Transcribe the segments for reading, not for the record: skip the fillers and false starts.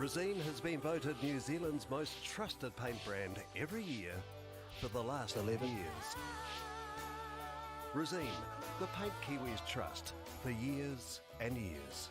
Resene has been voted New Zealand's most trusted paint brand every year for the last 11 years. Resene, the paint Kiwis trust for years and years.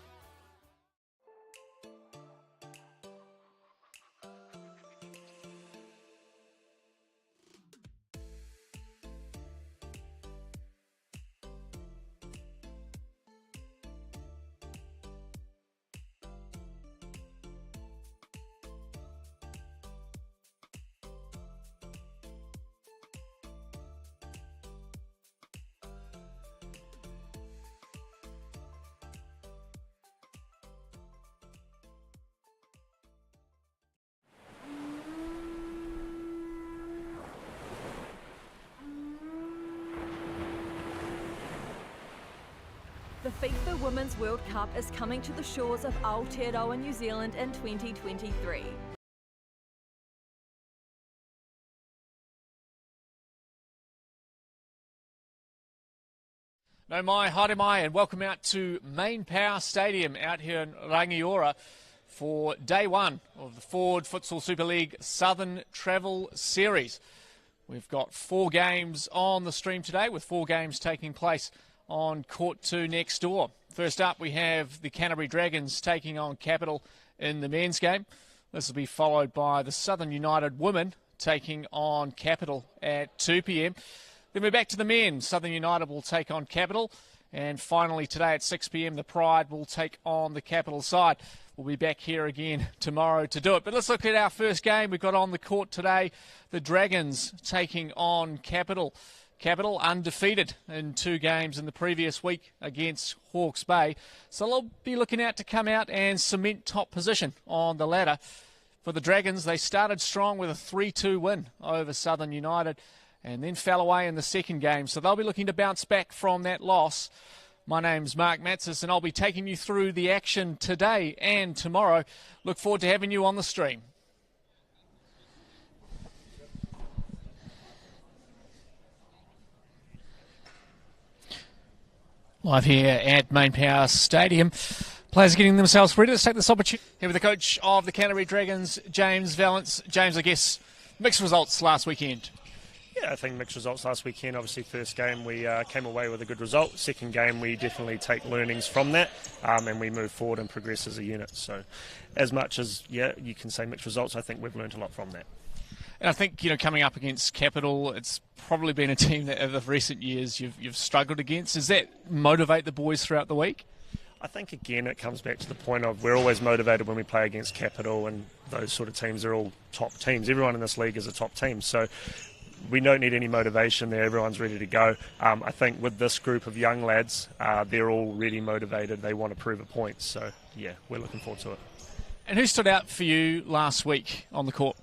The FIFA Women's World Cup is coming to the shores of Aotearoa, New Zealand in 2023. No mai, haere mai, and welcome out to MainPower Stadium out here in Rangiora for day one of the Ford Futsal SuperLeague Southern Travel Series. We've got 4 games on the stream today, with 4 games taking place on Court 2 next door. First up, we have the Canterbury Dragons taking on Capital in the men's game. This will be followed by the Southern United women taking on Capital at 2 p.m. Then we're back to the men. Southern United will take on Capital. And finally today at 6 p.m, the Pride will take on the Capital side. We'll be back here again tomorrow to do it. But let's look at our first game we've got on the court today. The Dragons taking on Capital. Capital undefeated in 2 games in the previous week against Hawke's Bay. So they'll be looking out to come out and cement top position on the ladder. For the Dragons, they started strong with a 3-2 win over Southern United and then fell away in the second game. So they'll be looking to bounce back from that loss. My name's Mark Matsis and I'll be taking you through the action today and tomorrow. Look forward to having you on the stream. Live here at MainPower Stadium. Players are getting themselves ready. Let's take this opportunity. Here with the coach of the Canterbury Dragons, James Valance. James, I guess mixed results last weekend. Yeah, I think mixed results last weekend. Obviously, first game we came away with a good result. Second game we definitely take learnings from that and we move forward and progress as a unit. So as much as, you can say mixed results, I think we've learned a lot from that. And I think, coming up against Capital, it's probably been a team that over recent years you've struggled against. Does that motivate the boys throughout the week? I think, again, it comes back to the point of we're always motivated when we play against Capital, and those sort of teams are all top teams. Everyone in this league is a top team. So we don't need any motivation there. Everyone's ready to go. I think with this group of young lads, they're all really motivated. They want to prove a point. So, we're looking forward to it. And who stood out for you last week on the court?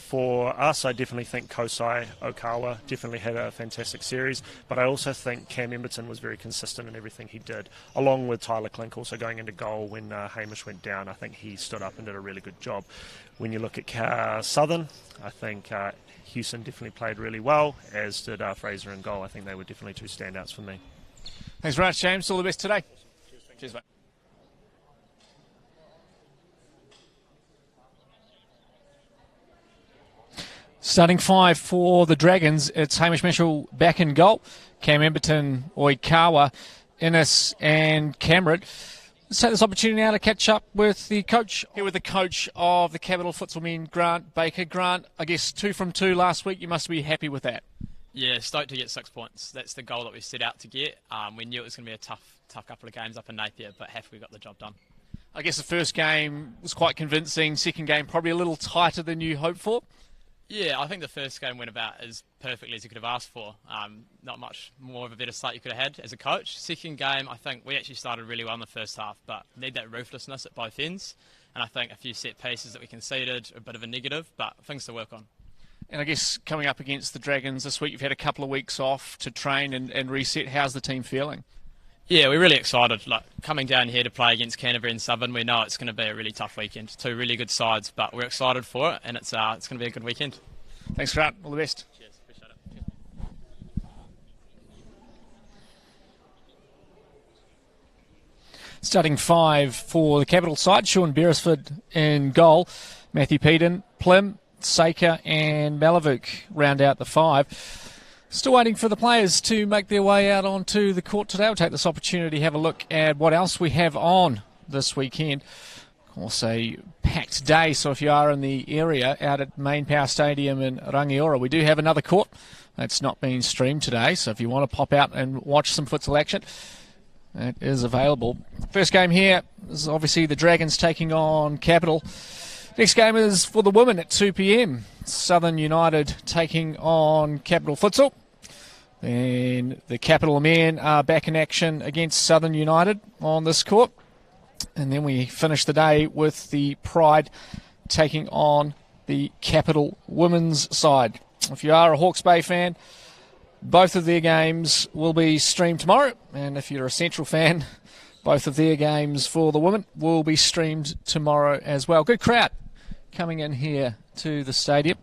For us, I definitely think Kosai Okawa definitely had a fantastic series, but I also think Cam Emberton was very consistent in everything he did, along with Tyler Klink also going into goal when Hamish went down. I think he stood up and did a really good job. When you look at Southern, I think Hewson definitely played really well, as did Fraser in goal. I think they were definitely 2 standouts for me. Thanks very much, James. All the best today. Cheers, mate. Starting 5 for the Dragons, it's Hamish Mitchell back in goal. Cam Emberton, Oikawa, Innes and Cameron. Let's take this opportunity now to catch up with the coach. Here with the coach of the Capital Futsal men, Grant Baker. Grant, I guess 2 from 2 last week. You must be happy with that. Yeah, stoked to get 6 points. That's the goal that we set out to get. We knew it was going to be a tough couple of games up in Napier, but happy we got the job done. I guess the first game was quite convincing. Second game probably a little tighter than you hoped for. Yeah, I think the first game went about as perfectly as you could have asked for. Not much more of a better start you could have had as a coach. Second game, I think we actually started really well in the first half, but need that ruthlessness at both ends. And I think a few set pieces that we conceded, a bit of a negative, but things to work on. And I guess coming up against the Dragons this week, you've had a couple of weeks off to train and reset. How's the team feeling? Yeah, we're really excited. Like coming down here to play against Canterbury and Southern, we know it's going to be a really tough weekend. 2 really good sides, but we're excited for it, and it's going to be a good weekend. Thanks, Grant. All the best. Cheers. Appreciate it. Cheers. Starting 5 for the Capital side, Sean Beresford in goal, Matthew Peden, Plim, Saker and Malavuk round out the 5. Still waiting for the players to make their way out onto the court today. We'll take this opportunity to have a look at what else we have on this weekend. Of course, a packed day, so if you are in the area out at MainPower Stadium in Rangiora, we do have another court that's not being streamed today, so if you want to pop out and watch some futsal action, it is available. First game here is obviously the Dragons taking on Capital. Next game is for the women at 2 p.m. Southern United taking on Capital Futsal. Then the Capital men are back in action against Southern United on this court. And then we finish the day with the Pride taking on the Capital women's side. If you are a Hawke's Bay fan, both of their games will be streamed tomorrow. And if you're a Central fan, both of their games for the women will be streamed tomorrow as well. Good crowd coming in here to the stadium.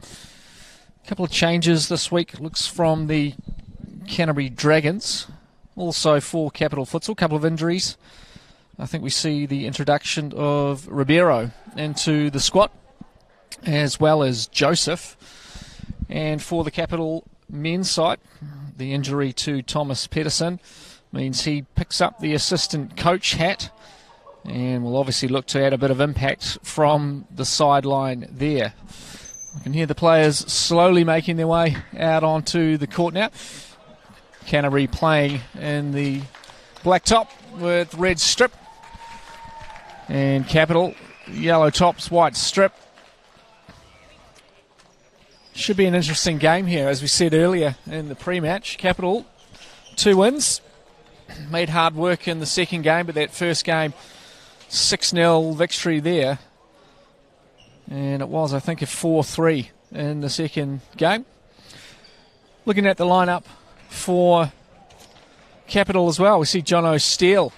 A couple of changes this week, looks from the Canterbury Dragons. Also for Capital Futsal, a couple of injuries. I think we see the introduction of Ribeiro into the squad, as well as Joseph. And for the Capital men's side, the injury to Thomas Pedersen means he picks up the assistant coach hat and will obviously look to add a bit of impact from the sideline there. I can hear the players slowly making their way out onto the court now. Canterbury playing in the black top with red strip, and Capital yellow tops, white strip. Should be an interesting game here, as we said earlier in the pre-match. Capital 2 wins, made hard work in the second game, but that first game 6-0 victory there, and it was, I think, a 4-3 in the second game. Looking at the lineup for Capital as well, we see John O'Steele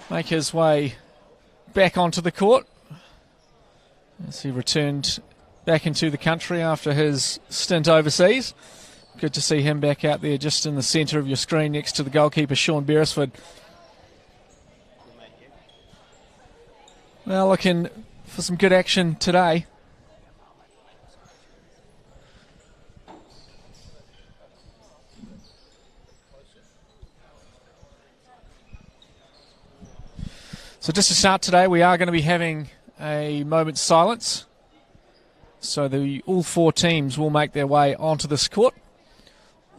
make his way back onto the court as he returned back into the country after his stint overseas. Good to see him back out there just in the centre of your screen next to the goalkeeper, Sean Beresford. Well, looking for some good action today. So just to start today, we are going to be having a moment's silence. So all 4 teams will make their way onto this court.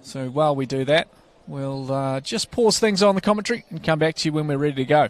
So while we do that, we'll just pause things on the commentary and come back to you when we're ready to go.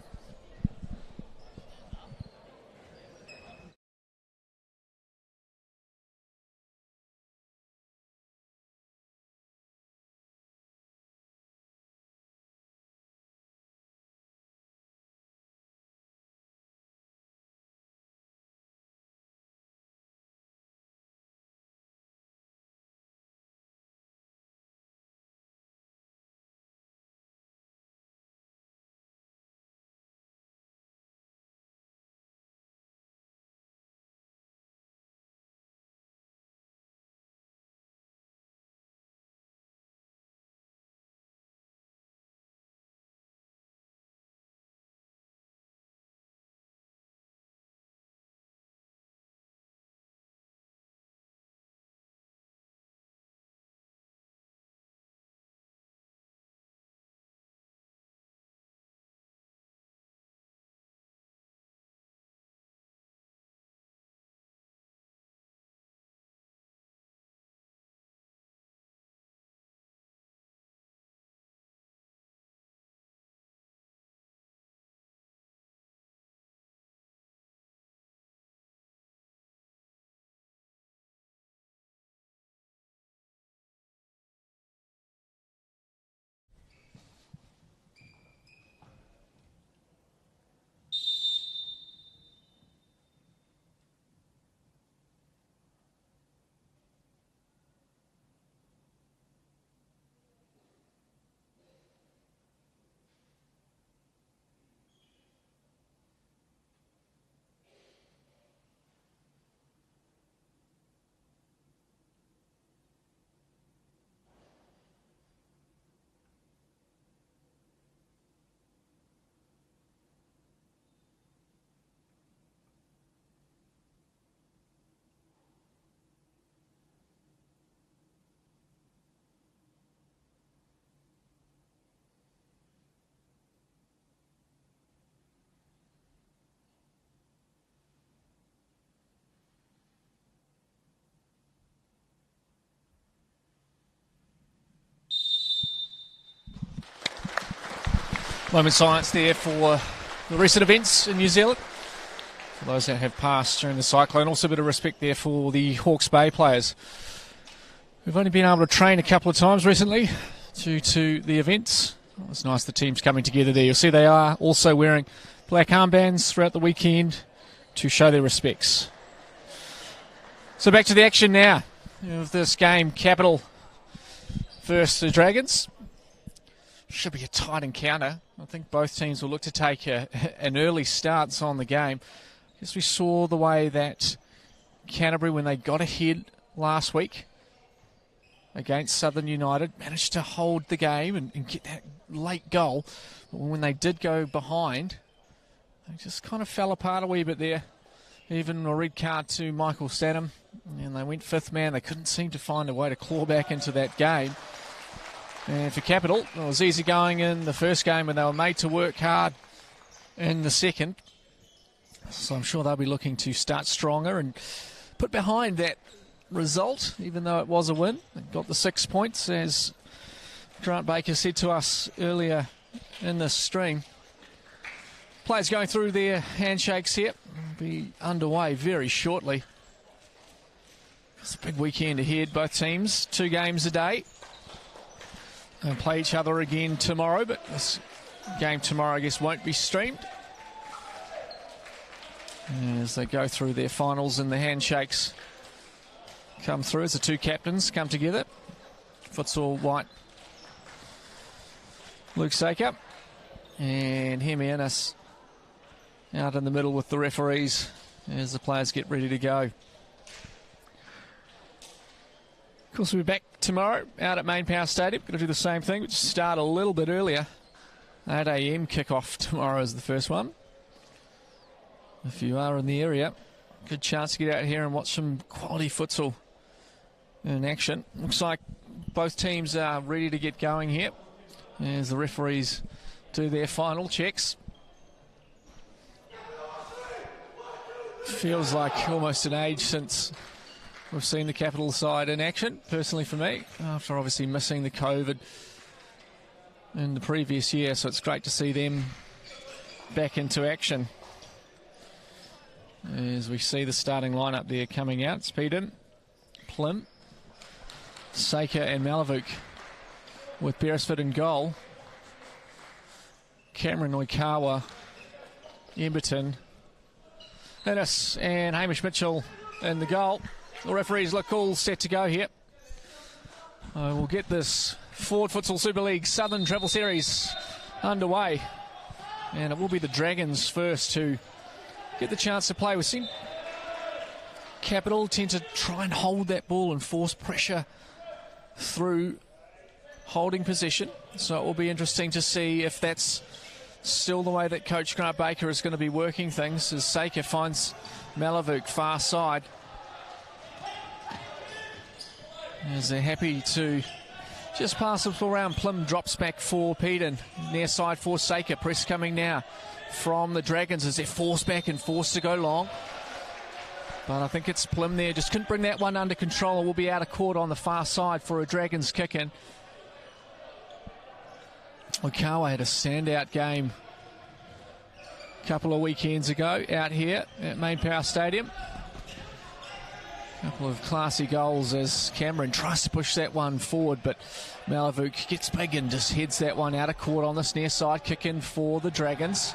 Moment of silence there for the recent events in New Zealand, for those that have passed during the cyclone. Also a bit of respect there for the Hawke's Bay players. We've only been able to train a couple of times recently due to the events. It's nice the team's coming together there. You'll see they are also wearing black armbands throughout the weekend to show their respects. So back to the action now of this game. Capital versus the Dragons. Should be a tight encounter. I think both teams will look to take an early stance on the game. I guess we saw the way that Canterbury, when they got ahead last week against Southern United, managed to hold the game and get that late goal. But when they did go behind, they just kind of fell apart a wee bit there. Even a red card to Michael Stanham, and they went fifth man. They couldn't seem to find a way to claw back into that game. And for Capital, it was easy going in the first game, and they were made to work hard in the second. So I'm sure they'll be looking to start stronger and put behind that result, even though it was a win. They got the 6 points, as Grant Baker said to us earlier in this stream. Players going through their handshakes here. Will be underway very shortly. It's a big weekend ahead, both teams. 2 games a day. They'll play each other again tomorrow, but this game tomorrow, I guess, won't be streamed as they go through their finals and the handshakes come through as the 2 captains come together. Futsal white, Luke Saker, and Hemi Innes out in the middle with the referees as the players get ready to go. Of course, we'll be back tomorrow out at MainPower Stadium. Going to do the same thing, but just start a little bit earlier. 8 a.m. kickoff tomorrow is the first one. If you are in the area, good chance to get out here and watch some quality futsal in action. Looks like both teams are ready to get going here as the referees do their final checks. Feels like almost an age since we've seen the Capital side in action, personally for me, after obviously missing the COVID in the previous year. So it's great to see them back into action. As we see the starting lineup there coming out. It's Peden, Plim, Saker and Malavuk with Beresford in goal. Cameron Oikawa, Emberton, Innes and Hamish Mitchell in the goal. The referees look all set to go here. We'll get this Ford Futsal Super League Southern Travel Series underway. And it will be the Dragons first to get the chance to play. We've seen Capital tend to try and hold that ball and force pressure through holding possession. So it will be interesting to see if that's still the way that Coach Grant Baker is going to be working things, as Saker finds Malavuk far side. As they're happy to just pass the ball around. Plim drops back for Peden. Near side for Saker. Press coming now from the Dragons as they're forced back and forced to go long. But I think it's Plim there. Just couldn't bring that one under control and will be out of court on the far side for a Dragons kick in. Oikawa had a standout game a couple of weekends ago out here at MainPower Stadium. A couple of classy goals as Cameron tries to push that one forward, but Malavuk gets big and just heads that one out of court on this near side kick in for the Dragons.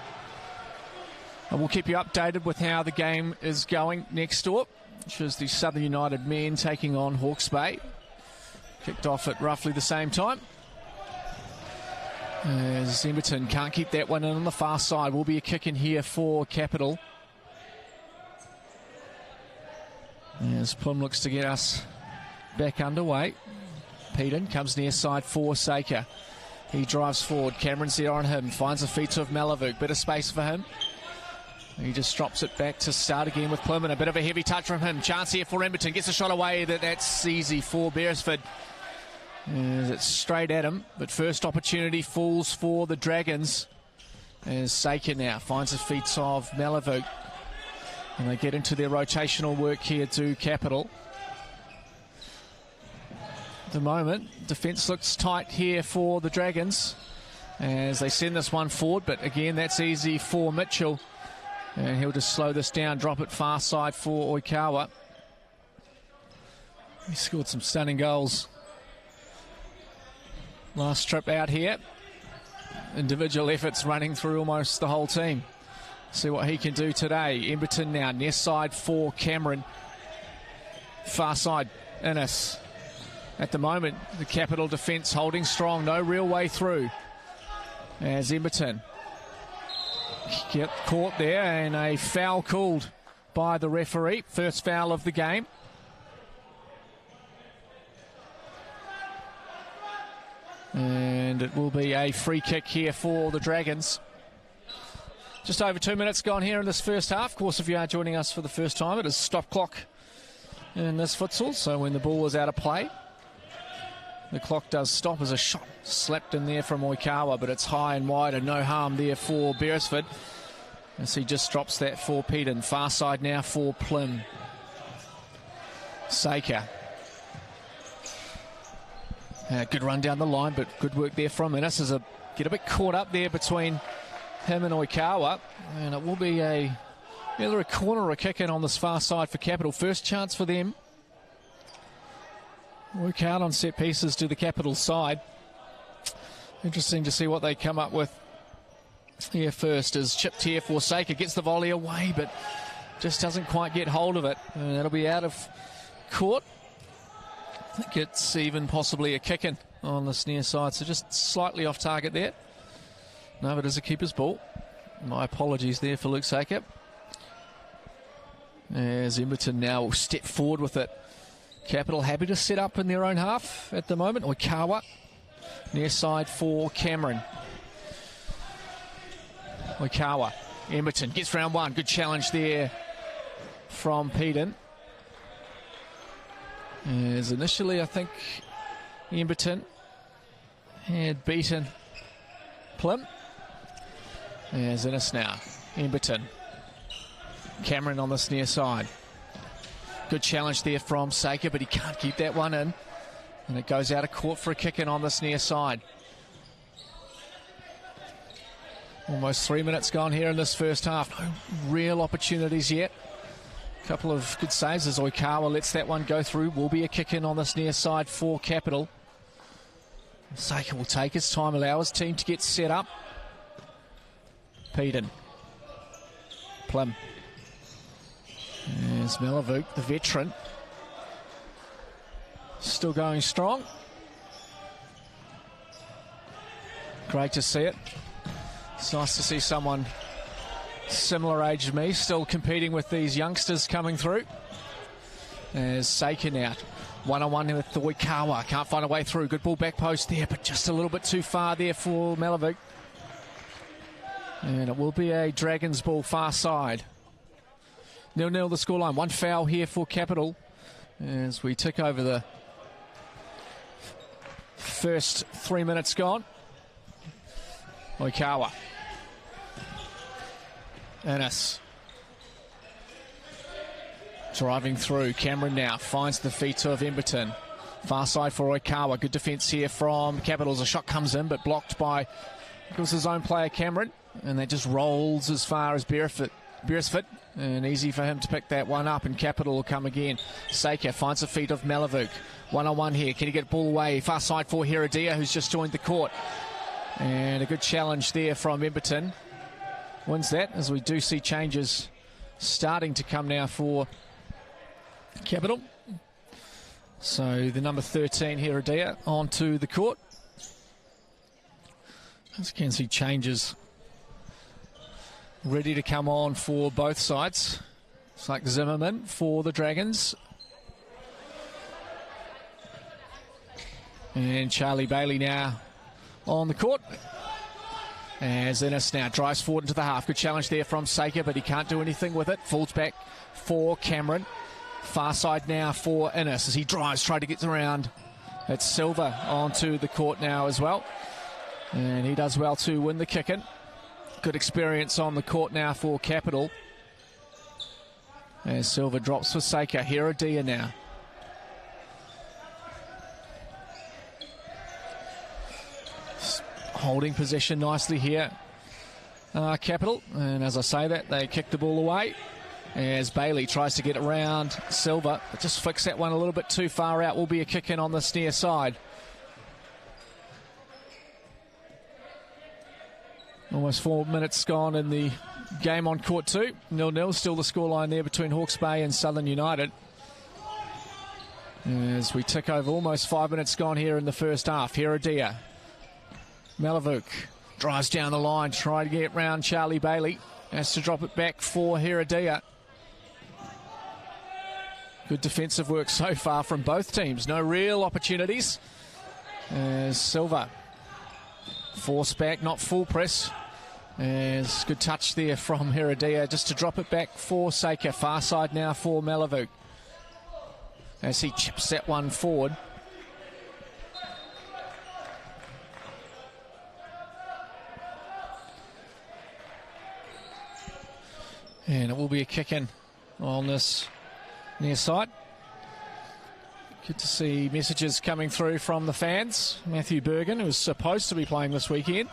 And we'll keep you updated with how the game is going next door, which is the Southern United men taking on Hawke's Bay. Kicked off at roughly the same time. As Emberton can't keep that one in on the far side. Will be a kick in here for Capital. As Plum looks to get us back underway. Peden comes near side for Saker. He drives forward. Cameron's there on him. Finds the feet of Malavuk. Bit of space for him. He just drops it back to start again with Plum, and a bit of a heavy touch from him. Chance here for Emberton. Gets a shot away. That's easy for Beresford. It's straight at him, but first opportunity falls for the Dragons. As Saker now finds the feet of Malavuk. And they get into their rotational work here to Capital. At the moment, defence looks tight here for the Dragons. as they send this one forward, but again, that's easy for Mitchell. And he'll just slow this down, drop it far side for Oikawa. He scored some stunning goals last trip out here. Individual efforts running through almost the whole team. See what he can do today. Emberton now, near side for Cameron. Far side, Innes. At the moment, the Capital defence holding strong, no real way through. As Emberton get caught there, and a foul called by the referee. First foul of the game. And it will be a free kick here for the Dragons. Just over 2 minutes gone here in this first half. Of course, if you are joining us for the first time, it is stop clock in this futsal. So when the ball is out of play, the clock does stop as a shot slapped in there from Oikawa, but it's high and wide and no harm there for Beresford as he just drops that for Peden. Far side now for Plym. Saker. Good run down the line, but good work there from Innes as get a bit caught up there between him and Oikawa, and it will be either a corner or a kick in on this far side for Capital. First chance for them. Work out on set pieces to the Capital side. Interesting to see what they come up with here first. Is chipped here for Saker, gets the volley away, but just doesn't quite get hold of it. And that'll be out of court. I think it's even possibly a kick-in on this near side, so just slightly off target there. No, but it is a keeper's ball. My apologies there for Luke Saker. As Emberton now will step forward with it. Capital happy to set up in their own half at the moment. Oikawa, near side for Cameron. Oikawa, Emberton gets round one. Good challenge there from Peden. As initially, I think Emberton had beaten Plym. As Innes now, Emberton. Cameron on this near side. Good challenge there from Saker, but he can't keep that one in. And it goes out of court for a kick-in on this near side. Almost 3 minutes gone here in this first half. No real opportunities yet. A couple of good saves as Oikawa lets that one go through. Will be a kick-in on this near side for Capital. Saker will take his time, allow his team to get set up. Peden. Plym. There's Melavuk, the veteran. Still going strong. Great to see it. It's nice to see someone similar age to me still competing with these youngsters coming through. There's Saker now. One-on-one with Oikawa. Can't find a way through. Good ball back post there, but just a little bit too far there for Melavuk. And it will be a Dragons ball far side. 0-0 the scoreline. One foul here for Capital as we tick over the first 3 minutes gone. Oikawa. Innes. Driving through. Cameron now finds the feet of Emberton. Far side for Oikawa. Good defence here from Capital as a shot comes in, but blocked by, it was his own player Cameron. And that just rolls as far as Beresford. And easy for him to pick that one up, and Capital will come again. Saker finds the feet of Melavuk. One-on-one here. Can he get ball away? Far side for Heredia, who's just joined the court. And a good challenge there from Emberton. Wins that, as we do see changes starting to come now for Capital. So the number 13, Heredia, onto the court. As you can see, changes ready to come on for both sides. It's like Zimmerman for the Dragons. And Charlie Bailey now on the court. As Innes now drives forward into the half. Good challenge there from Saker, but he can't do anything with it. Falls back for Cameron. Far side now for Innes as he drives, trying to get around. It's Silva onto the court now as well. And he does well to win the kick-in. Good experience on the court now for Capital. As Silva drops for Saker. Heredia now. holding possession nicely here, Capital. And as I say that, they kick the ball away as Bailey tries to get around Silva, but just flicks that one a little bit too far out. Will be a kick in on this near side. Almost 4 minutes gone in the game on court 2. 0-0, still the scoreline there between Hawke's Bay and Southern United. As we tick over, almost 5 minutes gone here in the first half. Heradia. Malavuk drives down the line, trying to get round Charlie Bailey. Has to drop it back for Heradia. Good defensive work so far from both teams. No real opportunities. As Silva forced back, not full press. As good touch there from Heradia just to drop it back for Saker. Far side now for Malavuk as he chips that one forward. And it will be a kick in on this near side. Good to see messages coming through from the fans. Matthew Bergen, who was supposed to be playing this weekend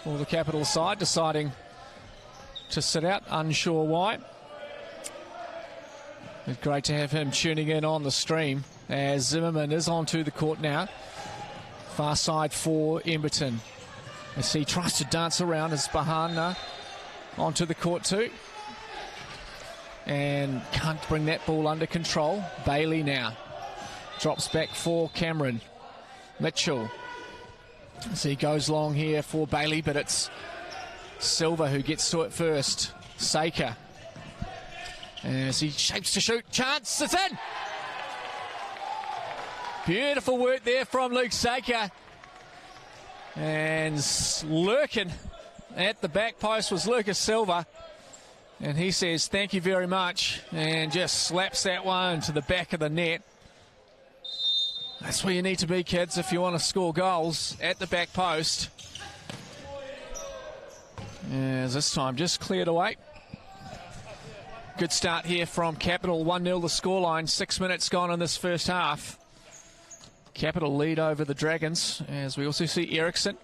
for the Capital side, deciding to sit out, unsure why. It's great to have him tuning in on the stream as Zimmerman is onto the court now. Far side for Emberton as he tries to dance around as Bahana onto the court too. And can't bring that ball under control. Bailey now drops back for Cameron. Mitchell as he goes long here for Bailey, but it's Silva who gets to it first. Saker as he shapes to shoot. Chance, it's in! Beautiful work there from Luke Saker. And lurking at the back post was Lucas Silva. And he says, thank you very much, and just slaps that one to the back of the net. That's where you need to be, kids, if you want to score goals, at the back post. As this time just cleared away. Good start here from Capital, 1-0 the scoreline, 6 minutes gone in this first half. Capital lead over the Dragons, as we also see Eriksson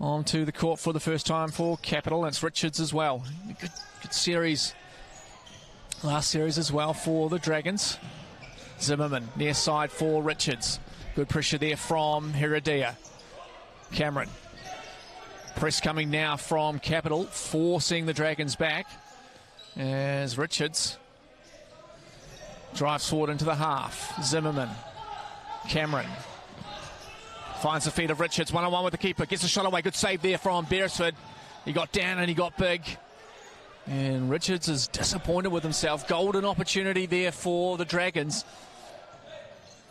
onto the court for the first time for Capital. It's Richards as well. Good series. Last series as well for the Dragons. Zimmerman near side for Richards. Good pressure there from Heradia. Cameron. Press coming now from Capital, forcing the Dragons back as Richards drives forward into the half. Zimmerman. Cameron finds the feet of Richards, one-on-one with the keeper, gets a shot away. Good save there from Beresford. He got down and he got big. And Richards is disappointed with himself. Golden opportunity there for the Dragons.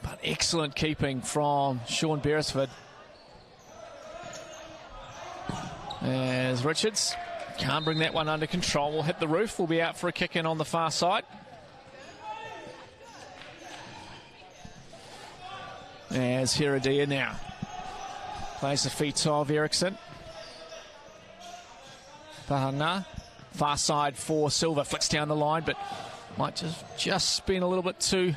But excellent keeping from Sean Beresford. As Richards can't bring that one under control. Will hit the roof. Will be out for a kick in on the far side. As Heradia now plays the feet of Eriksson. Pahana, far side for Silva, flicks down the line, but might just been a little bit too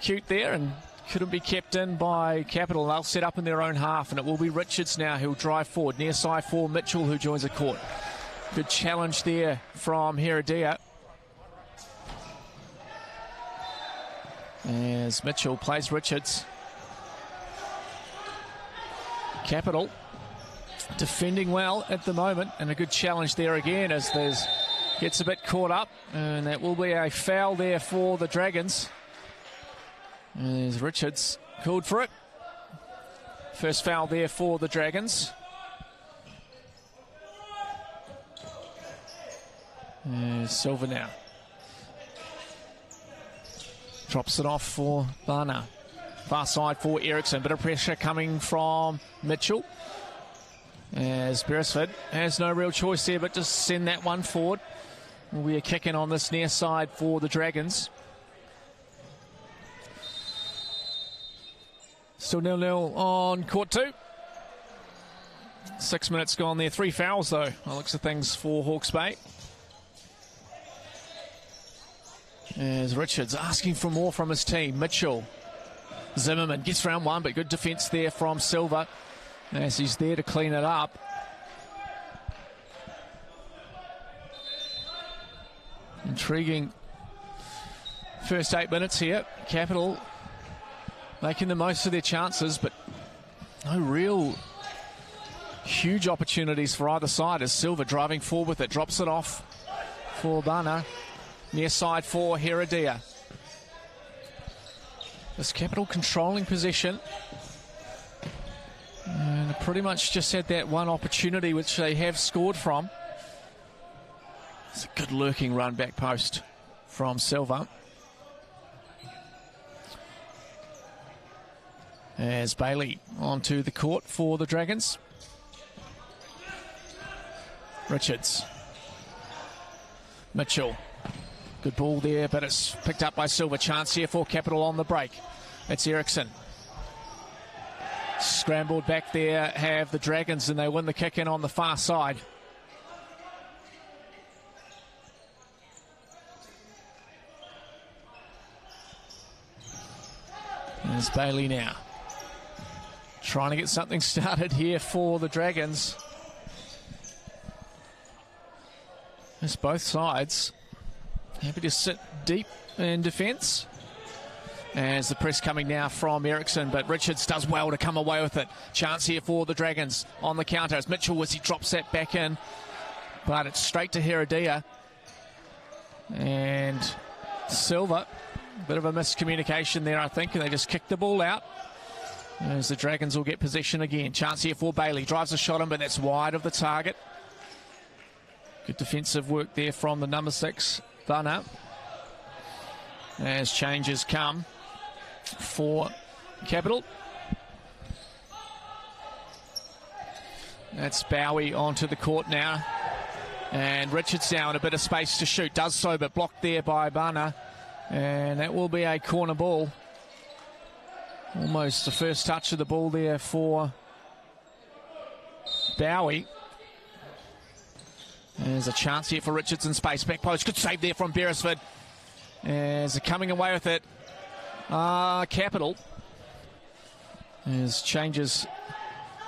cute there and couldn't be kept in by Capital. They'll set up in their own half, and it will be Richards now who'll drive forward. Near side for Mitchell, who joins the court. Good challenge there from Heradia. As Mitchell plays Richards. Capital defending well at the moment, and a good challenge there again as there's gets a bit caught up, and that will be a foul there for the Dragons. And there's Richards called for it. First foul there for the Dragons. There's Silva now. Drops it off for Barna. Far side for Eriksson. Bit of pressure coming from Mitchell. As Beresford has no real choice there, but just send that one forward. Will be a kick in on this near side for the Dragons. Still 0-0 on court 2. 6 minutes gone there. 3 fouls though, by the looks of things for Hawke's Bay. As Richards asking for more from his team. Mitchell. Zimmerman gets round one, but good defence there from Silva. as he's there to clean it up. Intriguing first 8 minutes here. Capital making the most of their chances, but no real huge opportunities for either side as Silva driving forward with it, drops it off for Bana. Near side for Heredia. This Capital controlling possession. And pretty much just had that one opportunity which they have scored from. It's a good lurking run back post from Silva. As Bailey onto the court for the Dragons. Richards. Mitchell. Good ball there, but it's picked up by Silva. Chance here for Capital on the break. It's Eriksson. Scrambled back there, have the Dragons, and they win the kick in on the far side. There's Bailey now. Trying to get something started here for the Dragons. It's both sides happy to sit deep in defence. As the press coming now from Eriksson, but Richards does well to come away with it. Chance here for the Dragons on the counter as Mitchell, as he drops that back in, but it's straight to Heredia. And Silva, bit of a miscommunication there, I think, and they just kicked the ball out. As the Dragons will get possession again. Chance here for Bailey, drives a shot in, but that's wide of the target. Good defensive work there from the number 6, Bana. As changes come for Capital. That's Bowie onto the court now. And Richards now in a bit of space to shoot. Does so, but blocked there by Bana. And that will be a corner ball. Almost the first touch of the ball there for Bowie. There's a chance here for Richards in space. Back post, good save there from Beresford. As they're coming away with it. Capital. There's changes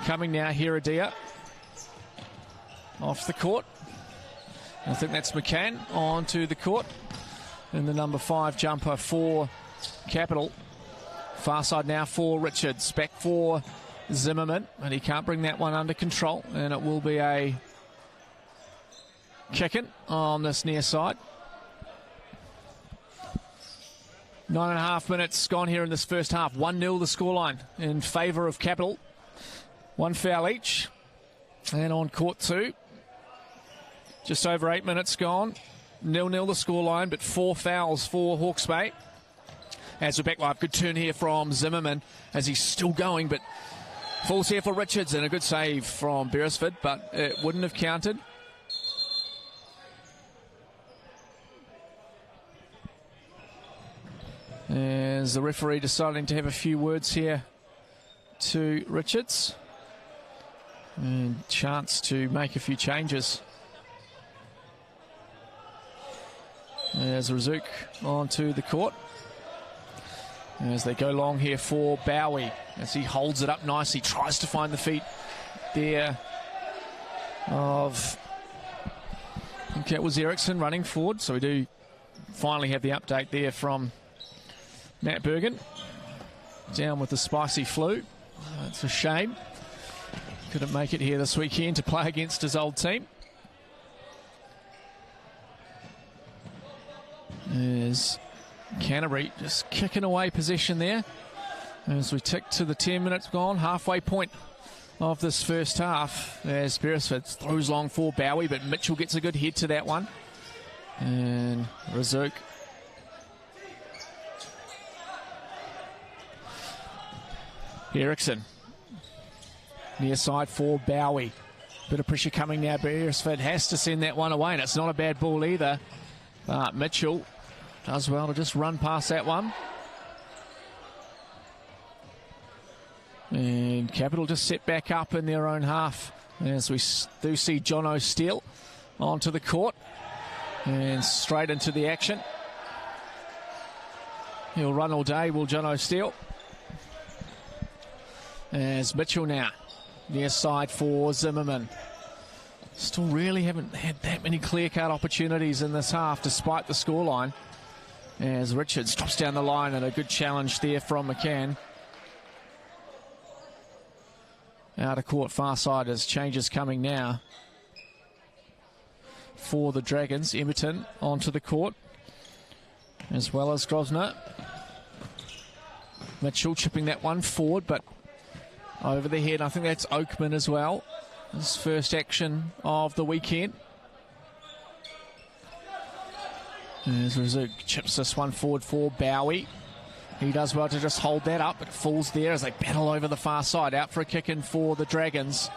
coming now. Heredia off the court. I think that's McCann onto the court. And the number 5 jumper for Capital. Far side now for Richards. Back for Zimmerman. And he can't bring that one under control. And it will be a kick-in on this near side. 9.5 minutes gone here in this first half. 1-0 the scoreline in favour of Capital. One foul each. And on court 2. Just over 8 minutes gone. 0-0 the scoreline, but 4 fouls for Hawke's Bay. As we're back live, good turn here from Zimmerman as he's still going, but falls here for Richards, and a good save from Beresford, but it wouldn't have counted. As the referee deciding to have a few words here to Richards. And chance to make a few changes. As Razuk onto the court. As they go long here for Bowie. As he holds it up nicely. Tries to find the feet there of, I think that was Eriksson running forward. So we do finally have the update there from Matt Bergen. Down with the spicy flu. That's a shame. Couldn't make it here this weekend to play against his old team. There's Canterbury just kicking away possession there. As we tick to the 10 minutes gone, halfway point of this first half. As Beresford throws long for Bowie, but Mitchell gets a good head to that one. And Razuk. Eriksson. Near side for Bowie. Bit of pressure coming now. Beresford has to send that one away, and it's not a bad ball either. But Mitchell does well to just run past that one. And Capital just set back up in their own half. As we do see Jono Steele onto the court. And straight into the action. He'll run all day, will Jono Steele. As Mitchell now Near side for Zimmerman. Still really haven't had that many clear-cut opportunities in this half, despite the scoreline. As Richards drops down the line, and a good challenge there from McCann. Out of court, far side, as changes coming now for the Dragons. Emberton onto the court, as well as Grosvenor. Mitchell chipping that one forward, but over the head. I think that's Oakman as well. His first action of the weekend. As Razuk chips this one forward for Bowie. He does well to just hold that up, but falls there as they battle over the far side. Out for a kick in for the Dragons.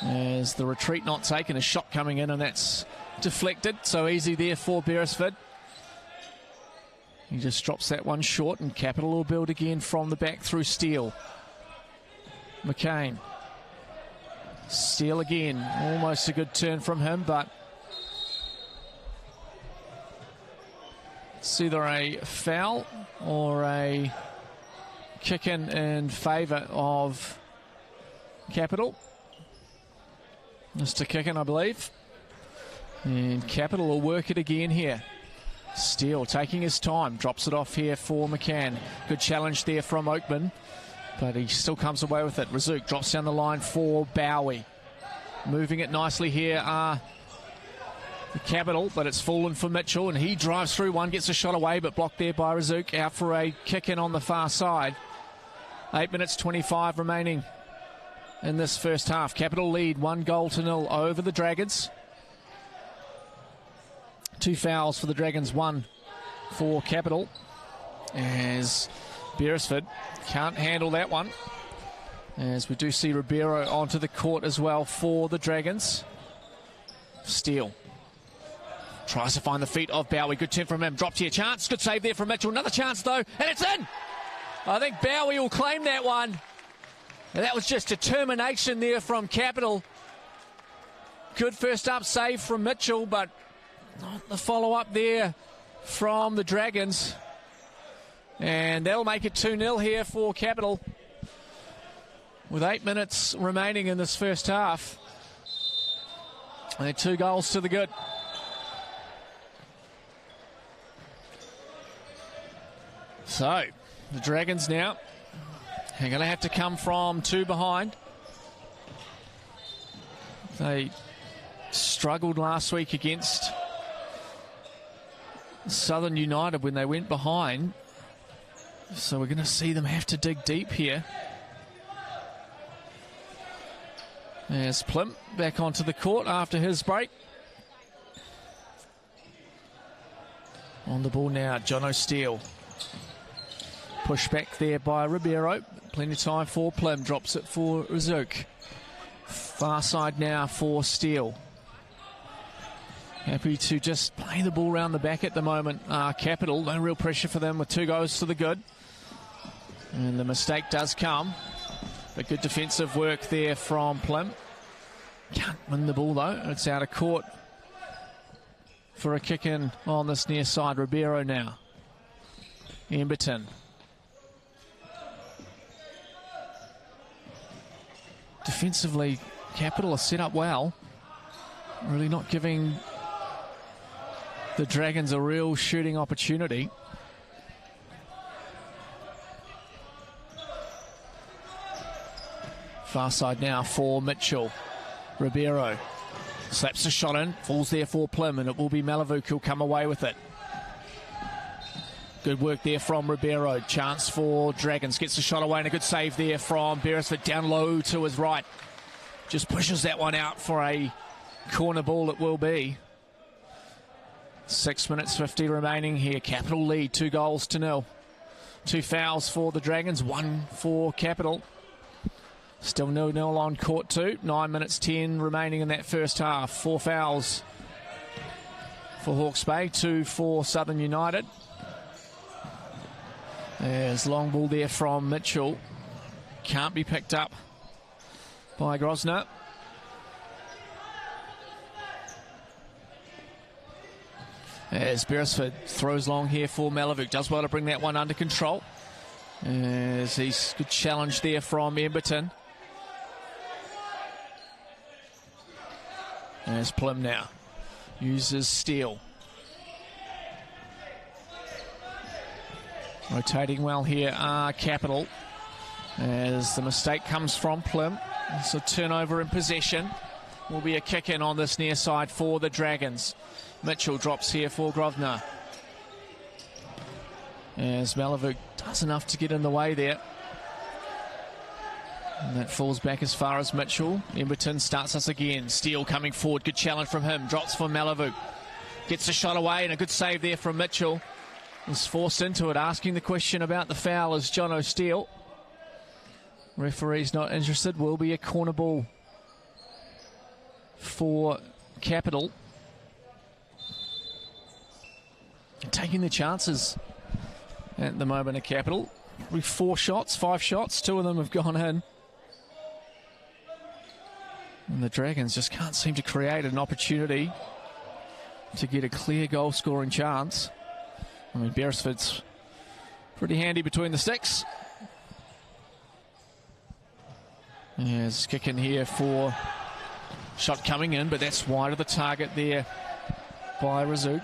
As the retreat not taken, a shot coming in, and that's deflected. So easy there for Beresford. He just drops that one short, and Capital will build again from the back through Steele. McCain. Steele again. Almost a good turn from him, but it's either a foul or a kick in favour of Capital. Just a kick in, I believe. And Capital will work it again here. Steele taking his time, drops it off here for McCann. Good challenge there from Oakman, but he still comes away with it. Razuk drops down the line for Bowie. Moving it nicely here the Capital, but it's fallen for Mitchell, and he drives through one, gets a shot away, but blocked there by Razuk. Out for a kick in on the far side. 8 minutes 25 remaining in this first half. Capital lead 1-0 over the Dragons. 2 fouls for the Dragons, 1 for Capital, as Beresford can't handle that one. As we do see Ribeiro onto the court as well for the Dragons. Steele tries to find the feet of Bowie. Good turn from him. Dropped here. Chance. Good save there from Mitchell. Another chance though, and it's in. I think Bowie will claim that one. And that was just determination there from Capital. Good first up save from Mitchell, but not the follow-up there from the Dragons. And they'll make it 2-0 here for Capital, with 8 minutes remaining in this first half. And 2 goals to the good. So, the Dragons now are going to have to come from 2 behind. They struggled last week against Southern United when they went behind. So we're going to see them have to dig deep here. There's Plim back onto the court after his break. On the ball now, John O'Steele. Push back there by Ribeiro. Plenty of time for Plim. Drops it for Razuk. Far side now for Steele. Happy to just play the ball around the back at the moment. Capital, no real pressure for them with 2 goals to the good. And the mistake does come. But good defensive work there from Plim. Can't win the ball though. It's out of court for a kick in on this near side. Ribeiro now. Emberton. Defensively, Capital are set up well. Really not giving the Dragons a real shooting opportunity. Far side now for Mitchell. Ribeiro slaps the shot in, falls there for Plim, and it will be Malavuk who'll come away with it. Good work there from Ribeiro. Chance for Dragons. Gets the shot away, and a good save there from Beresford. Down low to his right. Just pushes that one out for a corner ball it will be. 6 minutes 50 remaining here. Capital lead 2-0. 2 fouls for the Dragons, 1 for Capital. Still 0-0 on court 2. 9 minutes 10 remaining in that first half. 4 fouls for Hawke's Bay, 2 for Southern United. There's long ball there from Mitchell. Can't be picked up by Grosvenor. As Beresford throws long here for Malavuk. Does well to bring that one under control. As he's good challenge there from Emberton. As Plym now uses Steele. Rotating well here are Capital. As the mistake comes from Plym. It's a turnover in possession. Will be a kick in on this near side for the Dragons. Mitchell drops here for Grosvenor. As Malavuk does enough to get in the way there. And that falls back as far as Mitchell. Emberton starts us again. Steele coming forward. Good challenge from him. Drops for Malavuk. Gets a shot away and a good save there from Mitchell. Was forced into it. Asking the question about the foul is John O'Steele. Referee's not interested. Will be a corner ball for Capital. Taking the chances at the moment of Capital. With 5 shots, 2 of them have gone in. And the Dragons just can't seem to create an opportunity to get a clear goal scoring chance. I mean, Beresford's pretty handy between the sticks. There's kick in here for shot coming in, but that's wide of the target there by Razoo.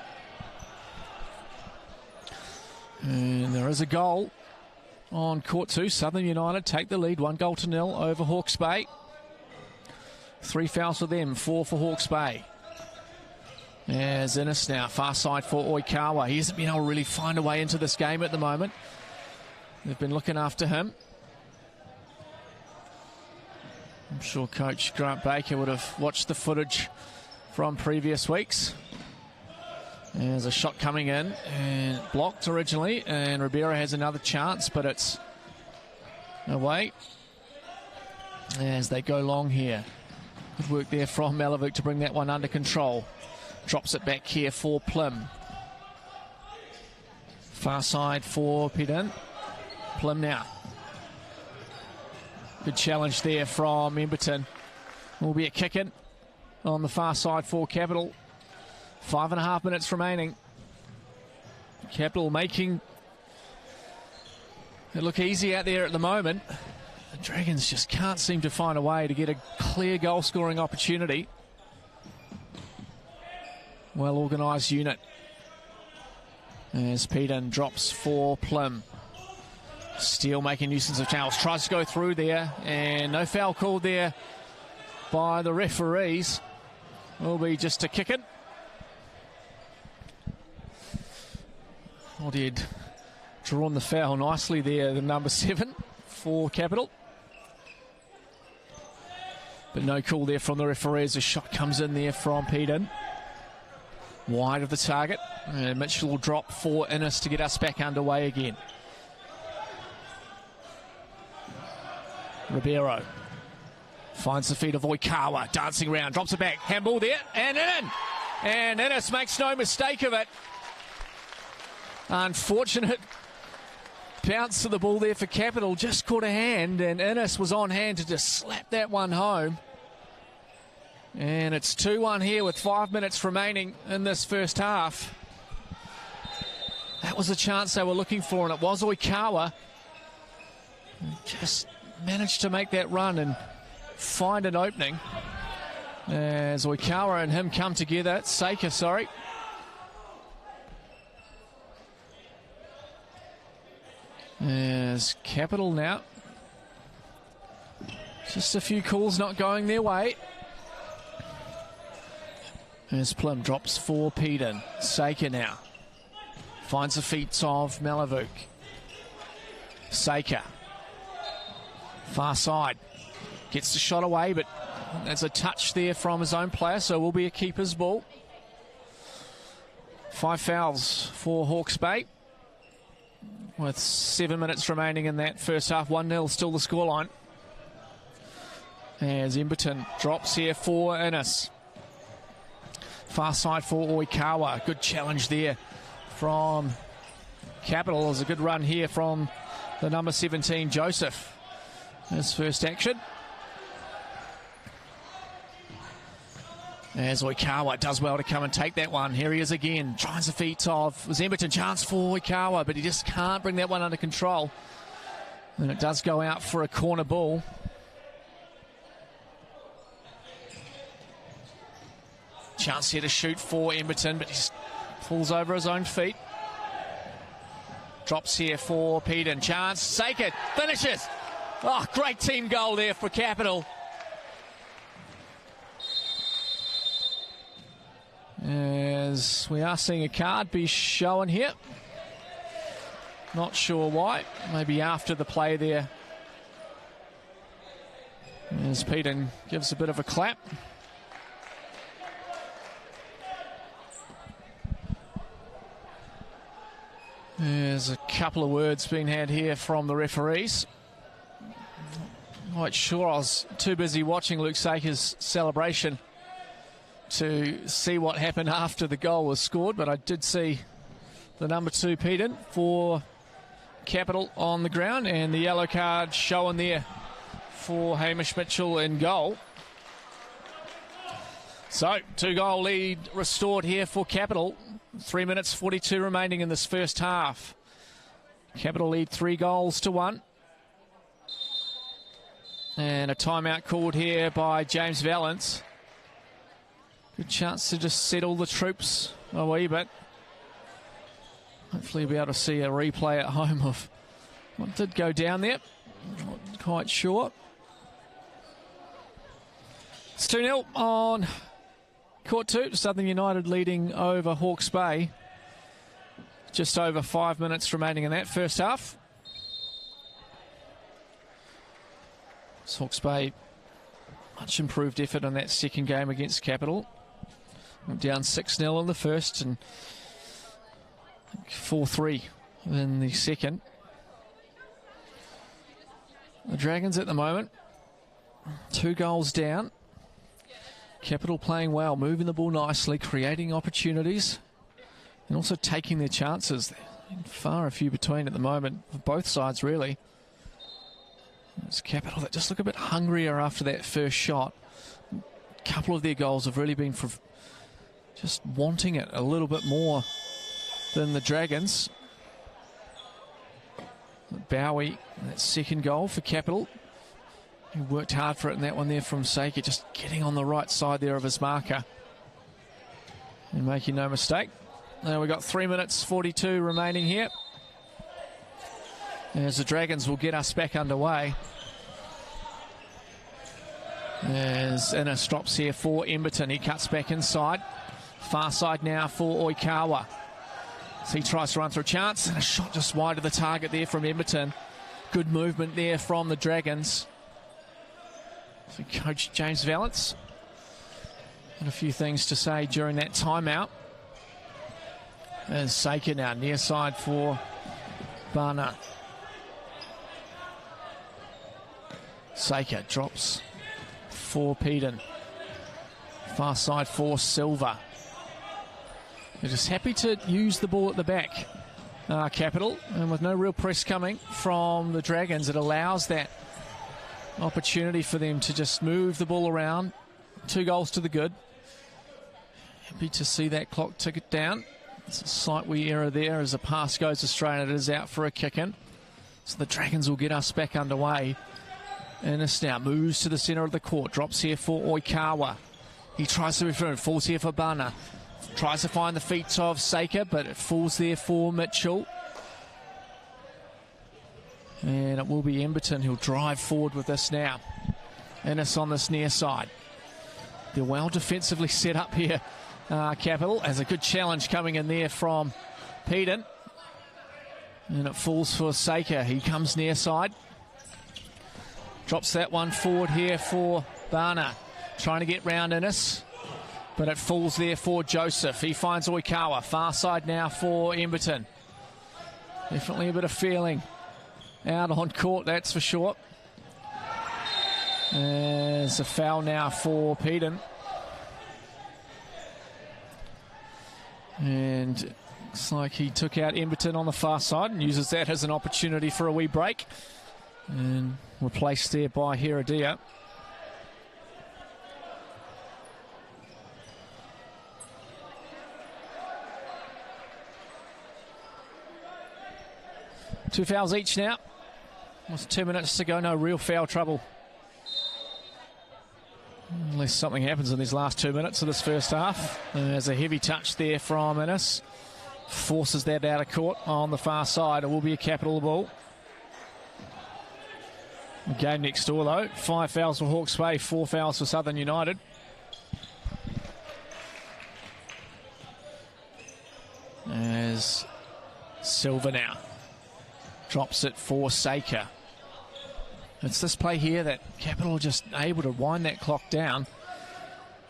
And there is a goal on court 2. Southern United take the lead 1-0 over Hawke's Bay. 3 fouls for them, 4 for Hawke's Bay. As Innes now, far side for Oikawa. He hasn't been able to really find a way into this game at the moment. They've been looking after him. I'm sure Coach Grant Baker would have watched the footage from previous weeks. There's a shot coming in and blocked originally, and Ribeiro has another chance, but it's away as they go long here. Good work there from Malavuk to bring that one under control. Drops it back here for Plym. Far side for Pedin. Plym now. Good challenge there from Emberton. Will be a kick in on the far side for Capital. 5.5 minutes remaining. Capital making it look easy out there at the moment. The Dragons just can't seem to find a way to get a clear goal scoring opportunity. Well organised unit. As Pedin drops for Plym. Steele making nuisance of channels. Tries to go through there, and no foul called there by the referees. Will be just a kick in. Odd drawn the foul nicely there, the number 7 for Capital. But no call there from the referees. A shot comes in there from Pedin. Wide of the target. And Mitchell will drop for Innes to get us back underway again. Ribeiro finds the feet of Oikawa, dancing around, drops it back, handball there, and in! And Innes makes no mistake of it. Unfortunate bounce to the ball there for Capital, just caught a hand, and Innes was on hand to just slap that one home. And it's 2-1 here with 5 minutes remaining in this first half. That was the chance they were looking for, and it was Oikawa. Just managed to make that run and find an opening. As Oikawa and him come together. Saker, sorry. As Capital now. Just a few calls not going their way. As Plym drops for Pedin. Saker now. Finds the feet of Malavuk. Saker. Far side. Gets the shot away, but there's a touch there from his own player, so it will be a keeper's ball. 5 fouls for Hawke's Bay. With 7 minutes remaining in that first half. 1-0 still the scoreline. As Emberton drops here for Innes. Far side for Oikawa. Good challenge there from Capital. There's a good run here from the number 17, Joseph. His first action. As Oikawa does well to come and take that one. Here he is again. Tries the feet of Emberton. Chance for Oikawa, but he just can't bring that one under control. And it does go out for a corner ball. Chance here to shoot for Emberton, but he falls over his own feet. Drops here for Peden. Chance, Saker finishes. Oh, great team goal there for Capital. As we are seeing a card be shown here. Not sure why. Maybe after the play there. As Peden gives a bit of a clap. There's a couple of words being had here from the referees. Not quite sure. I was too busy watching Luke Saker's celebration to see what happened after the goal was scored, but I did see the number 2 Peden for Capital on the ground, and the yellow card shown there for Hamish Mitchell in goal. So, 2-goal lead restored here for Capital. 3 minutes 42 remaining in this first half. Capital lead 3-1. And a timeout called here by James Valance. Good chance to just settle the troops a wee bit. Hopefully we'll be able to see a replay at home of what did go down there. Not quite sure. It's 2-0 on Court 2, Southern United leading over Hawke's Bay. Just over 5 minutes remaining in that first half. It's Hawke's Bay, much improved effort in that second game against Capital. Went down 6-0 in the first and 4-3 in the second. The Dragons at the moment, 2 goals down. Capital playing well, moving the ball nicely, creating opportunities, and also taking their chances. Far and few between at the moment, for both sides really. It's Capital that just look a bit hungrier after that first shot. A couple of their goals have really been for just wanting it a little bit more than the Dragons. Bowie, that second goal for Capital. He worked hard for it in that one there from Saker, just getting on the right side there of his marker. And making no mistake. Now we've got 3 minutes 42 remaining here. As the Dragons will get us back underway. As Innes drops here for Emberton. He cuts back inside. Far side now for Oikawa. So he tries to run through a chance. And a shot just wide of the target there from Emberton. Good movement there from the Dragons. So Coach James Valance had a few things to say during that timeout. As Saker now near side for Barnard. Saker drops for Peden. Far side for Silva. They're just happy to use the ball at the back, Capital. And with no real press coming from the Dragons, it allows that opportunity for them to just move the ball around. 2 goals to the good. Happy to see that clock tick it down. It's a slight wee error there as a pass goes astray and it is out for a kick-in. So the Dragons will get us back underway. Innes now moves to the centre of the court. Drops here for Oikawa. He tries to be through. Falls here for Bana. Tries to find the feet of Saker, but it falls there for Mitchell. And it will be Emberton who'll drive forward with this now. Innes on this near side. They're well defensively set up here, Capital, as a good challenge coming in there from Peden. And it falls for Saker. He comes near side. Drops that one forward here for Barnard. Trying to get round Innes. But it falls there for Joseph. He finds Oikawa. Far side now for Emberton. Definitely a bit of feeling out on court, that's for sure. There's a foul now for Peden. And looks like he took out Emberton on the far side and uses that as an opportunity for a wee break. And replaced there by Heredia. Two fouls each now Almost 2 minutes to go, no real foul trouble. Unless something happens in these last 2 minutes of this first half. There's a heavy touch there from Innes. Forces that out of court on the far side. It will be a capital ball. Game next door though. 5 fouls for Hawke's Bay, 4 fouls for Southern United. As Silva now drops it for Saker. It's this play here that Capital are just able to wind that clock down.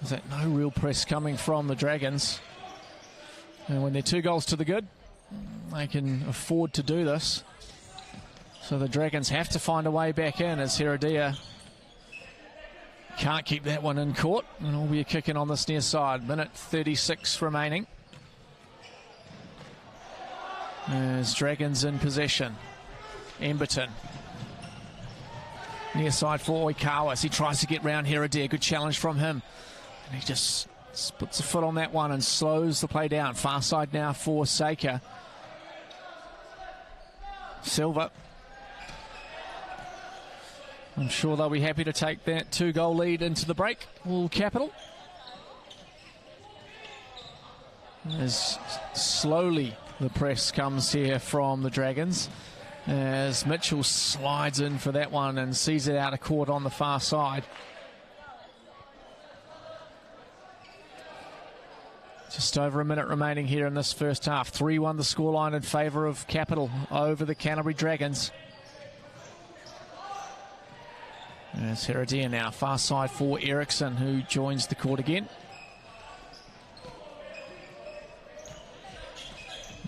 There's that no real press coming from the Dragons. And when they're 2 goals to the good, they can afford to do this. So the Dragons have to find a way back in as Heredia can't keep that one in court. And it'll be a kick in on this near side. Minute 36 remaining. As Dragons in possession. Emberton. Near side for Oikawa as he tries to get round Heredia. Good challenge from him. And he just puts a foot on that one and slows the play down. Far side now for Saker. Silva. I'm sure they'll be happy to take that 2-goal lead into the break. All Capital. As slowly the press comes here from the Dragons. As Mitchell slides in for that one and sees it out of court on the far side. Just over a minute remaining here in this first half. 3-1 the scoreline in favour of Capital over the Canterbury Dragons. There's Heredia now, far side for Eriksson, who joins the court again.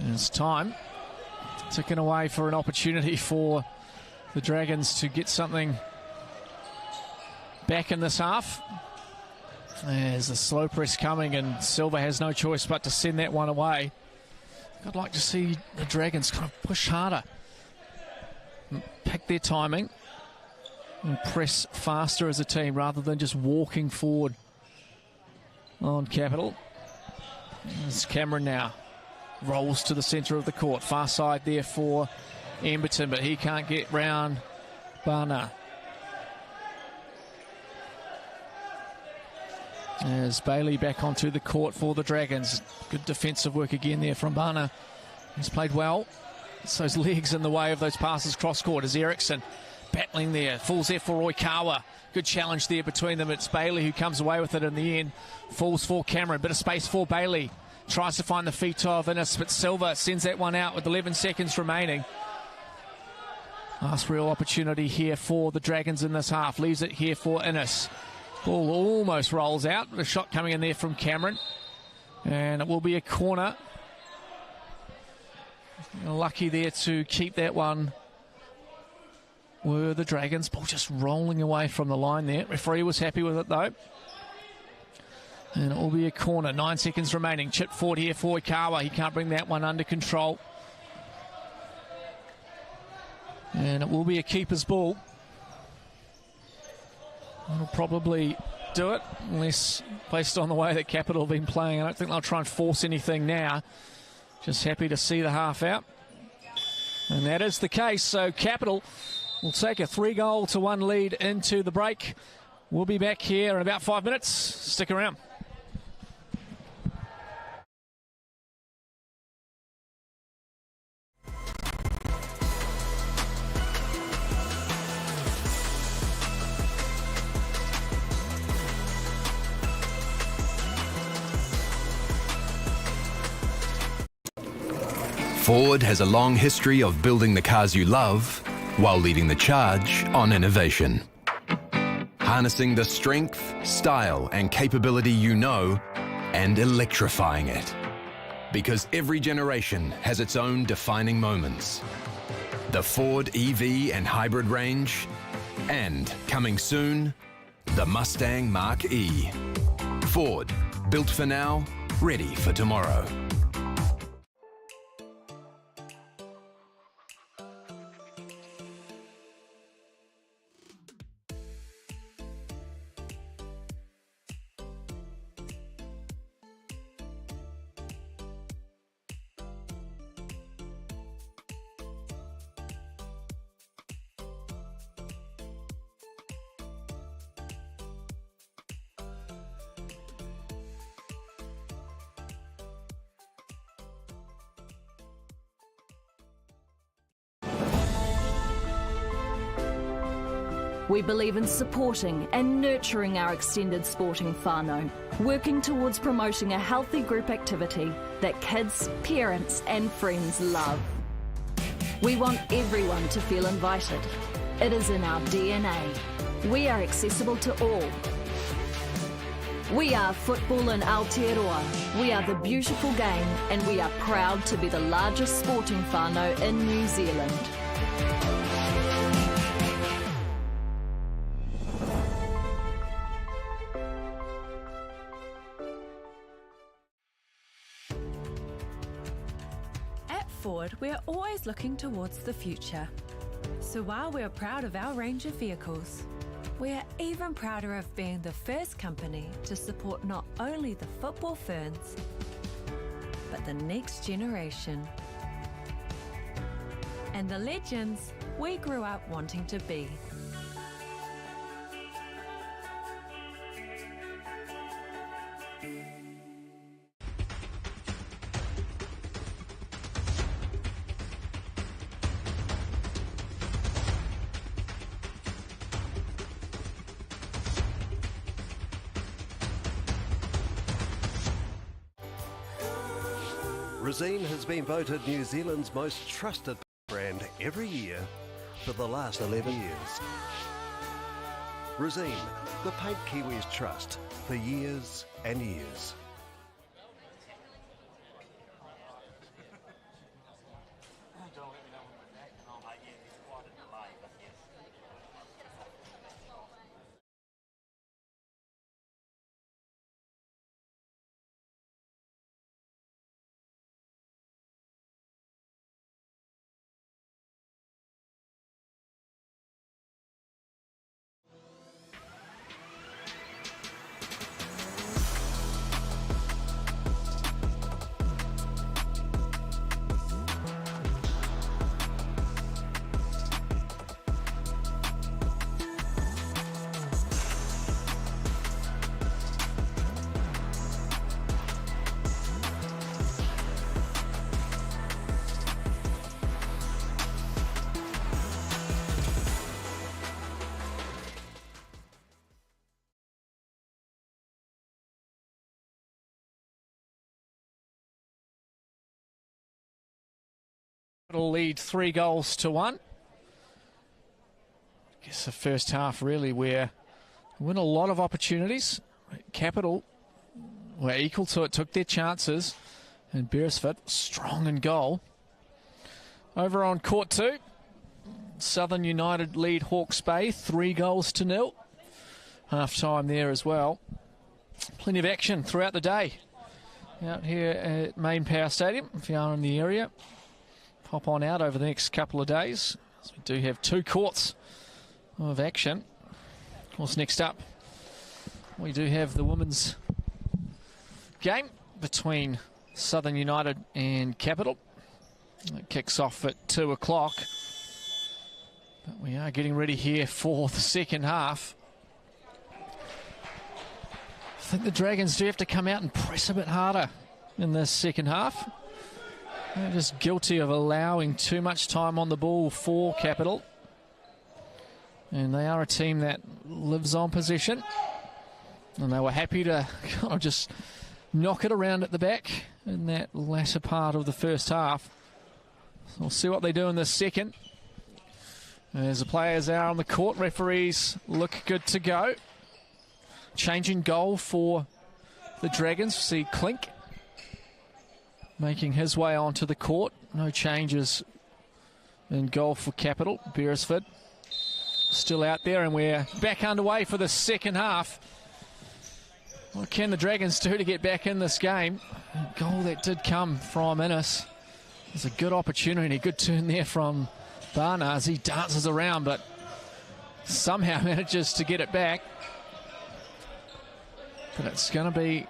It's time. Ticking away for an opportunity for the Dragons to get something back in this half. There's a slow press coming and Silva has no choice but to send that one away. I'd like to see the Dragons kind of push harder, pick their timing and press faster as a team rather than just walking forward on Capital. There's Cameron now. Rolls to the centre of the court. Far side there for Emberton, but he can't get round Barna. As Bailey back onto the court for the Dragons. Good defensive work again there from Barna. He's played well. It's those legs in the way of those passes cross court as Eriksson battling there. Falls there for Oikawa. Good challenge there between them. It's Bailey who comes away with it in the end. Falls for Cameron. Bit of space for Bailey. Tries to find the feet of Innes, but Silva sends that one out with 11 seconds remaining. Last real opportunity here for the Dragons in this half. Leaves it here for Innes. Ball almost rolls out. A shot coming in there from Cameron. And it will be a corner. Lucky there to keep that one were the Dragons. Ball just rolling away from the line there. Referee was happy with it though. And it will be a corner. 9 seconds remaining. Chip forward here for Oikawa. He can't bring that one under control. And it will be a keeper's ball. It'll probably do it, unless based on the way that Capital have been playing. I don't think they'll try and force anything now. Just happy to see the half out. And that is the case. So Capital will take a 3-1 lead into the break. We'll be back here in about 5 minutes. Stick around. Ford has a long history of building the cars you love while leading the charge on innovation. Harnessing the strength, style and capability you know and electrifying it. Because every generation has its own defining moments. The Ford EV and hybrid range, and coming soon, the Mustang Mach-E. Ford, built for now, ready for tomorrow. We believe in supporting and nurturing our extended sporting whānau, working towards promoting a healthy group activity that kids, parents and friends love. We want everyone to feel invited. It is in our DNA. We are accessible to all. We are football in Aotearoa. We are the beautiful game and we are proud to be the largest sporting whānau in New Zealand. At Ford, we're always looking towards the future. So while we're proud of our range of vehicles, we're even prouder of being the first company to support not only the football ferns, but the next generation. And the legends we grew up wanting to be. Resene has been voted New Zealand's most trusted brand every year for the last 11 years. Resene, the paint Kiwis trust for years and years. It'll lead 3-1. I guess the first half really where win a lot of opportunities. Capital were equal to it, took their chances, and Beresford strong in goal. Over on court 2, Southern United lead Hawke's Bay 3-0. Half time there as well. Plenty of action throughout the day out here at MainPower Stadium if you are in the area. Pop on out over the next couple of days. So we do have 2 courts of action. Of course, next up, we do have the women's game between Southern United and Capital. It kicks off at 2 o'clock. But we are getting ready here for the second half. I think the Dragons do have to come out and press a bit harder in this second half. They're just guilty of allowing too much time on the ball for Capital. And they are a team that lives on possession. And they were happy to kind of just knock it around at the back in that latter part of the first half. So we'll see what they do in the second. As the players are on the court, referees look good to go. Changing goal for the Dragons. See Clink making his way onto the court. No changes in goal for Capital. Beresford still out there, and we're back underway for the second half. What can the Dragons do to get back in this game? A goal that did come from Innes. There's a good opportunity, good turn there from Barna as he dances around, but somehow manages to get it back. But it's going to be,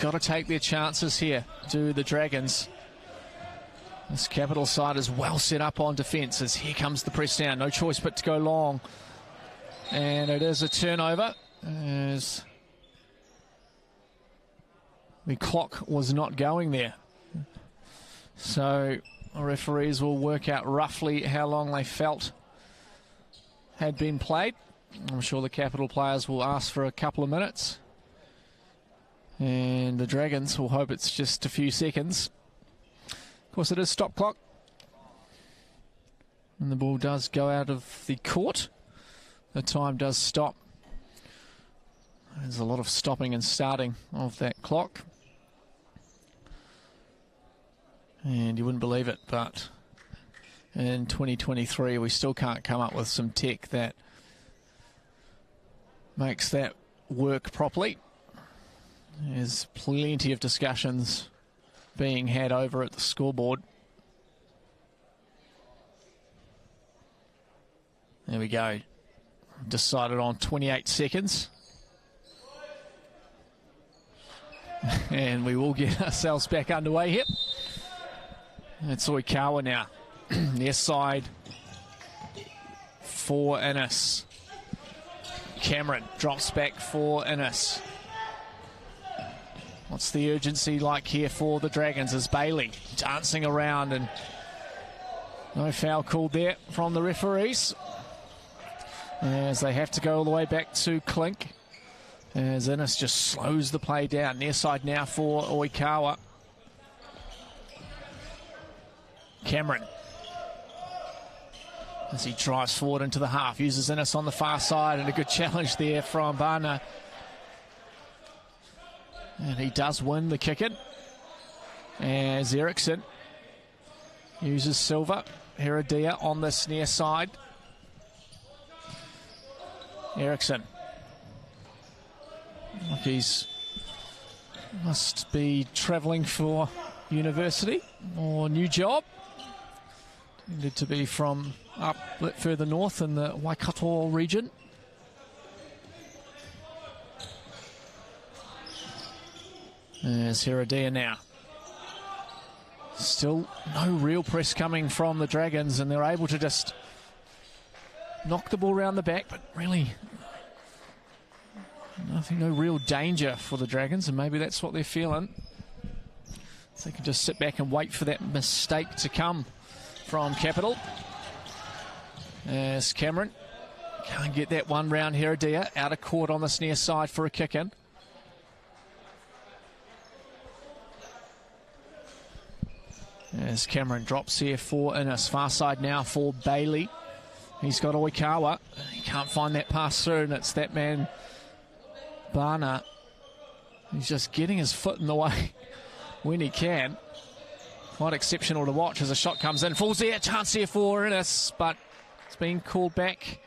got to take their chances here, do the Dragons. This Capital side is well set up on defence as here comes the press down. No choice but to go long. And it is a turnover as the clock was not going there. So our referees will work out roughly how long they felt had been played. I'm sure the Capital players will ask for a couple of minutes. And the Dragons will hope it's just a few seconds. Of course, it is stop clock. And the ball does go out of the court. The time does stop. There's a lot of stopping and starting of that clock. And you wouldn't believe it, but in 2023 we still can't come up with some tech that makes that work properly. There's plenty of discussions being had over at the scoreboard. There we go. Decided on 28 seconds. And we will get ourselves back underway here. It's Oikawa now. Near side for Innes. Cameron drops back for Innes. What's the urgency like here for the Dragons as Bailey dancing around, and no foul called there from the referees as they have to go all the way back to Clink as Innes just slows the play down. Near side now for Oikawa. Cameron as he drives forward into the half, uses Innes on the far side, and a good challenge there from Bana. And he does win the kick-in as Eriksson uses Silva. Heredia on this near side. Eriksson. Look, he's must be travelling for university or new job. Tended to be from up a bit further north in the Waikato region. There's Heredia now. Still no real press coming from the Dragons, and they're able to just knock the ball around the back, but really nothing, no real danger for the Dragons, and maybe that's what they're feeling. So they can just sit back and wait for that mistake to come from Capital. As Cameron can't get that one round. Heredia out of court on this near side for a kick-in. As Cameron drops here for Innes. Far side now for Bailey. He's got Oikawa. He can't find that pass through, and it's that man, Bana. He's just getting his foot in the way when he can. Quite exceptional to watch as a shot comes in. Falls there, chance here for Innes, but it's been called back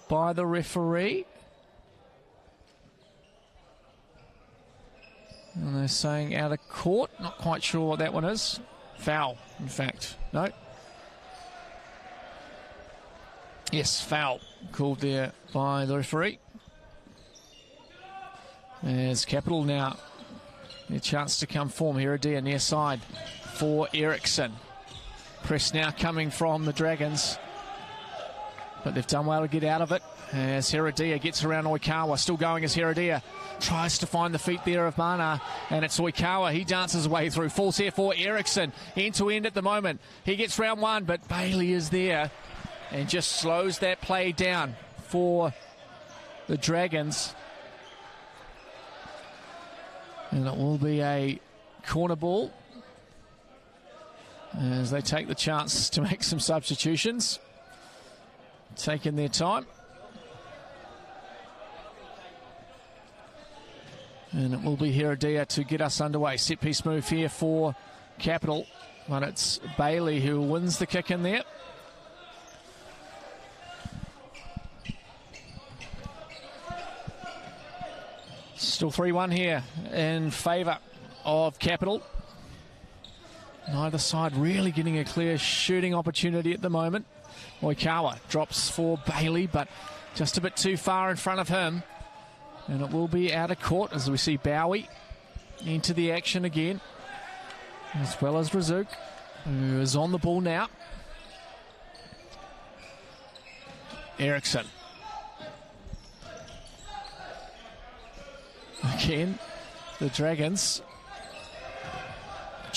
by the referee. And they're saying out of court. Not quite sure what that one is. Foul, in fact. No. Yes, foul called there by the referee. There's Capital now. A chance to come form. Heredia near side for Eriksson. Press now coming from the Dragons, but they've done well to get out of it. As Heredia gets around Oikawa, still going as Heredia tries to find the feet there of Bana, and it's Oikawa. He dances his way through. Falls here for Eriksson. End to end at the moment. He gets round one, but Bailey is there and just slows that play down for the Dragons. And it will be a corner ball as they take the chance to make some substitutions. Taking their time. And it will be Heredia to get us underway. Set piece move here for Capital, but it's Bailey who wins the kick in there. Still 3-1 here in favour of Capital. Neither side really getting a clear shooting opportunity at the moment. Oikawa drops for Bailey, but just a bit too far in front of him. And it will be out of court as we see Bowie into the action again, as well as Razuk, who is on the ball now. Eriksson. Again, the Dragons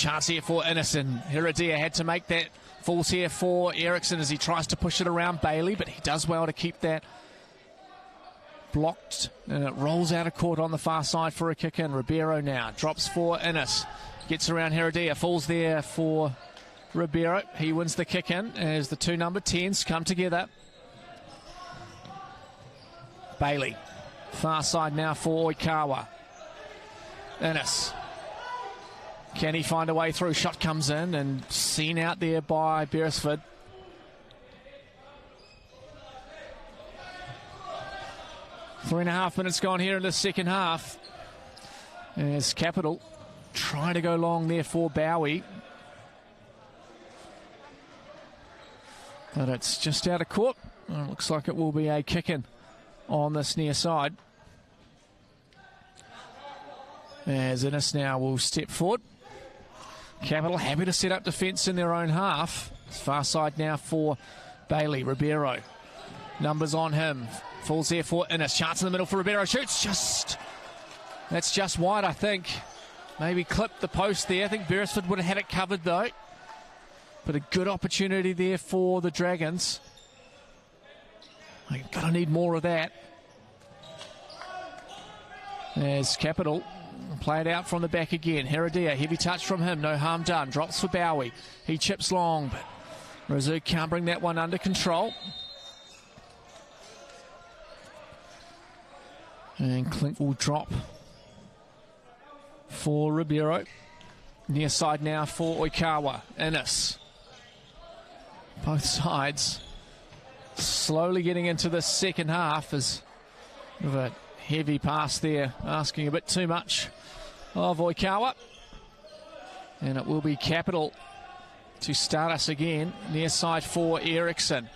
Chance here for Innocent. Heredia had to make that. Falls here for Eriksson as he tries to push it around Bailey, but he does well to keep that blocked. And it rolls out of court on the far side for a kick in. Ribeiro now drops for Innes. Gets around Heredia. Falls there for Ribeiro. He wins the kick in as the two number 10s come together. Bailey. Far side now for Oikawa. Innes. Can he find a way through? Shot comes in and seen out there by Beresford. 3.5 minutes gone here in the second half. As Capital trying to go long there for Bowie. But it's just out of court. It looks like it will be a kick-in on this near side. As Innes now will step forward. Capital happy to set up defence in their own half. It's far side now for Bailey. Ribeiro. Numbers on him. Falls there for Innes. Chance in the middle for Ribeiro. Shoots. That's just wide, I think. Maybe clipped the post there. I think Beresford would have had it covered though. But a good opportunity there for the Dragons. They've got to need more of that. There's Capital. Play it out from the back again. Heredia, heavy touch from him. No harm done. Drops for Bowie. He chips long, but Razuk can't bring that one under control. And Clint will drop for Ribeiro. Near side now for Oikawa. Innes. Both sides slowly getting into the second half as of a heavy pass there, asking a bit too much of Oikawa. And it will be Capital to start us again. Near side for Eriksson.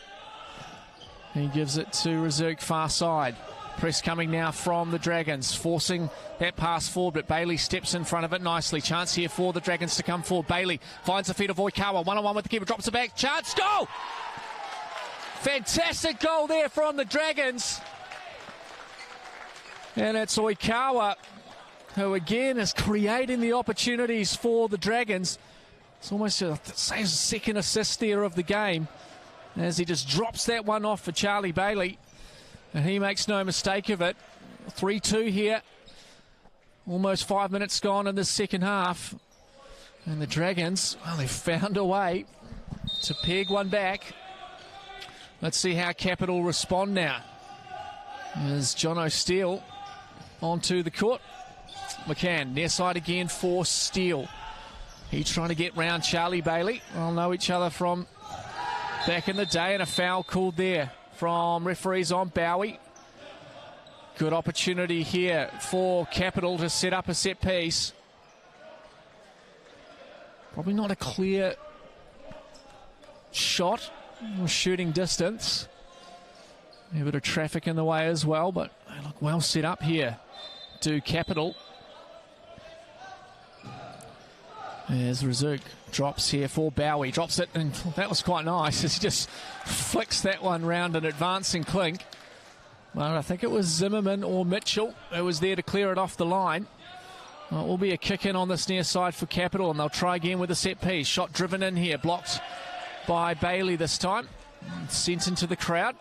He gives it to Razuk far side. Press coming now from the Dragons, forcing that pass forward, but Bailey steps in front of it nicely. Chance here for the Dragons to come forward. Bailey finds the feet of Oikawa, one-on-one with the keeper, drops it back. Chance, goal! Fantastic goal there from the Dragons. And it's Oikawa who again is creating the opportunities for the Dragons. It's almost a second assist there of the game as he just drops that one off for Charlie Bailey. And he makes no mistake of it. 3-2 here. Almost 5 minutes gone in the second half. And the Dragons, well, they've found a way to peg one back. Let's see how Capital respond now. There's John O'Steele onto the court. McCann, near side again for Steele. He's trying to get round Charlie Bailey. They'll know each other from back in the day, and a foul called there from referees on Bowie. Good opportunity here for Capital to set up a set piece. Probably not a clear shot or shooting distance. A bit of traffic in the way as well, but they look well set up here to Capital. There's Razuk. Drops here for Bowie. Drops it, and that was quite nice as he just flicks that one round an advancing Clink. Well, I think it was Zimmerman or Mitchell who was there to clear it off the line. Well, it will be a kick in on this near side for Capital, and they'll try again with a set piece. Shot driven in here, blocked by Bailey this time. Sent into the crowd.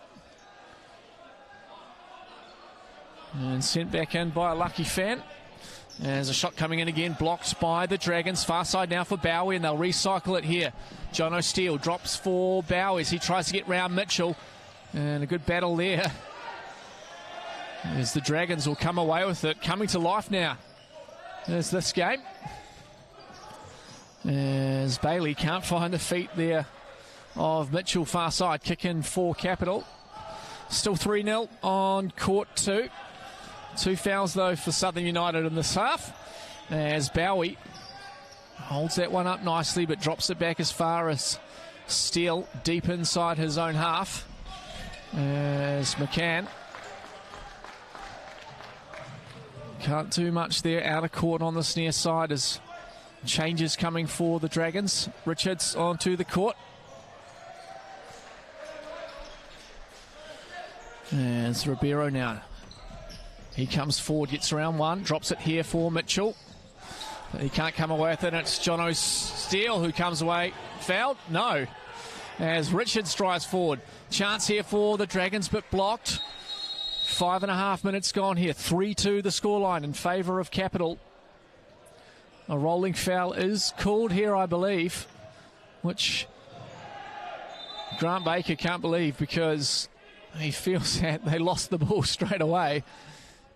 And sent back in by a lucky fan. There's a shot coming in again, blocked by the Dragons. Far side now for Bowie, and they'll recycle it here. John O'Steele drops for Bowie as he tries to get round Mitchell. And a good battle there. As the Dragons will come away with it. Coming to life now. There's this game. As Bailey can't find the feet there of Mitchell far side. Kick in for Capital. Still 3-0 on court 2. 2 fouls, though, for Southern United in this half. As Bowie holds that one up nicely, but drops it back as far as Steele, deep inside his own half. As McCann can't do much there, out of court on this near side as changes coming for the Dragons. Richards onto the court. And it's Ribeiro now. He comes forward, gets around one, drops it here for Mitchell. He can't come away with it. It's Jono Steele who comes away. Fouled? No. As Richards drives forward. Chance here for the Dragons, but blocked. 5.5 minutes gone here. 3-2 the scoreline in favour of Capital. A rolling foul is called here, I believe, which Grant Baker can't believe because he feels that they lost the ball straight away.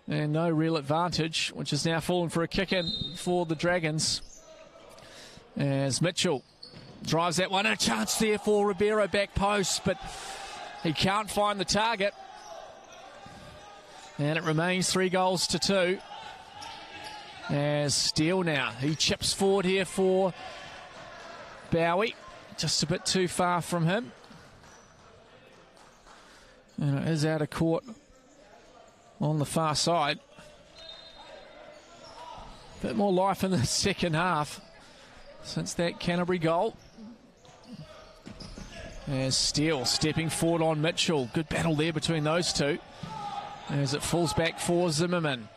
And no real advantage, which has now fallen for a kick-in for the Dragons. As Mitchell drives that one. A chance there for Ribeiro back post, but he can't find the target. And it remains 3-2. As Steele now, he chips forward here for Bowie. Just a bit too far from him. And it is out of court on the far side. Bit more life in the second half since that Canterbury goal. As Steele stepping forward on Mitchell. Good battle there between those two. As it falls back for Zimmerman.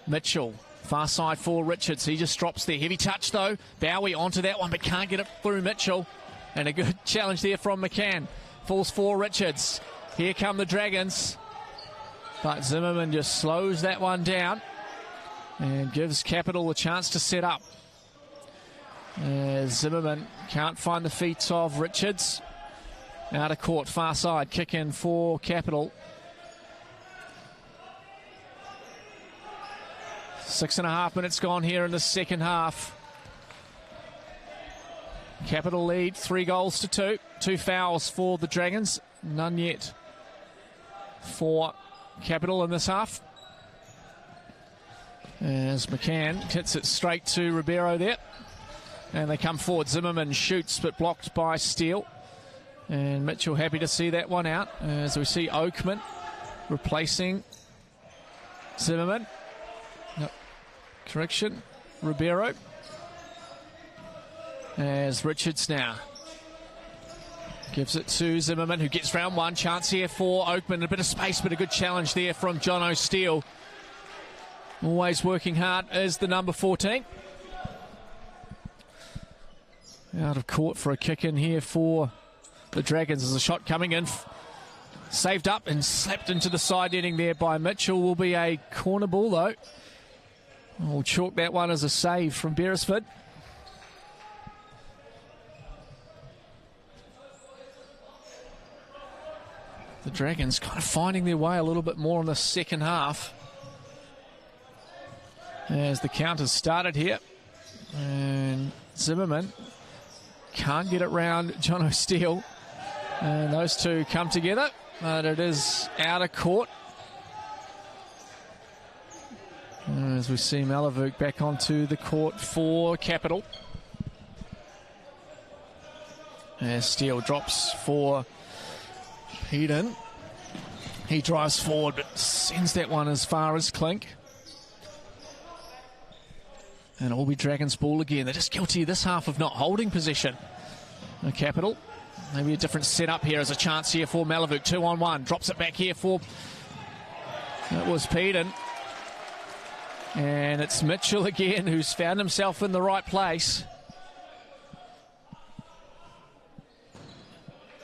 Mitchell, far side for Richards. He just drops there. Heavy touch though. Bowie onto that one, but can't get it through Mitchell. And a good challenge there from McCann. Falls for Richards. Here come the Dragons. But Zimmerman just slows that one down and gives Capital a chance to set up. As Zimmerman can't find the feet of Richards. Out of court, far side, kick in for Capital. 6.5 minutes gone here in the second half. Capital lead 3-2. 2 fouls for the Dragons. None yet for Capital in this half. As McCann hits it straight to Ribeiro there. And they come forward. Zimmerman shoots, but blocked by Steele. And Mitchell happy to see that one out. As we see Oakman replacing Zimmerman. No, correction, Ribeiro. As Richards now gives it to Zimmerman, who gets round one. Chance here for Oakman. A bit of space, but a good challenge there from Jono Steele. Always working hard is the number 14. Out of court for a kick in here for the Dragons. There's a shot coming in. Saved up and slapped into the side netting there by Mitchell. Will be a corner ball though. We'll chalk that one as a save from Beresford. The Dragons kind of finding their way a little bit more in the second half. As the counters started here. And Zimmerman can't get it round Jono Steele. And those two come together. But it is out of court. As we see Malavuk back onto the court for Capital. As Steele drops for Eden. He drives forward but sends that one as far as Clink. And it will be Dragons ball again. They're just guilty this half of not holding possession. The Capital. Maybe a different setup here as a chance here for Malavuk. 2-on-1. Drops it back here for... That was Peden. And it's Mitchell again who's found himself in the right place.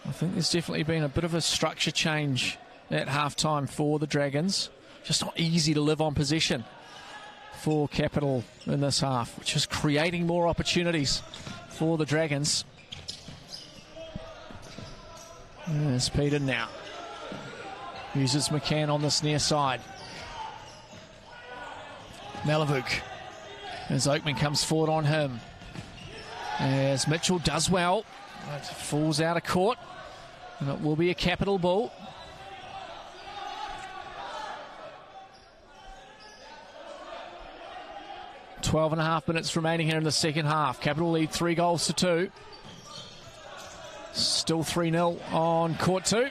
I think there's definitely been a bit of a structure change at halftime for the Dragons. Just not easy to live on possession for Capital in this half, which is creating more opportunities for the Dragons. There's Peter now. Uses McCann on this near side. Malavuk. As Oakman comes forward on him. As Mitchell does well. It falls out of court. And it will be a Capital ball. Twelve and a half minutes remaining here in the second half. Capital lead 3-2. Still 3-0 on court 2.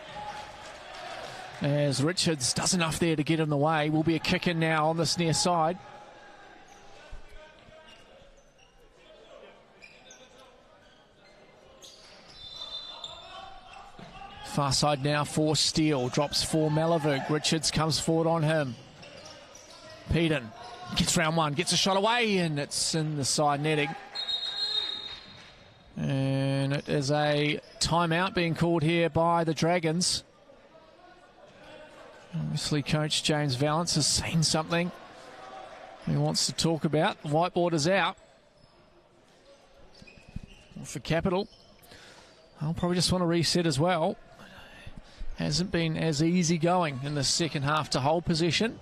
As Richards does enough there to get in the way. Will be a kick in now on this near side. Far side now for Steele. Drops for Malavuk. Richards comes forward on him. Peden gets round one, gets a shot away, and it's in the side netting. And it is a timeout being called here by the Dragons. Obviously, Coach James Valance has seen something he wants to talk about. The whiteboard is out for Capital. I'll probably just want to reset as well. Hasn't been as easy going in the second half to hold possession.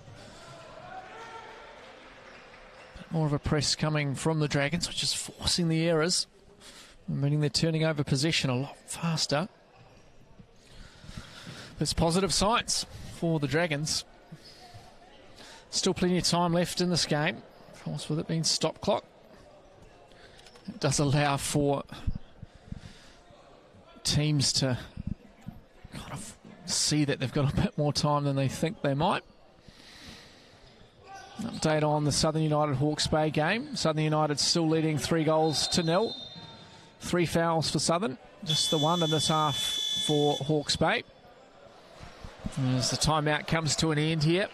More of a press coming from the Dragons, which is forcing the errors, meaning they're turning over possession a lot faster. It's positive signs for the Dragons. Still plenty of time left in this game, of course, with it being stop clock. It does allow for teams to kind of see that they've got a bit more time than they think they might. Update on the Southern United Hawke's Bay game. Southern United still leading 3-0. 3 fouls for Southern. Just the one in this half for Hawke's Bay. As the timeout comes to an end here.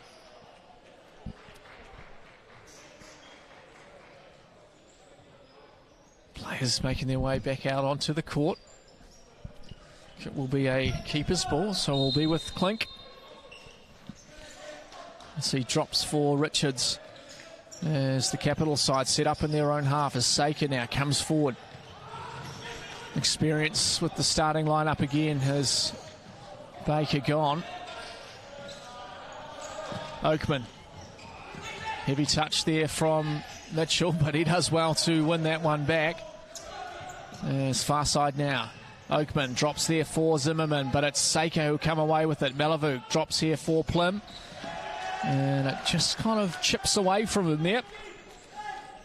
Players making their way back out onto the court. It will be a keeper's ball, so we'll be with Clink. As he drops for Richards. As the Capital side set up in their own half, as Saker now comes forward. Experience with the starting lineup again as Baker gone. Oakman. Heavy touch there from Mitchell, but he does well to win that one back. As far side now. Oakman drops there for Zimmerman, but it's Saker who come away with it. Melavuk drops here for Plim. And it just kind of chips away from him there.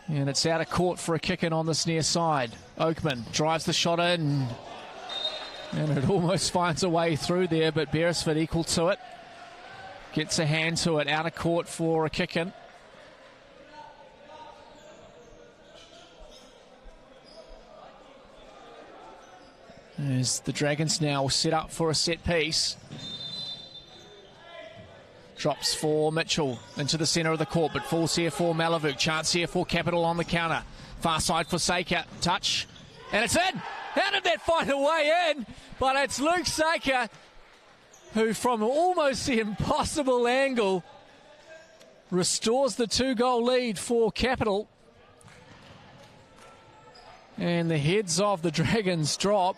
And it's out of court for a kick-in on this near side. Oakman drives the shot in. And it almost finds a way through there, but Beresford equal to it. Gets a hand to it, out of court for a kick-in. As the Dragons now set up for a set piece. Drops for Mitchell into the centre of the court, but falls here for Malavuk. Chance here for Capital on the counter. Far side for Saker. Touch. And it's in! How did that find a way in? But it's Luke Saker, who from almost the impossible angle restores the 2-goal lead for Capital. And the heads of the Dragons drop.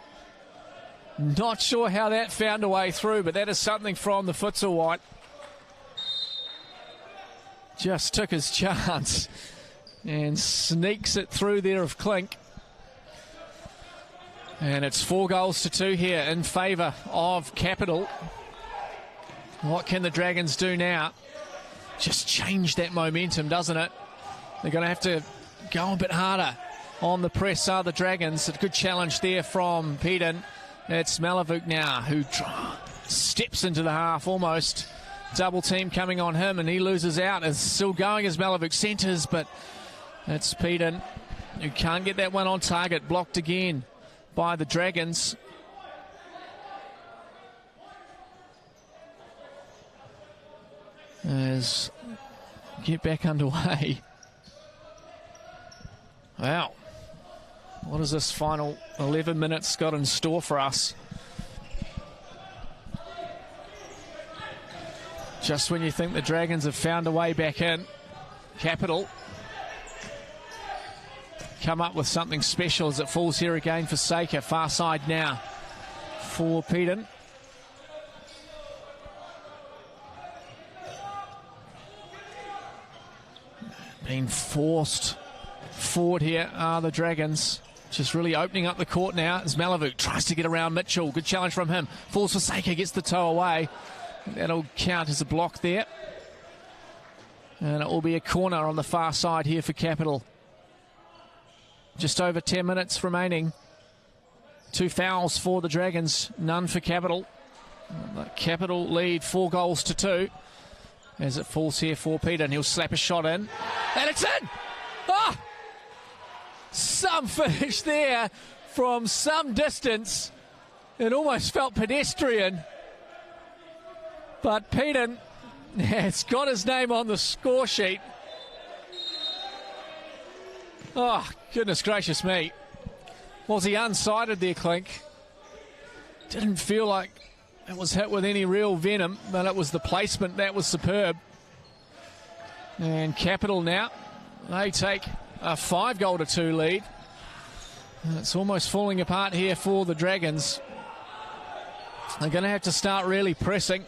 Not sure how that found a way through, but that is something from the Futsal White. Just took his chance and sneaks it through there of Clink. And it's 4-2 here in favour of Capital. What can the Dragons do now? Just change that momentum, doesn't it? They're going to have to go a bit harder on the press, are the Dragons. A good challenge there from Peden. It's Malavuk now who steps into the half almost. Double team coming on him, and he loses out. It's still going as Malavuk centres, but it's Peden who can't get that one on target. Blocked again by the Dragons. As get back underway. Wow. What has this final 11 minutes got in store for us? Just when you think the Dragons have found a way back in, Capital come up with something special as it falls here again for Saker. Far side now for Peden. Being forced forward here are the Dragons. Just really opening up the court now as Malavuk tries to get around Mitchell. Good challenge from him. Falls for Saker, gets the toe away. That'll count as a block there. And it will be a corner on the far side here for Capital. Just over 10 minutes remaining. 2 fouls for the Dragons, none for Capital. Capital lead 4-2 as it falls here for Peter, and he'll slap a shot in. And it's in! Oh! Some finish there from some distance. It almost felt pedestrian. But Peden It's got his name on the score sheet. Oh, goodness gracious me. Was he unsighted there, Clink? Didn't feel like it was hit with any real venom, but it was the placement that was superb. And Capital now, they take a 5-2 lead. It's almost falling apart here for the Dragons. They're going to have to start really pressing,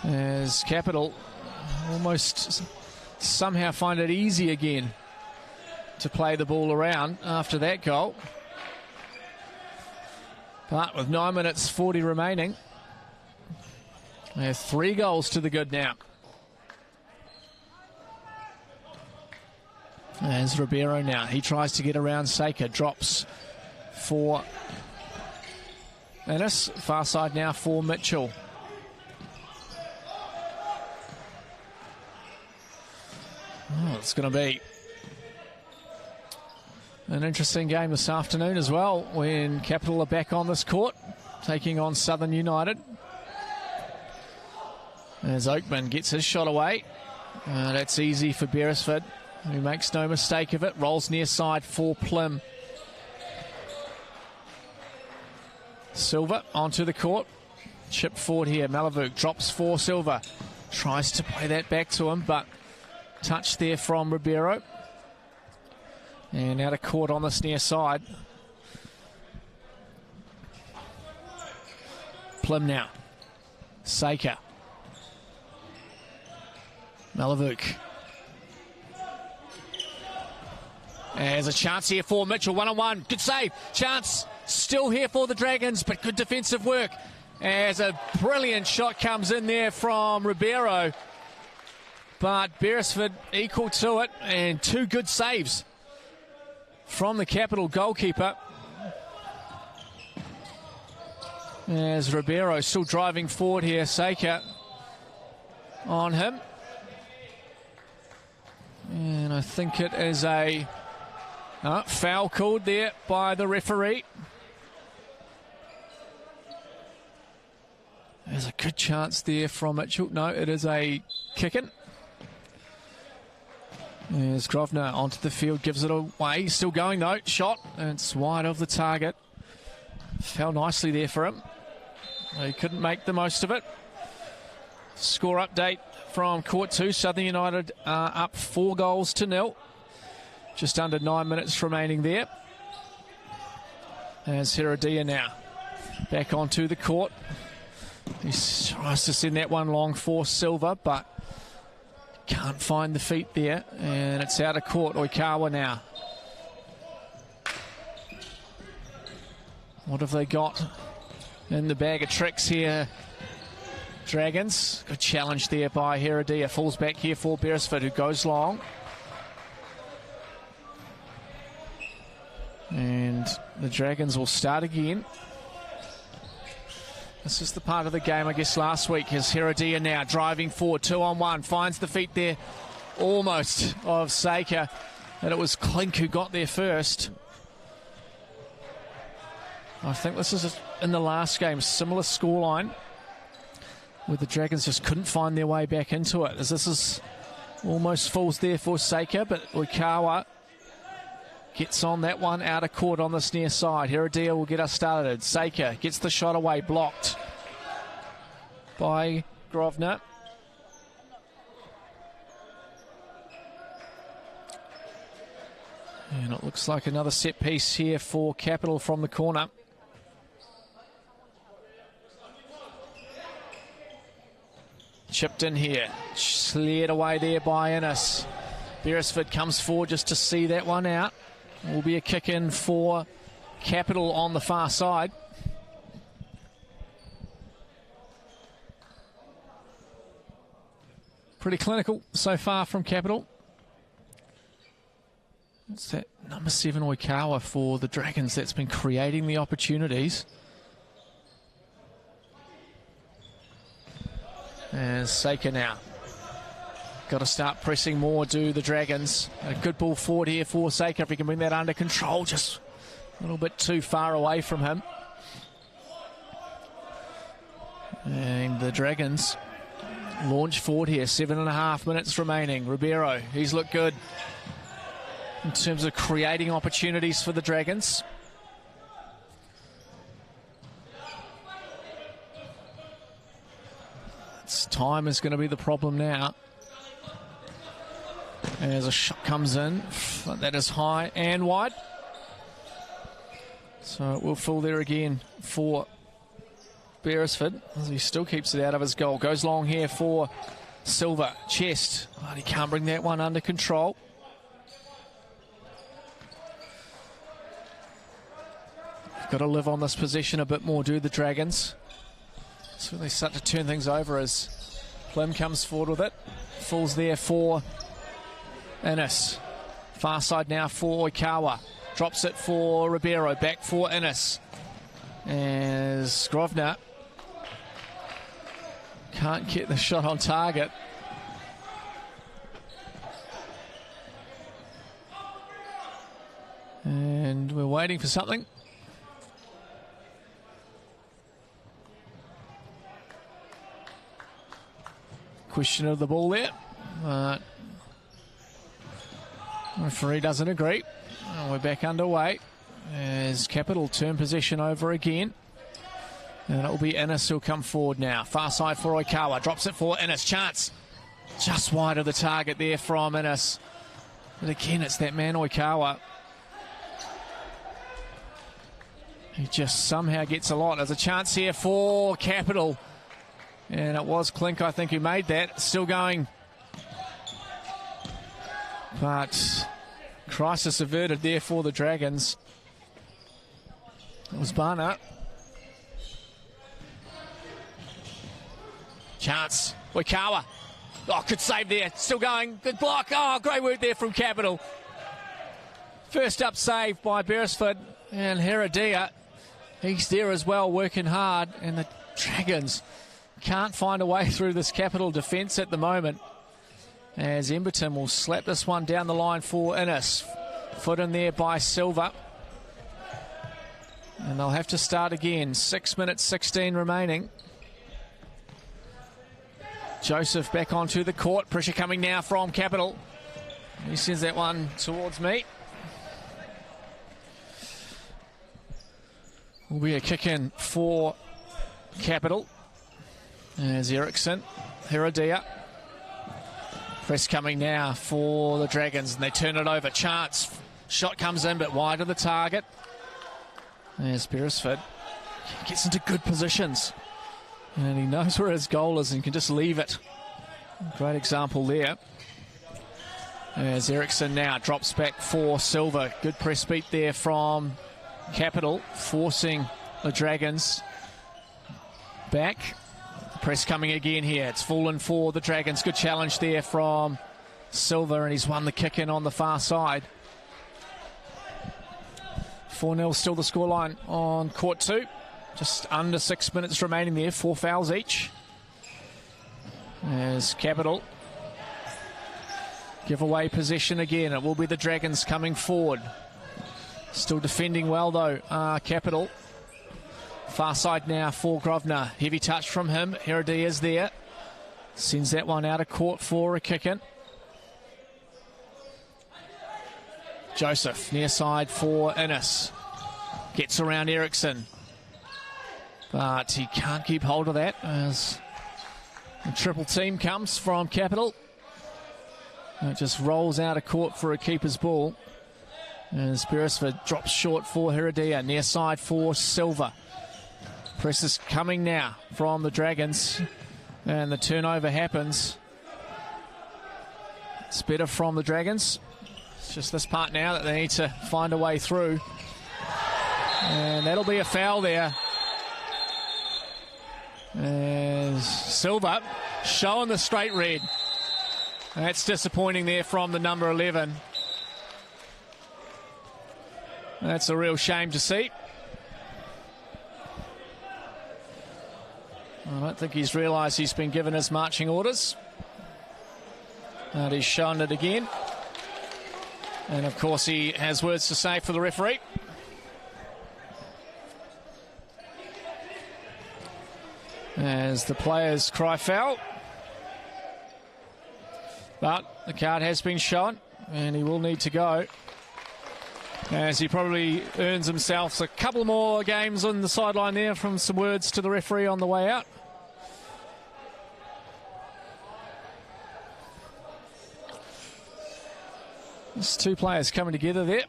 as Capital almost somehow find it easy again to play the ball around after that goal. But with 9 minutes 40 remaining, they have 3 goals to the good now. As Ribeiro now, he tries to get around Saker, drops for Ennis, far side now for Mitchell. Oh, it's going to be an interesting game this afternoon as well, when Capital are back on this court, taking on Southern United. As Oakman gets his shot away. That's easy for Beresford, who makes no mistake of it. Rolls near side for Plim. Silva onto the court. Chip forward here. Malavuk drops for Silva. Tries to play that back to him, but touch there from Ribeiro. And out of court on this near side. Plim now. Saker. Malavuk. There's a chance here for Mitchell. 1-on-1. Good save. Chance still here for the Dragons, but good defensive work. As a brilliant shot comes in there from Ribeiro. But Beresford equal to it, and 2 good saves from the Capital goalkeeper. As Ribeiro still driving forward here. Saker on him. And I think it is a foul called there by the referee. There's a good chance there from Mitchell. No, it is a kick-in. There's Grosvenor onto the field, gives it away. Still going though. Shot, and it's wide of the target. Fell nicely there for him. He couldn't make the most of it. Score update from Court 2. Southern United are up 4-0. Just under 9 minutes remaining there. As Heredia now back onto the court. He tries to send that one long for Silva, but can't find the feet there. And it's out of court. Oikawa now. What have they got in the bag of tricks here, Dragons? Good challenge there by Heredia. Falls back here for Beresford, who goes long. And the Dragons will start again. This is the part of the game, I guess, last week. Is Heredia now driving forward, 2-on-1. Finds the feet there, almost, of Saker. And it was Clink who got there first. I think this is in the last game, similar scoreline, where the Dragons just couldn't find their way back into it. As this is almost falls there for Saker, but Oikawa gets on that one out of court on this near side. Heredia will get us started. Saker gets the shot away, blocked by Grosvenor. And it looks like another set piece here for Capital from the corner. Chipped in here, slid away there by Ennis. Beresford comes forward just to see that one out. Will be a kick in for Capital on the far side. Pretty clinical so far from Capital. It's that number 7 Oikawa for the Dragons that's been creating the opportunities. And Saker now. Got to start pressing more, do the Dragons. A good ball forward here for Saker. If he can bring that under control, just a little bit too far away from him. And the Dragons launch forward here. 7.5 minutes remaining. Ribeiro, he's looked good in terms of creating opportunities for the Dragons. Time is going to be the problem now. As a shot comes in, that is high and wide. So it will fall there again for Beresford, as he still keeps it out of his goal. Goes long here for Silva. Chest. Oh, he can't bring that one under control. Got to live on this possession a bit more, do the Dragons. So they start to turn things over as Plim comes forward with it. Falls there for Innes. Far side now for Oikawa. Drops it for Ribeiro. Back for Innes. As Grosvenor can't get the shot on target. And we're waiting for something. Question of the ball there. Referee doesn't agree. We're back underway as Capital turn possession over again. And it will be Innes who'll come forward now. Far side for Oikawa. Drops it for Innes. Chance. Just wide of the target there from Innes. But again, it's that man Oikawa. He just somehow gets a lot. There's a chance here for Capital. And it was Klink, I think, who made that. Still going. But crisis averted there for the Dragons. It was Barnett. Chance. Oikawa. Oh, good save there. Still going. Good block. Oh, great work there from Capital. First up save by Beresford. And Heredia, he's there as well, working hard. And the Dragons can't find a way through this Capital defence at the moment. As Emberton will slap this one down the line for Innes. Foot in there by Silva. And they'll have to start again. 6 minutes 16 remaining. Joseph back onto the court. Pressure coming now from Capital. He sends that one towards me. Will be a kick in for Capital. There's Eriksson, Heredia. Press coming now for the Dragons, and they turn it over. Chance. Shot comes in, but wide of the target. There's Beresford. Gets into good positions. And he knows where his goal is and can just leave it. Great example there. There's Eriksson now. Drops back for Silva. Good press beat there from Capital, forcing the Dragons back. Press coming again here. It's fallen for the Dragons. Good challenge there from Silva, and he's won the kick in on the far side. 4-0 still the scoreline on court 2. Just under 6 minutes remaining there. 4 fouls each. As Capital give away possession again. It will be the Dragons coming forward. Still defending well though, Capital. Far side now for Grosvenor. Heavy touch from him. Heredia is there. Sends that one out of court for a kick-in. Joseph, near side for Innes. Gets around Eriksson. But he can't keep hold of that as the triple team comes from Capital. And it just rolls out of court for a keeper's ball. As Beresford drops short for Heredia. Near side for Silva. Press is coming now from the Dragons. And the turnover happens. It's better from the Dragons. It's just this part now that they need to find a way through. And that'll be a foul there. As Silva showing the straight red. That's disappointing there from the number 11. That's a real shame to see. I don't think he's realised he's been given his marching orders. And he's shown it again. And of course he has words to say for the referee. as the players cry foul. But the card has been shown, and he will need to go, as he probably earns himself a couple more games on the sideline there from some words to the referee on the way out. There's two players coming together there.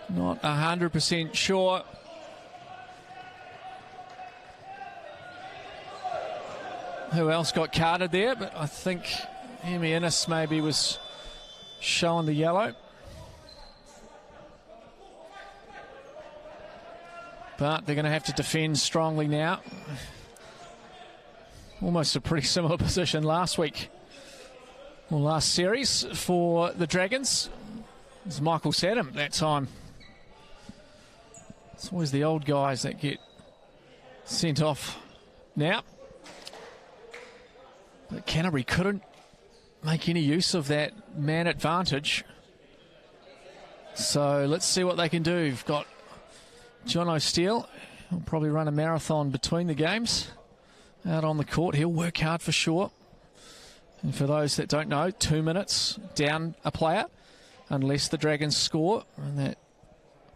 Not 100% sure who else got carded there, but I think Emi Innes maybe was showing the yellow. But they're going to have to defend strongly now. Almost a pretty similar position last week, or last series for the Dragons. It was Michael Sadham that time. It's always the old guys that get sent off now. But Canterbury couldn't make any use of that man advantage. So let's see what they can do. We've got John O'Steele. He'll probably run a marathon between the games out on the court. He'll work hard for sure. And for those that don't know, 2 minutes down a player unless the Dragons score. And that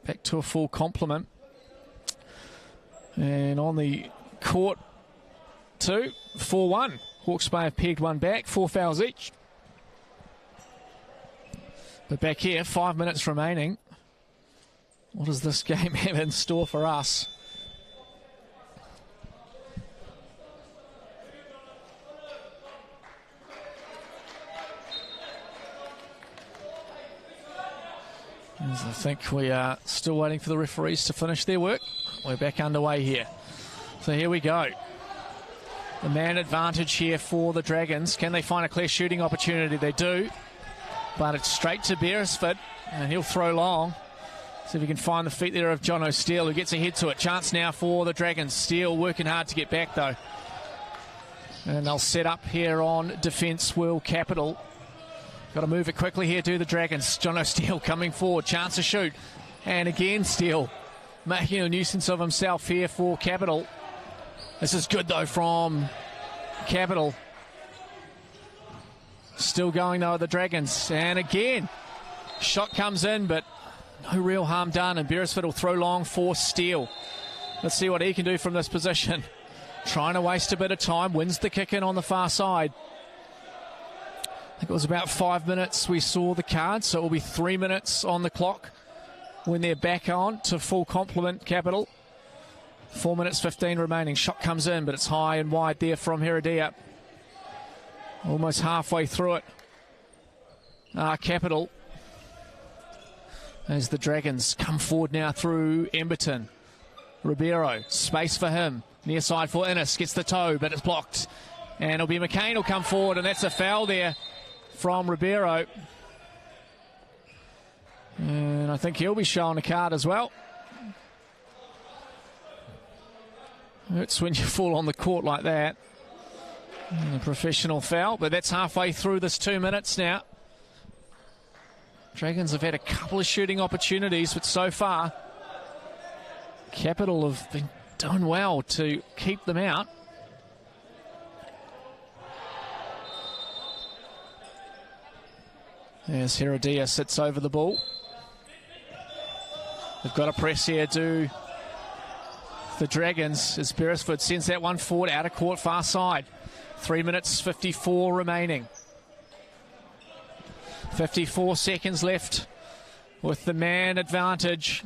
back to a full complement. And on the court, 4-1. Hawke's Bay have pegged one back, 4 fouls each. But back here, 5 minutes remaining. What does this game have in store for us? As I think we are still waiting for the referees to finish their work. We're back underway here. So here we go. The man advantage here for the Dragons. Can they find a clear shooting opportunity? They do. But it's straight to Beresford, and he'll throw long. See if he can find the feet there of John O'Steele, who gets ahead to it. Chance now for the Dragons. Steele working hard to get back, though. And they'll set up here on defence, World Capital. Got to move it quickly here, do the Dragons. John O'Steele coming forward. Chance to shoot. And again, Steele making a nuisance of himself here for Capital. This is good, though, from Capital. Still going, though, the Dragons. And again, shot comes in, but no real harm done. And Beresford will throw long for Steele. Let's see what he can do from this position. Trying to waste a bit of time. Wins the kick in on the far side. I think it was about 5 minutes we saw the card, so it will be 3 minutes on the clock when they're back on to full complement, Capital. 4 minutes 15 remaining. Shot comes in, but it's high and wide there from Heredia. Almost halfway through it. Capital. As the Dragons come forward now through Emberton. Ribeiro, space for him. Near side for Innes, gets the toe, but it's blocked. And it'll be McCain will come forward, and that's a foul there from Ribeiro. And I think he'll be shown a card as well. Hurts when you fall on the court like that. A professional foul, but that's halfway through this 2 minutes now. Dragons have had a couple of shooting opportunities, but so far, Capital have been doing well to keep them out. As Heredia sits over the ball. They've got a press here, do the Dragons, as Beresford sends that one forward out of court, far side. 3 minutes 54 remaining. 54 seconds left with the man advantage.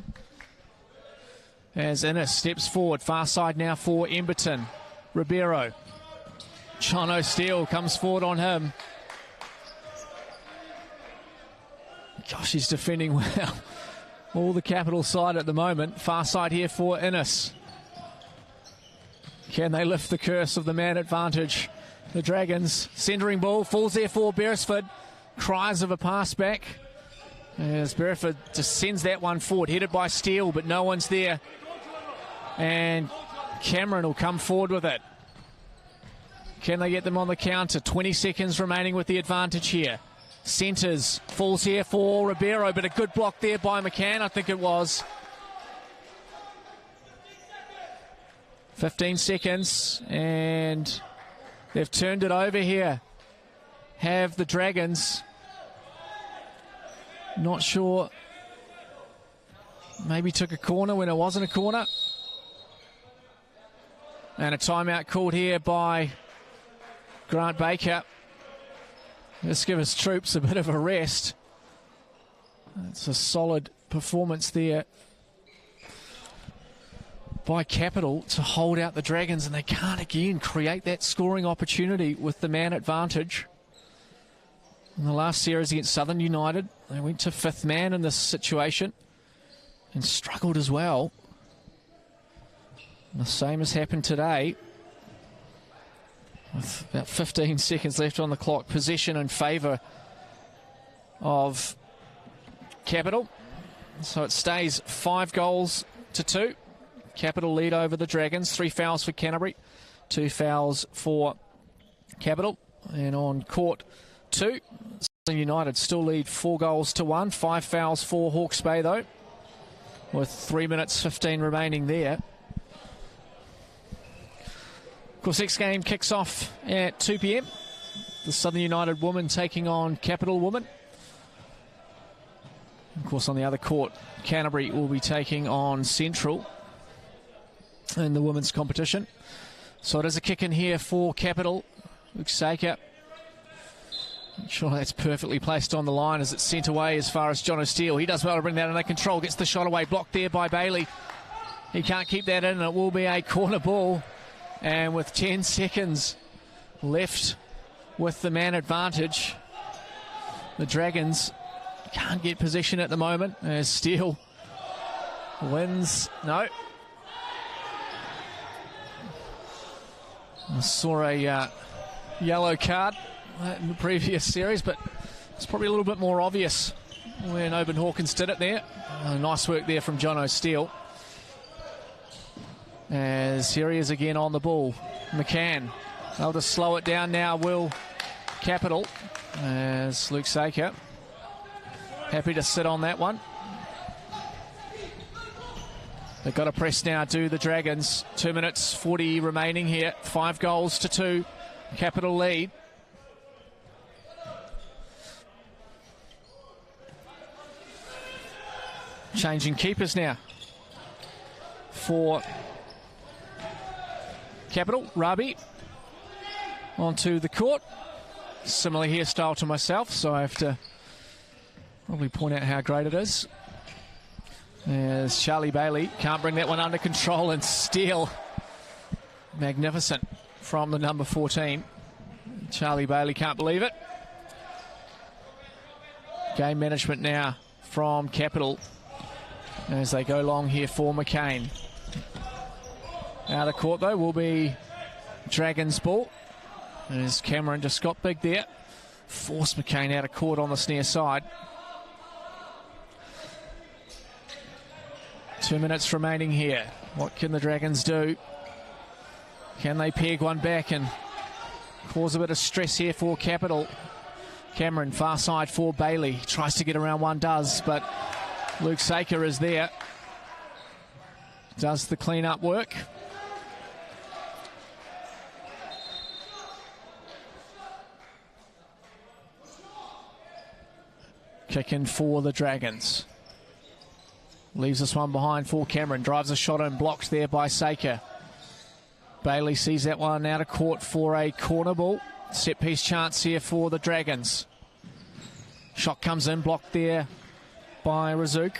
As Innes steps forward, far side now for Emberton. Ribeiro. John O'Steele comes forward on him. Gosh, he's defending well. All the Capital side at the moment. Far side here for Innes. Can they lift the curse of the man advantage? The Dragons, centering ball, falls there for Beresford. Cries of a pass back. As Beresford just sends that one forward, headed by Steele, but no one's there. And Cameron will come forward with it. Can they get them on the counter? 20 seconds remaining with the advantage here. Centres, falls here for Ribeiro, but a good block there by McCann, I think it was. 15 seconds, and they've turned it over here. Have the Dragons. Not sure. Maybe took a corner when it wasn't a corner. And a timeout called here by Grant Baker. Let's give his troops a bit of a rest. It's a solid performance there by Capital to hold out the Dragons, and they can't again create that scoring opportunity with the man advantage. In the last series against Southern United, they went to 5th man in this situation and struggled as well. And the same has happened today. With about 15 seconds left on the clock, possession in favour of Capital. So it stays 5-2. Capital lead over the Dragons. 3 fouls for Canterbury, 2 fouls for Capital. And on court 2, Southern United still lead 4-1. 5 fouls for Hawke's Bay though, with 3 minutes 15 remaining there. Of course, next game kicks off at 2 p.m. The Southern United women taking on Capital women. Of course, on the other court, Canterbury will be taking on Central in the women's competition. So it is a kick in here for Capital. Luke Saker. Sure, that's perfectly placed on the line as it's sent away as far as John O'Steele. He does well to bring that under control. Gets the shot away, blocked there by Bailey. He can't keep that in, and it will be a corner ball. And with 10 seconds left with the man advantage, the Dragons can't get possession at the moment as Steele wins. No. I saw a yellow card in the previous series, but it's probably a little bit more obvious when Oban Hawkins did it there. Nice work there from John O'Steele. As here he is again on the ball. McCann. They'll just slow it down now, will Capital. As Luke Saker happy to sit on that one. They've got to press now, do the Dragons. 2 minutes 40 remaining here. 5-2. Capital lead. Changing keepers now for Capital. Rabi onto the court. Similar hairstyle to myself, so I have to probably point out how great it is. As Charlie Bailey can't bring that one under control, and Steele, magnificent from the number 14. Charlie Bailey can't believe it. Game management now from Capital as they go long here for McCain. Out of court though will be Dragons ball. As Cameron just got big there. Forced McCain out of court on the near side. 2 minutes remaining here. What can the Dragons do? Can they peg one back and cause a bit of stress here for Capital? Cameron far side for Bailey. Tries to get around one, does, but Luke Saker is there. Does the clean-up work. Kick in for the Dragons. Leaves this one behind for Cameron. Drives a shot in, blocked there by Saker. Bailey sees that one out of court for a corner ball. Set piece chance here for the Dragons. Shot comes in, blocked there by Razuk.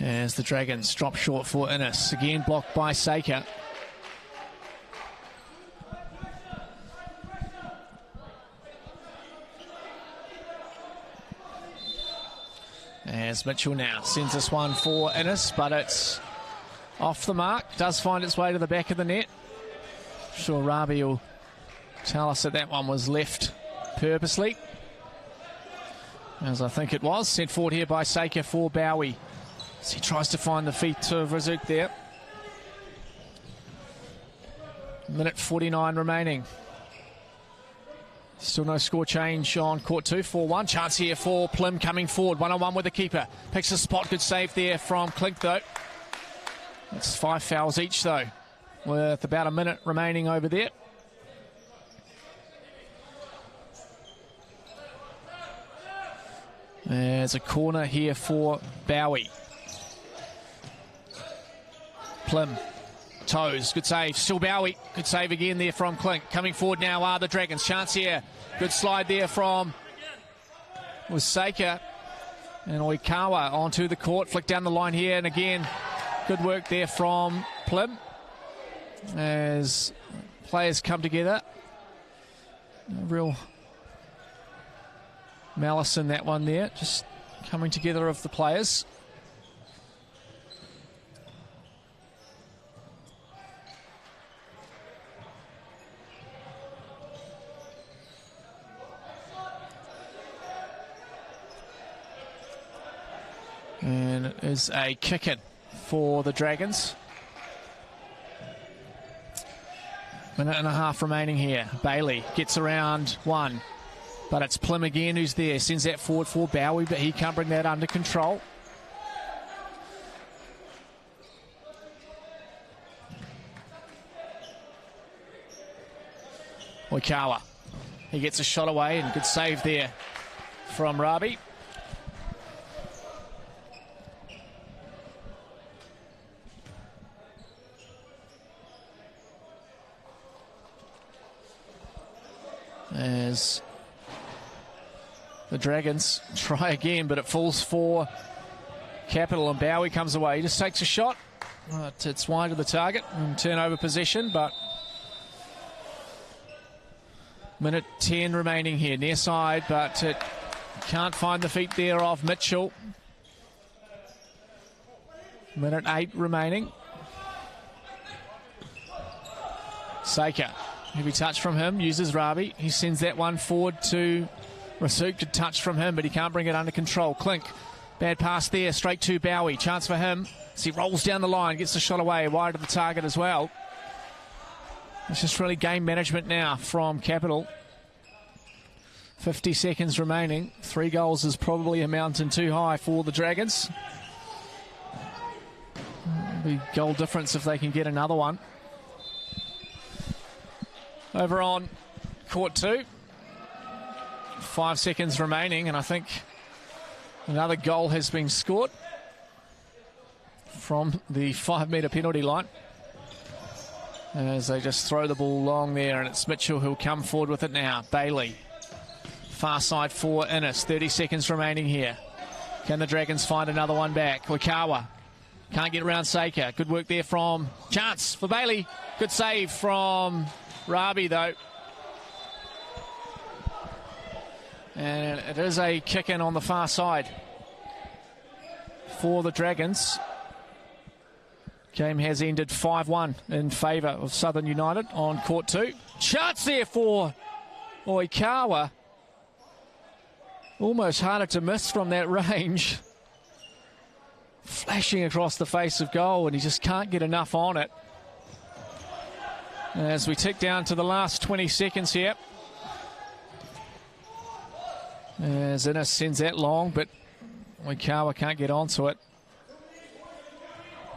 As the Dragons drop short for Innes. Again blocked by Saker. As Mitchell now sends this one for Innes, but it's off the mark. Does find its way to the back of the net. I'm sure Rabi will tell us that one was left purposely, as I think it was. Sent forward here by Saker for Bowie. As he tries to find the feet of Razuk there. Minute 49 remaining. Still no score change on court 2, 4-1. Chance here for Plym coming forward, 1-on-1 with the keeper. Picks a spot, good save there from Klink though. It's 5 fouls each though, with about a minute remaining over there. There's a corner here for Bowie. Plym. Toes, good save, still Bowie, good save again there from Klink. Coming forward now are the Dragons, chance here, good slide there from Seika, and Oikawa onto the court, flick down the line here, and again, good work there from Plym as players come together. Real malice in that one there, just coming together of the players. And it is a kick-in for the Dragons. Minute and a half remaining here. Bailey gets around one, but it's Plym again who's there. Sends that forward for Bowie, but he can't bring that under control. Oikawa. He gets a shot away, and good save there from Rabi. As the Dragons try again, but it falls for Capital, and Bowie comes away. He just takes a shot. It's wide of the target and turnover possession, but minute 10 remaining here. Near side, but it can't find the feet there of Mitchell. Minute 8 remaining. Seika. Heavy touch from him, uses Rabi. He sends that one forward to Rasuk. Good touch from him, but he can't bring it under control. Klink, bad pass there, straight to Bowie. Chance for him as he rolls down the line, gets the shot away, wide of the target as well. It's just really game management now from Capital. 50 seconds remaining. 3 goals is probably a mountain too high for the Dragons. It'll be goal difference if they can get another one. Over on court 2, 5 seconds remaining, and I think another goal has been scored from the 5-metre penalty line as they just throw the ball long there, and it's Mitchell who'll come forward with it now. Bailey, far side for Innes, 30 seconds remaining here. Can the Dragons find another one back? Oikawa can't get around Seika. Good work there from Chance for Bailey. Good save from Rabi though. And it is a kick-in on the far side for the Dragons. Game has ended 5-1 in favour of Southern United on court 2. Chance there for Oikawa. Almost harder to miss from that range. Flashing across the face of goal, and he just can't get enough on it. As we tick down to the last 20 seconds here. As Innes sends that long, but Oikawa can't get onto it.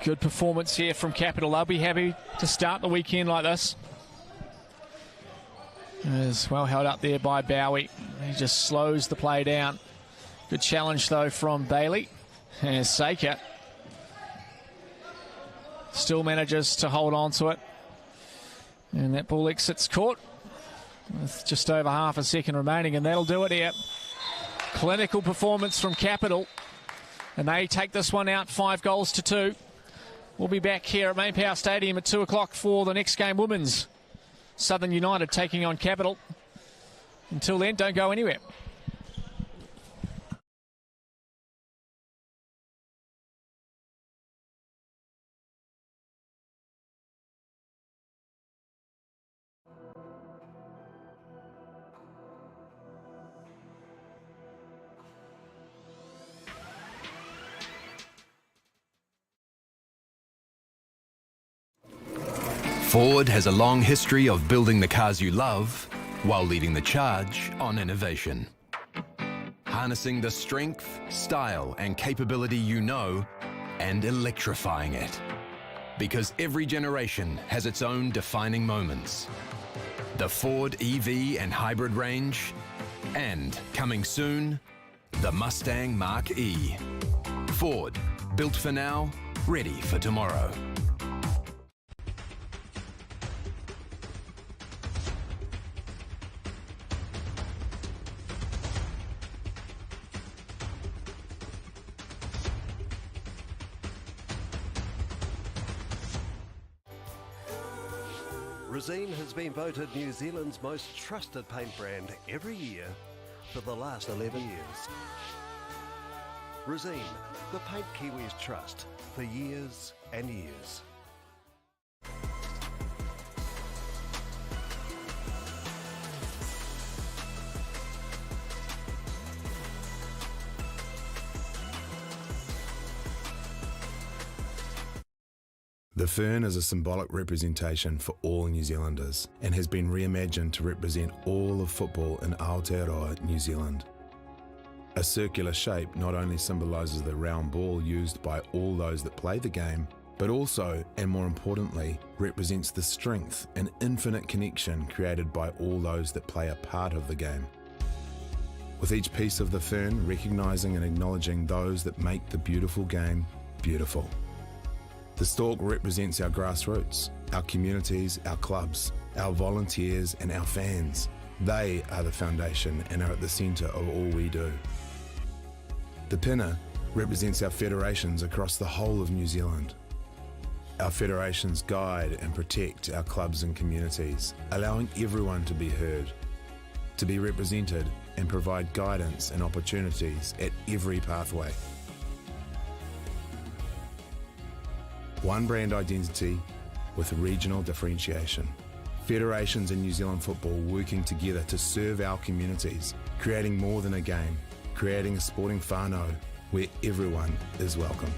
Good performance here from Capital. They'll be happy to start the weekend like this. As well held up there by Bowie. He just slows the play down. Good challenge though from Bailey. As Seika still manages to hold on to it. And that ball exits court with just over half a second remaining, and that'll do it here. Clinical performance from Capital, and they take this one out 5-2. We'll be back here at MainPower Stadium at 2 o'clock for the next game, women's. Southern United taking on Capital. Until then, don't go anywhere. Ford has a long history of building the cars you love while leading the charge on innovation. Harnessing the strength, style and capability you know and electrifying it. Because every generation has its own defining moments. The Ford EV and hybrid range, and coming soon, the Mustang Mach-E. Ford, built for now, ready for tomorrow. Resene has been voted New Zealand's most trusted paint brand every year for the last 11 years. Resene, the paint Kiwis trust for years and years. The fern is a symbolic representation for all New Zealanders and has been reimagined to represent all of football in Aotearoa, New Zealand. A circular shape not only symbolises the round ball used by all those that play the game, but also, and more importantly, represents the strength and infinite connection created by all those that play a part of the game. With each piece of the fern recognising and acknowledging those that make the beautiful game beautiful. The stalk represents our grassroots, our communities, our clubs, our volunteers and our fans. They are the foundation and are at the centre of all we do. The pinna represents our federations across the whole of New Zealand. Our federations guide and protect our clubs and communities, allowing everyone to be heard, to be represented and provide guidance and opportunities at every pathway. One brand identity with regional differentiation. Federations in New Zealand football working together to serve our communities, creating more than a game, creating a sporting whānau where everyone is welcome.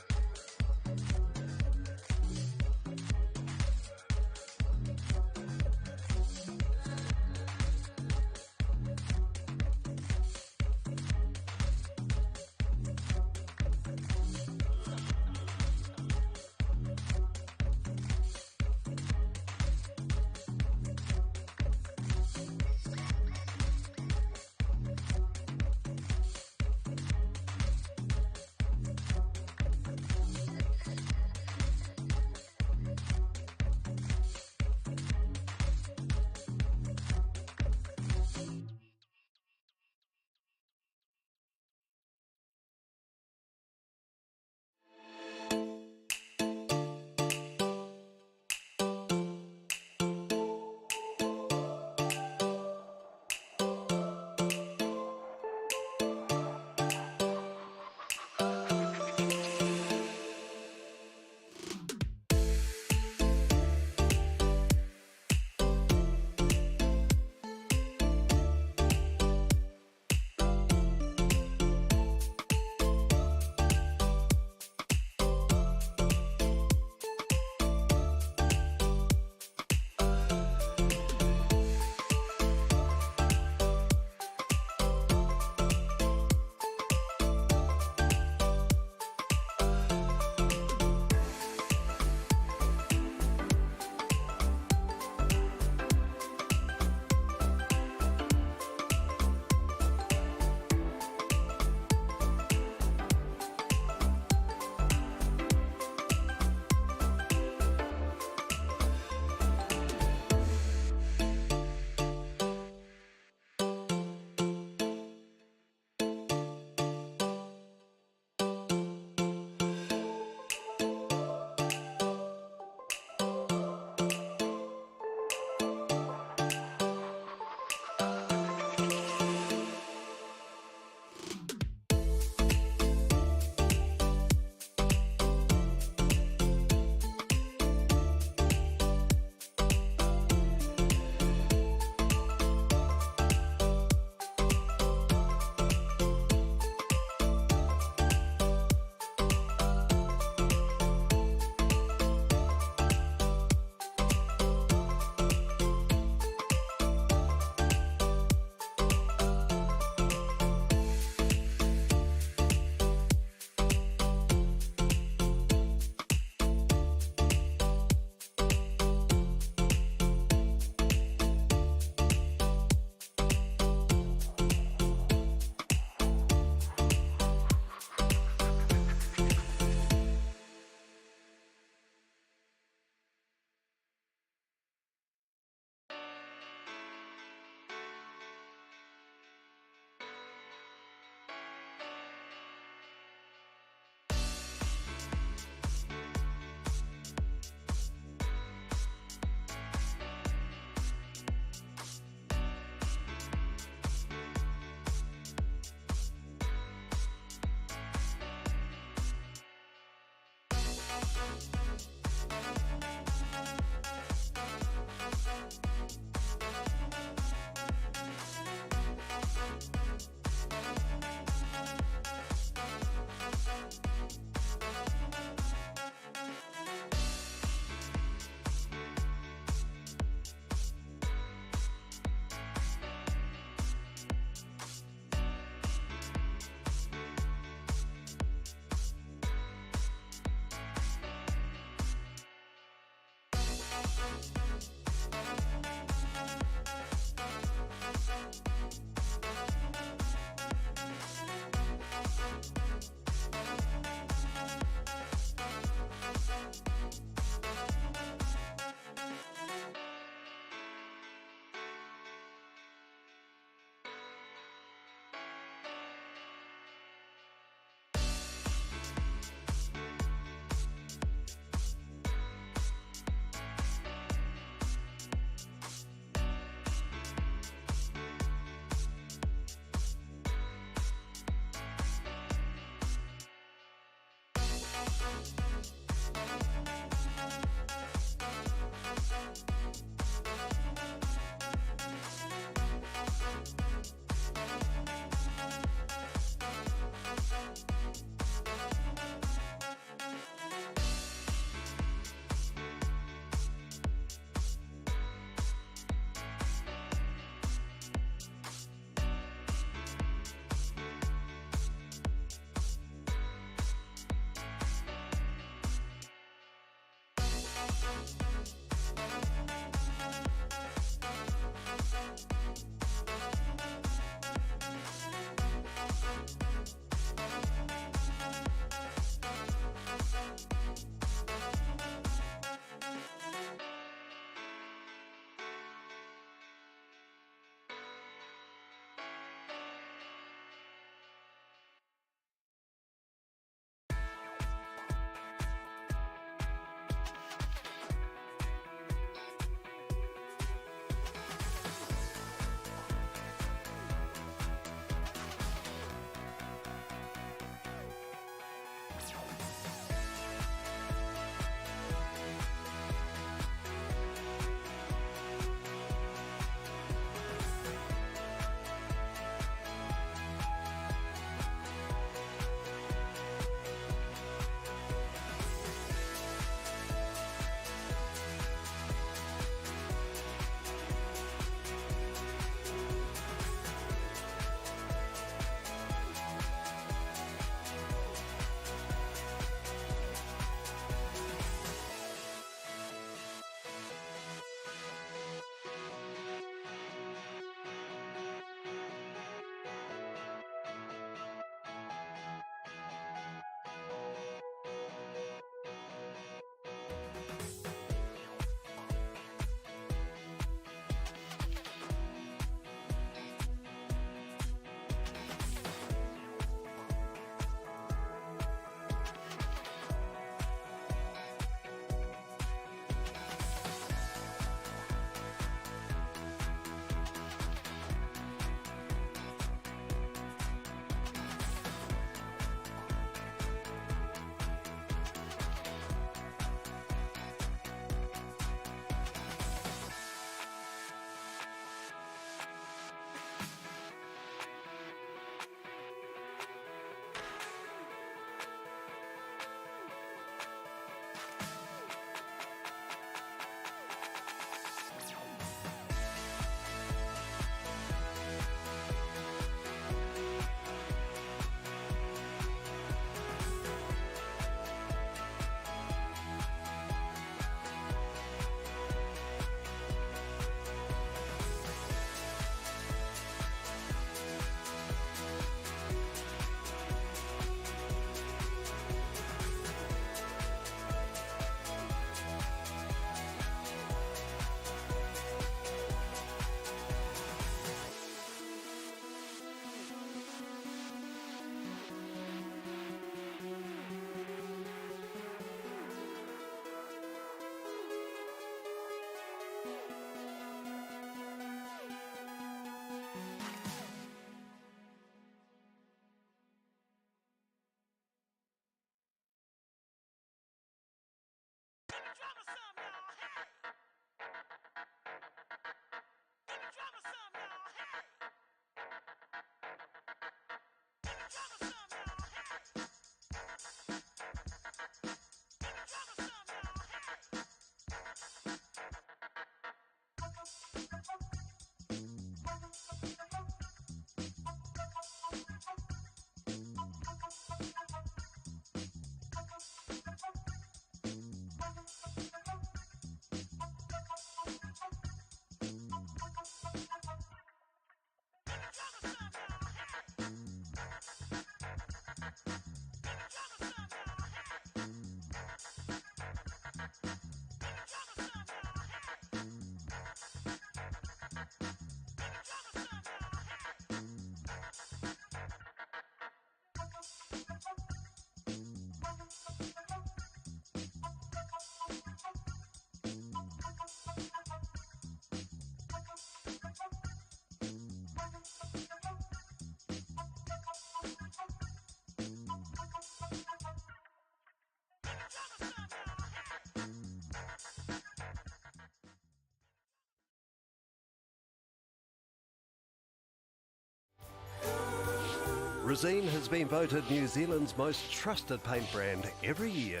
Resene has been voted New Zealand's most trusted paint brand every year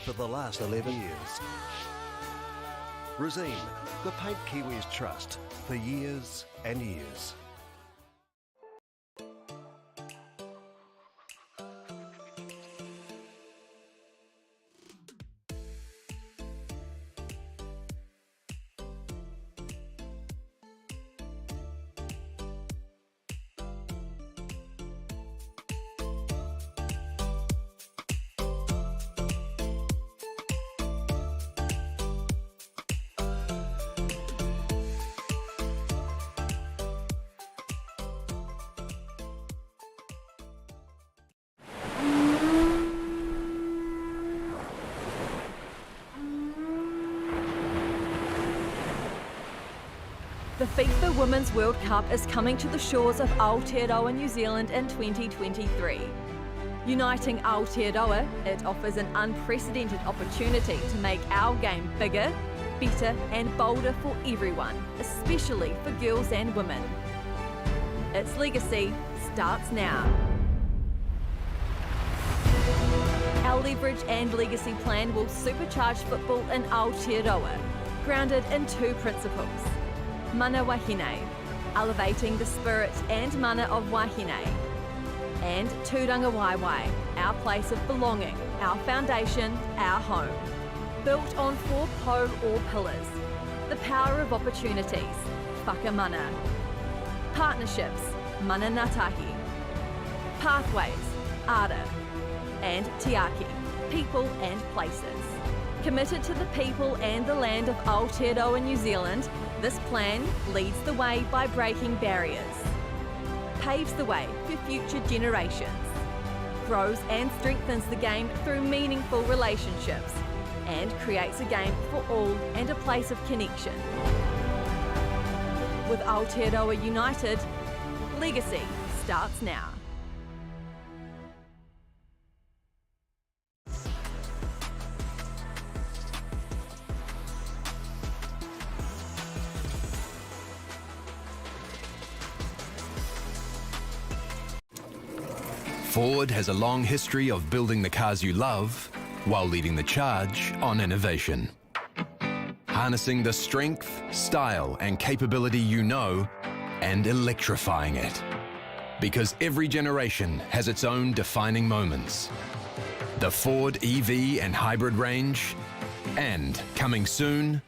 for the last 11 years. Resene, the paint Kiwis trust for years and years. The FIFA Women's World Cup is coming to the shores of Aotearoa, New Zealand in 2023. Uniting Aotearoa, it offers an unprecedented opportunity to make our game bigger, better and bolder for everyone, especially for girls and women. Its legacy starts now. Our Leverage and Legacy plan will supercharge football in Aotearoa, grounded in two principles. Mana Wahine, elevating the spirit and mana of Wahine. And Tūranga Waiwai, our place of belonging, our foundation, our home. Built on 4 po or pillars. The power of opportunities, whakamana. Partnerships, mana ngātahi. Pathways, ara. And tiaki, people and places. Committed to the people and the land of Aotearoa, New Zealand, this plan leads the way by breaking barriers, paves the way for future generations, grows and strengthens the game through meaningful relationships, and creates a game for all and a place of connection. With Aotearoa united, legacy starts now. Ford has a long history of building the cars you love while leading the charge on innovation. Harnessing the strength, style and capability you know and electrifying it. Because every generation has its own defining moments. The Ford EV and hybrid range, and coming soon,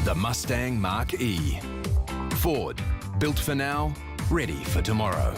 the Mustang Mach-E. Ford, built for now, ready for tomorrow.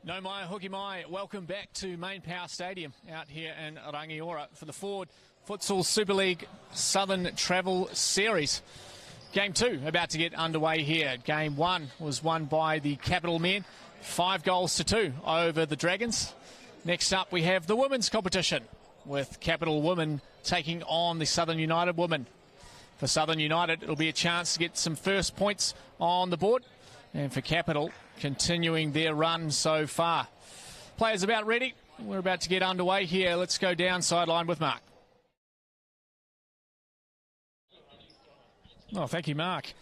No mai, hoki mai. Welcome back to MainPower Stadium out here in Rangiora for the Ford Futsal SuperLeague Southern Travel Series. Game 2 about to get underway here. Game 1 was won by the Capital men, 5-2 over the Dragons. Next up we have the women's competition with Capital women taking on the Southern United women. For Southern United, it'll be a chance to get some first points on the board. And for Capital, continuing their run so far. Players about ready. We're about to get underway here. Let's go down sideline with Mark. Oh, thank you, Mark.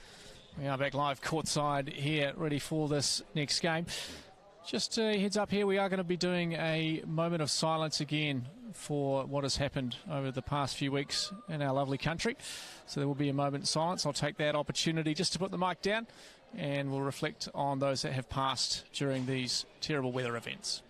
We are back live courtside here, ready for this next game. Just a heads up here, we are going to be doing a moment of silence again for what has happened over the past few weeks in our lovely country. So there will be a moment of silence. I'll take that opportunity just to put the mic down, and we'll reflect on those that have passed during these terrible weather events.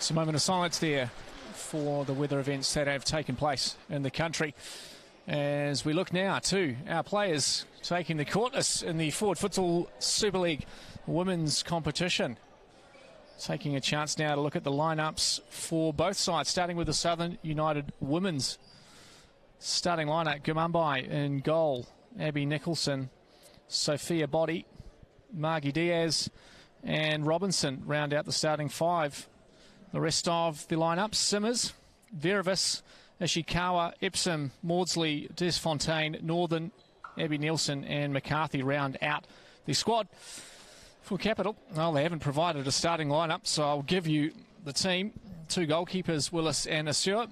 It's a moment of silence there for the weather events that have taken place in the country. As we look now to our players taking the court in the Ford Futsal SuperLeague women's competition. Taking a chance now to look at the lineups for both sides, starting with the Southern United women's starting lineup. Gumumbai in goal, Abby Nicholson, Sophia Body, Margie Diaz and Robinson round out the starting five. The rest of the lineup: Simmers, Veravis, Ishikawa, Epsom, Maudsley, Desfontaine, Northern, Abby Nielsen and McCarthy round out the squad. For Capital, well, they haven't provided a starting lineup, so I'll give you the team. Two goalkeepers, Willis and Assur,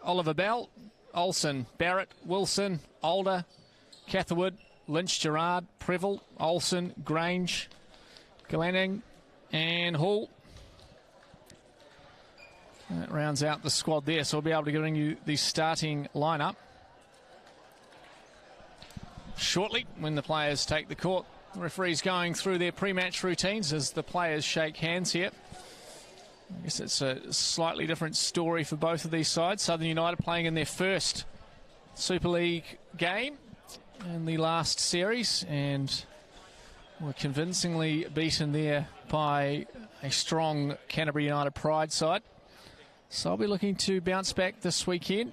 Oliver Bell, Olsen, Barrett, Wilson, Alder, Catherwood, Lynch, Gerard, Prevel, Olsen, Grange, Glenning and Hall. That rounds out the squad there, so we'll be able to bring you the starting lineup shortly when the players take the court. The referee's going through their pre-match routines as the players shake hands here. I guess it's a slightly different story for both of these sides. Southern United playing in their first Super League game in the last series and were convincingly beaten there by a strong Canterbury United Pride side. So I'll be looking to bounce back this weekend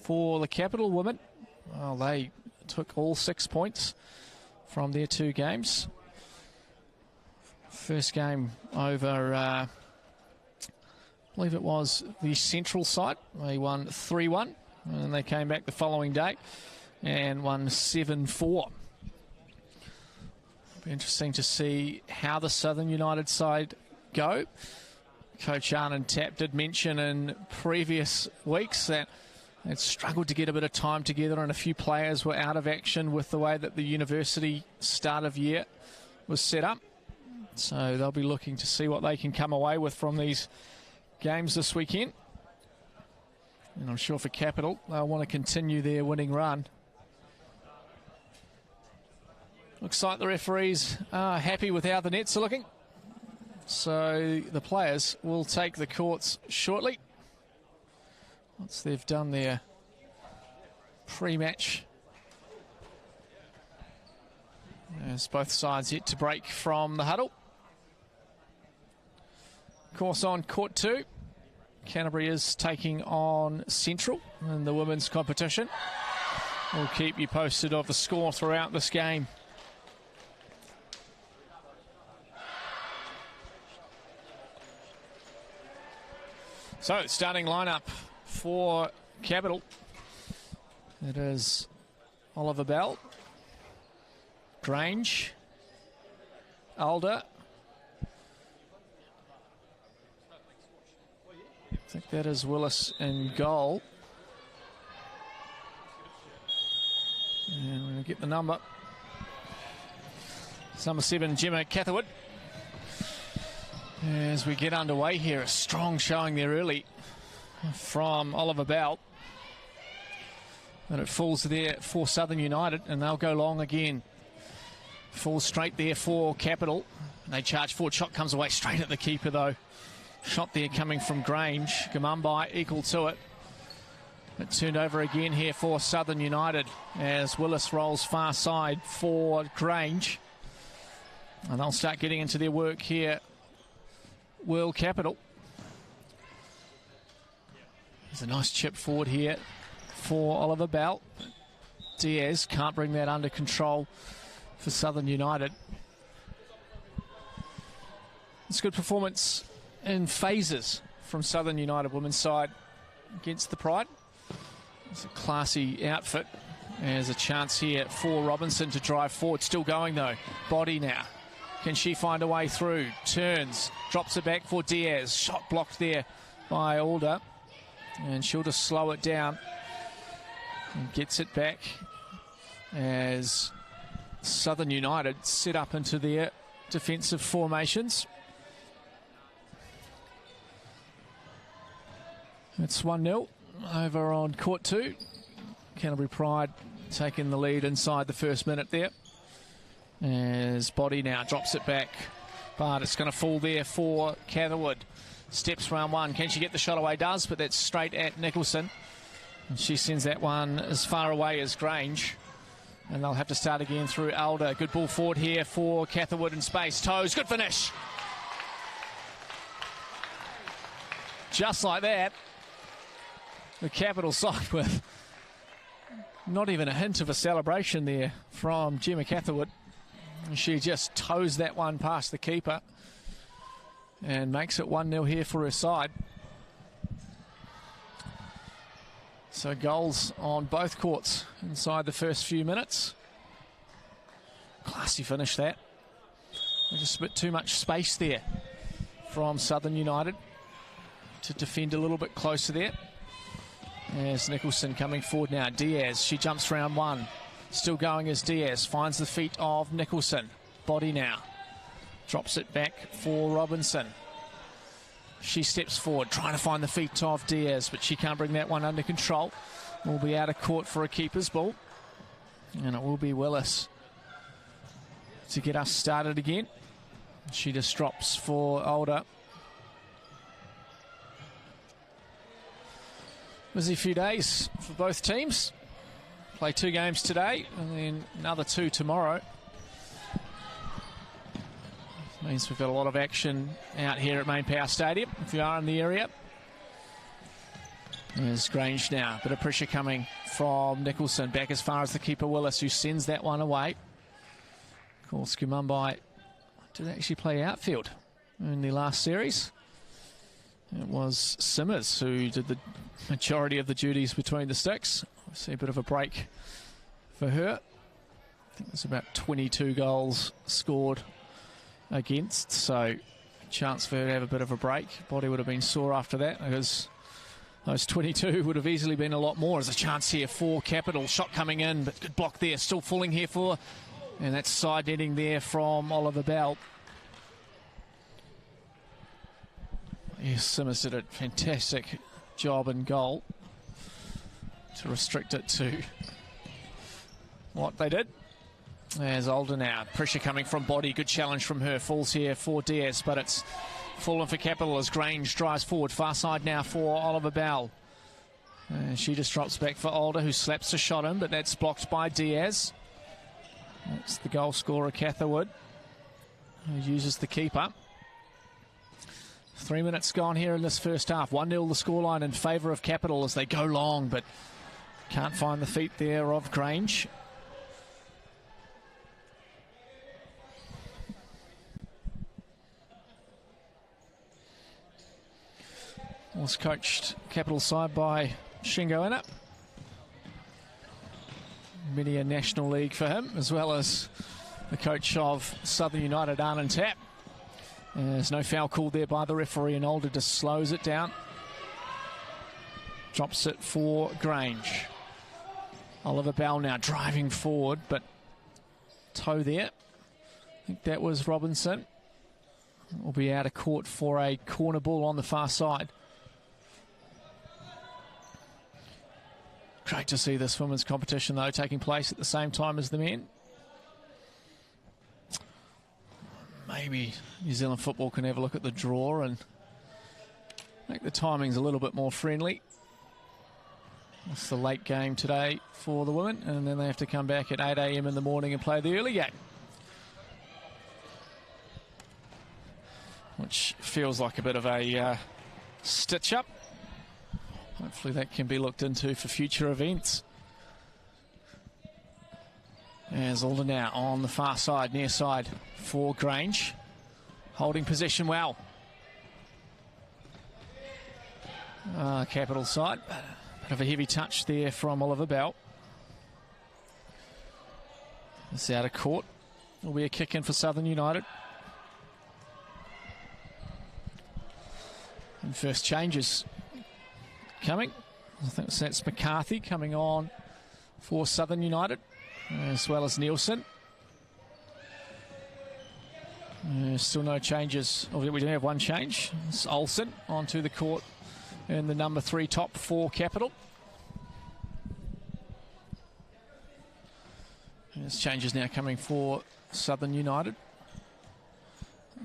for the Capital women. Well, they took all 6 points from their two games. First game over, I believe it was the Central side. They won 3-1 and they came back the following day and won 7-4. Be interesting to see how the Southern United side go. Coach Arnon Tapp did mention in previous weeks that they'd struggled to get a bit of time together and a few players were out of action with the way that the university start of year was set up. So they'll be looking to see what they can come away with from these games this weekend. And I'm sure for Capital, they'll want to continue their winning run. Looks like the referees are happy with how the nets are looking. So the players will take the courts shortly once they've done their pre-match. As both sides yet to break from the huddle. Of course, on court 2, Canterbury is taking on Central in the women's competition. We'll keep you posted of the score throughout this game. So, starting lineup for Capital. It is Oliver Bell, Grange, Alder. I think that is Willis in goal. And we're going to get the number. It's number 7, Gemma Catherwood. As we get underway here, a strong showing there early from Oliver Bell. And it falls there for Southern United, and they'll go long again. Falls straight there for Capital. They charge forward. Shot comes away straight at the keeper, though. Shot there coming from Grange. Gumumbai equal to it. It turned over again here for Southern United as Willis rolls far side for Grange. And they'll start getting into their work here. World Capital. There's a nice chip forward here for Oliver Bell. Diaz can't bring that under control for Southern United. It's a good performance in phases from Southern United women's side against the Pride. It's a classy outfit. There's a chance here for Robinson to drive forward. Still going though. Body now. Can she find a way through? Turns, drops it back for Diaz. Shot blocked there by Alder. And she'll just slow it down. And gets it back as Southern United set up into their defensive formations. It's 1-0 over on court 2. Canterbury Pride taking the lead inside the first minute there. As Body now drops it back, but it's going to fall there for Catherwood. steps round one. Can she get the shot away? Does, but that's straight at Nicholson. And she sends that one as far away as Grange. And they'll have to start again through Alder. Good ball forward here for Catherwood in space. Toes, good finish. Just like that. The Capital side with not even a hint of a celebration there from Gemma Catherwood. She just toes that one past the keeper and makes it 1-0 here for her side. So goals on both courts inside the first few minutes. Classy finish that. Just a bit too much space there from Southern United to defend a little bit closer there. There's Nicholson coming forward now. Diaz, she jumps round one. Still going as Diaz finds the feet of Nicholson. Body now. Drops it back for Robinson. She steps forward, trying to find the feet of Diaz, but she can't bring that one under control. Will be out of court for a keeper's ball. And it will be Willis to get us started again. She just drops for Alder. Busy few days for both teams. Play 2 games today and then another 2 tomorrow. Means we've got a lot of action out here at MainPower Stadium if you are in the area. There's Grange now. Bit of pressure coming from Nicholson. Back as far as the keeper Willis, who sends that one away. Of course, Kumumbai did actually play outfield in the last series. It was Simmers who did the majority of the duties between the sticks. I see a bit of a break for her. I think there's about 22 goals scored against, so chance for her to have a bit of a break. Body would have been sore after that because those 22 would have easily been a lot more. There's a chance here for Capital. Shot coming in, but good block there. Still falling here for, and that's side netting there from Oliver Bell. Yes, Simmers did a fantastic job in goal to restrict it to what they did. There's Alder now. Pressure coming from Body. Good challenge from her. Falls here for Diaz, but it's fallen for Capital as Grange drives forward. Far side now for Oliver Bell. And she just drops back for Alder, who slaps a shot in, but that's blocked by Diaz. That's the goal scorer, Catherwood, who uses the keeper. 3 minutes gone here in this first half. 1-0 the scoreline in favour of Capital as they go long, but can't find the feet there of Grange. Was coached Capital side by Shingo Innup. Many a National League for him, as well as the coach of Southern United, Arnon Tapp. There's no foul called there by the referee, and Alder just slows it down. Drops it for Grange. Oliver Bell now driving forward, but toe there. I think that was Robinson. Will be out of court for a corner ball on the far side. Great to see this women's competition, though, taking place at the same time as the men. Maybe New Zealand football can have a look at the draw and make the timings a little bit more friendly. It's the late game today for the women, and then they have to come back at 8 a.m. in the morning and play the early game, which feels like a bit of a stitch-up. Hopefully that can be looked into for future events. As Alder now on the far side, near side for Grange. Holding possession well. Capital side. Bit of a heavy touch there from Oliver Bell. It's out of court. It'll be a kick in for Southern United. And first changes coming. I think that's McCarthy coming on for Southern United, as well as Nielsen. Still no changes. Oh, we do have one change. It's Olsen onto the court in the number 3 top for Capital. There's changes now coming for Southern United.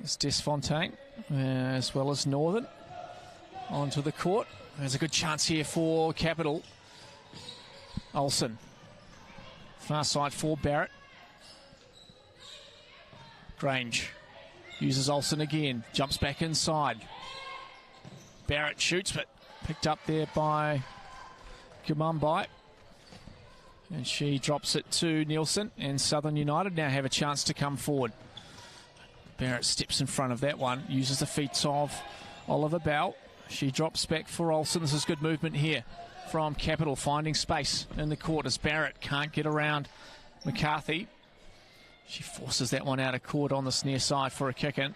It's Desfontaine, as well as Northern. onto the court. There's a good chance here for Capital. Olsen. Far side for Barrett. Grange uses Olsen again. Jumps back inside. Barrett shoots, but picked up there by Gamumbai. And she drops it to Nielsen, and Southern United now have a chance to come forward. Barrett steps in front of that one, uses the feet of Oliver Bell. She drops back for Olsen. This is good movement here from Capital, finding space in the court as Barrett can't get around McCarthy. She forces that one out of court on this near side for a kick in.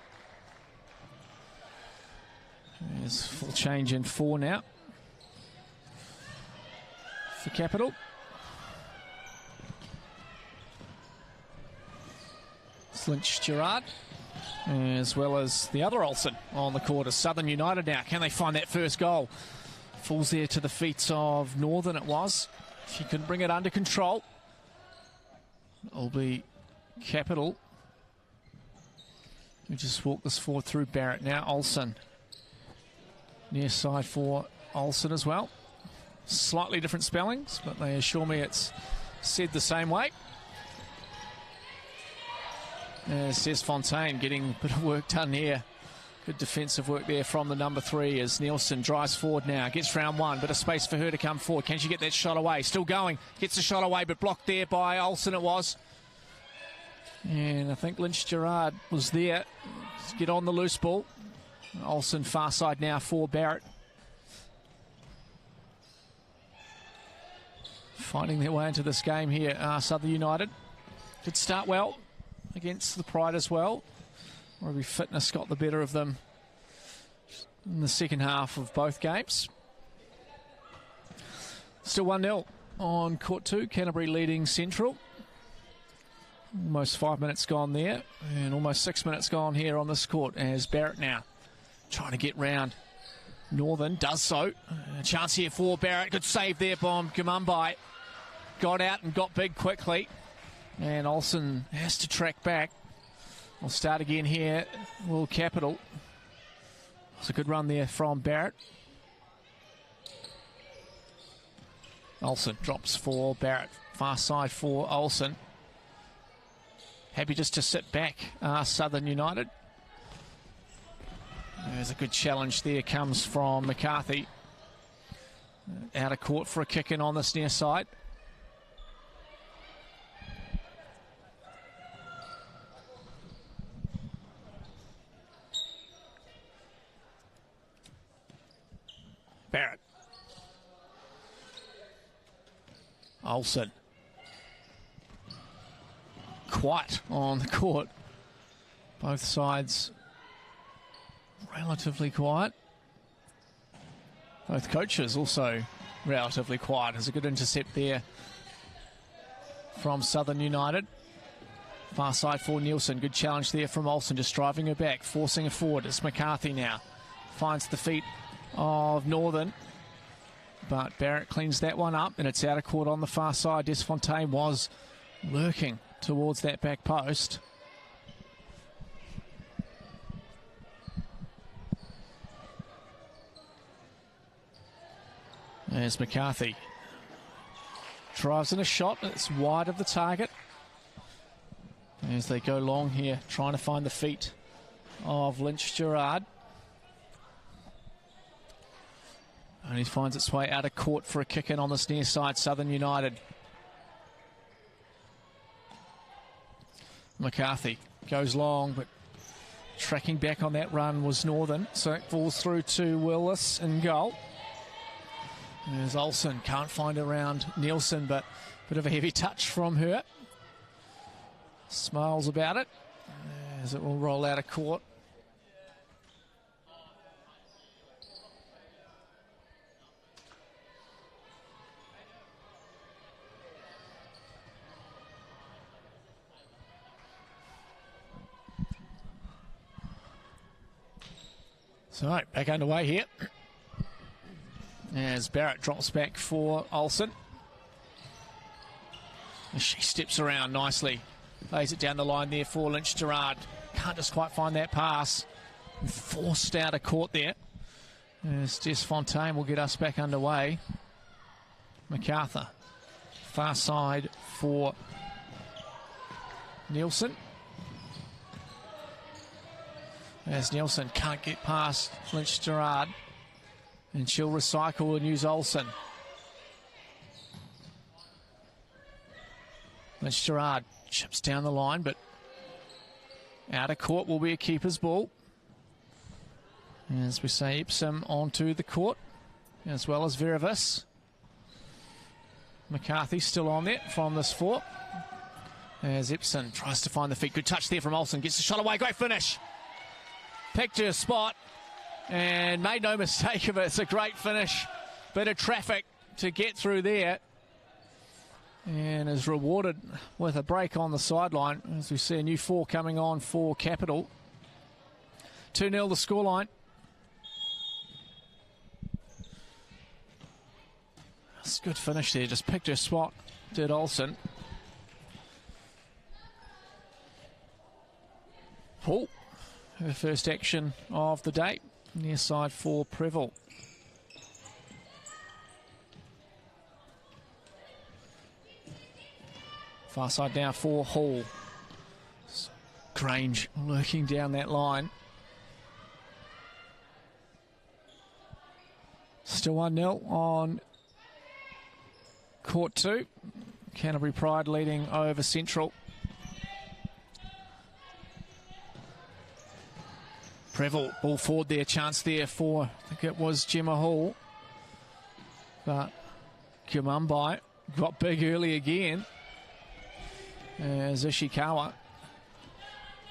There's full change in 4 now for Capital. Lynch Gerard, as well as the other Olsen on the court of Southern United now. Can they find that first goal? Falls there to the feet of Northern, it was. She couldn't bring it under control. It'll be Capital who just walk this forward through Barrett. Now Olsen. Near side for Olsen as well. Slightly different spellings, but they assure me it's said the same way. Says Fontaine getting a bit of work done here. Good defensive work there from the number 3 as Nielsen drives forward now. Gets round 1, bit of space for her to come forward. Can she get that shot away? Still going. Gets the shot away, but blocked there by Olsen it was. And I think Lynch Gerard was there to get on the loose ball. Olsen far side now for Barrett. Finding their way into this game here, Southern United. Did start well against the Pride as well. Maybe fitness got the better of them in the second half of both games. Still 1-0 on court 2. Canterbury leading Central. Almost 5 minutes gone there, and almost 6 minutes gone here on this court as Barrett now trying to get round Northern. Does so. A chance here for Barrett. Good save there by Gamumbai. Got out and got big quickly. And Olsen has to track back. We'll start again here. Will Capital. It's a good run there from Barrett. Olsen drops for Barrett. Far side for Olsen. Happy just to sit back, Southern United. There's a good challenge there. Comes from McCarthy. Out of court for a kick in on this near side. Barrett. Olsen. Quiet on the court. Both sides relatively quiet. Both coaches also relatively quiet. There's a good intercept there from Southern United. Far side for Nielsen. Good challenge there from Olsen, just driving her back, forcing her forward. It's McCarthy now. Finds the feet of Northern, but Barrett cleans that one up, and it's out of court on the far side. Desfontaine was lurking towards that back post. There's McCarthy. Drives in a shot. It's wide of the target. As they go long here, trying to find the feet of Lynch Gerard. And he finds its way out of court for a kick in on this near side, Southern United. McCarthy goes long, but tracking back on that run was Northern. So it falls through to Willis in goal. There's Olsen, can't find around Nielsen, but a bit of a heavy touch from her. Smiles about it as it will roll out of court. So, back underway here. As Barrett drops back for Olsen. She steps around nicely. Lays it down the line there for Lynch Gerard. Can't just quite find that pass. Forced out of court there. As Jess Fontaine will get us back underway. MacArthur, far side for Nielsen. As Nielsen can't get past Lynch Gerard, and she'll recycle and use Olsen. Lynch Gerard chips down the line, but out of court will be a keeper's ball. As we say, Epsom onto the court, as well as Veravis. McCarthy still on there from this four. As Epsom tries to find the feet. Good touch there from Olsen. Gets the shot away. Great finish. Picked her spot and made no mistake of it. It's a great finish. Bit of traffic to get through there. And is rewarded with a break on the sideline. As we see a new four coming on for Capital. 2-0 the scoreline. It's a good finish there. Just picked her spot. Did Olsen. Paul. Her first action of the day. Near side for Preval. Far side now for Hall. Grange lurking down that line. Still 1-0 on court 2. Canterbury Pride leading over Central. Preval, ball forward there, chance there for, I think it was Gemma Hall. But Kimumbai got big early again. As Ishikawa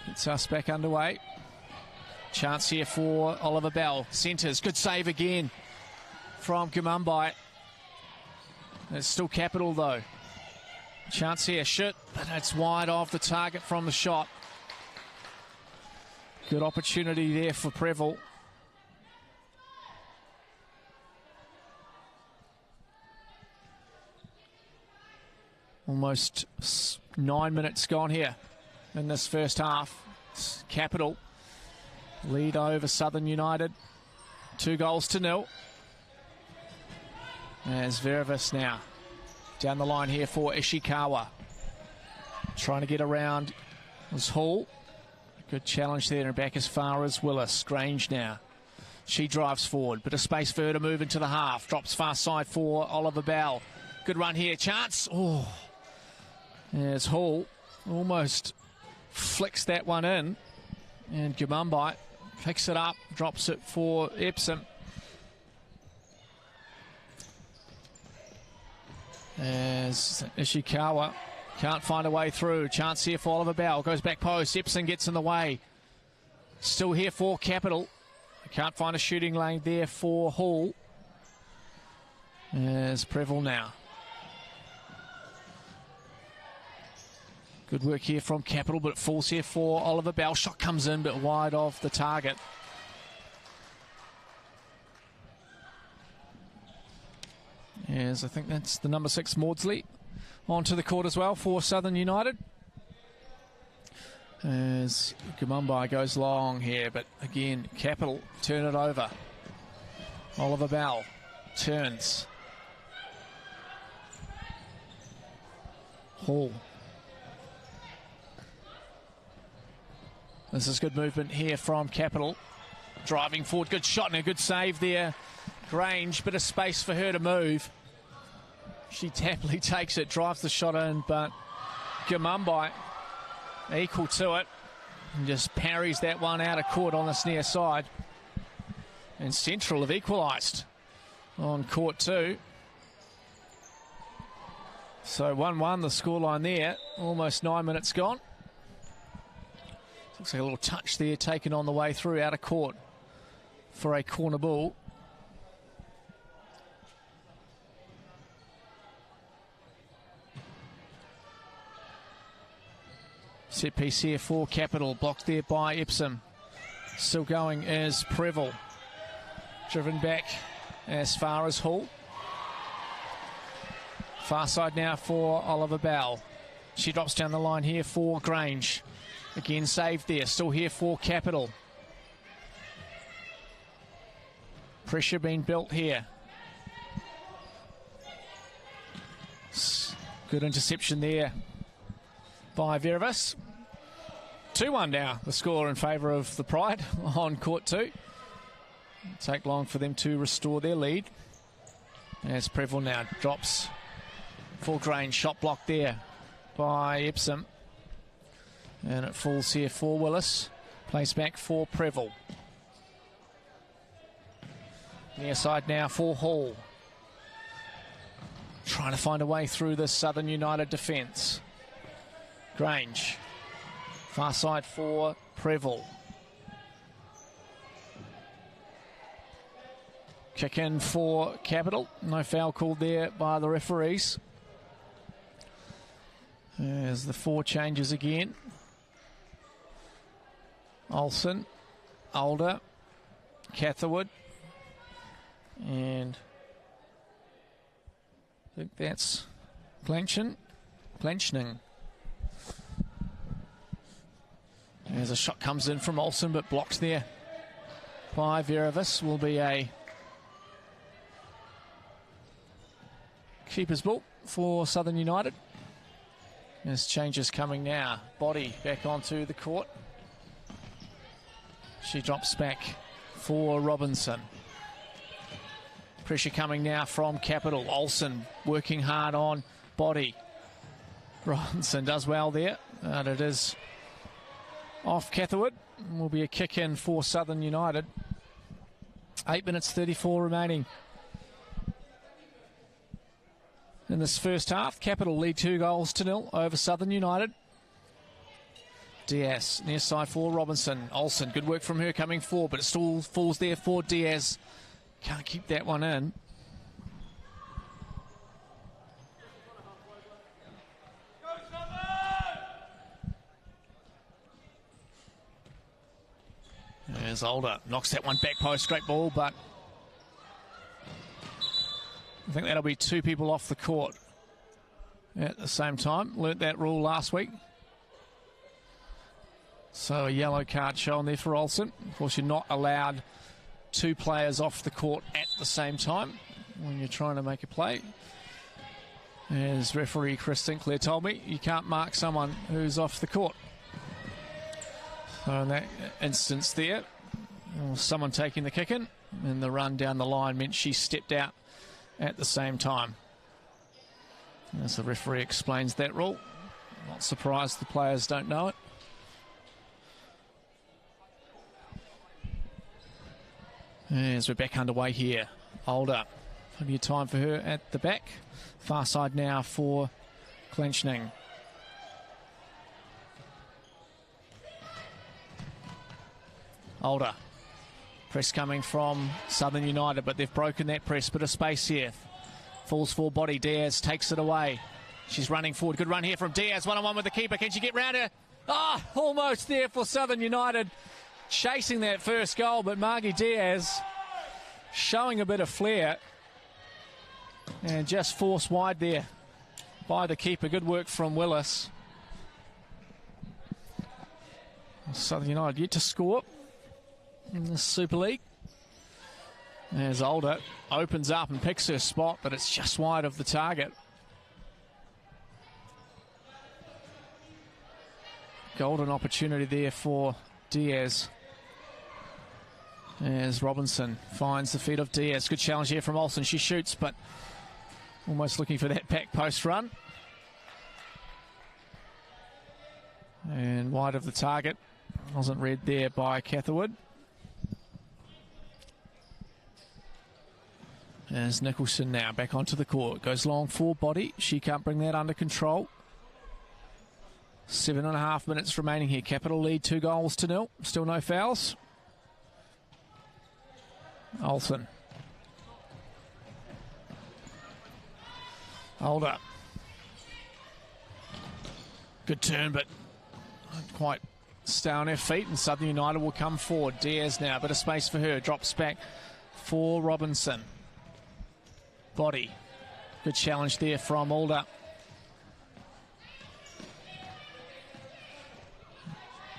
gets us back underway. Chance here for Oliver Bell. Centres, good save again from Kimumbai. It's still Capital though. Chance here, shoot, but it's wide off the target from the shot. Good opportunity there for Preval. Almost 9 minutes gone here in this first half. Capital lead over Southern United. 2-0. As Veravis now down the line here for Ishikawa. Trying to get around was Hall. Good challenge there and back as far as Willis. Grange now. She drives forward. Bit of space for her to move into the half. Drops far side for Oliver Bell. Good run here. Chance. Oh. There's Hall. Almost flicks that one in. And Gumumbai picks it up. Drops it for Epsom. As Ishikawa can't find a way through. Chance here for Oliver Bell. Goes back post. Epsom gets in the way. Still here for Capital. Can't find a shooting lane there for Hall. There's Preval now. Good work here from Capital, but it falls here for Oliver Bell. Shot comes in, but wide of the target. As I think that's the number 6, Maudsley, onto the court as well for Southern United. As Gumumbai goes long here, but again, Capital turn it over. Oliver Bell turns. Hall. This is good movement here from Capital. Driving forward, good shot and a good save there. Grange, bit of space for her to move. She happily takes it, drives the shot in, but Gumumbai equal to it and just parries that one out of court on this near side. And Central have equalised on court 2. So 1-1 the scoreline there, almost 9 minutes gone. Looks like a little touch there taken on the way through out of court for a corner ball. Set piece here for Capital, blocked there by Epsom. Still going is Preval. Driven back as far as Hall. Far side now for Oliver Bell. She drops down the line here for Grange. Again saved there, still here for Capital. Pressure being built here. Good interception there by Verevis. 2-1 now, the score in favour of the Pride on court 2. It'll take long for them to restore their lead. As Prevel now drops full grain, shot block there by Epsom. And it falls here for Willis. Plays back for Prevel. Near side now for Hall. Trying to find a way through the Southern United defence. Grange. Far side for Prevel. Kick in for Capital. No foul called there by the referees. There's the 4 changes again. Olsen, Alder, Catherwood, and I think that's Planchning. As a shot comes in from Olsen, but blocked there by Verevis. Will be a keeper's ball for Southern United. There's changes coming now. Body back onto the court. She drops back for Robinson. Pressure coming now from Capital. Olsen working hard on Body. Robinson does well there, and it is off Catherwood. Will be a kick in for Southern United. 8 minutes 34 remaining in this first half. Capital lead 2-0 over Southern United. Diaz near side for Robinson. Olsen, good work from her coming forward, but it still falls there for Diaz. Can't keep that one in. There's Alder, knocks that one back post, great ball, but I think that'll be 2 people off the court at the same time. Learnt that rule last week. So a yellow card shown there for Olsen. Of course, you're not allowed 2 players off the court at the same time when you're trying to make a play. As referee Chris Sinclair told me, you can't mark someone who's off the court. So in that instance there, someone taking the kick in, and the run down the line meant she stepped out at the same time. As the referee explains that rule, not surprised the players don't know it. As we're back underway here, Alder, plenty of time for her at the back. Far side now for Clenchning. Alder, press coming from Southern United, but they've broken that press. Bit of space here. Falls for Body. Diaz takes it away. She's running forward. Good run here from Diaz. 1-on-1 with the keeper. Can she get round her? Almost there for Southern United. Chasing that first goal, but Margie Diaz showing a bit of flair and just forced wide there by the keeper. Good work from Willis. Southern United yet to score in the Super League. As Alder opens up and picks her spot, but it's just wide of the target. Golden opportunity there for Diaz. As Robinson finds the feet of Diaz. Good challenge here from Olsen. She shoots, but almost looking for that back post run. And wide of the target. Wasn't read there by Catherwood. As Nicholson now back onto the court. Goes long for Body. She can't bring that under control. 7.5 minutes remaining here. Capital lead 2-0. Still no fouls. Olsen. Alder. Good turn, but not quite stay on her feet, and Southern United will come forward. Diaz now, a bit of space for her. Drops back for Robinson. Body. Good challenge there from Alder.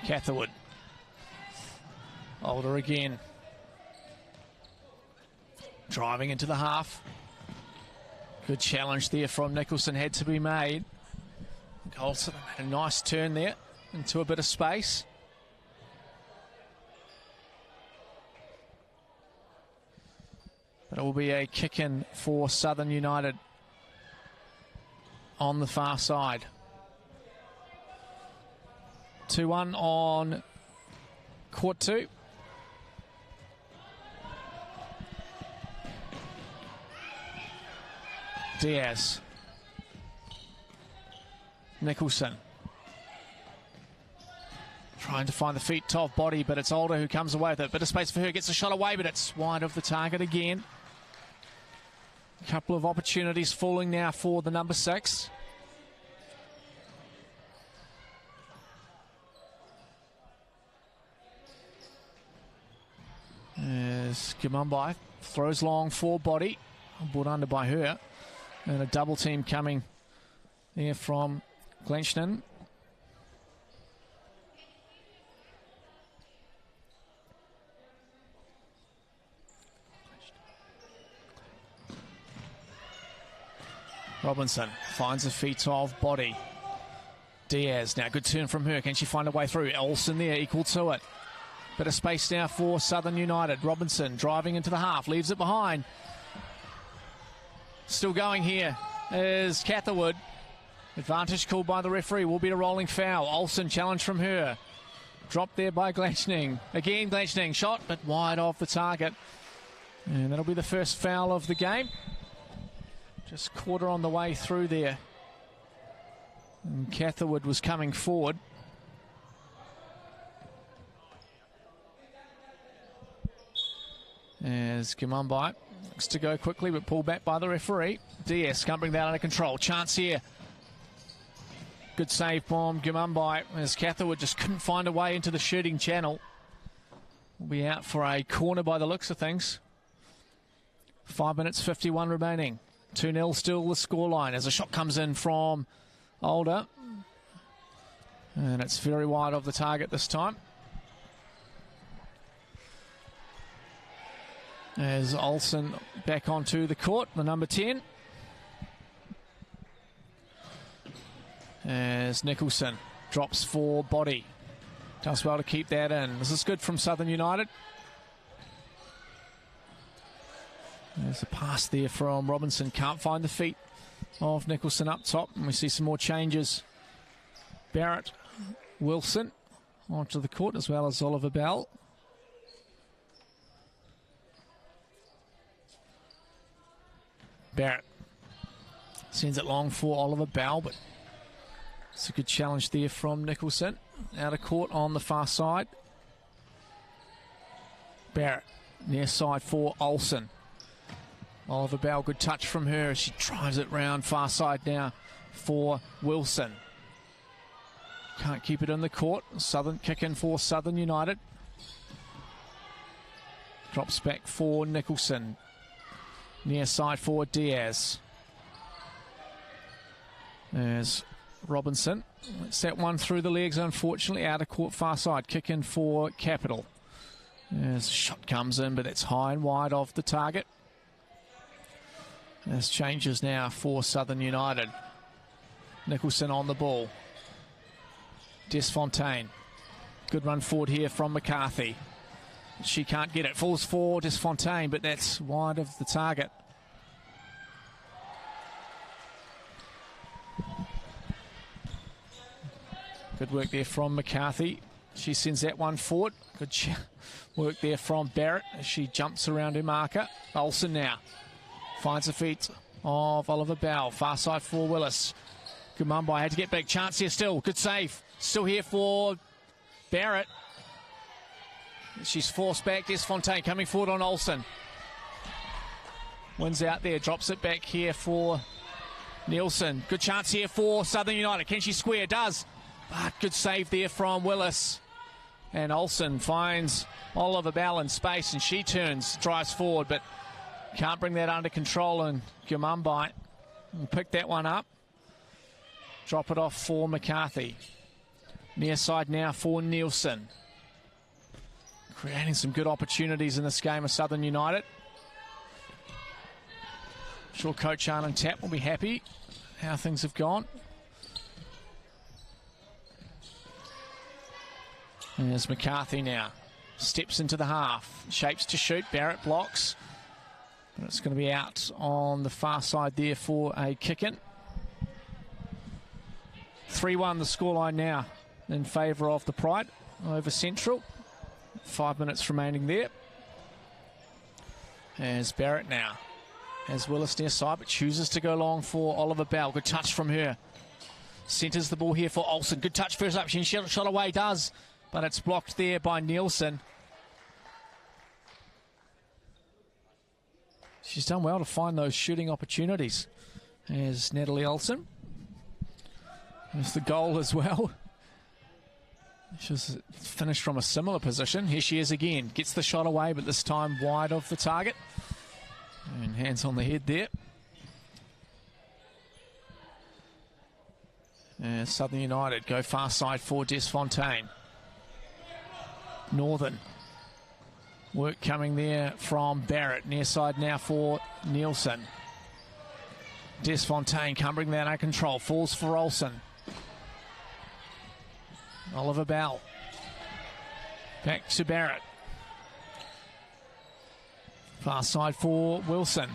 Catherwood. Alder again. driving into the half. Good challenge there from Nicholson had to be made. Olsen made a nice turn there into a bit of space. But it will be a kick in for Southern United on the far side. 2-1 on court 2. Diaz. Nicholson. Trying to find the feet, top body, but it's Older who comes away with it. Bit of space for her, gets a shot away, but it's wide of the target again. A couple of opportunities falling now for the number 6. As Gamumbai throws long for body, brought under by her, and a double team coming there from Glenshton. Robinson finds the feet of body. Diaz now, good turn from her. Can she find a way through? Olsen there, equal to it. Bit of space now for Southern United. Robinson driving into the half, leaves it behind. Still going here is Catherwood. Advantage called by the referee, will be a rolling foul. Olsen challenge from her. Dropped there by Glenshning. Again Glenshning, shot but wide of the target. And that'll be the first foul of the game. Just quarter on the way through there. And Catherwood was coming forward. As Gamumbai looks to go quickly but pulled back by the referee. Diaz can't bring that under control. Chance here. Good save from Gamumbai as Catherwood just couldn't find a way into the shooting channel. Will be out for a corner by the looks of things. 5 minutes 51 remaining. 2-0 still the scoreline as a shot comes in from Older. And it's very wide of the target this time. As Olsen back onto the court, the number 10. As Nicholson drops for body. Does well to keep that in. This is good from Southern United. There's a pass there from Robinson. Can't find the feet of Nicholson up top. And we see some more changes. Barrett, Wilson onto the court as well as Oliver Bell. Barrett sends it long for Oliver Bell, but it's a good challenge there from Nicholson. Out of court on the far side. Barrett, near side for Olsen. Oliver Bell, good touch from her. She drives it round far side now for Wilson. Can't keep it in the court. Southern kick in for Southern United. Drops back for Nicholson. Near side for Diaz. There's Robinson. It's that one through the legs, unfortunately. Out of court, far side. Kick in for Capital. As shot comes in, but it's high and wide of the target. There's changes now for Southern United. Nicholson on the ball. Desfontaine. Good run forward here from McCarthy. She can't get it. Falls for Desfontaine, but that's wide of the target. Good work there from McCarthy. She sends that one forward. Good work there from Barrett as she jumps around her marker. Olsen now finds the feet of Oliver Bell. Far side for Willis. Gamumbai had to get big. Chance here still. Good save. Still here for Barrett. She's forced back. Desfontaine coming forward on Olsen. Wins out there. Drops it back here for Nielsen. Good chance here for Southern United. Can she square? Does. But good save there from Willis. And Olsen finds Oliver Bell in space and she turns, drives forward, but can't bring that under control. And Gamumbai will pick that one up. Drop it off for McCarthy. Near side now for Nielsen. Creating some good opportunities in this game of Southern United. Sure, Coach Arlen Tapp will be happy how things have gone. And there's McCarthy now. Steps into the half. Shapes to shoot. Barrett blocks. But it's going to be out on the far side there for a kick-in. 3-1 the scoreline now in favour of the Pride over Central. 5 minutes remaining there. As Barrett now has Willis near side, but chooses to go long for Oliver Bell. Good touch from her. Centres the ball here for Olsen. Good touch first up. She shot away, does, but it's blocked there by Nielsen. She's done well to find those shooting opportunities. As Natalie Olsen. There's the goal as well. She's finished from a similar position. Here she is again. Gets the shot away, but this time wide of the target. And hands on the head there. And Southern United go far side for Desfontaine. Northern. Work coming there from Barrett. Near side now for Nielsen. Desfontaine can't bring that under control. Falls for Olsen. Oliver Bell. Back to Barrett. Far side for Wilson.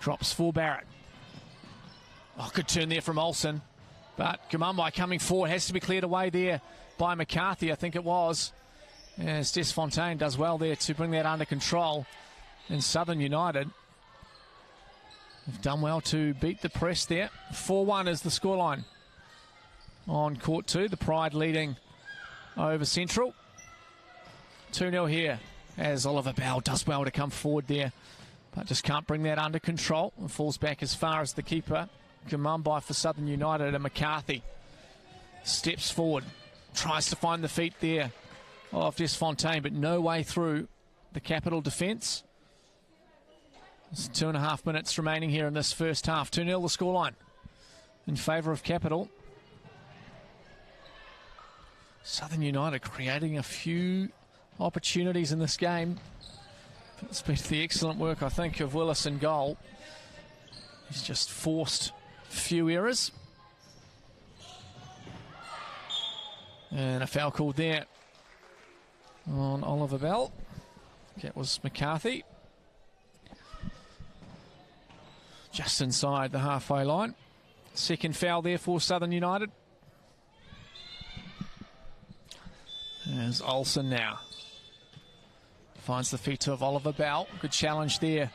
Drops for Barrett. Oh, good turn there from Olsen. But Gamumbai coming forward. Has to be cleared away there by McCarthy, I think it was. As Desfontaine does well there to bring that under control. And Southern United have done well to beat the press there. 4-1 is the scoreline on court 2. The Pride leading over Central. 2-0 here as Oliver Bell does well to come forward there, but just can't bring that under control and falls back as far as the keeper. Gamumbai for Southern United, and McCarthy steps forward, tries to find the feet there of Desfontaine, but no way through the Capital defence. There's 2.5 minutes remaining here in this first half. 2-0 the scoreline in favour of Capital. Southern United creating a few opportunities in this game. It's been the excellent work, I think, of Willis in goal. He's just forced a few errors. And a foul called there on Oliver Bell. That was McCarthy. Just inside the halfway line. Second foul there for Southern United. There's Olsen now. Finds the feet of Oliver Bell. Good challenge there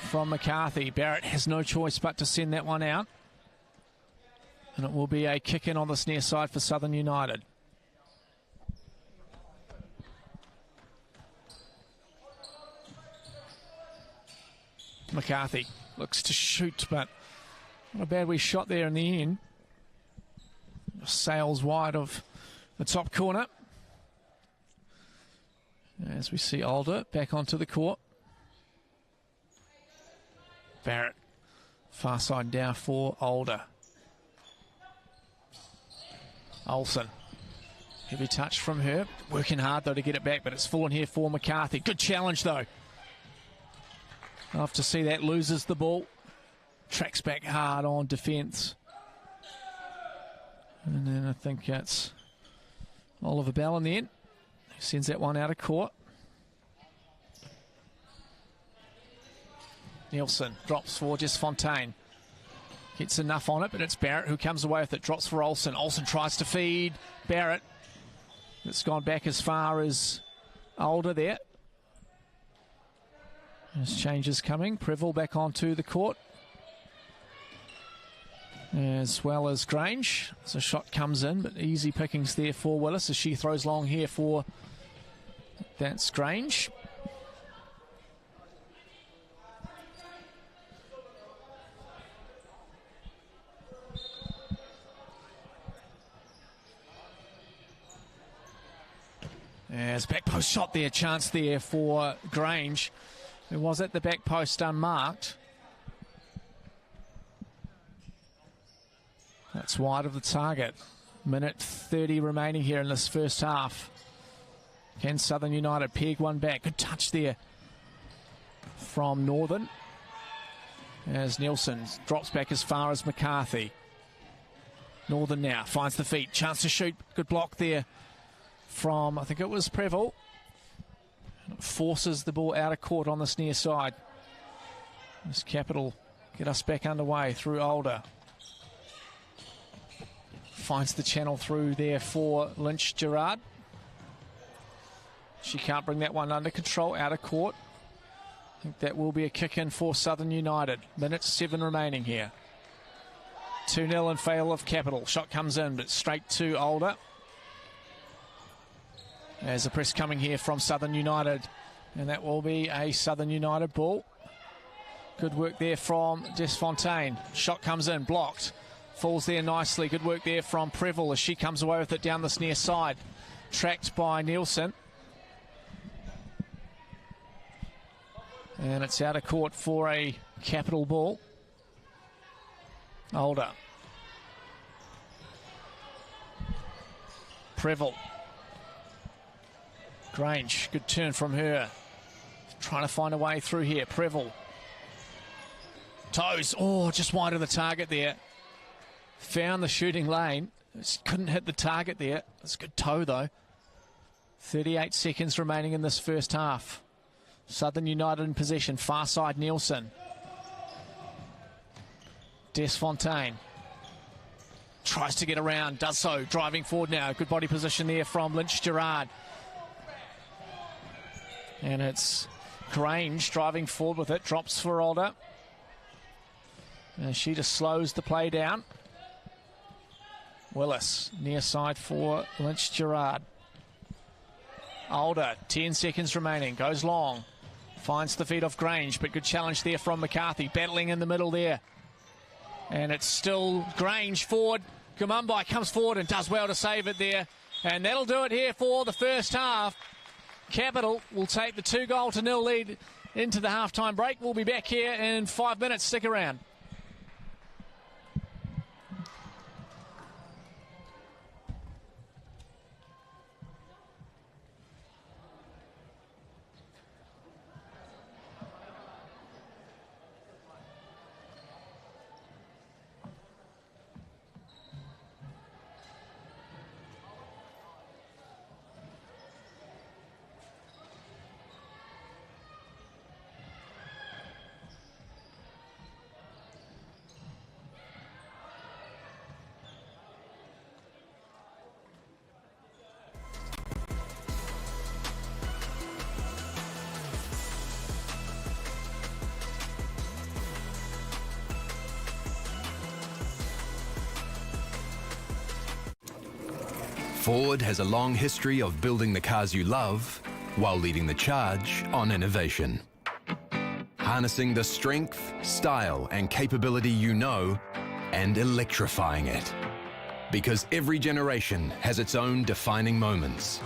from McCarthy. Barrett has no choice but to send that one out. And it will be a kick in on this near side for Southern United. McCarthy looks to shoot, but not a bad wee shot there in the end. Sails wide of the top corner. As we see Alder back onto the court. Barrett, far side down for Alder. Olsen, heavy touch from her. Working hard though to get it back, but it's fallen here for McCarthy. Good challenge though. Love to see that, loses the ball. Tracks back hard on defence. And then I think it's Oliver Bell in the end. Sends that one out of court. Nielsen drops for Desfontaine. Gets enough on it, but it's Barrett who comes away with it. Drops for Olsen. Olsen tries to feed Barrett. It's gone back as far as Alder there. There's changes coming. Preval back onto the court, as well as Grange. So a shot comes in, but easy pickings there for Willis as she throws long here for, that's Grange. As back post shot there, chance there for Grange, who was at the back post unmarked. That's wide of the target. Minute 30 remaining here in this first half. Can Southern United peg one back? Good touch there from Northern. As Nielsen drops back as far as McCarthy. Northern now finds the feet. Chance to shoot. Good block there from, I think it was Preble. Forces the ball out of court on this near side. This Capital get us back underway through Older. Finds the channel through there for Lynch Gerard. She can't bring that one under control, out of court. I think that will be a kick in for Southern United. Minutes 7 remaining here. 2-0 in favour of Capital. Shot comes in, but straight to Older. There's a press coming here from Southern United, and that will be a Southern United ball. Good work there from Desfontaine. Shot comes in, blocked. Falls there nicely. Good work there from Preble as she comes away with it down this near side. Tracked by Nielsen. And it's out of court for a Capital ball. Older. Preble. Grange, good turn from her. Trying to find a way through here. Preble. Toes. Oh, just wide of the target there. Found the shooting lane. Just couldn't hit the target there. It's a good toe though. 38 seconds remaining in this first half. Southern United in possession. Far side Nielsen. Desfontaine. Tries to get around. Does so. Driving forward now. Good body position there from Lynch Gerard. And it's Grange driving forward with it. Drops for Older. And she just slows the play down. Willis, near side for Lynch Gerard. Older, 10 seconds remaining, goes long. Finds the feet off Grange, but good challenge there from McCarthy. Battling in the middle there. And it's still Grange forward. Gamumbai comes forward and does well to save it there. And that'll do it here for the first half. Capital will take the 2-0 lead into the halftime break. We'll be back here in 5 minutes. Stick around. Ford has a long history of building the cars you love while leading the charge on innovation. Harnessing the strength, style and capability you know and electrifying it. Because every generation has its own defining moments.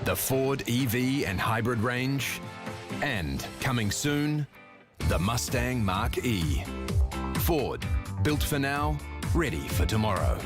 The Ford EV and hybrid range, and coming soon, the Mustang Mach-E. Ford, built for now, ready for tomorrow.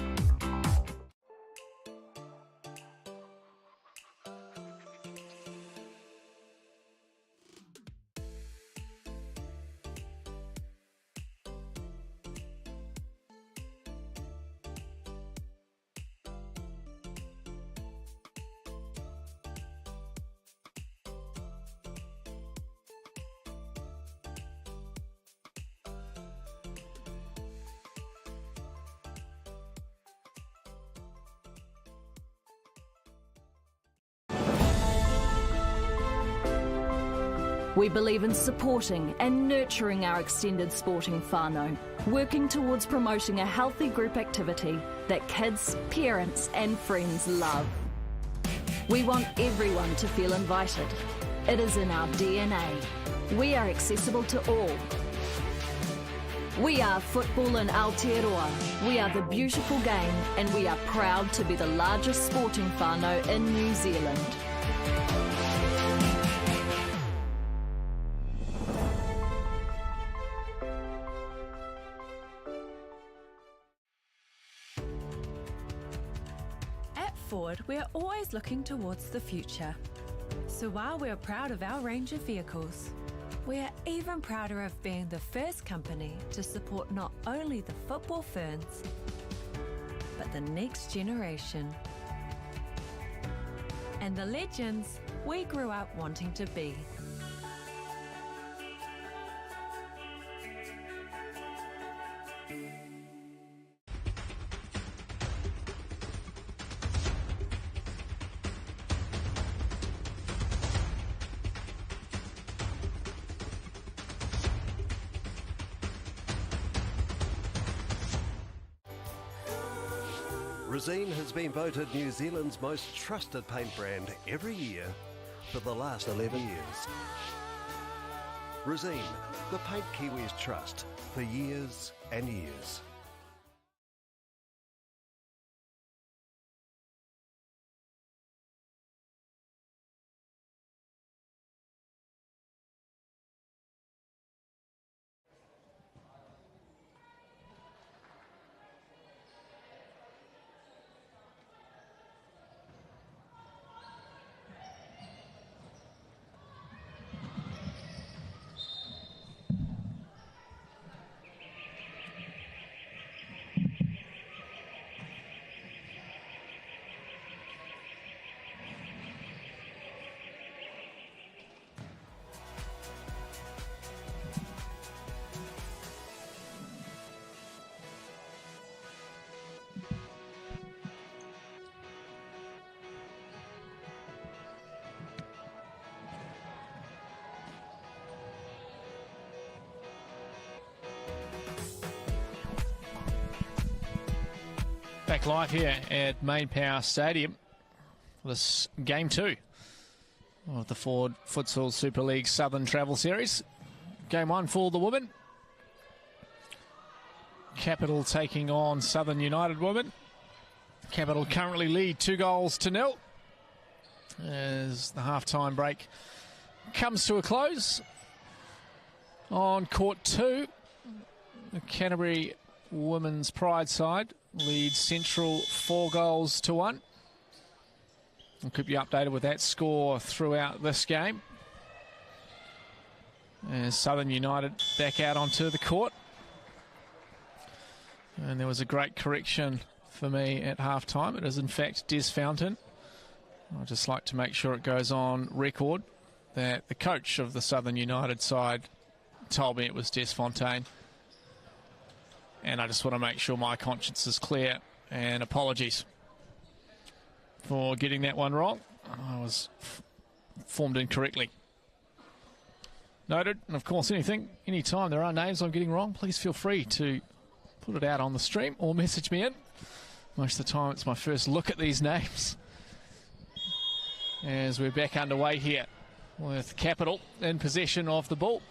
We believe in supporting and nurturing our extended sporting whānau, working towards promoting a healthy group activity that kids, parents and friends love. We want everyone to feel invited. It is in our DNA. We are accessible to all. We are football in Aotearoa. We are the beautiful game and we are proud to be the largest sporting whānau in New Zealand. At Ford, we're always looking towards the future. So while we're proud of our range of vehicles, we're even prouder of being the first company to support not only the football ferns, but the next generation. And the legends we grew up wanting to be. Resene has been voted New Zealand's most trusted paint brand every year for the last 11 years. Resene, the paint Kiwis trust for years and years. Back live here at MainPower Stadium for this Game 2 of the Ford Futsal SuperLeague Southern Travel Series. Game 1 for the women. Capital taking on Southern United women. Capital currently lead 2-0 as the half-time break comes to a close. On court 2, the Canterbury women's pride side leads Central 4-1. I'll keep you updated with that score throughout this game. As Southern United back out onto the court. And there was a great correction for me at half-time. It is in fact Des Fountain. I'd just like to make sure it goes on record that the coach of the Southern United side told me it was Des Fontaine. And I just want to make sure my conscience is clear, and apologies for getting that one wrong. I was formed incorrectly. Noted. And of course, any time there are names I'm getting wrong, please feel free to put it out on the stream or message me in. Most of the time it's my first look at these names. As we're back underway here with Capital in possession of the ball.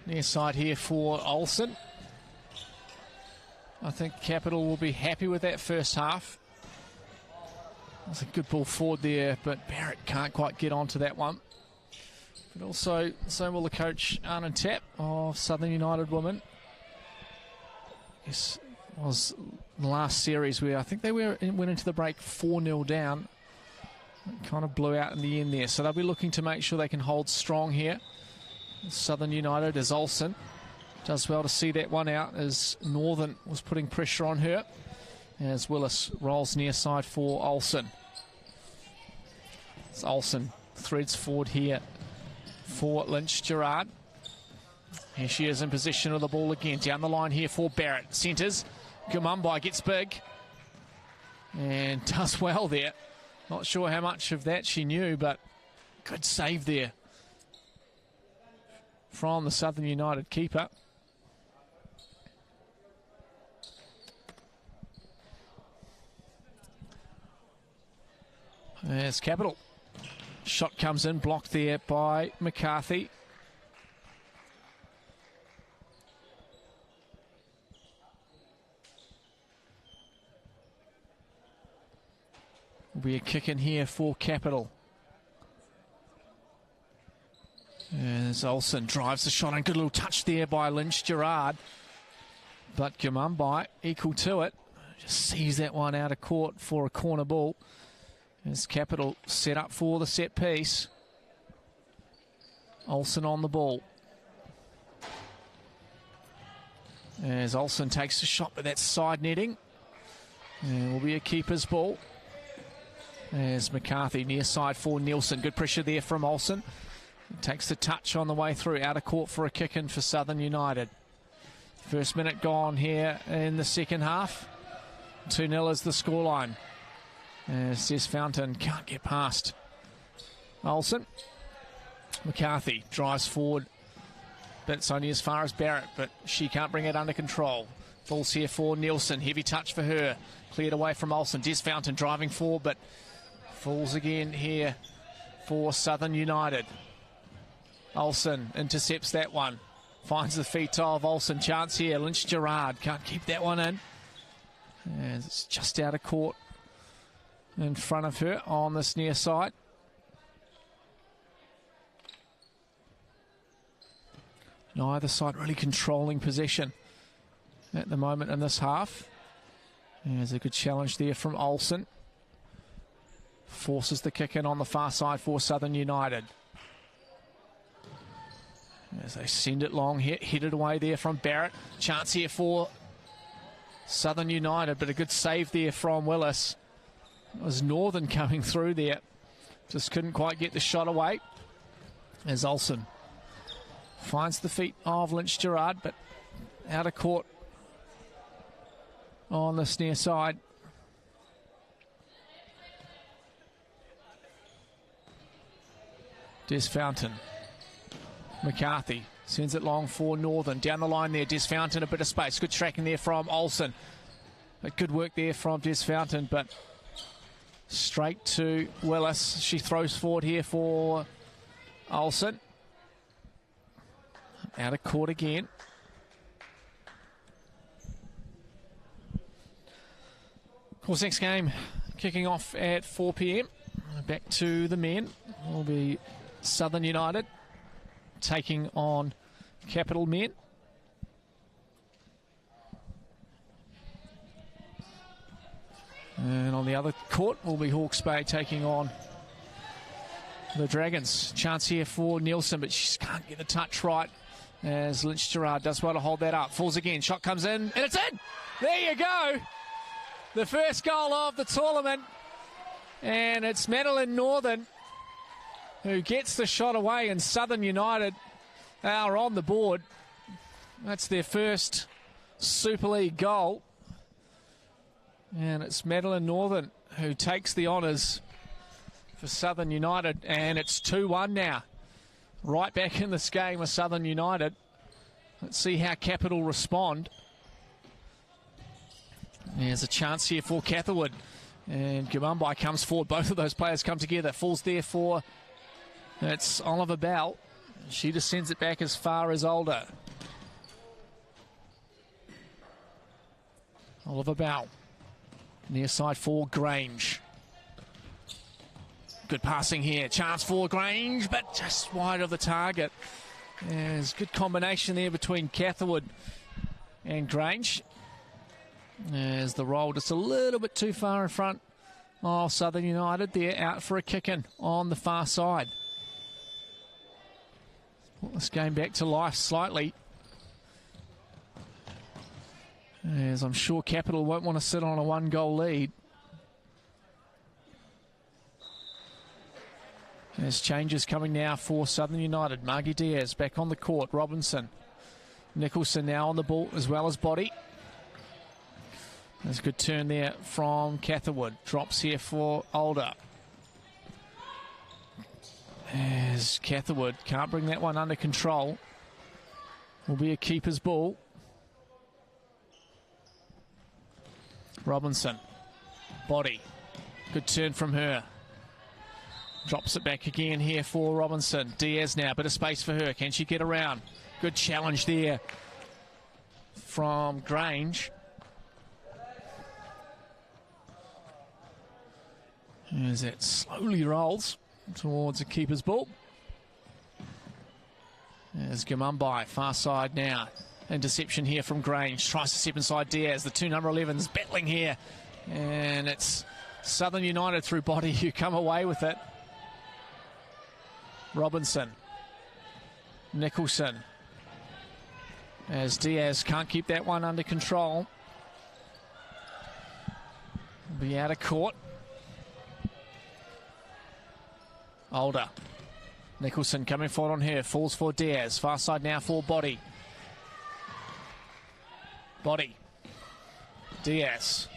Near side here for Olsen. I think Capital will be happy with that first half. There's a good ball forward there, but Barrett can't quite get onto that one. But also, so will the coach, Arnon Tapp of Southern United women. This was the last series where I think they went into the break 4-0 down. It kind of blew out in the end there. So they'll be looking to make sure they can hold strong here. Southern United as Olsen does well to see that one out as Northern was putting pressure on her as Willis rolls near side for Olsen. It's Olsen threads forward here for Lynch Gerard. Here she is in possession of the ball again. Down the line here for Barrett. Centres. Gumumbai gets big and does well there. Not sure how much of that she knew, but good save there from the Southern United keeper. There's Capital. Shot comes in, blocked there by McCarthy. Will be a kick in here for Capital. As Olsen drives the shot, and good little touch there by Lynch Gerard. But Gumumbai equal to it. Just sees that one out of court for a corner ball. As Capital set up for the set piece. Olsen on the ball. As Olsen takes a shot, but that's side netting. And will be a keeper's ball. As McCarthy near side for Nielsen. Good pressure there from Olsen. Takes the touch on the way through. Out of court for a kick in for Southern United. First minute gone here in the second half. 2-0 is the scoreline. As Des Fountain can't get past Olsen. McCarthy drives forward. But it's only as far as Barrett, but she can't bring it under control. Falls here for Nielsen. Heavy touch for her. Cleared away from Olsen. Des Fountain driving forward, but falls again here for Southern United. Olsen intercepts that one. Finds the feet of Olsen. Chance here. Lynch Gerard can't keep that one in. And it's just out of court in front of her on this near side. Neither side really controlling possession at the moment in this half. There's a good challenge there from Olsen. Forces the kick in on the far side for Southern United. As they send it long, headed away there from Barrett. Chance here for Southern United, but a good save there from Willis. It was Northern coming through there. Just couldn't quite get the shot away. As Olsen finds the feet of Lynch Gerard, but out of court on this near side. Des Fountain. McCarthy sends it long for Northern. Down the line there, Des Fountain, a bit of space. Good tracking there from Olsen. But good work there from Des Fountain, but straight to Willis. She throws forward here for Olsen. Out of court again. Of course, next game kicking off at 4 p.m. Back to the men will be Southern United taking on Capital men. And on the other court will be Hawke's Bay taking on the Dragons. Chance here for Nielsen, but she just can't get the touch right as Lynch Gerard does well to hold that up. Falls again, shot comes in, and it's in! There you go! The first goal of the tournament, and it's Madeline Northern who gets the shot away, and Southern United are on the board. That's their first Super League goal. And it's Madeline Northern who takes the honours for Southern United, and it's 2-1 now. Right back in this game with Southern United. Let's see how Capital respond. There's a chance here for Catherwood, and Gamumbai comes forward. Both of those players come together. Falls there for, it's Oliver Bell. She just sends it back as far as Older. Oliver Bell. Near side for Grange. Good passing here. Chance for Grange, but just wide of the target. There's good combination there between Catherwood and Grange. There's the roll just a little bit too far in front of Southern United. They're out for a kick-in on the far side. Put this game back to life slightly, as I'm sure Capital won't want to sit on a one-goal lead. There's changes coming now for Southern United. Margie Diaz back on the court. Robinson. Nicholson now on the ball as well as Body. There's a good turn there from Catherwood. Drops here for Older. As Catherwood can't bring that one under control. Will be a keeper's ball. Robinson. Body. Good turn from her. Drops it back again here for Robinson. Diaz now, bit of space for her. Can she get around? Good challenge there from Grange. As it slowly rolls towards a keeper's ball. There's Gamumbai, far side now. Interception here from Grange. Tries to step inside Diaz. The two number 11s battling here. And it's Southern United through body, you come away with it. Robinson. Nicholson. As Diaz can't keep that one under control. Be out of court. Older. Nicholson coming forward on her. Falls for Diaz. Far side now for Body. Body. Diaz.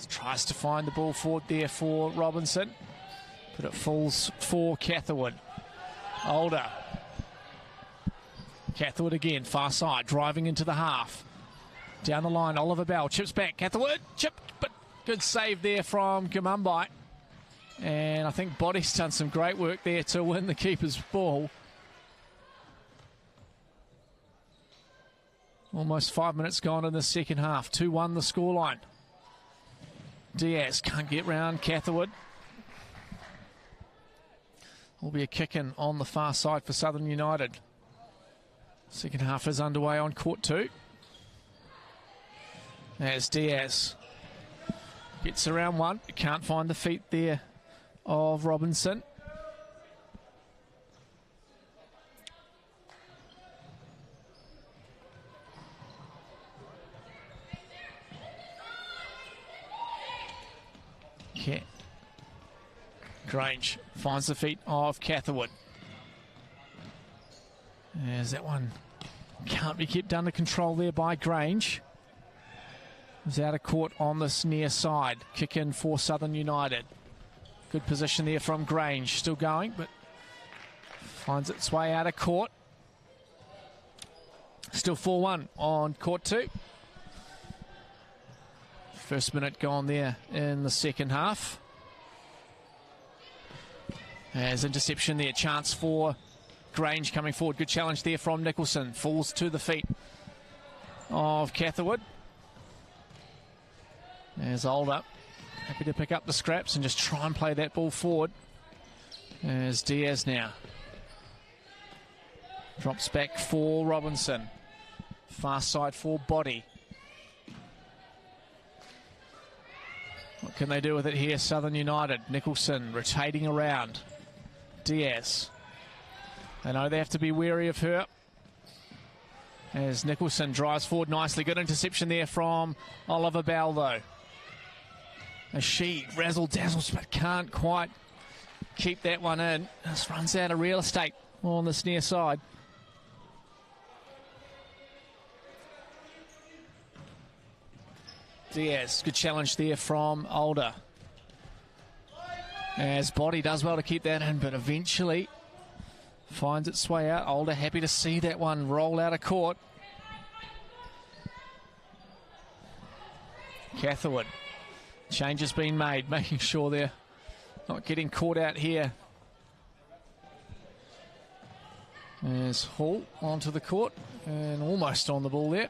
Tries to find the ball forward there for Robinson. But it falls for Catherwood. Older. Catherwood again. Far side. Driving into the half. Down the line. Oliver Bell. Chips back. Catherwood. Chip. But good save there from Gamumbai. And I think Body's done some great work there to win the keeper's ball. Almost 5 minutes gone in the second half. 2-1 the scoreline. Diaz can't get round Catherwood. Will be a kick in on the far side for Southern United. Second half is underway on court 2. As Diaz gets around one. Can't find the feet there of Robinson. Okay. Grange finds the feet of Catherwood. As that one can't be kept under control there by Grange. He's out of court on this near side. Kick in for Southern United. Good position there from Grange. Still going, but finds its way out of court. Still 4-1 on court 2. First minute gone there in the second half. There's interception there. Chance for Grange coming forward. Good challenge there from Nicholson. Falls to the feet of Catherwood. There's Older. Happy to pick up the scraps and just try and play that ball forward. There's Diaz now. Drops back for Robinson. Far side for Body. What can they do with it here? Southern United. Nicholson rotating around. Diaz. They know they have to be wary of her. As Nicholson drives forward nicely. Good interception there from Oliver Bell, though. As she razzle-dazzles but can't quite keep that one in. Just runs out of real estate on this near side. Diaz, good challenge there from Older. As Body does well to keep that in, but eventually finds its way out. Older happy to see that one roll out of court. Catherwood. Change has been made, making sure they're not getting caught out here. There's Hall onto the court and almost on the ball there.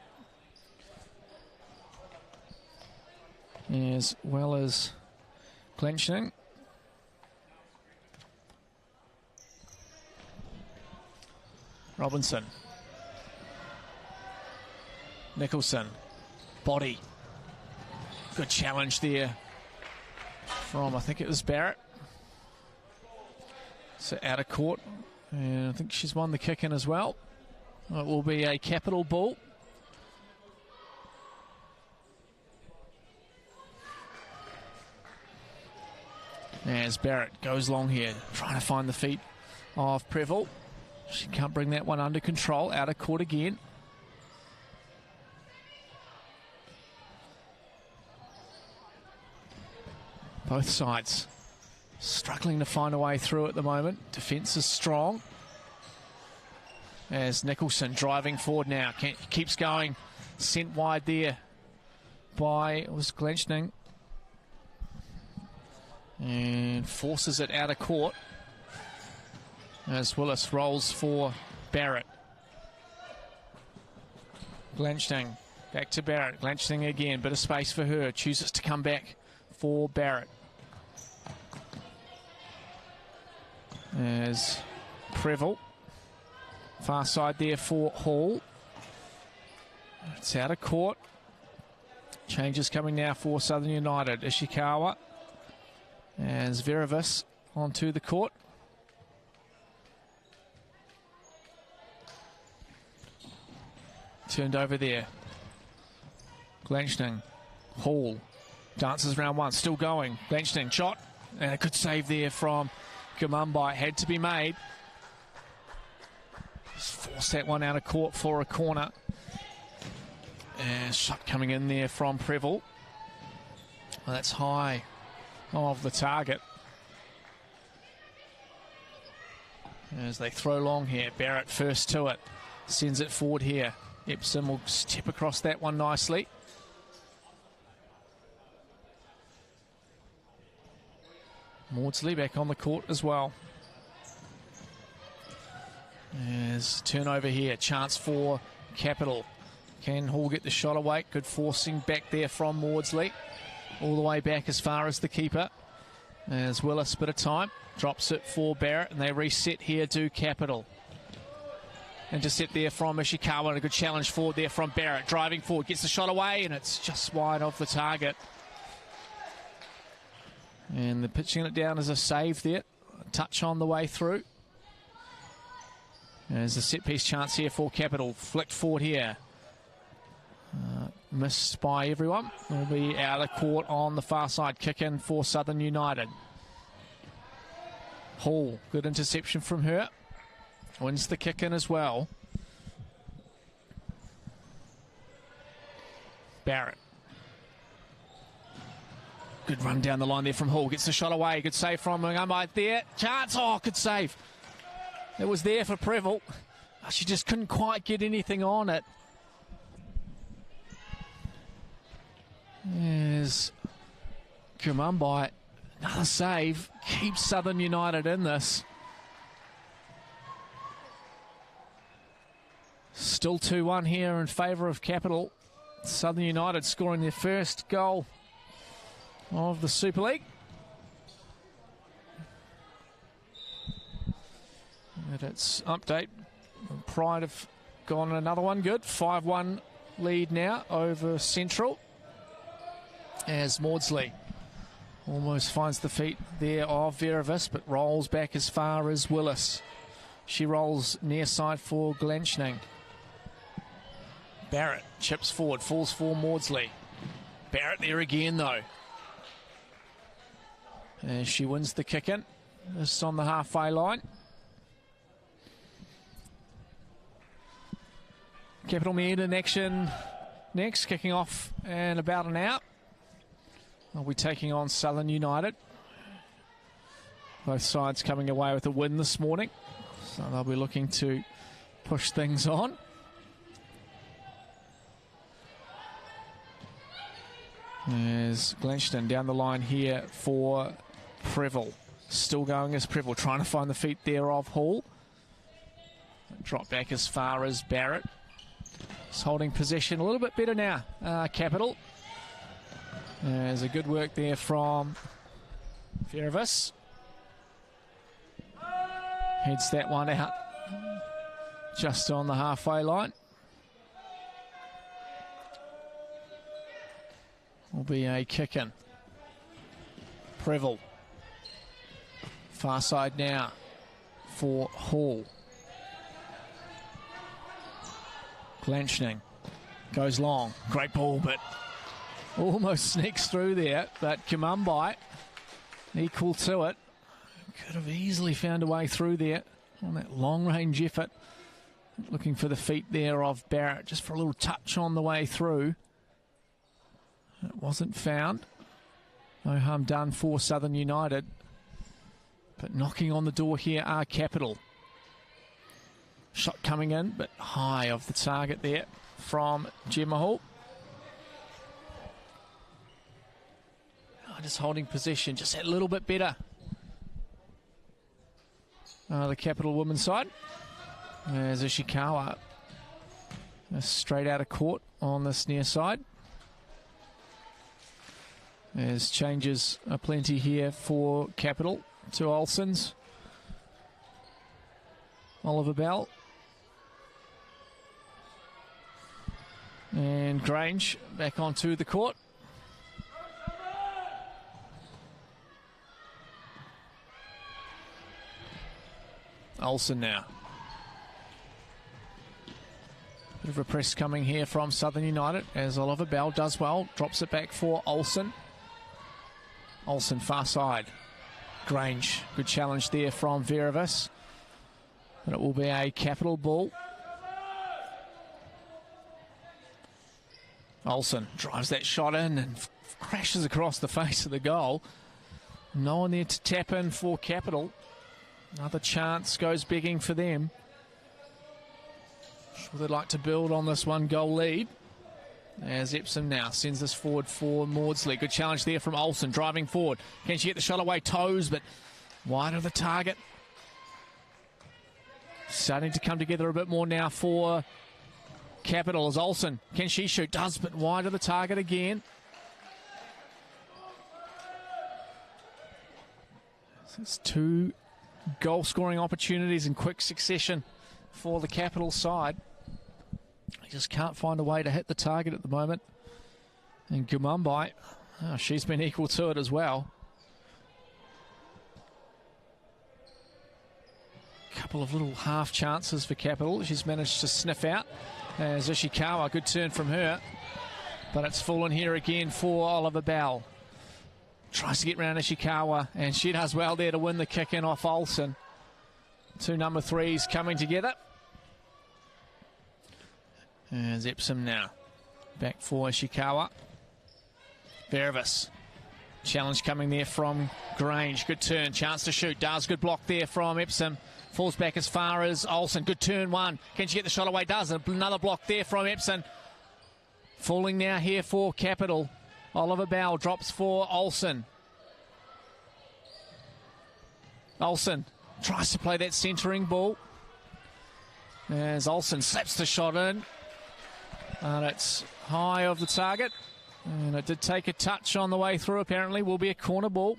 As well as Glenching. Robinson. Nicholson. Body. Good challenge there from, I think it was Barrett. So out of court. And I think she's won the kick in as well. It will be a capital ball. As Barrett goes long here, trying to find the feet of Prevost. She can't bring that one under control. Out of court again. Both sides struggling to find a way through at the moment. Defence is strong. As Nicholson driving forward now. Keeps going. Sent wide there by, it was Glenchning. And forces it out of court. As Willis rolls for Barrett. Glenchning. Back to Barrett. Glenchning again. Bit of space for her. Chooses to come back for Barrett. As Prevost. Far side there for Hall. It's out of court. Changes coming now for Southern United. Ishikawa and Zverevis onto the court. Turned over there. Glenchning. Hall. Dances round one. Still going. Glenchning. Shot. And a good save there from Gamumbai. Had to be made. Just forced that one out of court for a corner. And shot coming in there from Preble. Well, that's high of the target. As they throw long here. Barrett first to it. Sends it forward here. Epsom will step across that one nicely. Maudsley back on the court as well. There's turnover here. Chance for Capital. Can Hall get the shot away? Good forcing back there from Maudsley. All the way back as far as the keeper. As Willis, bit of time. Drops it for Barrett, and they reset here to Capital. Intercept there from Ishikawa, and a good challenge forward there from Barrett. Driving forward, gets the shot away, and it's just wide of the target. And they're pitching it down as a save there. A touch on the way through. There's a set-piece chance here for Capital. Flicked forward here. Missed by everyone. Will be out of court on the far side. Kick in for Southern United. Hall, good interception from her. Wins the kick in as well. Barrett. Good run down the line there from Hall. Gets the shot away. Good save from Mungamai there. Chance. Oh, good save. It was there for Preble. She just couldn't quite get anything on it. There's Kumumbai. Another save. Keeps Southern United in this. Still 2-1 here in favour of Capital. Southern United scoring their first goal of the Super League. And its update. Pride have gone another one. Good. 5-1 lead now over Central. As Maudsley almost finds the feet there of Veravis, but rolls back as far as Willis. She rolls near side for Glenchning. Barrett chips forward, falls for Maudsley. Barrett there again though. And she wins the kick in. This on the halfway line. Capital Med in action next, kicking off in about an hour. They'll be taking on Southern United. Both sides coming away with a win this morning, so they'll be looking to push things on. There's Glenchton down the line here for Preble. Still going as Preble, trying to find the feet there of Hall. Drop back as far as Barrett. It's holding possession a little bit better now, Capital. There's a good work there from Veravis. Heads that one out just on the halfway line. Will be a kick in. Preble. Far side now for Hall. Glenchning goes long. Great ball, but almost sneaks through there. But Kumumbai equal to it. Could have easily found a way through there on that long-range effort. Looking for the feet there of Barrett, just for a little touch on the way through. It wasn't found. No harm done for Southern United. But knocking on the door here are Capital. Shot coming in, but high of the target there from Gemma Hall. Just holding possession, just a little bit better. The Capital women's side. There's Ishikawa. Straight out of court on this near side. There's changes aplenty here for Capital to Olsen's. Oliver Bell. And Grange back onto the court. Olsen now. Bit of a press coming here from Southern United as Oliver Bell does well. Drops it back for Olsen. Olsen far side. Grange, good challenge there from Verevis. And it will be a capital ball. Olsen drives that shot in and crashes across the face of the goal. No one there to tap in for Capital. Another chance goes begging for them. Sure they'd like to build on this 1-goal lead. As Epsom now sends this forward for Maudsley. Good challenge there from Olsen, driving forward. Can she get the shot away? Toes, but wide of the target. Starting to come together a bit more now for Capital as Olsen. Can she shoot? Does, but wide of the target again. So it's 2 goal-scoring opportunities in quick succession for the Capital side. They just can't find a way to hit the target at the moment. And Gumumbai, she's been equal to it as well. Couple of little half chances for Capital. She's managed to sniff out. As Ishikawa, good turn from her. But it's fallen here again for Oliver Bell. Tries to get round Ishikawa, and she does well there to win the kick in off Olsen. 2 number 3s coming together. As Epsom now. Back for Ishikawa. Verevis. Challenge coming there from Grange. Good turn. Chance to shoot. Does. Good block there from Epsom. Falls back as far as Olsen. Good turn 1. Can she get the shot away? Does. Another block there from Epsom. Falling now here for Capital. Oliver Bell drops for Olsen. Olsen tries to play that centering ball. As Olsen slaps the shot in. And it's high of the target. And it did take a touch on the way through, apparently. Will be a corner ball.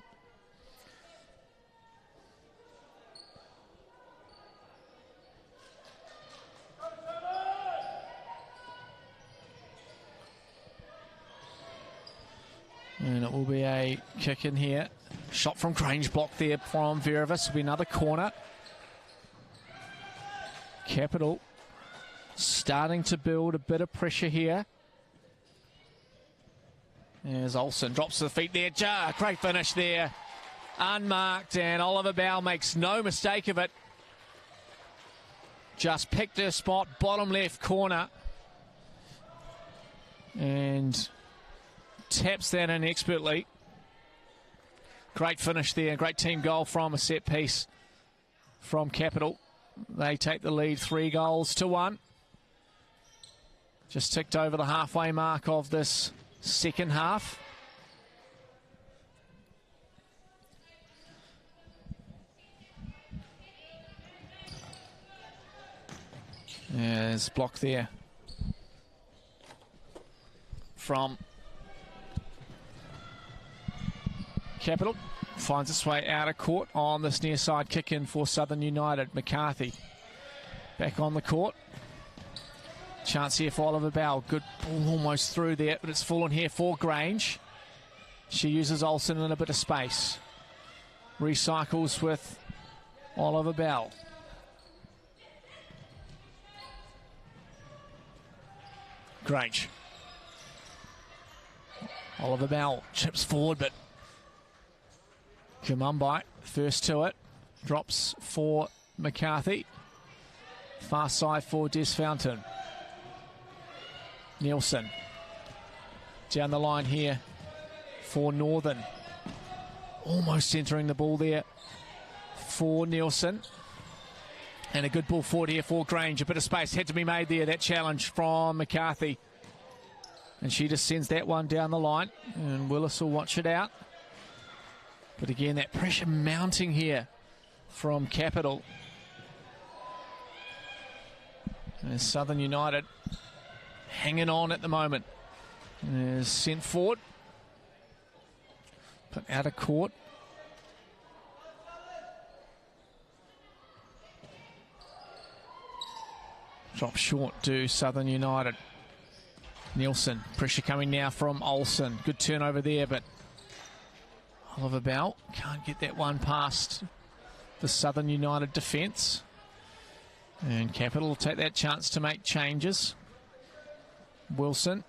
And it will be a kick in here. Shot from Grange, blocked there from Verevis. Will be another corner. Capital starting to build a bit of pressure here. As Olsen drops to the feet there. Great finish there. Unmarked, and Oliver Bell makes no mistake of it. Just picked her spot, bottom left corner. And taps that in expertly. Great finish there. Great team goal from a set piece from Capital. They take the lead 3-1. Just ticked over the halfway mark of this second half. There's a block there from Capital. Finds its way out of court on this near side kick in for Southern United. McCarthy back on the court. Chance here for Oliver Bell. Good ball almost through there, but it's fallen here for Grange. She uses Olsen in a bit of space. Recycles with Oliver Bell. Grange. Oliver Bell chips forward, but Kumumbai first to it. Drops for McCarthy. Far side for Des Fountain. Nielsen. Down the line here for Northern. Almost centering the ball there for Nielsen. And a good ball forward here for Grange. A bit of space had to be made there. That challenge from McCarthy. And she just sends that one down the line. And Willis will watch it out. But again, that pressure mounting here from Capital. And Southern United hanging on at the moment. Is sent forward. Put out of court. Drop short to Southern United. Nielsen, pressure coming now from Olsen. Good turnover there, but Oliver Bell can't get that one past the Southern United defence. And Capital will take that chance to make changes. Wilson.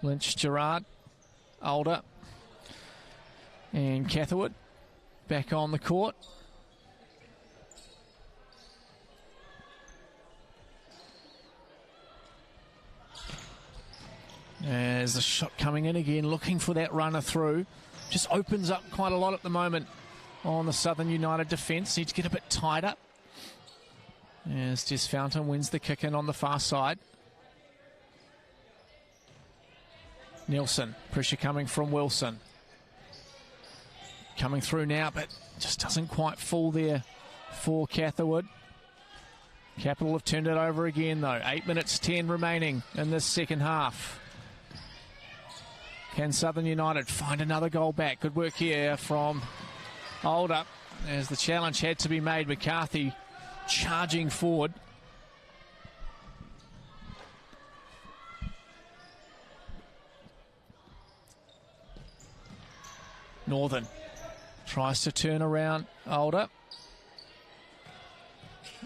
Lynch, Gerard, Older, and Catherwood back on the court. As the shot coming in again, looking for that runner through. Just opens up quite a lot at the moment on the Southern United defence. Needs to get a bit tighter. As Jess Fountain wins the kick in on the far side. Nielsen, pressure coming from Wilson. Coming through now, but just doesn't quite fall there for Catherwood. Capital have turned it over again though. 8 minutes 10 remaining in this second half. Can Southern United find another goal back? Good work here from Older as the challenge had to be made. McCarthy charging forward. Northern tries to turn around Older.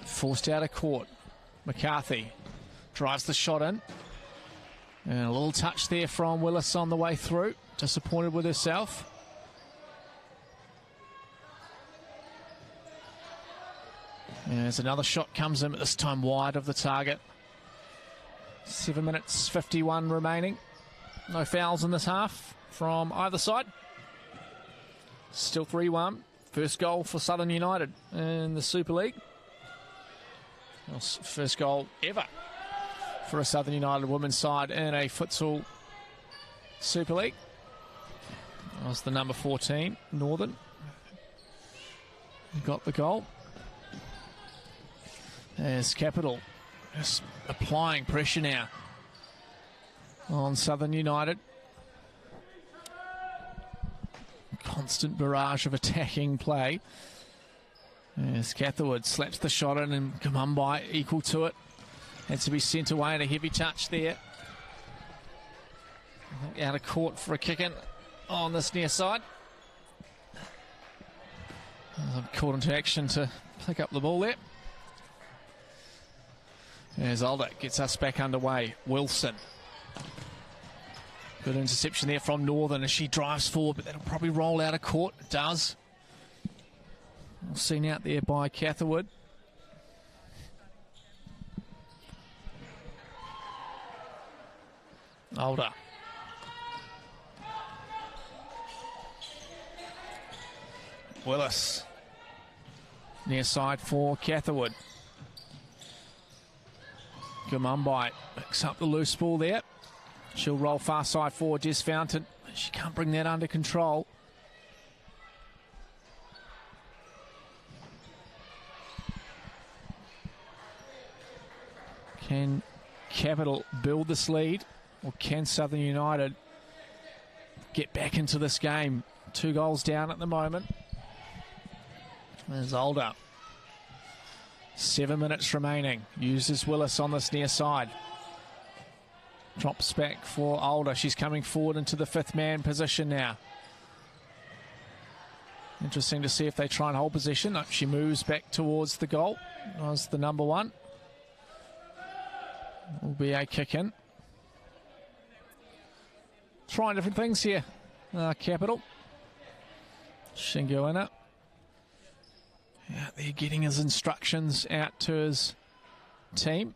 Forced out of court. McCarthy drives the shot in. And a little touch there from Willis on the way through. Disappointed with herself. As another shot comes in, but this time wide of the target. 7 minutes 51 remaining. No fouls in this half from either side. Still 3-1. First goal for Southern United in the Super League. First goal ever for a Southern United women's side in a Futsal Super League. That was the number 14, Northern. Got the goal. As Capital just applying pressure now on Southern United. Constant barrage of attacking play. As Catherwood slaps the shot in and Kamumbai equal to it. Had to be sent away and a heavy touch there. I think out of court for a kick in on this near side. Caught into action to pick up the ball there. As Alder gets us back underway. Wilson. Good interception there from Northern as she drives forward, but that'll probably roll out of court. It does. Seen out there by Catherwood. Older. Willis. Near side for Catherwood. Gamumbai picks up the loose ball there. She'll roll far side forward, Jess Fountain. She can't bring that under control. Can Capital build this lead, or can Southern United get back into this game? 2 goals down at the moment. There's Older. 7 minutes remaining. Uses Willis on this near side. Drops back for Older. She's coming forward into the 5th man position now. Interesting to see if they try and hold possession. No, she moves back towards the goal. That was the number 1. Will be a kick in. Trying different things here. Capital. Shingo in it. Out there getting his instructions out to his team.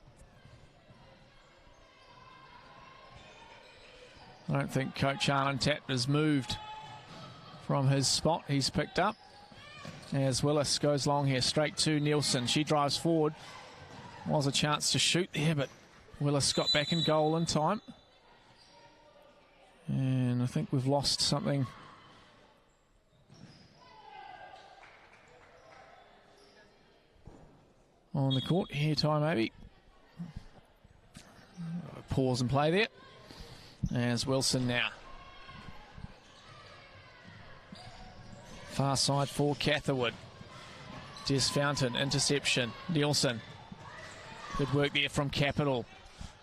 I don't think Coach Arlen Tapp has moved from his spot he's picked up. As Willis goes long here, straight to Nielsen. She drives forward. Was a chance to shoot there, but Willis got back in goal in time. And I think we've lost something. On the court here, time maybe. Pause and play there. As Wilson now. Far side for Catherwood. Jess Fountain, interception. Nielsen Good work there from Capital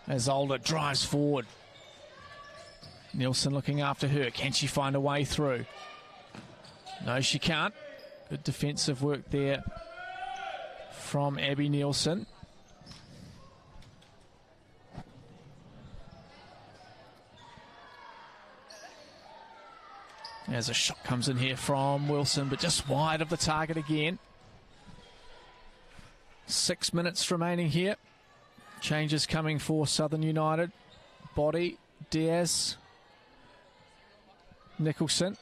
as Older drives forward. Nielsen looking after her. Can she find a way through? No, she can't. Good defensive work there from Abby Nielsen. As a shot comes in here from Wilson, but just wide of the target again. 6 minutes remaining here. Changes coming for Southern United. Body, Diaz, Nicholson,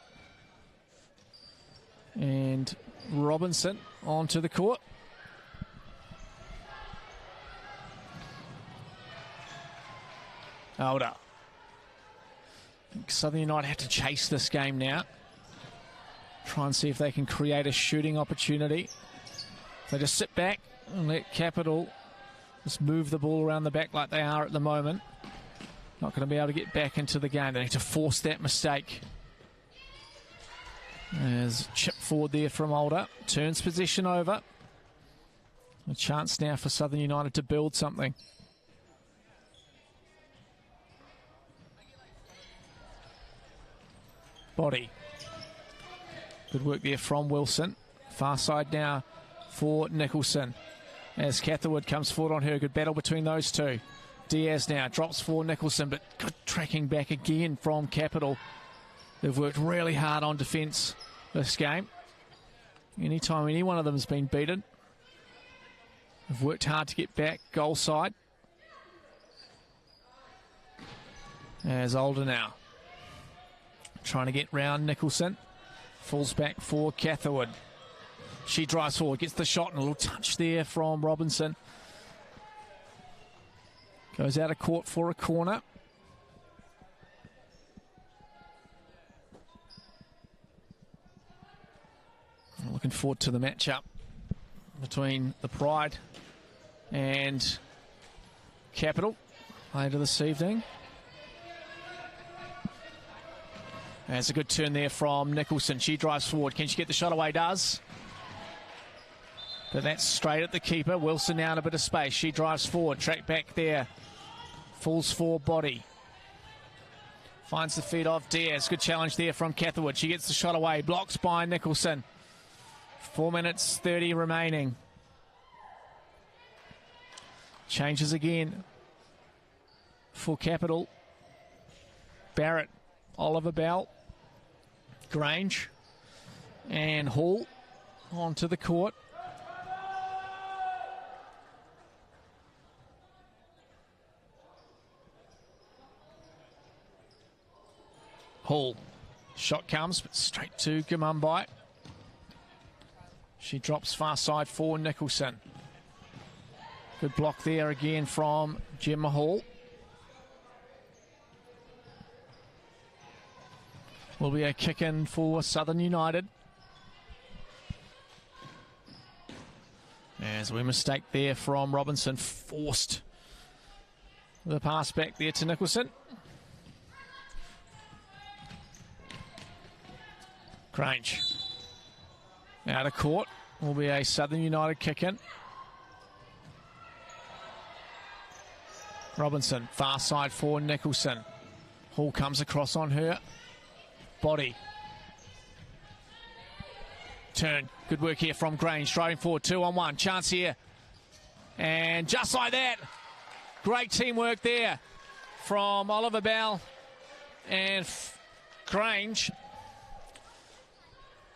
and Robinson onto the court. Older. Southern United have to chase this game now. Try and see if they can create a shooting opportunity. They just sit back and let Capital just move the ball around the back like they are at the moment. Not going to be able to get back into the game. They need to force that mistake. There's a chip forward there from Older. Turns possession over. A chance now for Southern United to build something. Body. Good work there from Wilson. Far side now for Nicholson. As Catherwood comes forward on her. Good battle between those two. Diaz now drops for Nicholson, but good tracking back again from Capital. They've worked really hard on defence this game. Anytime any one of them has been beaten, they've worked hard to get back goal side. As Older now. Trying to get round Nicholson. Falls back for Catherwood. She drives forward, gets the shot, and a little touch there from Robinson. Goes out of court for a corner. Looking forward to the matchup between the Pride and Capital later this evening. There's a good turn there from Nicholson. She drives forward. Can she get the shot away? Does. But that's straight at the keeper. Wilson now in a bit of space. She drives forward. Track back there. Falls for Body. Finds the feet of Diaz. Good challenge there from Catherwood. She gets the shot away. Blocks by Nicholson. 4 minutes 30 remaining. Changes again for Capital. Barrett. Oliver Bell. Grange. And Hall onto the court. Hall. Shot comes, but straight to Gamumbai. She drops far side for Nicholson. Good block there again from Gemma Hall. Will be a kick in for Southern United. As we mistake there from Robinson. Forced the pass back there to Nicholson. Grange. Out of court. Will be a Southern United kick in. Robinson, far side for Nicholson. Hall comes across on her. Body. Turn. Good work here from Grange. Driving forward, 2-on-1. Chance here. And just like that, great teamwork there from Oliver Bell and Grange.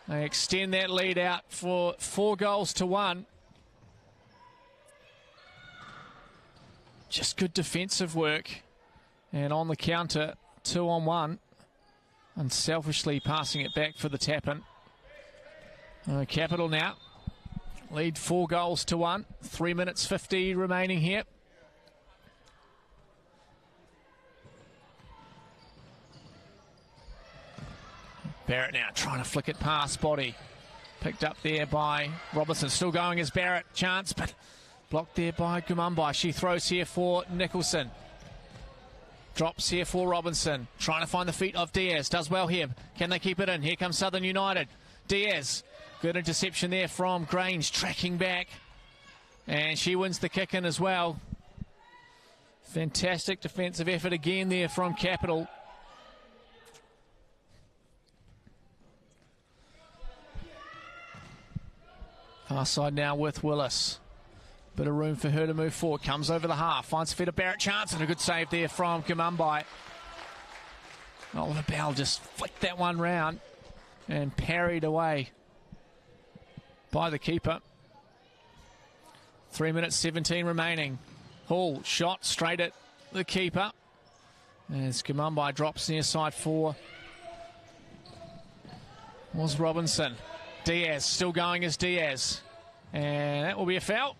They extend that lead out for 4-1. Just good defensive work. And on the counter, 2-on-1. Unselfishly passing it back for the tap-in. Capital now. Lead 4-1. 3 minutes 50 remaining here. Barrett now trying to flick it past Body. Picked up there by Robinson. Still going as Barrett. Chance, but blocked there by Gumumbai. She throws here for Nicholson. Drops here for Robinson. Trying to find the feet of Diaz. Does well here. Can they keep it in? Here comes Southern United. Diaz. Good interception there from Grange. Tracking back. And she wins the kick in as well. Fantastic defensive effort again there from Capital. Far side now with Willis. Bit of room for her to move forward. Comes over the half. Finds Feta Barrett chance, and a good save there from Kamumbai. Oliver Bell just flicked that one round and parried away by the keeper. 3 minutes 17 remaining. Hall shot straight at the keeper as Kamumbai drops near side 4. Was Robinson. Diaz still going as Diaz, and that will be a foul.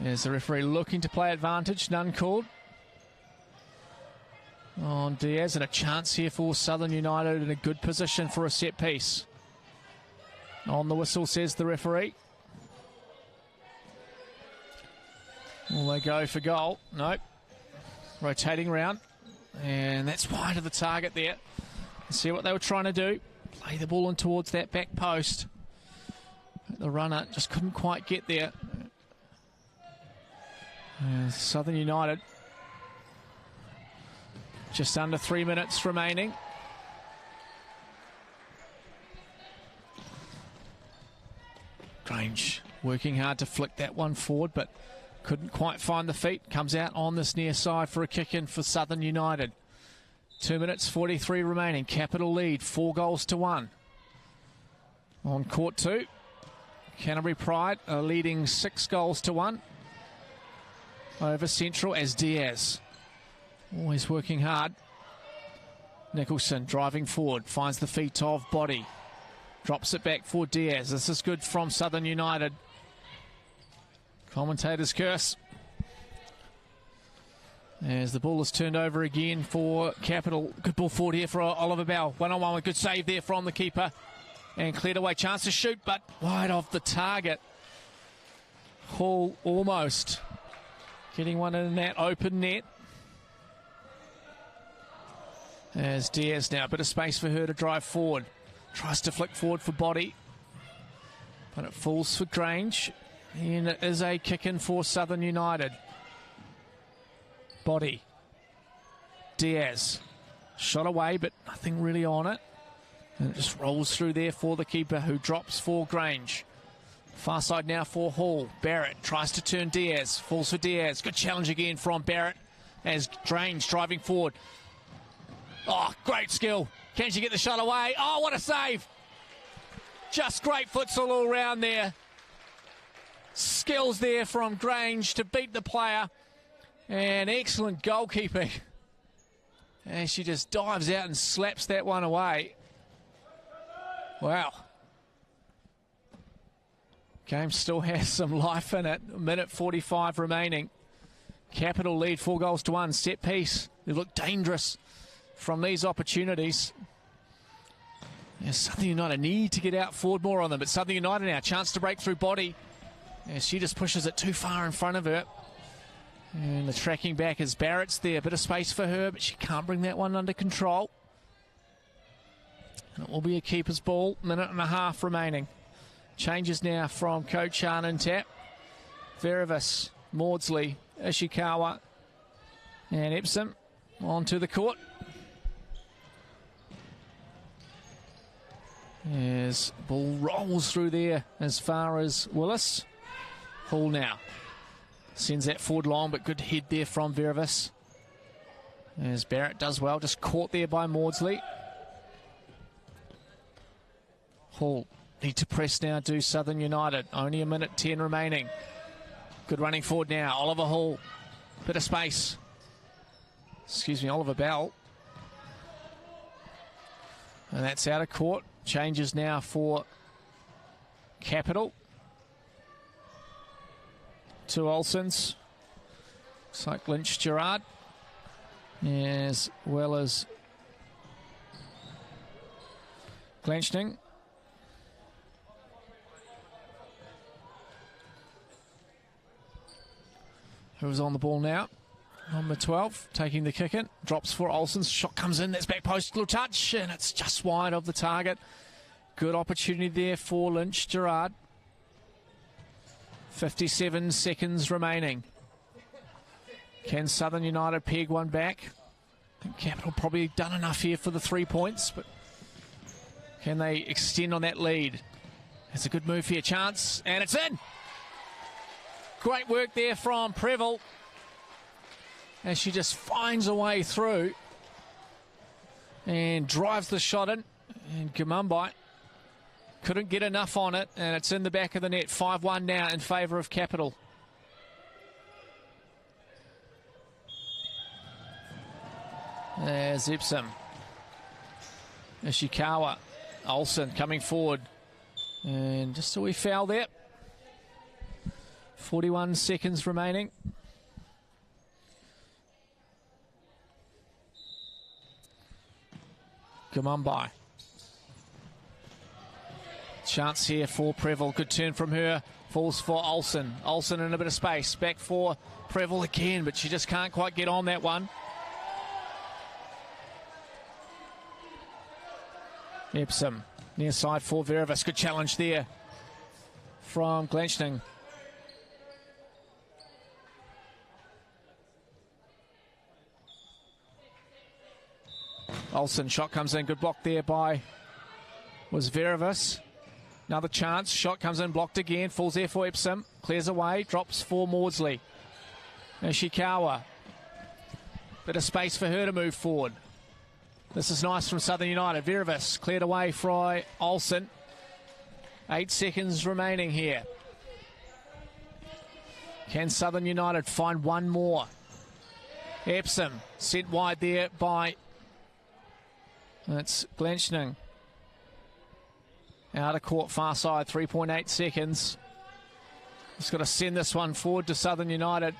There's the referee looking to play advantage, none called on Diaz, and a chance here for Southern United in a good position for a set piece. On the whistle, says the referee. Will they go for goal? Nope. Rotating round, and that's wide of the target there. Let's see what they were trying to do. Play the ball in towards that back post. The runner just couldn't quite get there. Southern United, just under 3 minutes remaining. Grange working hard to flick that one forward, but couldn't quite find the feet. Comes out on this near side for a kick in for Southern United. 2 minutes 43 remaining. Capital lead 4-1. On court 2, Canterbury Pride are leading 6-1 over Central as Diaz. Always working hard. Nicholson driving forward, finds the feet of Body. Drops it back for Diaz. This is good from Southern United. Commentator's curse. As the ball is turned over again for Capital. Good ball forward here for Oliver Bell. 1-on-1 with good save there from the keeper. And cleared away. Chance to shoot, but wide off the target. Hall almost getting one in that open net. As Diaz now, a bit of space for her to drive forward. Tries to flick forward for Body, but it falls for Grange. And it is a kick in for Southern United. Body. Diaz. Shot away, but nothing really on it. And it just rolls through there for the keeper, who drops for Grange. Far side now for Hall. Barrett tries to turn Diaz. Falls for Diaz. Good challenge again from Barrett as Grange driving forward. Oh, great skill. Can she get the shot away? Oh, what a save. Just great futsal all round there. Skills there from Grange to beat the player. And excellent goalkeeping. And she just dives out and slaps that one away. Wow. Game still has some life in it. 1:45 remaining. Capital lead 4-1. Set piece. They look dangerous from these opportunities. Yeah, Southern United need to get out forward more on them, but Southern United now, chance to break through Body. Yeah, she just pushes it too far in front of her. And the tracking back is Barrett's there. A bit of space for her, but she can't bring that one under control. And it will be a keeper's ball. 1.5 remaining. Changes now from Kochan and Tap. Verevis, Maudsley, Ishikawa, and Epsom onto the court. As ball rolls through there as far as Willis. Hall now sends that forward long, but good head there from Verevis. As Barrett does well, just caught there by Maudsley. Hall need to press now, do Southern United. Only 1:10 remaining. Good running forward now. Oliver Hall. Bit of space. Excuse me, Oliver Bell. And that's out of court. Changes now for Capital. To Olsons. Looks like Lynch Gerard. As well as Glenchning. Who's on the ball now? Number 12, taking the kick in. Drops for Olsen. Shot comes in. That's back post. Little touch. And it's just wide of the target. Good opportunity there for Lynch Gerard. 57 seconds remaining. Can Southern United peg one back? I think Capital probably done enough here for the 3 points, but can they extend on that lead? It's a good move here, chance, and it's in! Great work there from Preble as she just finds a way through and drives the shot in, and Gamumbai couldn't get enough on it, and it's in the back of the net. 5-1 now in favour of Capital. There's Epsom. Ishikawa. Olsen coming forward. And just a wee foul there. 41 seconds remaining. Gamumbai. Chance here for Preble. Good turn from her. Falls for Olsen. Olsen in a bit of space. Back for Preble again, but she just can't quite get on that one. Epsom. Near side for Verevis. Good challenge there from Glenchning. Olsen, shot comes in. Good block there by was Verevis. Another chance. Shot comes in, blocked again. Falls there for Epsom. Clears away. Drops for Maudsley. Ishikawa. Bit of space for her to move forward. This is nice from Southern United. Verevis cleared away by Olsen. 8 seconds remaining here. Can Southern United find one more? Epsom sent wide there by... That's Glenchning. Out of court, far side, 3.8 seconds. Just got to send this one forward to Southern United.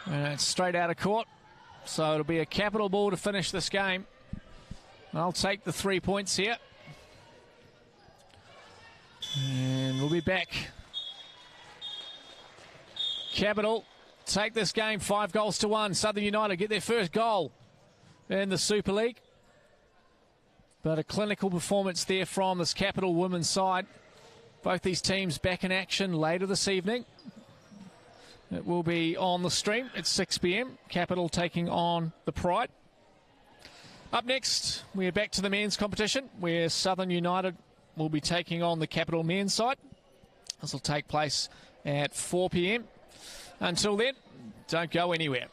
And it's straight out of court. So it'll be a capital ball to finish this game. I'll take the 3 points here. And we'll be back. Capital take this game 5-1. Southern United get their first goal in the Super League. But a clinical performance there from this Capital women's side. Both these teams back in action later this evening. It will be on the stream at 6 p.m. Capital taking on the Pride. Up next, we're back to the men's competition where Southern United will be taking on the Capital men's side. This will take place at 4 p.m. Until then, don't go anywhere.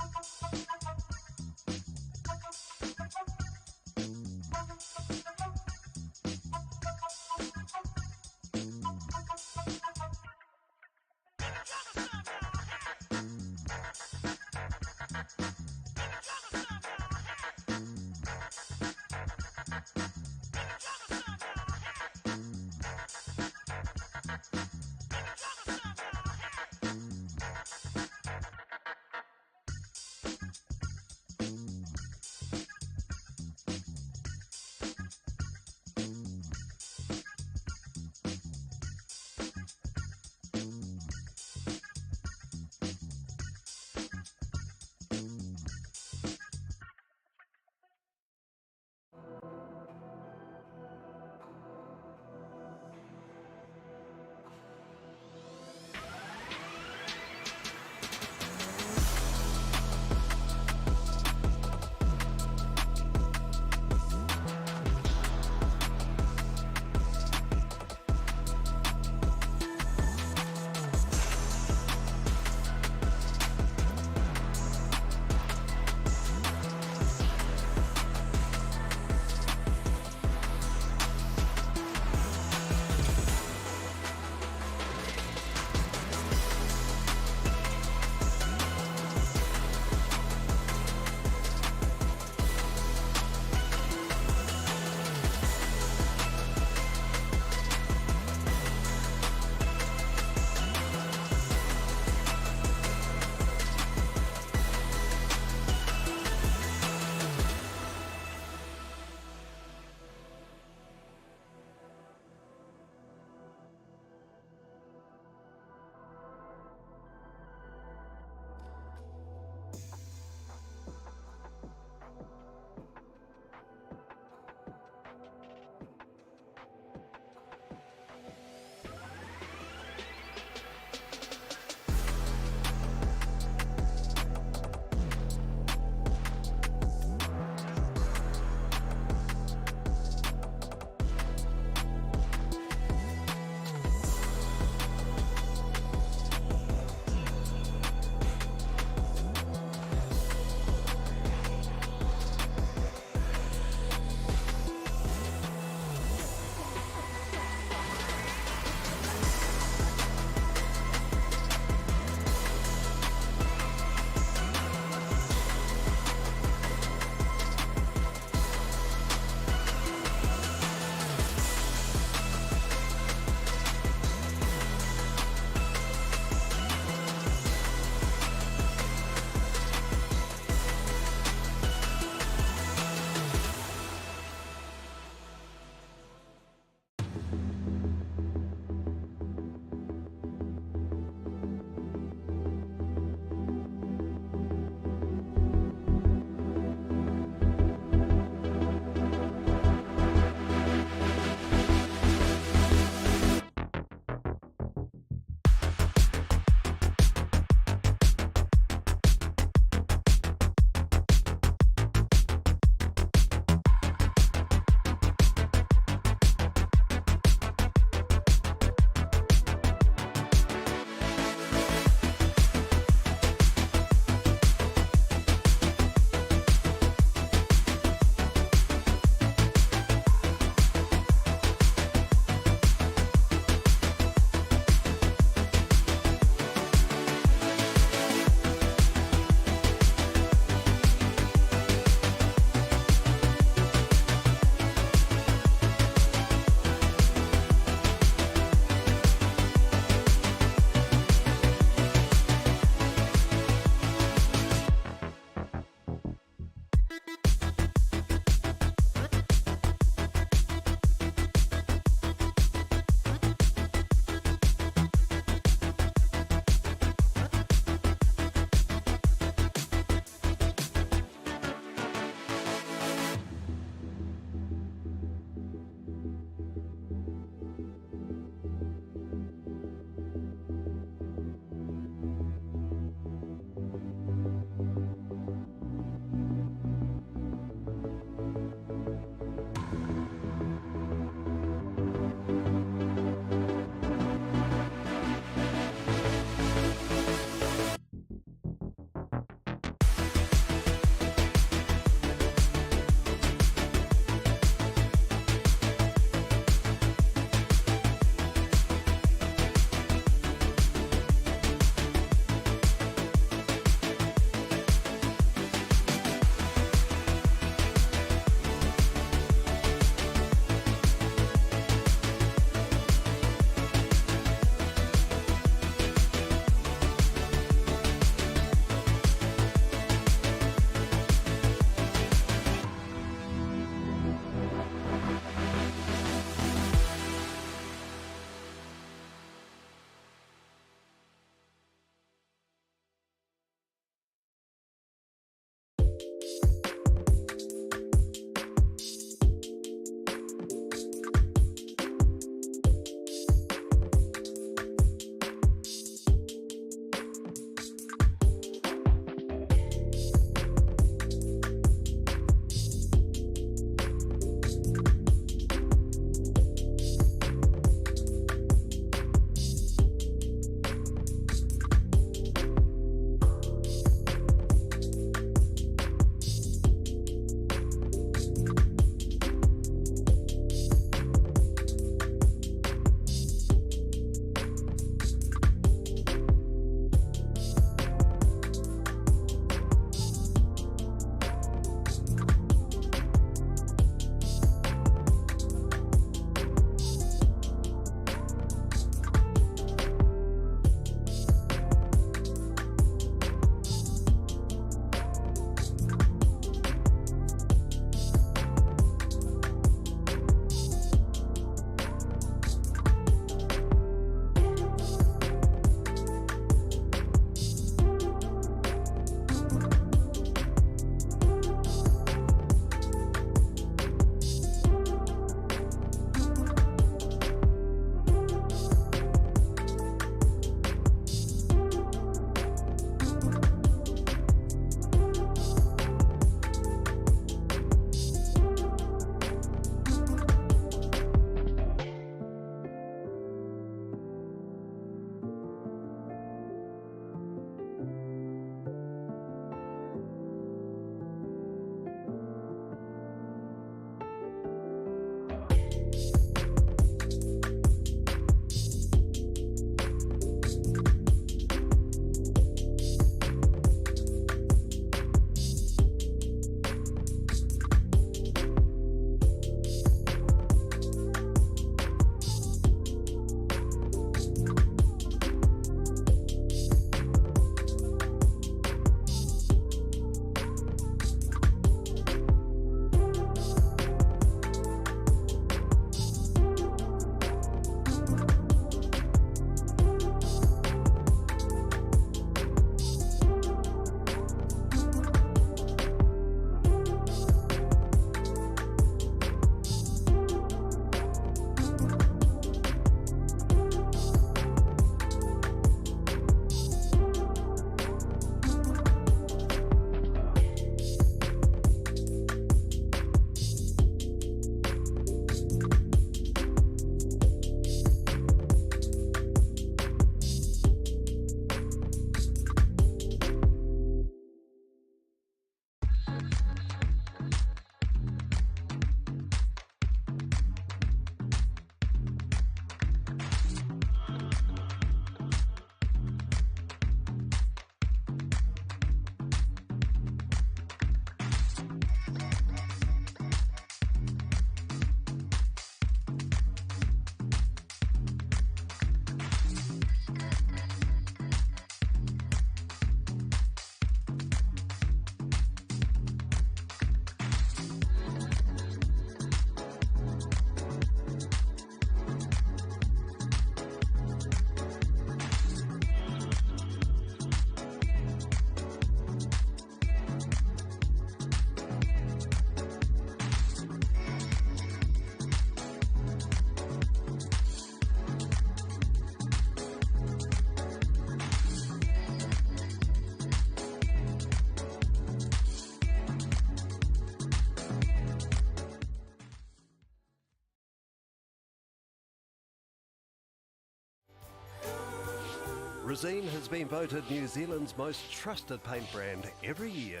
Resene has been voted New Zealand's most trusted paint brand every year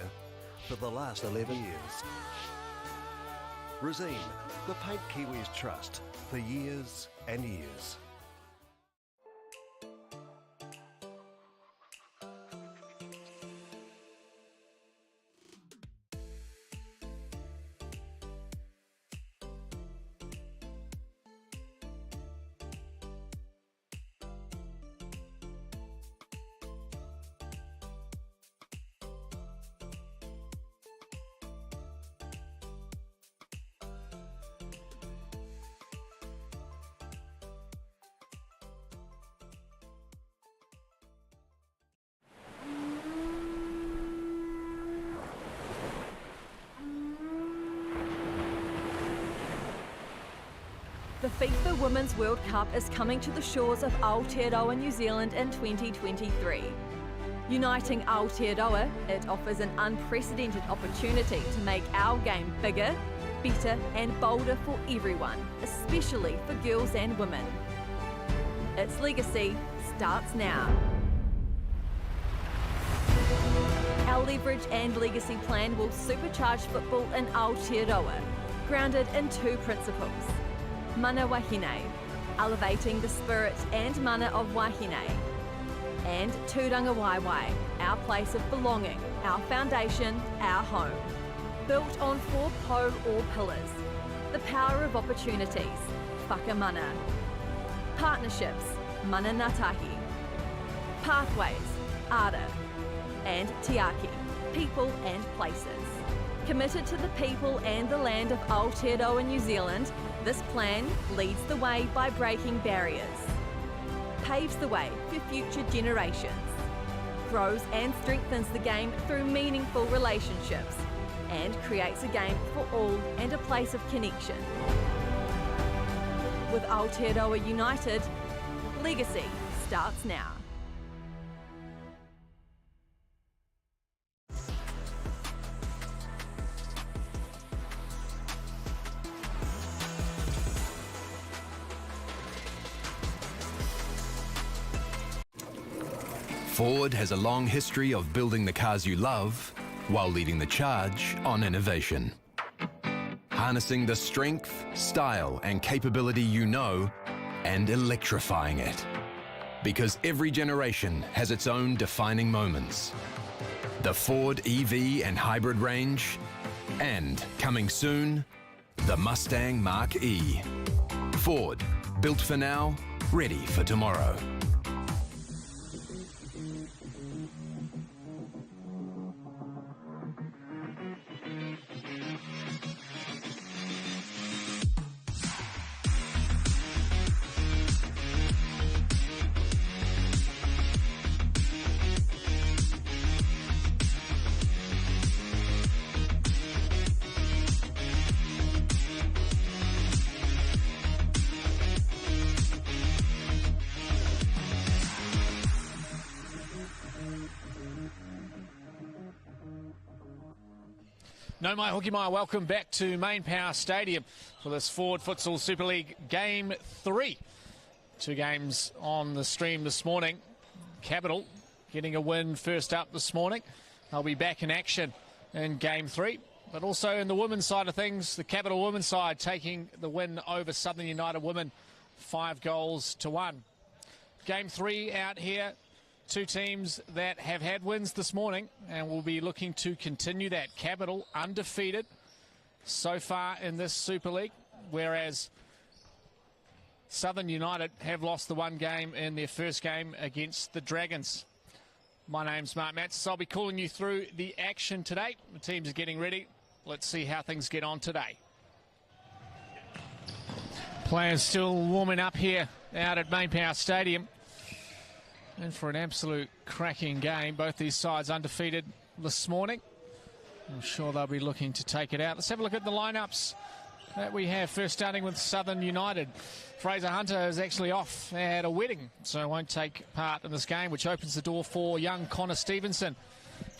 for the last 11 years. Resene, the paint Kiwis trust for years and years. The FIFA Women's World Cup is coming to the shores of Aotearoa, New Zealand in 2023. Uniting Aotearoa, it offers an unprecedented opportunity to make our game bigger, better and bolder for everyone, especially for girls and women. Its legacy starts now. Our leverage and legacy plan will supercharge football in Aotearoa, grounded in two principles. Mana wahine, elevating the spirit and mana of wahine. And Tūranga Waiwai, our place of belonging, our foundation, our home. Built on 4 po or pillars. The power of opportunities, whakamana. Partnerships, mana ngatahi. Pathways, ara. And tiaki, people and places. Committed to the people and the land of Aotearoa, New Zealand, this plan leads the way by breaking barriers, paves the way for future generations, grows and strengthens the game through meaningful relationships, and creates a game for all and a place of connection. With Aotearoa united, legacy starts now. Ford has a long history of building the cars you love while leading the charge on innovation. Harnessing the strength, style and capability you know and electrifying it. Because every generation has its own defining moments. The Ford EV and hybrid range, and coming soon, the Mustang Mach-E. Ford, built for now, ready for tomorrow. No mai hoki mai, welcome back to MainPower Stadium for this Ford Futsal Super League Game 3. 2 games on the stream this morning. Capital getting a win first up this morning. They'll be back in action in Game 3. But also in the women's side of things, the Capital women's side taking the win over Southern United women, 5-1. Game 3 out here. 2 teams that have had wins this morning and will be looking to continue that. Capital undefeated so far in this Super League, whereas Southern United have lost the 1 game in their first game against the Dragons. My name's Mark Mattis. I'll be calling you through the action today. The teams are getting ready. Let's see how things get on today. Players still warming up here out at MainPower Stadium. And for an absolute cracking game, both these sides undefeated this morning. I'm sure they'll be looking to take it out. Let's have a look at the lineups that we have. First starting with Southern United. Fraser Hunter is actually off at a wedding, so won't take part in this game, which opens the door for young Connor Stevenson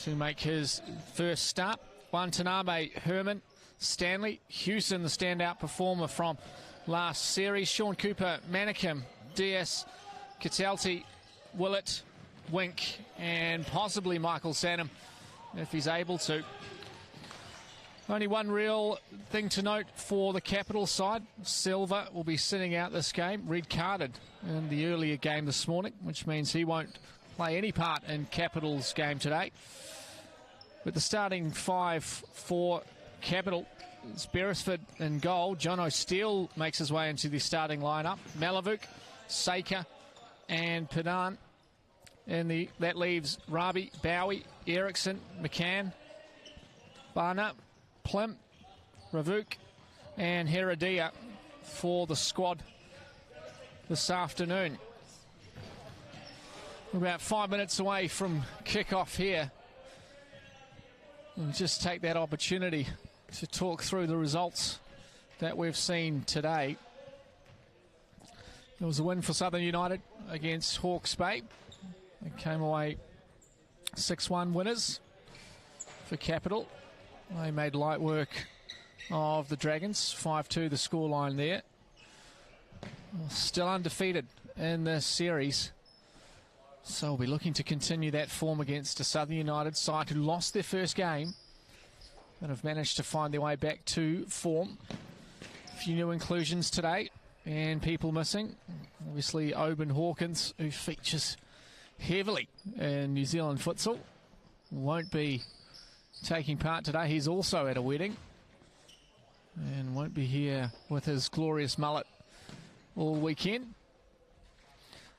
to make his first start. Watanabe, Herman, Stanley, Hewson, the standout performer from last series. Sean Cooper, Manikim, Diaz, Catalti, Willett, Wink and possibly Michael Sanham if he's able to. Only one real thing to note for the Capital side. Silva will be sitting out this game, red-carded in the earlier game this morning, which means he won't play any part in Capital's game today. With the starting five for Capital, it's Beresford in goal. John O'Steele makes his way into the starting lineup. Malavuk, Saker and Padan. And that leaves Rabi, Bowie, Eriksson, McCann, Barnett, Plim, Ravuk and Heradia for the squad this afternoon. We're about 5 minutes away from kick-off here. And just take that opportunity to talk through the results that we've seen today. It was a win for Southern United against Hawke's Bay. They came away 6-1 winners for Capital. They made light work of the Dragons, 5-2 the scoreline there. Still undefeated in this series. So we'll be looking to continue that form against a Southern United side who lost their first game but have managed to find their way back to form. A few new inclusions today and people missing. Obviously Oban Hawkins, who features heavily in New Zealand futsal, won't be taking part today. He's also at a wedding and won't be here with his glorious mullet all weekend.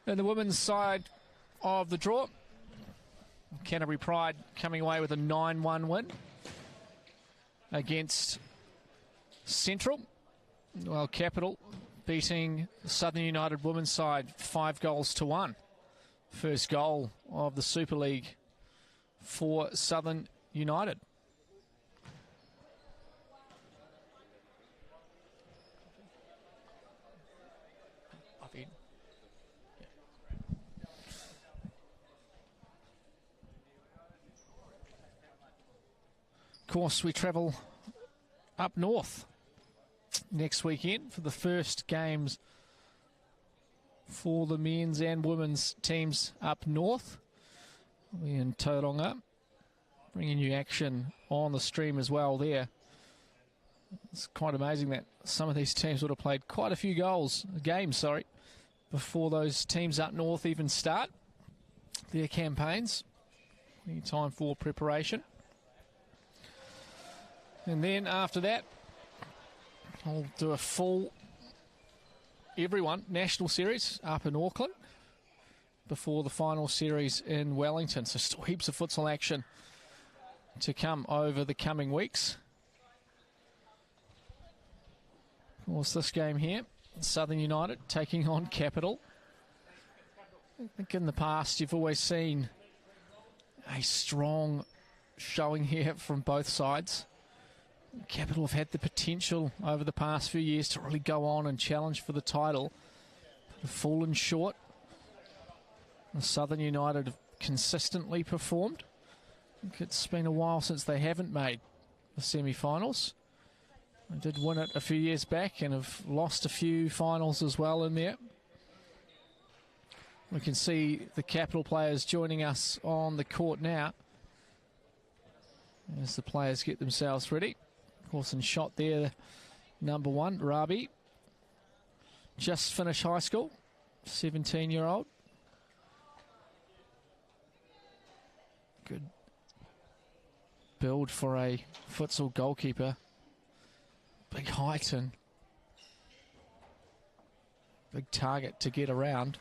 And the women's side of the draw, Canterbury Pride coming away with a 9-1 win against Central, while Capital beating Southern United women's side 5-1. First goal of the Super League for Southern United. Of course, we travel up north next weekend for the first games for the men's and women's teams up north. We're in Tauranga, bringing you action on the stream as well there. It's quite amazing that some of these teams would have played quite a few games, before those teams up north even start their campaigns. Any time for preparation. And then after that, I'll do a full national series up in Auckland before the final series in Wellington. So still heaps of futsal action to come over the coming weeks. Of course, this game here, Southern United taking on Capital. I think in the past you've always seen a strong showing here from both sides. Capital have had the potential over the past few years to really go on and challenge for the title, but have fallen short. The Southern United have consistently performed. I think it's been a while since they haven't made the semi-finals. They did win it a few years back and have lost a few finals as well in there. We can see the Capital players joining us on the court now as the players get themselves ready. Of course, in shot there, number one, Rabi. Just finished high school, 17-year-old. Good build for a futsal goalkeeper. Big height and big target to get around.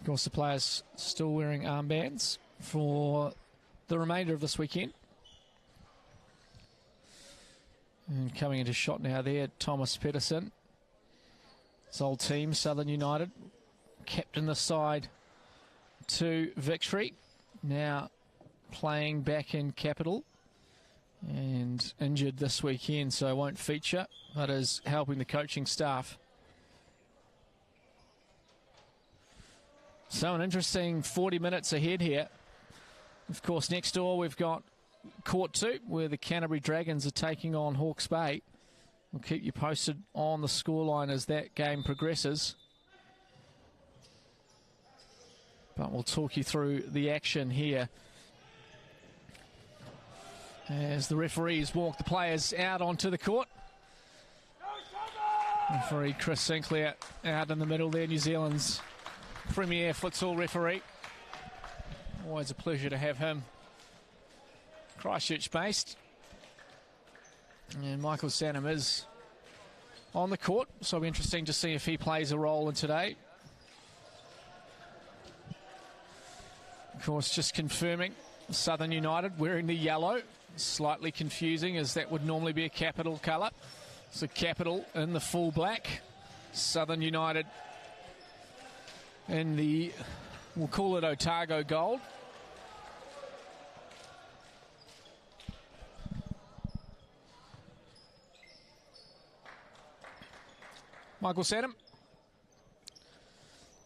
Of course, the players still wearing armbands for the remainder of this weekend. And coming into shot now there, Thomas Pedersen. His old team, Southern United, captain the side to victory. Now playing back in Capital and injured this weekend, so won't feature, but is helping the coaching staff. So an interesting 40 minutes ahead here. Of course, next door we've got Court 2, where the Canterbury Dragons are taking on Hawke's Bay. We'll keep you posted on the scoreline as that game progresses. But we'll talk you through the action here as the referees walk the players out onto the court. Referee Chris Sinclair out in the middle there, New Zealand's premier futsal referee. Always a pleasure to have him. Christchurch based. And Michael Sanham is on the court, so it'll be interesting to see if he plays a role in today. Of course, just confirming, Southern United wearing the yellow. Slightly confusing, as that would normally be a capital colour. So capital in the full black. Southern United in the, we'll call it Otago gold. Michael Sanham,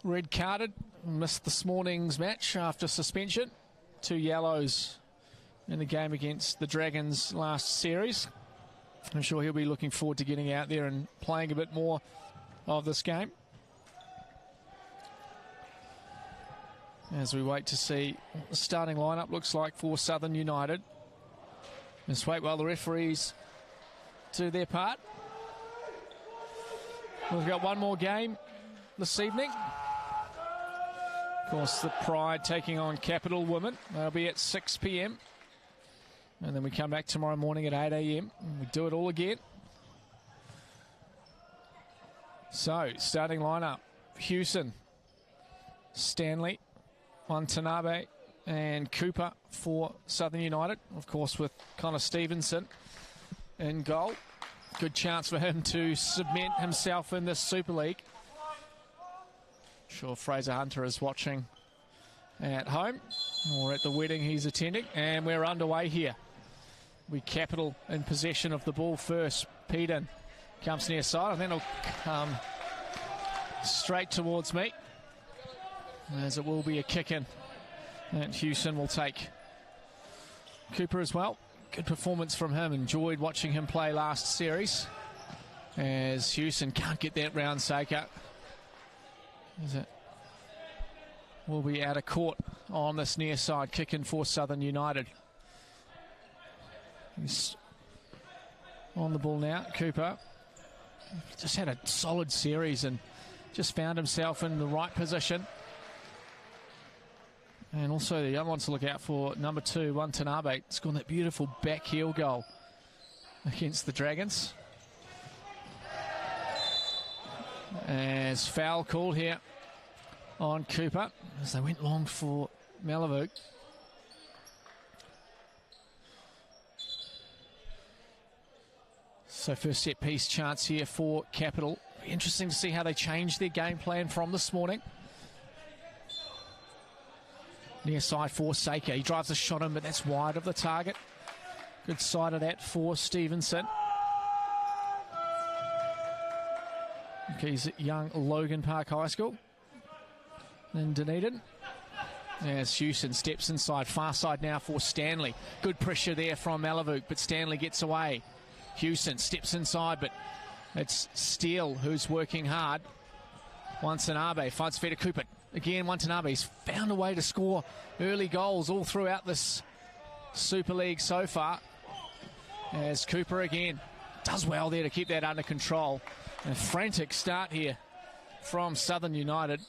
red carded, missed this morning's match after suspension. 2 yellows in the game against the Dragons last series. I'm sure he'll be looking forward to getting out there and playing a bit more of this game. As we wait to see what the starting lineup looks like for Southern United. Just wait while the referees do their part. We've got one more game this evening. Of course, the Pride taking on Capital Women. They'll be at 6 p.m. And then we come back tomorrow morning at 8 a.m. and we do it all again. So, starting lineup. Hewson, Stanley, Watanabe and Cooper for Southern United. Of course, with Connor Stevenson in goal. Good chance for him to cement himself in this Super League. Sure, Fraser Hunter is watching at home or at the wedding he's attending. And we're underway here. We Capital in possession of the ball first. Peden comes near side and then it'll come straight towards me, as it will be a kick in that Hewson will take. Cooper as well. Good performance from him. Enjoyed watching him play last series. As Hewson can't get that round Saker. As it will be out of court on this near side kick in for Southern United. He's on the ball now. Cooper just had a solid series and just found himself in the right position. And also the other ones to look out for, number 2, Watanabe, scoring that beautiful back heel goal against the Dragons. As foul called here on Cooper as they went long for Malavuk. So first set piece chance here for Capital. Interesting to see how they changed their game plan from this morning. Near side for Saker. He drives a shot in, but that's wide of the target. Good side of that for Stevenson. Okay, he's at young Logan Park High School in Dunedin. As Hewson steps inside, far side now for Stanley. Good pressure there from Malavuk, but Stanley gets away. Hewson steps inside, but it's Steele who's working hard. Watanabe finds Feta Cooper. Again, Watanabe's found a way to score early goals all throughout this Super League so far. As Cooper again does well there to keep that under control. And a frantic start here from Southern United.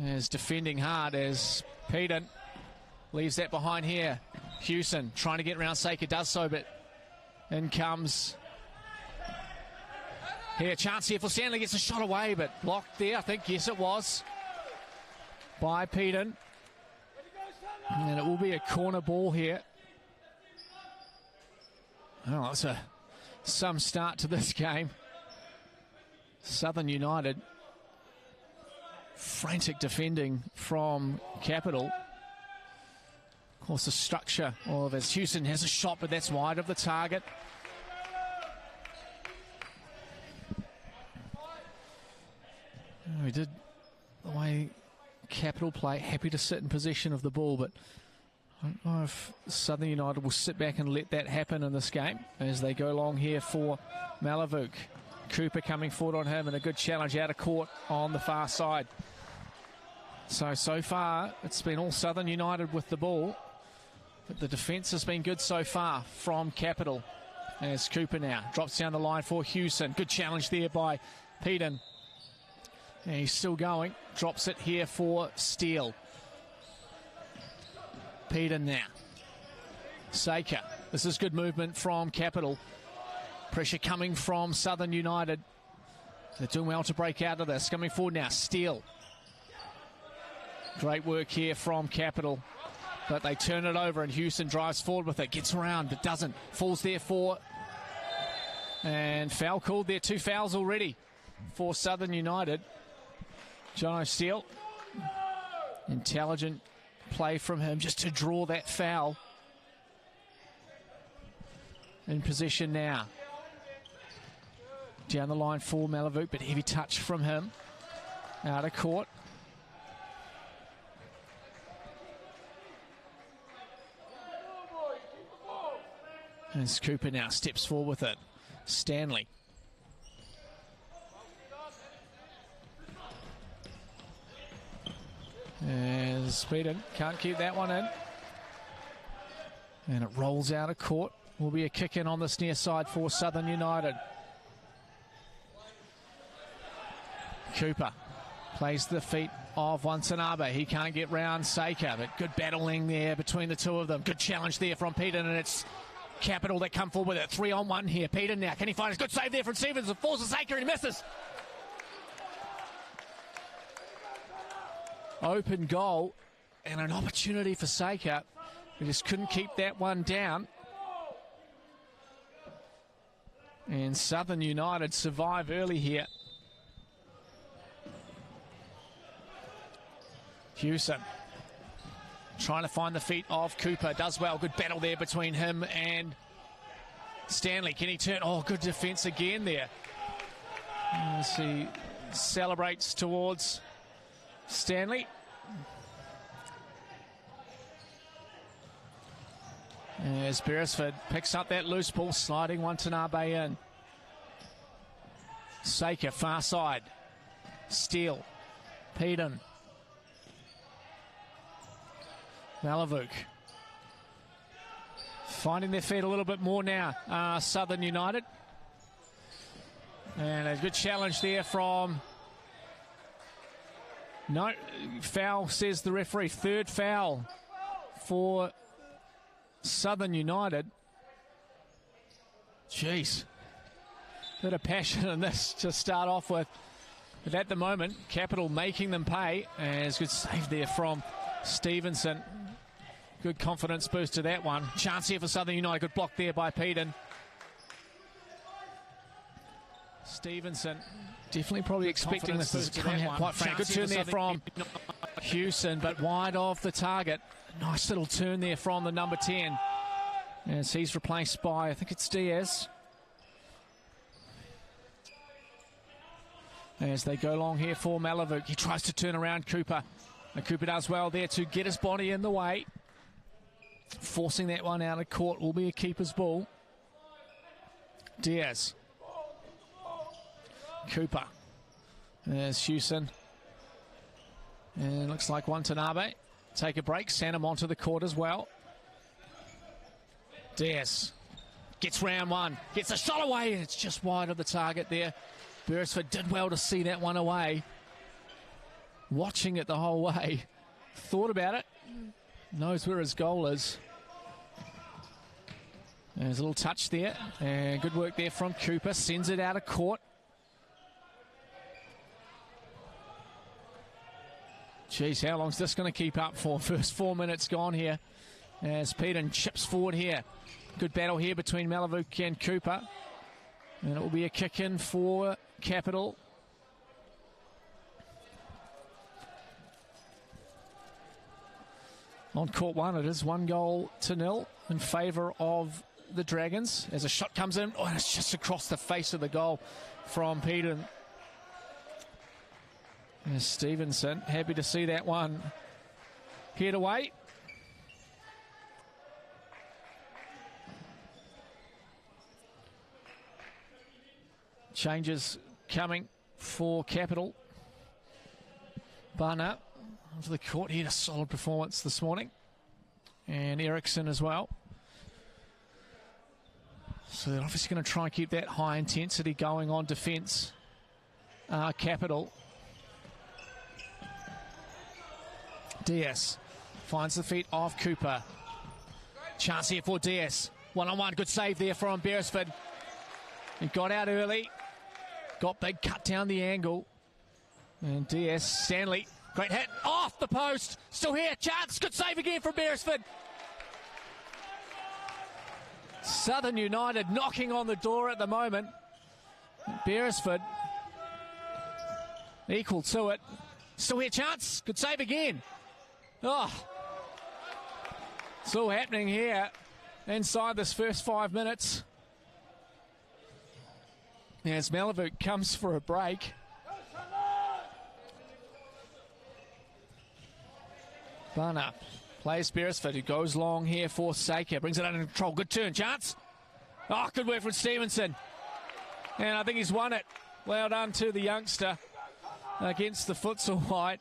As defending hard as Peden leaves that behind here. Hewson trying to get around Saker, does so, but in comes here. Chance here for Stanley, gets a shot away, but blocked there, I think. Yes, it was. By Peden. And it will be a corner ball here. Oh, that's some start to this game. Southern United. Frantic defending from Capital. Of course, the structure of as Hewson has a shot, but that's wide of the target. We did the way Capital play, happy to sit in possession of the ball, but I don't know if Southern United will sit back and let that happen in this game as they go long here for Malavuk. Cooper coming forward on him and a good challenge out of court on the far side. So far, it's been all Southern United with the ball, but the defence has been good so far from Capital. As Cooper now drops down the line for Hewson. Good challenge there by Peden. And he's still going. Drops it here for Steele. Peden now. Saker. This is good movement from Capital. Pressure coming from Southern United. They're doing well to break out of this. Coming forward now, Steele. Great work here from Capital. But they turn it over and Hewson drives forward with it. Gets around but doesn't. Falls there for... And foul called there. 2 fouls already for Southern United. Jono Steele. Intelligent play from him just to draw that foul. In possession now. Down the line for Malavuk, but heavy touch from him. Out of court. And Cooper now steps forward with it. Stanley. And Speeden can't keep that one in. And it rolls out of court. Will be a kick in on this near side for Southern United. Cooper plays the feet of Watanabe. He can't get round Saker, but good battling there between the two of them. Good challenge there from Peden, and it's Capital that come forward with it. 3-on-1 here. Peden now. Can he find a good save there from Stevens? It falls to Saker and he misses. Open goal and an opportunity for Saker. He just couldn't keep that one down. And Southern United survive early here. Hewson trying to find the feet of Cooper. Does well. Good battle there between him and Stanley. Can he turn? Oh, good defence again there. As he celebrates towards Stanley. As Beresford picks up that loose ball, sliding Watanabe in. Saker, far side. Steele. Peden. Malavuk. Finding their feet a little bit more now, Southern United. And a good challenge there from... No, foul, says the referee. 3rd foul for Southern United. Jeez. Bit of passion in this to start off with. But at the moment, Capital making them pay. And it's a good save there from Stevenson. Good confidence boost to that one. Chance here for Southern United. Good block there by Peden. Stevenson definitely probably expecting this to come out quite frank. Good turn there from Hewson, but wide of the target. Nice little turn there from the number 10. As he's replaced by, I think it's Diaz. As they go long here for Malavuk. He tries to turn around Cooper. And Cooper does well there to get his body in the way. Forcing that one out of court will be a keeper's ball. Diaz. Cooper. There's Hewson. And looks like Watanabe. Take a break. Send him onto the court as well. Diaz. Gets round one. Gets a shot away. It's just wide of the target there. Beresford did well to see that one away. Watching it the whole way. Thought about it. Knows where his goal is. There's a little touch there. And good work there from Cooper. Sends it out of court. Jeez, how long's this going to keep up for? First 4 minutes gone here. As Peden chips forward here. Good battle here between Malavuk and Cooper. And it will be a kick in for Capital. On court one, it is 1-0 in favour of the Dragons. As a shot comes in, oh, and it's just across the face of the goal from Peden. There's Stevenson, happy to see that one hit away. Changes coming for Capital. Barnett onto the court. He had a solid performance this morning. And Eriksson as well. So they're obviously going to try and keep that high intensity going on defence. Capital. Diaz finds the feet of Cooper. Chance here for Diaz. One-on-one, good save there from Beresford. He got out early. Got big, cut down the angle. And Diaz, Stanley, great hit, off the post. Still here, chance, good save again from Beresford. Southern United knocking on the door at the moment. Beresford equal to it. Still here, chance, good save again. Oh, it's all happening here inside this first 5 minutes. As Malavuk comes for a break. Barner plays Beresford, who goes long here for Saker. Brings it under control. Good turn. Chance. Oh, good work from Stevenson. And I think he's won it. Well done to the youngster against the Futsal White.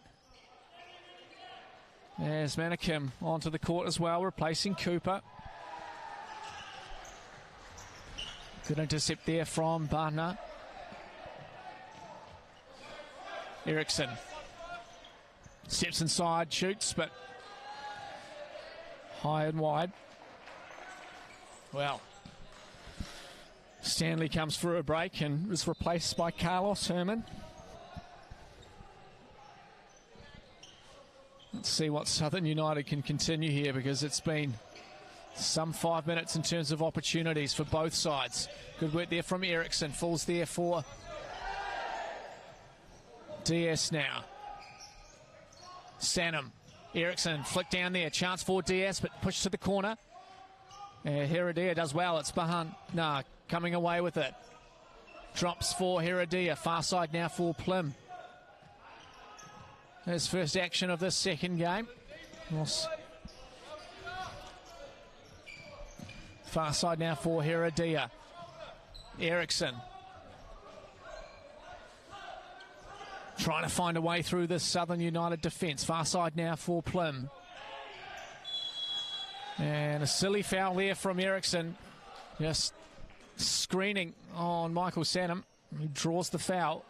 As Manikim onto the court as well, replacing Cooper. Good intercept there from Barner. Eriksson steps inside, shoots, but high and wide. Well, Stanley comes for a break and is replaced by Carlos Herman. Let's see what Southern United can continue here, because it's been some 5 minutes in terms of opportunities for both sides. Good work there from Eriksson. Falls there for Diaz now. Sanum. Eriksson flick down there. Chance for Diaz, but pushed to the corner. Heredia does well. It's Bahan. Nah, coming away with it. Drops for Heredia. Far side now for Plim. His first action of this second game. Far side now for Heredia. Eriksson trying to find a way through this Southern United defence. Far side now for Plim. And a silly foul there from Eriksson. Just screening on Michael Sanum, who draws the foul.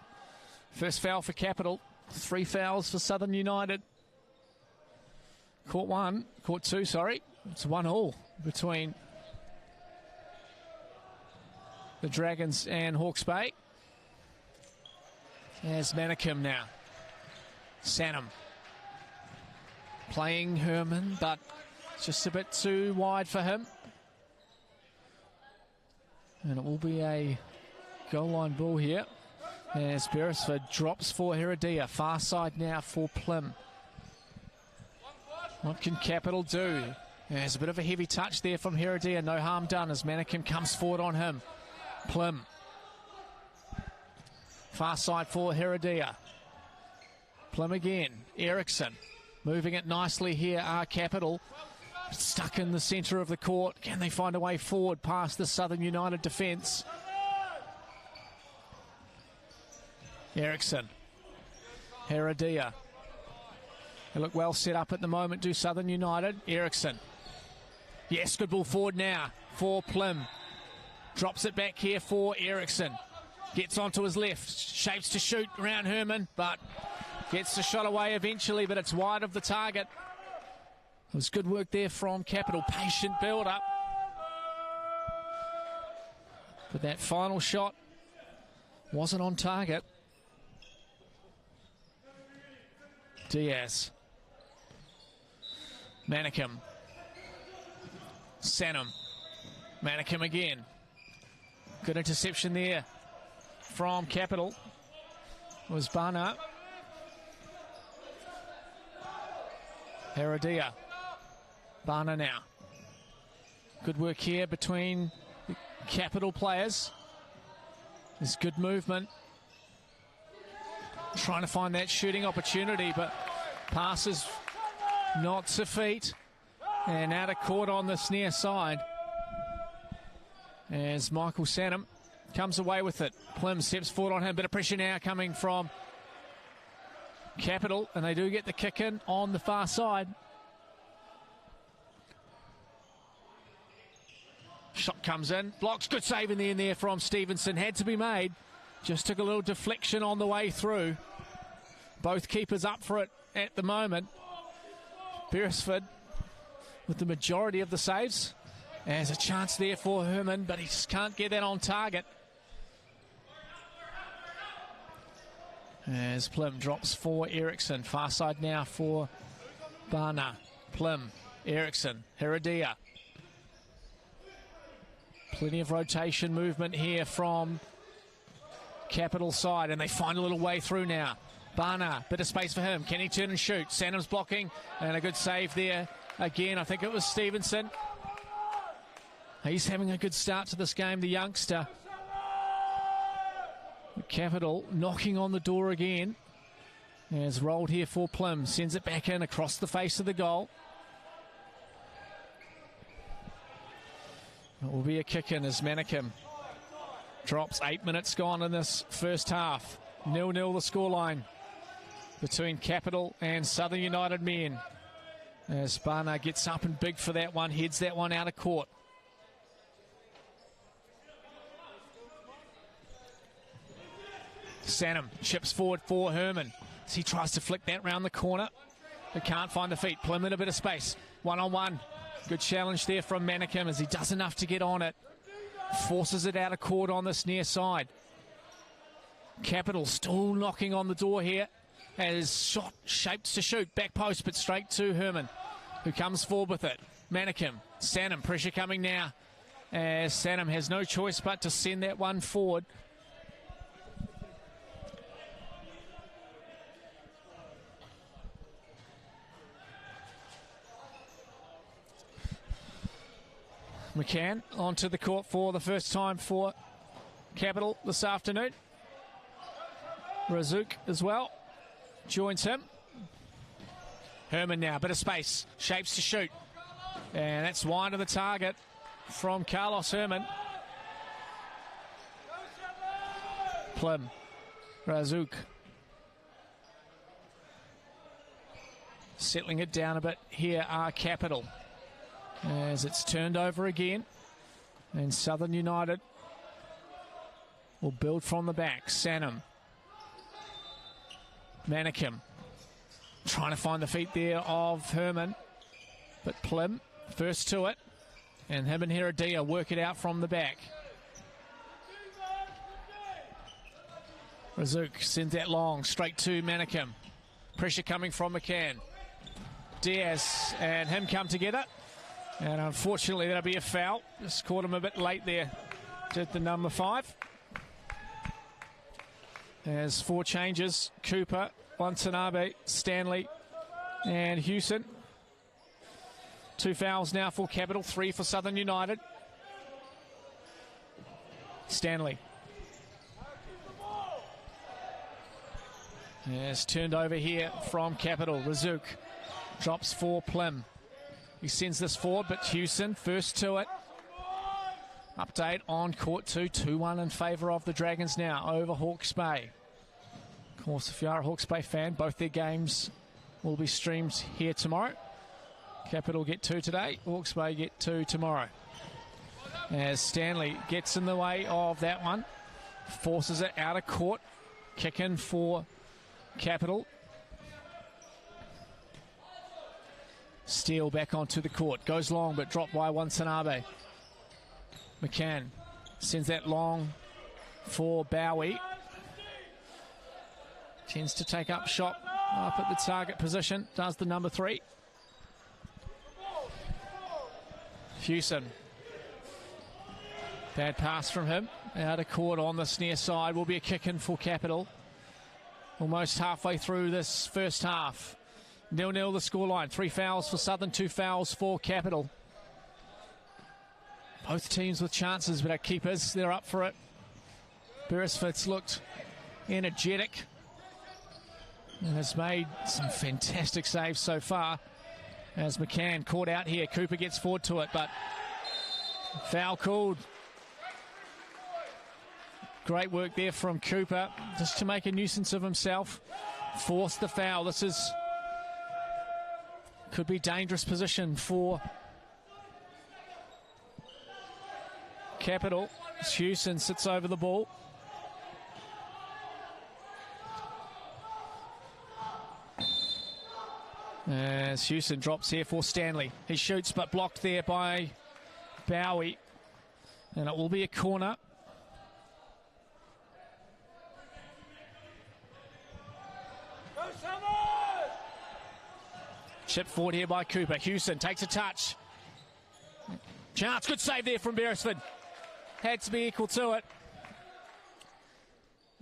First foul for Capital. 3 fouls for Southern United. Court 2, sorry. It's 1-1 between the Dragons and Hawke's Bay. There's Manikim now. Sanum playing Herman, but just a bit too wide for him. And it will be a goal line ball here. As Beresford drops for Heredia. Far side now for Plim. What can Capital do? There's a bit of a heavy touch there from Heredia. No harm done as Manikim comes forward on him. Plim. Far side for Heredia. Plim again. Eriksson moving it nicely here. Capital stuck in the centre of the court. Can they find a way forward past the Southern United defence? Eriksson. Heredia. They look well set up at the moment, do Southern United. Eriksson. Yes, good ball forward now for Plim. Drops it back here for Eriksson. Gets onto his left. Shapes to shoot around Herman, but gets the shot away eventually, but it's wide of the target. It was good work there from Capital. Patient build-up. But that final shot wasn't on target. Diaz. Manikim. Sanum. Manikim again. Good interception there from Capital. It was Barnard. Heredia. Barnard now. Good work here between the Capital players. There's good movement. Trying to find that shooting opportunity, but passes not to feet. And out of court on this near side. As Michael Sanum comes away with it. Plim steps forward on him. Bit of pressure now coming from Capital, and they do get the kick in on the far side. Shot comes in, blocks, good save in the end there from Stevenson, had to be made. Just took a little deflection on the way through. Both keepers up for it at the moment. Beresford with the majority of the saves. There's a chance there for Herman, but he just can't get that on target. As Plym drops for Eriksson. Far side now for Barna. Plym, Eriksson, Heredia. Plenty of rotation movement here from Capital side, and they find a little way through now. Barna, bit of space for him. Can he turn and shoot? Sandom's blocking, and a good save there. Again, I think it was Stevenson. He's having a good start to this game, the youngster. Capital knocking on the door again. Has rolled here for Plym. Sends it back in across the face of the goal. It will be a kick in as Manikim drops. 8 minutes gone in this first half. 0-0 the scoreline between Capital and Southern United men. As Barna gets up and big for that one, heads that one out of court. Sanham chips forward for Herman as he tries to flick that round the corner, but can't find the feet. Plym in a bit of space. 1-on-1. Good challenge there from Manikim as he does enough to get on it. Forces it out of court on this near side. Capital still knocking on the door here as shot shaped to shoot. Back post, but straight to Herman, who comes forward with it. Manikim, Sanham, pressure coming now as Sanham has no choice but to send that one forward. McCann onto the court for the first time for Capital this afternoon. Razuk as well joins him. Herman now, bit of space, shapes to shoot. And that's wide of the target from Carlos Herman. Plym, Razuk. Settling it down a bit here are Capital. As it's turned over again, and Southern United will build from the back. Sanham, Manikim trying to find the feet there of Herman, but Plym first to it, and him and Heredia work it out from the back. Razuk sends that long straight to Manikim. Pressure coming from McCann. Diaz and him come together. And unfortunately, that'll be a foul. Just caught him a bit late there. Did the number 5. There's 4 changes. Cooper, Watanabe, Stanley, and Hewson. 2 fouls now for Capital, 3 for Southern United. Stanley. It's turned over here from Capital. Razuk drops for Plym. He sends this forward, but Hewson first to it. Update on court 2, 2-1 in favour of the Dragons now over Hawke's Bay. Of course, if you are a Hawke's Bay fan, both their games will be streamed here tomorrow. Capital get 2 today, Hawke's Bay get 2 tomorrow. As Stanley gets in the way of that one, forces it out of court. Kick in for Capital. Steele back onto the court. Goes long, but dropped by Watanabe. McCann sends that long for Bowie. Tends to take up shot up at the target position. Does the number 3. Hewson. Bad pass from him. Out of court on this near side. Will be a kick in for Capital. Almost halfway through this first half. 0-0 the scoreline. 3 fouls for Southern, 2 fouls for Capital. Both teams with chances, but our keepers, they're up for it. Beresford's looked energetic and has made some fantastic saves so far. As McCann caught out here. Cooper gets forward to it, but foul called. Great work there from Cooper, just to make a nuisance of himself. forced the foul. This could be dangerous position for Capital. Hewson sits over the ball. As Hewson drops here for Stanley. He shoots but blocked there by Bowie. And it will be a corner. Chip forward here by Cooper. Hewson takes a touch. Chance, good save there from Beresford. Had to be equal to it.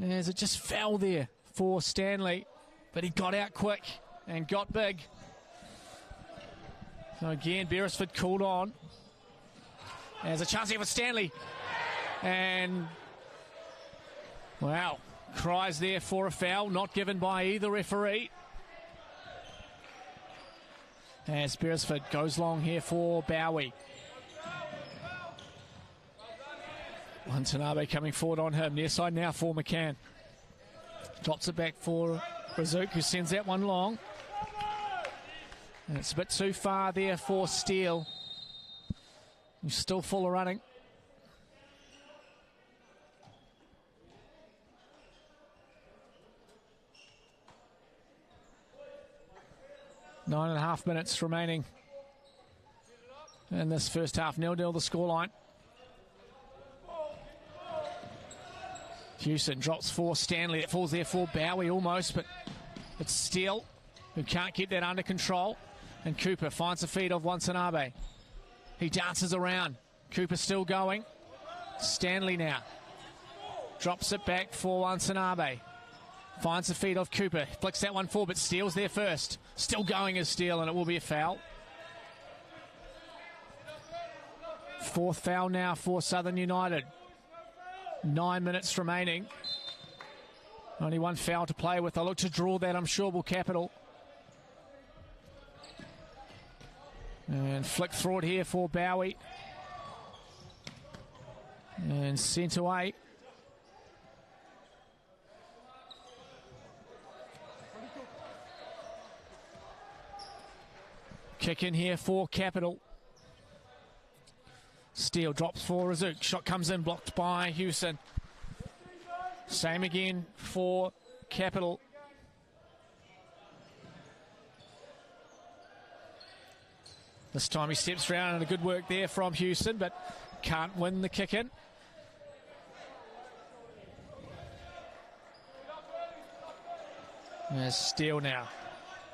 As it just fell there for Stanley. But he got out quick and got big. So again, Beresford called on. There's a chance here for Stanley. And, wow, cries there for a foul, not given by either referee. As Beresford goes long here for Bowie. Watanabe coming forward on him. Near side now for McCann. Drops it back for Razook, who sends that one long. And it's a bit too far there for Steele. He's still full of running. Nine and a half minutes remaining in this first half. 0-0 the scoreline. Hewson drops for Stanley. It falls there for Bowie almost, but it's Steele who can't keep that under control. And Cooper finds the feet of Watanabe. He dances around. Cooper still going. Stanley now. Drops it back for Watanabe. Finds the feet of Cooper. Flicks that one forward, but Steele's there first. Still going as Steele, and it will be a foul. Fourth foul now for Southern United. 9 minutes remaining. Only one foul to play with. They'll look to draw that, I'm sure, will Capital. And flick through it here for Bowie. And sent away. Kick in here for Capital. Steele drops for Razook. Shot comes in, blocked by Hewson. Same again for Capital. This time he steps around, and a good work there from Hewson, but can't win the kick in. There's Steele now.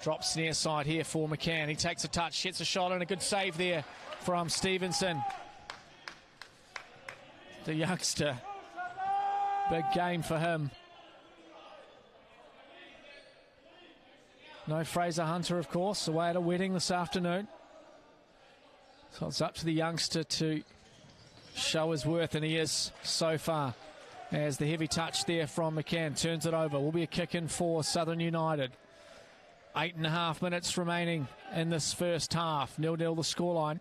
Drops near side here for McCann. He takes a touch, hits a shot, and a good save there from Stevenson. The youngster. Big game for him. No Fraser Hunter, of course, away at a wedding this afternoon. So it's up to the youngster to show his worth, and he is so far. As the heavy touch there from McCann turns it over. Will be a kick in for Southern United. 8.5 minutes remaining in this first half. 0-0 the scoreline.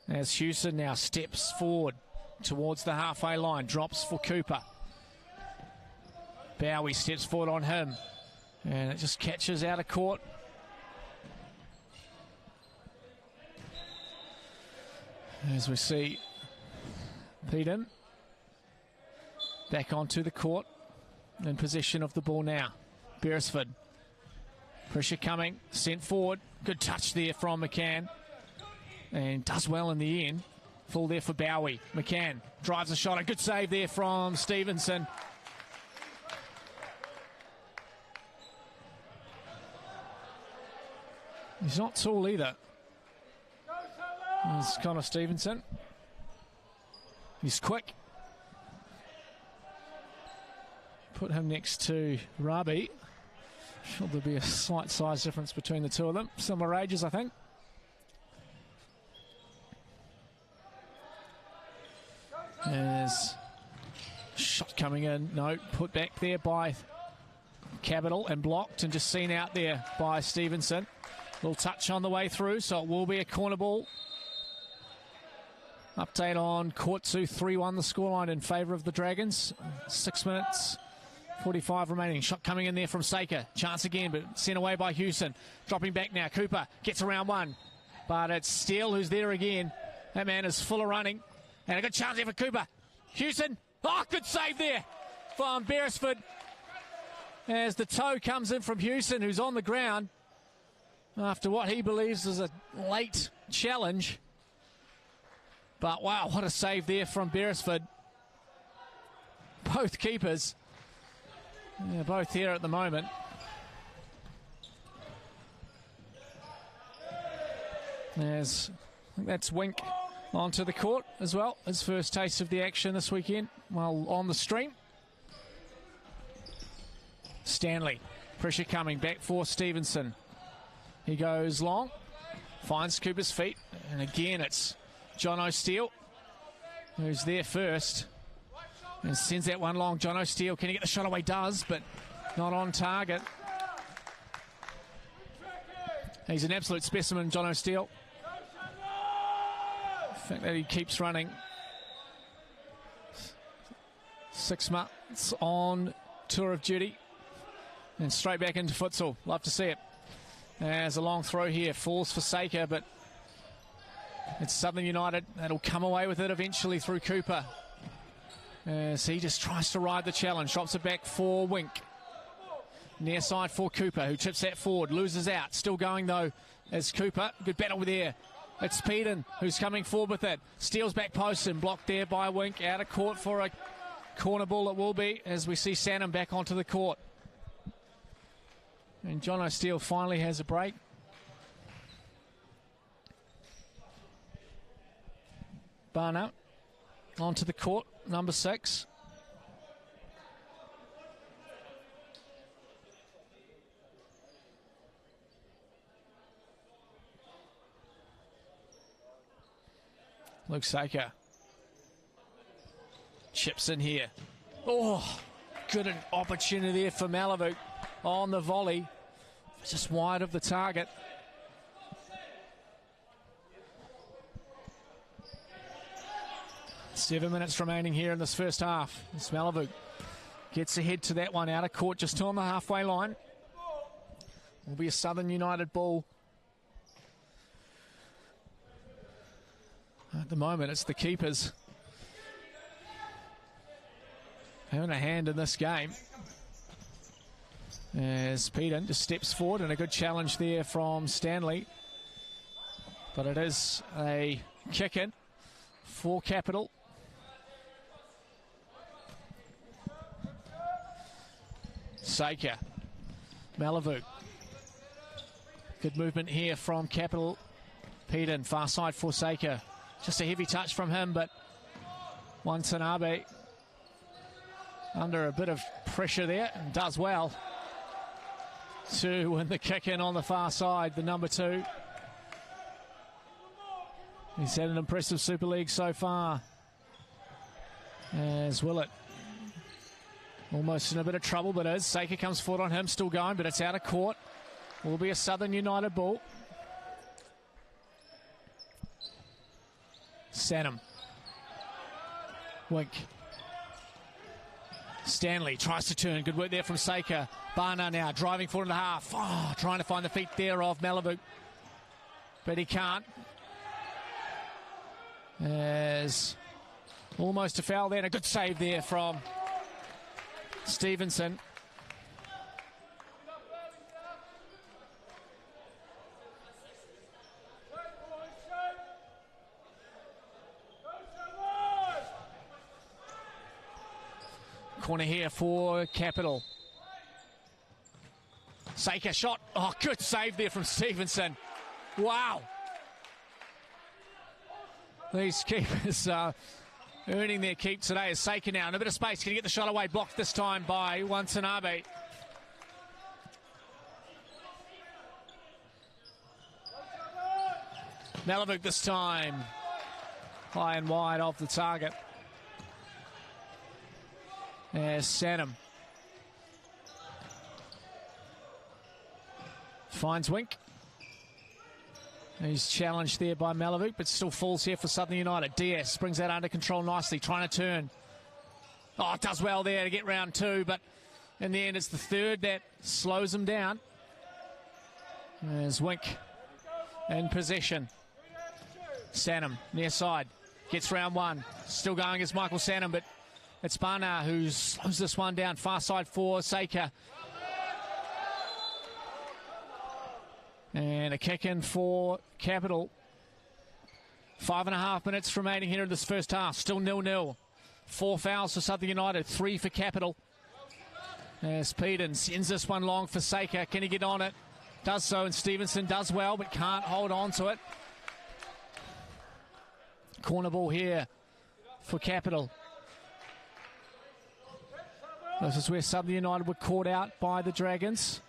As Hewson now steps forward towards the halfway line. Drops for Cooper. Bowie steps forward on him. And it just catches out of court. As we see Peden back onto the court in possession of the ball now. Beresford. Pressure coming, sent forward. Good touch there from McCann. And does well in the end. Full there for Bowie. McCann drives a shot. A good save there from Stevenson. He's not tall either. It's Connor Stevenson. He's quick. Put him next to Rabi. Sure, there'll be a slight size difference between the two of them. Similar ages, I think. There's shot coming in. No, put back there by Capital and blocked and just seen out there by Stevenson. Little touch on the way through, so it will be a corner ball. Update on Court 2, 3-1 the scoreline in favour of the Dragons. 6 minutes, 45 remaining. Shot coming in there from Saker. Chance again, but sent away by Hewson. Dropping back now. Cooper gets around one. But it's Steele who's there again. That man is full of running. And a good chance there for Cooper. Hewson. Oh, good save there from Beresford. As the toe comes in from Hewson, who's on the ground after what he believes is a late challenge. But wow, what a save there from Beresford. Both keepers, both here at the moment. As I think that's Wink onto the court as well. His first taste of the action this weekend while on the stream. Stanley, pressure coming back for Stevenson. He goes long, finds Cooper's feet, and again it's John O'Steele who's there first and sends that one long. John O'Steele, can he get the shot away? Does, but not on target. He's an absolute specimen, John O'Steele. The fact that he keeps running. 6 months on tour of duty and straight back into futsal. Love to see it. There's a long throw here, falls for Saker, but it's Southern United that'll come away with it eventually through Cooper. As he just tries to ride the challenge, drops it back for Wink. Near side for Cooper, who chips that forward, loses out. Still going though as Cooper. Good battle there. It's Peden who's coming forward with it. Steals back post and blocked there by Wink. Out of court for a corner ball it will be as we see Sanham back onto the court. And John O'Steele finally has a break. Barnett onto the court, number 6. Luke Saker chips in here. Oh, good an opportunity there for Malibu on the volley. Just wide of the target. Seven minutes remaining here in this first half. Malibu gets ahead to that one out of court, just on the halfway line. Will be a Southern United ball. At the moment, it's the keepers having a hand in this game. As Peden just steps forward, and a good challenge there from Stanley. But it is a kick-in for Capital. Saker, Malibu. Good movement here from Capital. Peden, far side for Saker. Just a heavy touch from him, but Watanabe under a bit of pressure there and does well to win the kick in on the far side, the number 2. He's had an impressive Super League so far. As Willett almost in a bit of trouble, but is. Saker comes forward on him, still going, but it's out of court. Will be a Southern United ball. Sanham. Wink. Stanley tries to turn. Good work there from Saker. Barna now driving forward in the half. Oh, trying to find the feet there of Malibu. But he can't. As almost a foul there, and a good save there from Stevenson. Corner here for Capital. Saker shot. Oh, good save there from Stevenson. Wow. These keepers are earning their keep today. As Saker now in a bit of space. Can he get the shot away? Blocked this time by Watanabe. Malavuk this time. High and wide off the target. There's Sanham. Finds Wink. He's challenged there by Malavuk, but still falls here for Southern United. DS brings that under control nicely, trying to turn. Oh, it does well there to get round 2, but In the end, it's the third that slows them down. There's Wink in possession. Sanham, near side, gets round one. Still going against Michael Sanham, but it's Bana who slows this one down. Far side for Saker. And a kick in for Capital. 5.5 minutes remaining here in this first half. Still 0-0. 4 fouls for Southern United, 3 for Capital. As Peden sends this one long for Saker. Can he get on it? Does so, and Stevenson does well, but can't hold on to it. Corner ball here for Capital. This is where Southern United were caught out by the Dragons.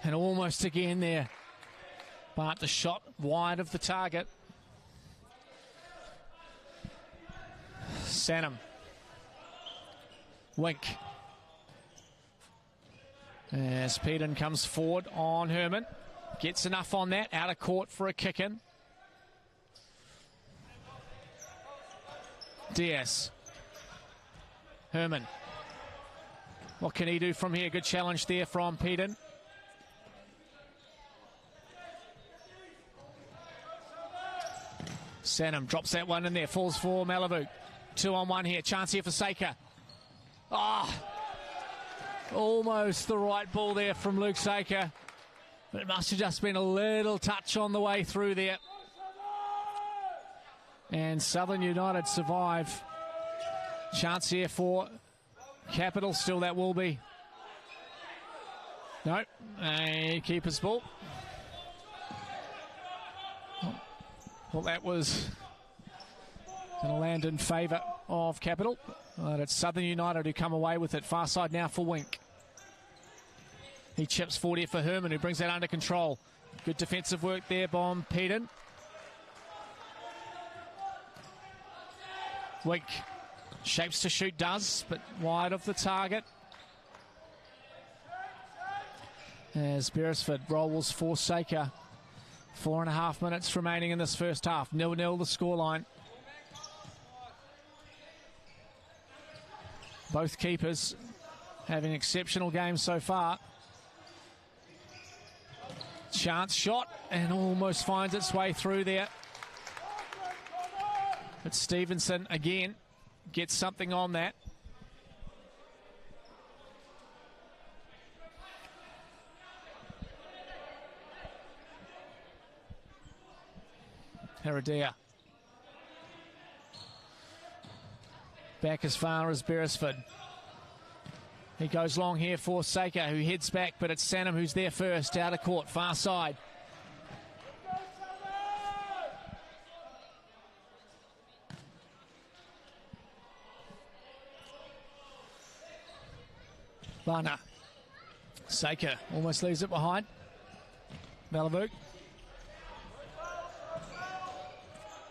And almost again there. But the shot wide of the target. Sanham. Wink. As Peden comes forward on Herman. Gets enough on that. Out of court for a kick in. Diaz. Herman. What can he do from here? Good challenge there from Peden. Sanham drops that one in there. Falls for Malibu. 2-on-1 here. Chance here for Saker. Almost the right ball there from Luke Saker. But it must have just been a little touch on the way through there. And Southern United survive. Chance here for Capital. Still that will be. No. A keeper's ball. Well, that was going to land in favour of Capital. But it's Southern United who come away with it. Far side now for Wink. He chips forward here for Herman, who brings that under control. Good defensive work there by Peden. Wink shapes to shoot, does, but wide of the target. As Beresford rolls for Saker. 4.5 minutes remaining in this first half. 0-0 the scoreline. Both keepers having exceptional games so far. Chance shot and almost finds its way through there. But Stevenson again gets something on that. Heredia. Back as far as Beresford. He goes long here for Saker, who heads back, but it's Sanham who's there first, out of court, far side. Bana. Saker almost leaves it behind. Malibu.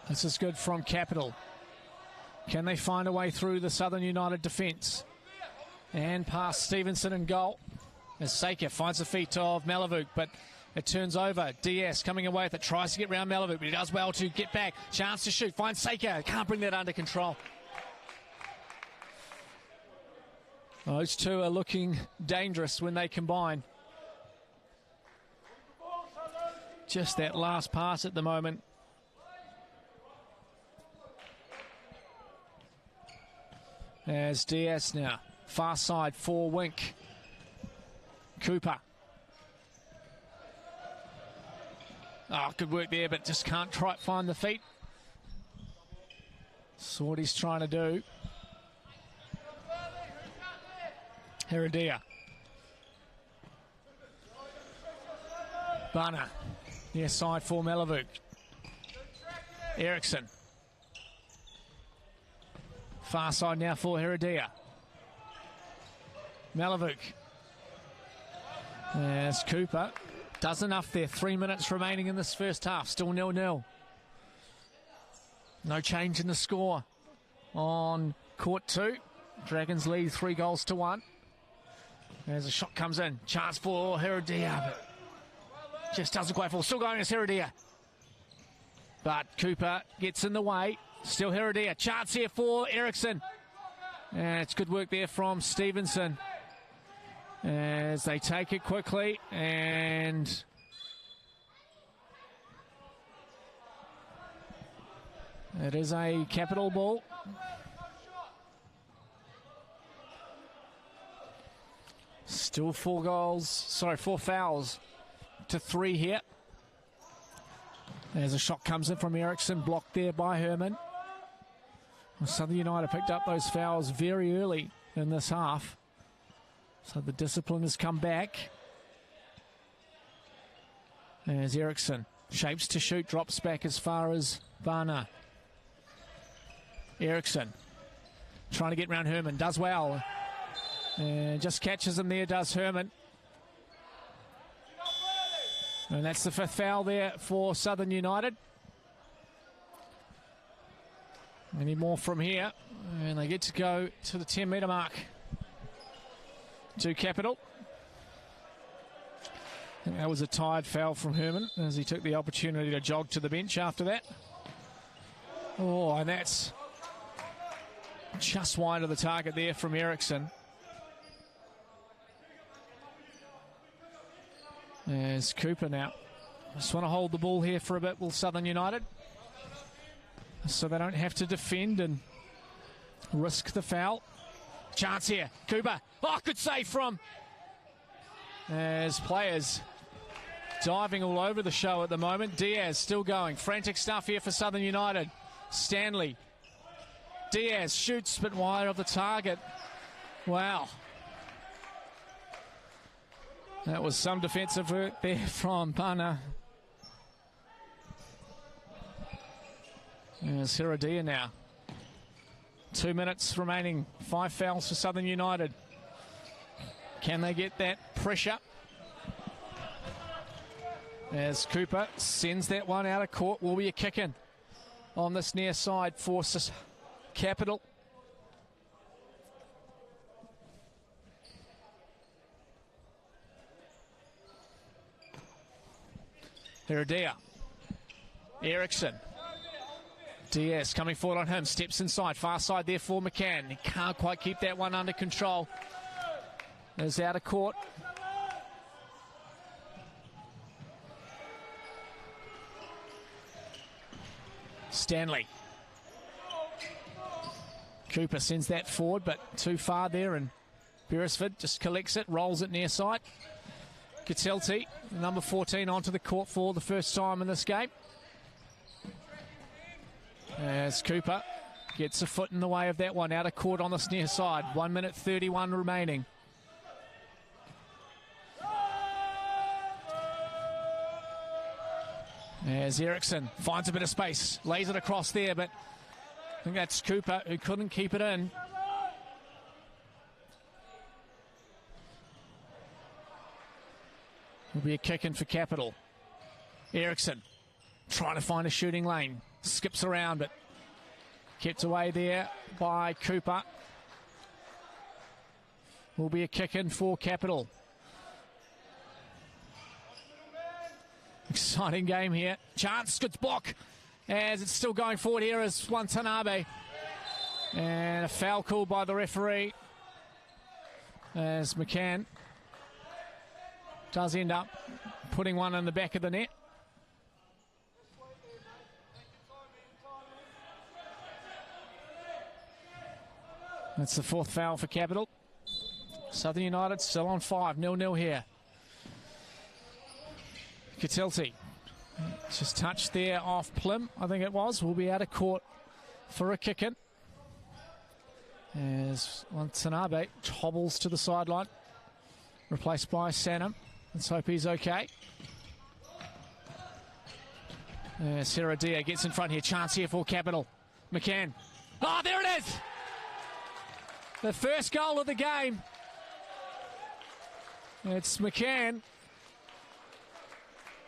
This is good from Capital. Can they find a way through the Southern United defence? And past Stevenson and goal. As Saker finds the feet of Malavuk, but it turns over. Diaz coming away with it, tries to get round Malavuk, but he does well to get back. Chance to shoot, finds Saker, can't bring that under control. Those two are looking dangerous when they combine. Just that last pass at the moment. As Diaz now, far side for Wink. Cooper. Good work there, but just can't find the feet. That's what he's trying to do. Heredia. Bana. Near side for Malavuk. Eriksson. Far side now for Heredia. Malavuk. There's Cooper. Does enough there. 3 minutes remaining in this first half. Still 0-0. No change in the score on court 2. Dragons lead 3-1. As a shot comes in. Chance for Heredia. But just doesn't quite fall. Still going as Heredia. But Cooper gets in the way. Still Heredia. Chance here for Eriksson. And it's good work there from Stevenson. as they take it quickly, and it is a capital ball. Still 4 fouls to 3 here. As a shot comes in from Ericsson, blocked there by Herman. Well, Southern United picked up those fouls very early in this half, so the discipline has come back. As Ericsson shapes to shoot, drops back as far as Varna. Ericsson trying to get round Herman, does well. And just catches him there, does Herman. And that's the 5th foul there for Southern United. Any more from here, and they get to go to the 10-metre mark to Capital. I think that was a tired foul from Herman as he took the opportunity to jog to the bench after that. Oh, and that's just wide of the target there from Ericsson. There's Cooper now. Just want to hold the ball here for a bit with Southern United, so they don't have to defend and risk the foul. Chance here. Cooper. Oh, good save from. As players diving all over the show at the moment. Diaz still going. Frantic stuff here for Southern United. Stanley. Diaz shoots but wide of the target. Wow. That was some defensive work there from Pana. There's Hiradia now. 2 minutes remaining. 5 fouls for Southern United. Can they get that pressure? As Cooper sends that one out of court, will be a kick-in on this near side for Capital. Hiradia. Ericsson. Diaz coming forward on him, steps inside, far side there for McCann. He can't quite keep that one under control. Is out of court. Stanley. Cooper sends that forward, but too far there, and Beresford just collects it, rolls it near side. Gatelti, number 14, onto the court for the first time in this game. As Cooper gets a foot in the way of that one, out of court on this near side. 1 minute 31 remaining. As Ericsson finds a bit of space, lays it across there, but I think that's Cooper who couldn't keep it in. Will be a kick in for Capital. Ericsson trying to find a shooting lane. Skips around, but kept away there by Cooper. Will be a kick in for Capital. Exciting game here. Chance, good block. As it's still going forward here is Watanabe. And a foul called by the referee. As McCann does end up putting one in the back of the net. That's the 4th foul for Capital. Southern United still on 5, 0-0 here. Gatelti just touched there off Plim, I think it was. Will be out of court for a kick-in. As Watanabe hobbles to the sideline, replaced by Sanam. Let's hope he's okay. Sarah Dia gets in front here. Chance here for Capital. McCann. Oh, there it is! The first goal of the game. It's McCann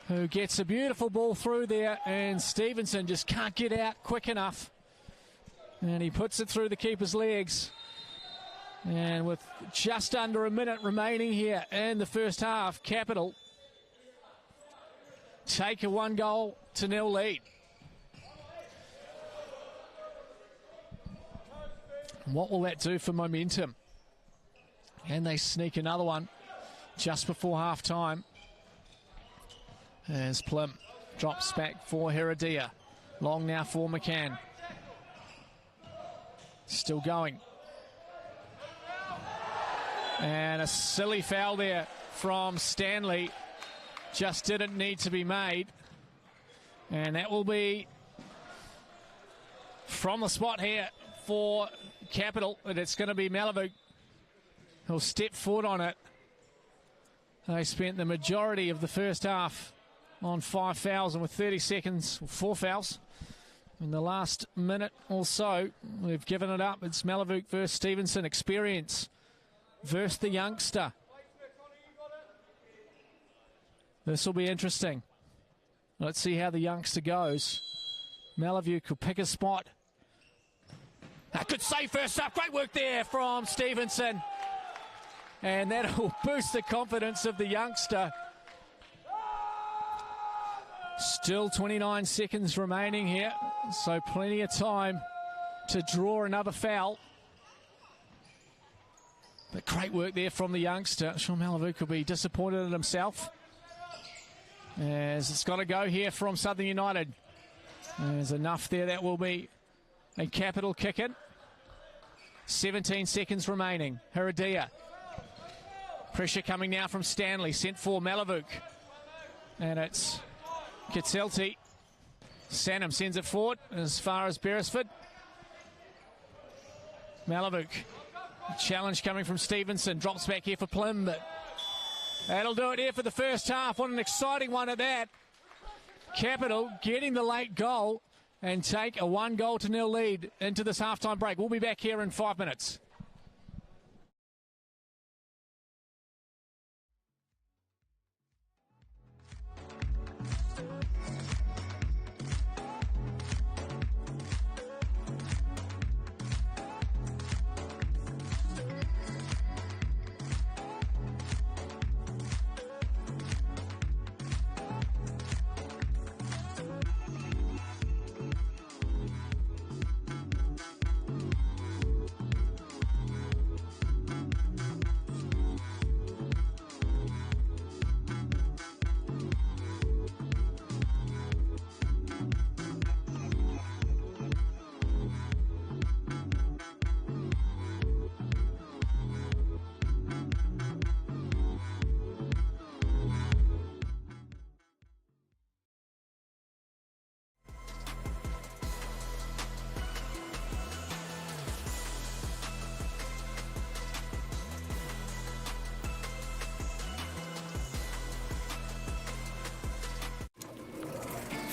who gets a beautiful ball through there, and Stevenson just can't get out quick enough. And he puts it through the keeper's legs. And with just under a minute remaining here in the first half, Capital take a 1-0 lead. What will that do for momentum? And they sneak another one just before half-time. As Plym drops back for Heredia. Long now for McCann. Still going. And a silly foul there from Stanley. Just didn't need to be made. And that will be from the spot here for Capital. And it's going to be Malavuk who'll step forward on it. They spent the majority of the first half on 5 fouls, and with 30 seconds, 4 fouls, in the last minute or so, they've given it up. It's Malavuk versus Stevenson. Experience versus the youngster. This will be interesting. Let's see how the youngster goes. Malavuk will pick a spot. A good save first up. Great work there from Stevenson. And that will boost the confidence of the youngster. Still 29 seconds remaining here, so plenty of time to draw another foul. But great work there from the youngster. Sean Malavuk will be disappointed in himself, as it's got to go here from Southern United. There's enough there. That will be a Capital kick in. 17 seconds remaining. Heredia. Pressure coming now from Stanley. Sent for Malavuk. And it's Kitselti. Sanham sends it forward as far as Beresford. Malavuk. Challenge coming from Stevenson. Drops back here for Plym, but that'll do it here for the first half. What an exciting one at that. Capital getting the late goal and take a 1-0 lead into this halftime break. We'll be back here in 5 minutes.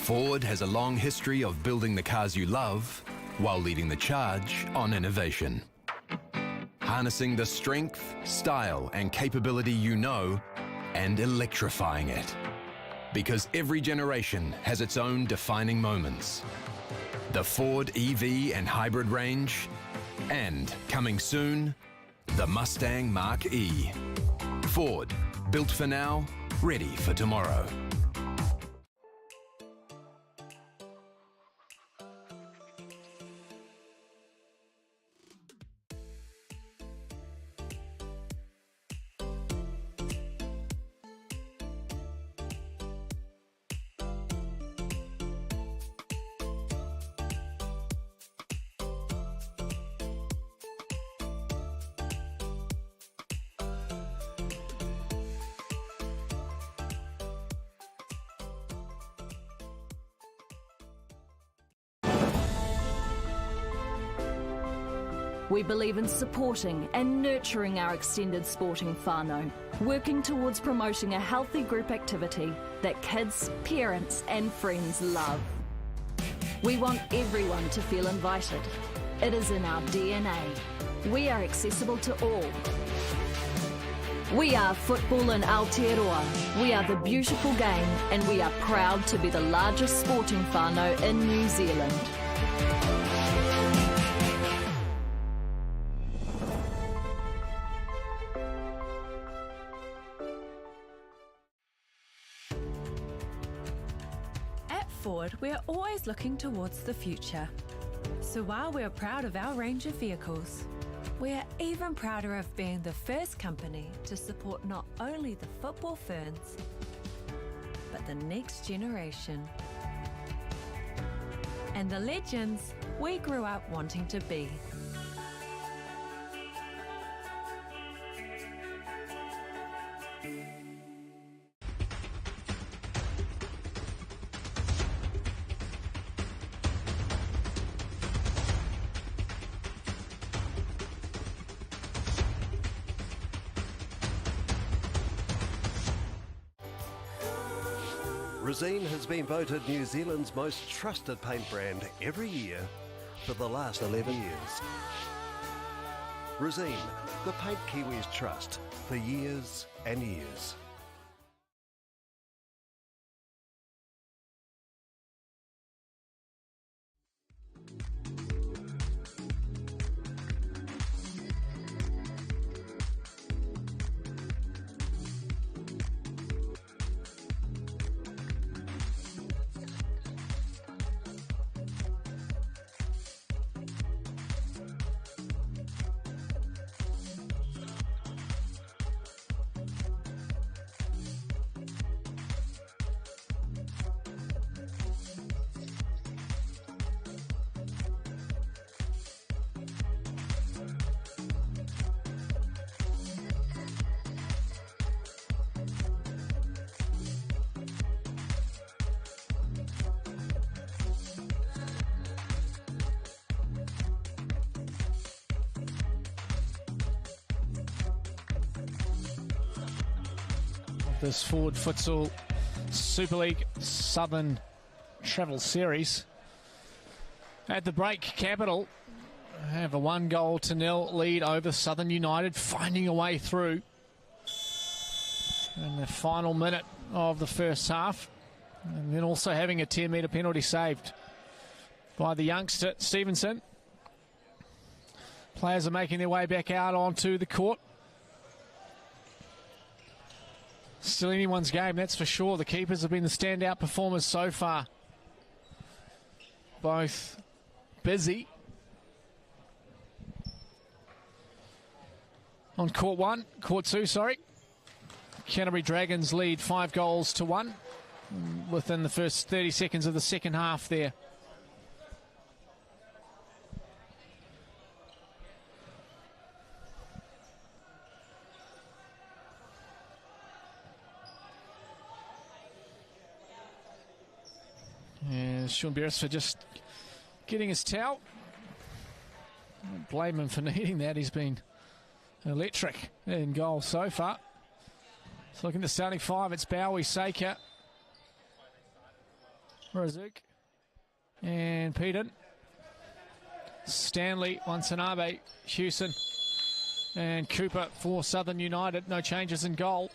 Ford has a long history of building the cars you love while leading the charge on innovation. Harnessing the strength, style and capability you know and electrifying it. Because every generation has its own defining moments. The Ford EV and hybrid range, and coming soon, the Mustang Mach-E. Ford, built for now, ready for tomorrow. We believe in supporting and nurturing our extended sporting whānau, working towards promoting a healthy group activity that kids, parents and friends love. We want everyone to feel invited. It is in our DNA. We are accessible to all. We are football in Aotearoa. We are the beautiful game, and we are proud to be the largest sporting whānau in New Zealand. At Ford, we're always looking towards the future. So while we're proud of our range of vehicles, We're even prouder of being the first company to support not only the football ferns, but the next generation. And the legends we grew up wanting to be. Resene has been voted New Zealand's most trusted paint brand every year for the last 11 years. Resene, the paint Kiwis trust for years and years. This Ford Futsal SuperLeague Southern Travel Series. At the break, Capital have a 1-0 lead over Southern United, finding a way through in the final minute of the first half, and then also having a 10-metre penalty saved by the youngster Stevenson. Players are making their way back out onto the court. Still anyone's game, that's for sure. The keepers have been the standout performers so far. Both busy. On court 2, sorry. Canterbury Dragons lead 5-1 within the first 30 seconds of the second half there. And Sean Beresford just getting his towel. Don't blame him for needing that. He's been electric in goal so far. So looking at the starting five, it's Bowie, Saker, Razuk, and Peden. Stanley, Wansanabe, Hewson, and Cooper for Southern United. No changes in goal.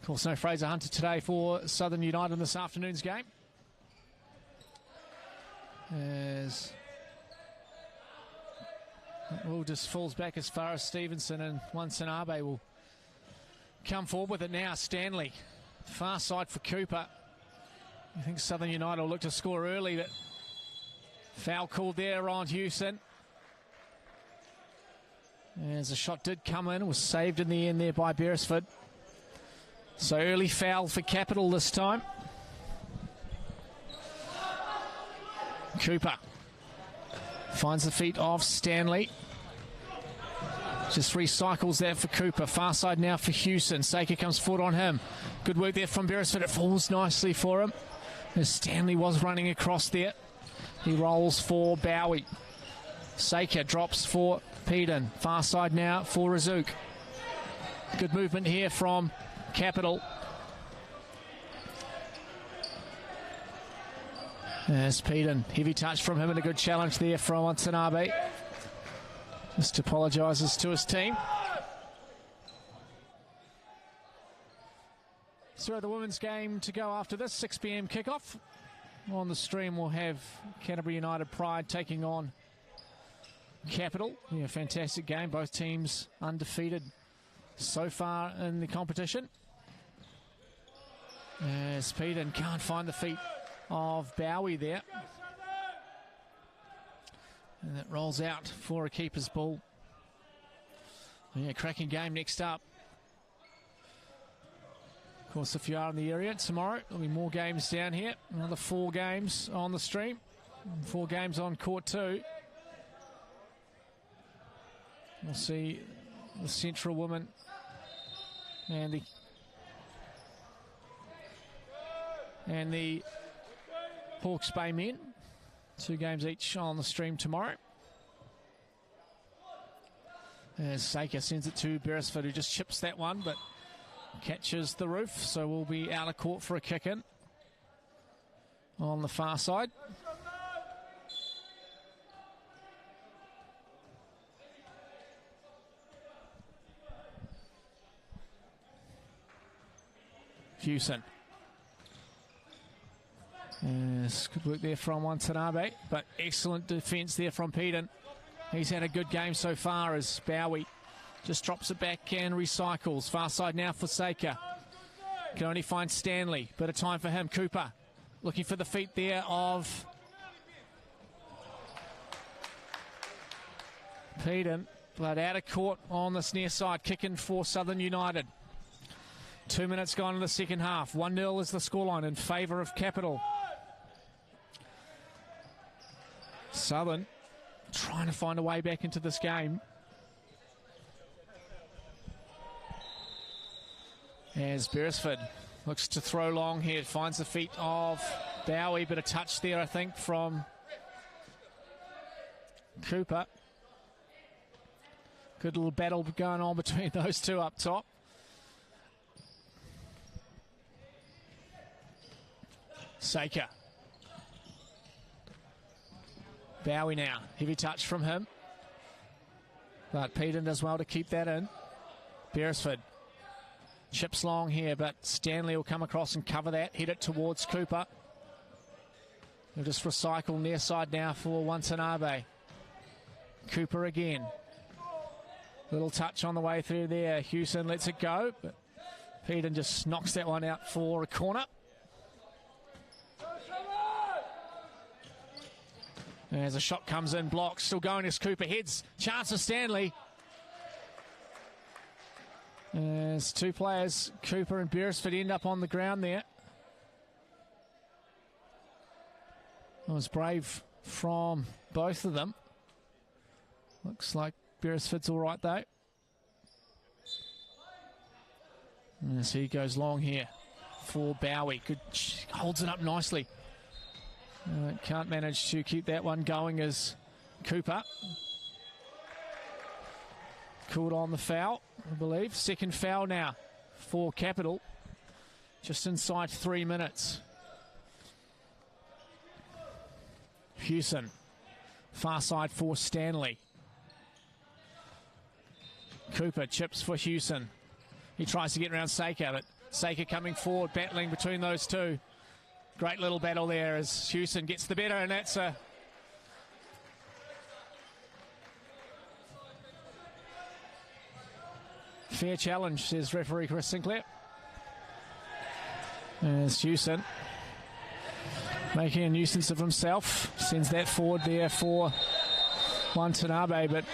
Of course, no Fraser Hunter today for Southern United in this afternoon's game. As it all just falls back as far as Stevenson, and Wansanabe will come forward with it now. Stanley, far side for Cooper. I think Southern United will look to score early, but foul called there on Hewson. As the shot did come in, was saved in the end there by Beresford. So early foul for Capital this time. Cooper finds the feet of Stanley. Just recycles that for Cooper. Far side now for Hewson. Saker comes forward on him. Good work there from Beresford. It falls nicely for him. As Stanley was running across there. He rolls for Bowie. Saker drops for Peden. Far side now for Razuk. Good movement here from Capital. As Peden, heavy touch from him and a good challenge there from Wansanabe. Just apologises to his team. So the women's game to go after this 6 p.m. kickoff. On the stream we'll have Canterbury United Pride taking on Capital. Yeah, fantastic game. Both teams undefeated so far in the competition. As Peden can't find the feet of Bowie there. And that rolls out for a keeper's ball. Yeah, cracking game next up. Of course, if you are in the area tomorrow, there'll be more games down here. Another 4 games on the stream. 4 games on court 2. We'll see the Central women and the Hawke's Bay men. 2 games each on the stream tomorrow. As Saker sends it to Beresford, who just chips that one, but catches the roof, so we'll be out of court for a kick-in on the far side. Hewson. Yes, good work there from Watanabe, but excellent defence there from Peden. He's had a good game so far as Bowie just drops it back and recycles. Far side now for Saker. Can only find Stanley. Bit of time for him. Cooper looking for the feet there of Peden, but out of court on this near side. Kicking for Southern United. 2 minutes gone in the second half. 1-0 is the scoreline in favour of Capital. Southern trying to find a way back into this game. As Beresford looks to throw long here, finds the feet of Bowie, but a touch there, I think, from Cooper. Good little battle going on between those two up top. Saker. Bowie now. Heavy touch from him. But Peden does well to keep that in. Beresford. Chips long here, but Stanley will come across and cover that. Head it towards Cooper. He'll just recycle near side now for Watanabe. Cooper again. Little touch on the way through there. Hewson lets it go, but Peden just knocks that one out for a corner. As a shot comes in, blocked, still going as Cooper heads. Chance for Stanley. As 2 players, Cooper and Beresford, end up on the ground there. It was brave from both of them. Looks like Beresford's all right though. As he goes long here for Bowie. Good, holds it up nicely. Can't manage to keep that one going as Cooper. Called on the foul, I believe. Second foul now for Capital. Just inside 3 minutes. Hewson. Far side for Stanley. Cooper chips for Hewson. He tries to get around Saker, but Saker coming forward, battling between those two. Great little battle there as Hewson gets the better, and that's a fair challenge, says referee Chris Sinclair. As Hewson making a nuisance of himself, sends that forward there for Watanabe, but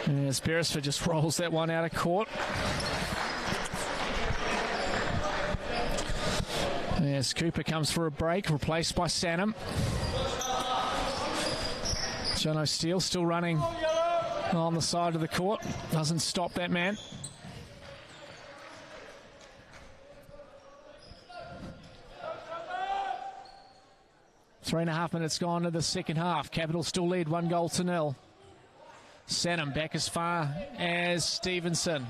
as Beresford just rolls that one out of court. As Cooper comes for a break, replaced by Sanham. Jono Steele still running on the side of the court. Doesn't stop that man. Three and a half minutes gone to the second half. Capital still lead 1-0. Sanham back as far as Stevenson.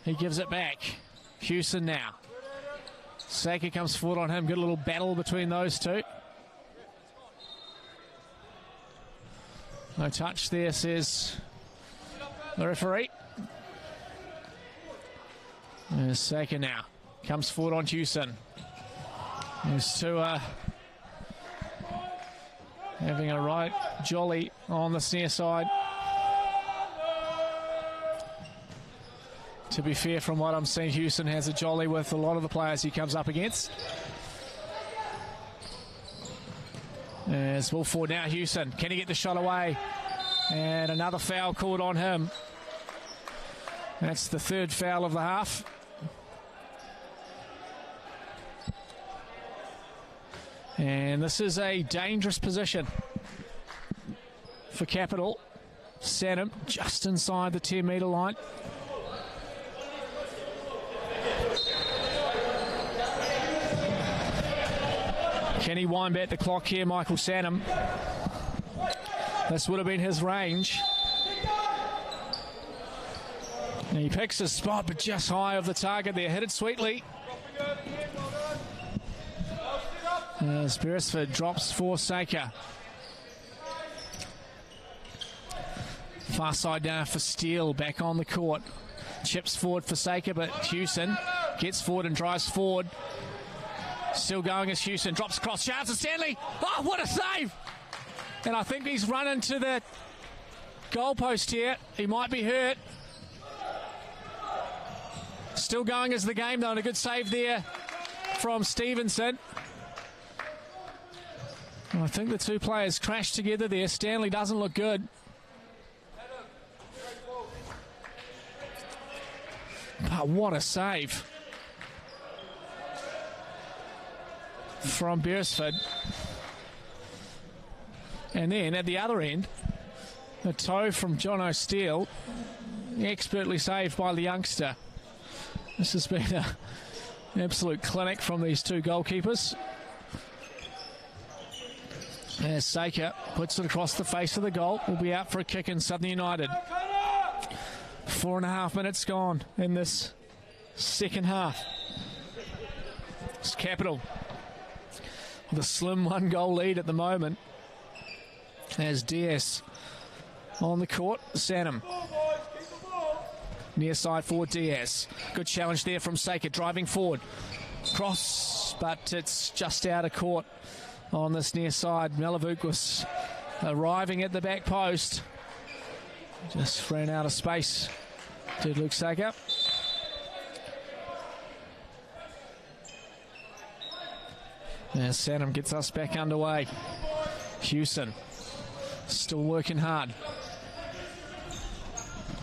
He gives it back. Hewson now. Saker comes forward on him. Good little battle between those two. No touch there, says the referee. There's Saker now. Comes forward on Hewson. There's Tua having a right jolly on the near side. To be fair, from what I'm seeing, Hewson has a jolly with a lot of the players he comes up against. As ball forward now, Hewson. Can he get the shot away? And another foul called on him. That's the third foul of the half. And this is a dangerous position for Capital. Sanham just inside the 10-metre line. Can he wind back the clock here, Michael Sanham? This would have been his range. And he picks his spot, but just high of the target there. Hit it sweetly. As Beresford drops for Saker. Far side now for Steele, back on the court. Chips forward for Saker, but Hewson gets forward and drives forward. Still going as Hewson drops across. Chance of Stanley. Oh, what a save! And I think he's run into the goalpost here. He might be hurt. Still going as the game though, and a good save there from Stevenson. I think the two players crashed together there. Stanley doesn't look good. But what a save from Beresford. And then at the other end, a toe from John O'Steele, expertly saved by the youngster. This has been an absolute clinic from these two goalkeepers. As Saker puts it across the face of the goal, will be out for a kick in Southern United. 4.5 minutes gone in this second half. It's Capital with a slim 1-goal lead at the moment. As DS on the court, Sanham. Near side forward, DS. Good challenge there from Saker, driving forward. Cross, but it's just out of court on this near side. Melavuk was arriving at the back post. Just ran out of space, did Luke Saker. As Sanham gets us back underway. Hewson still working hard.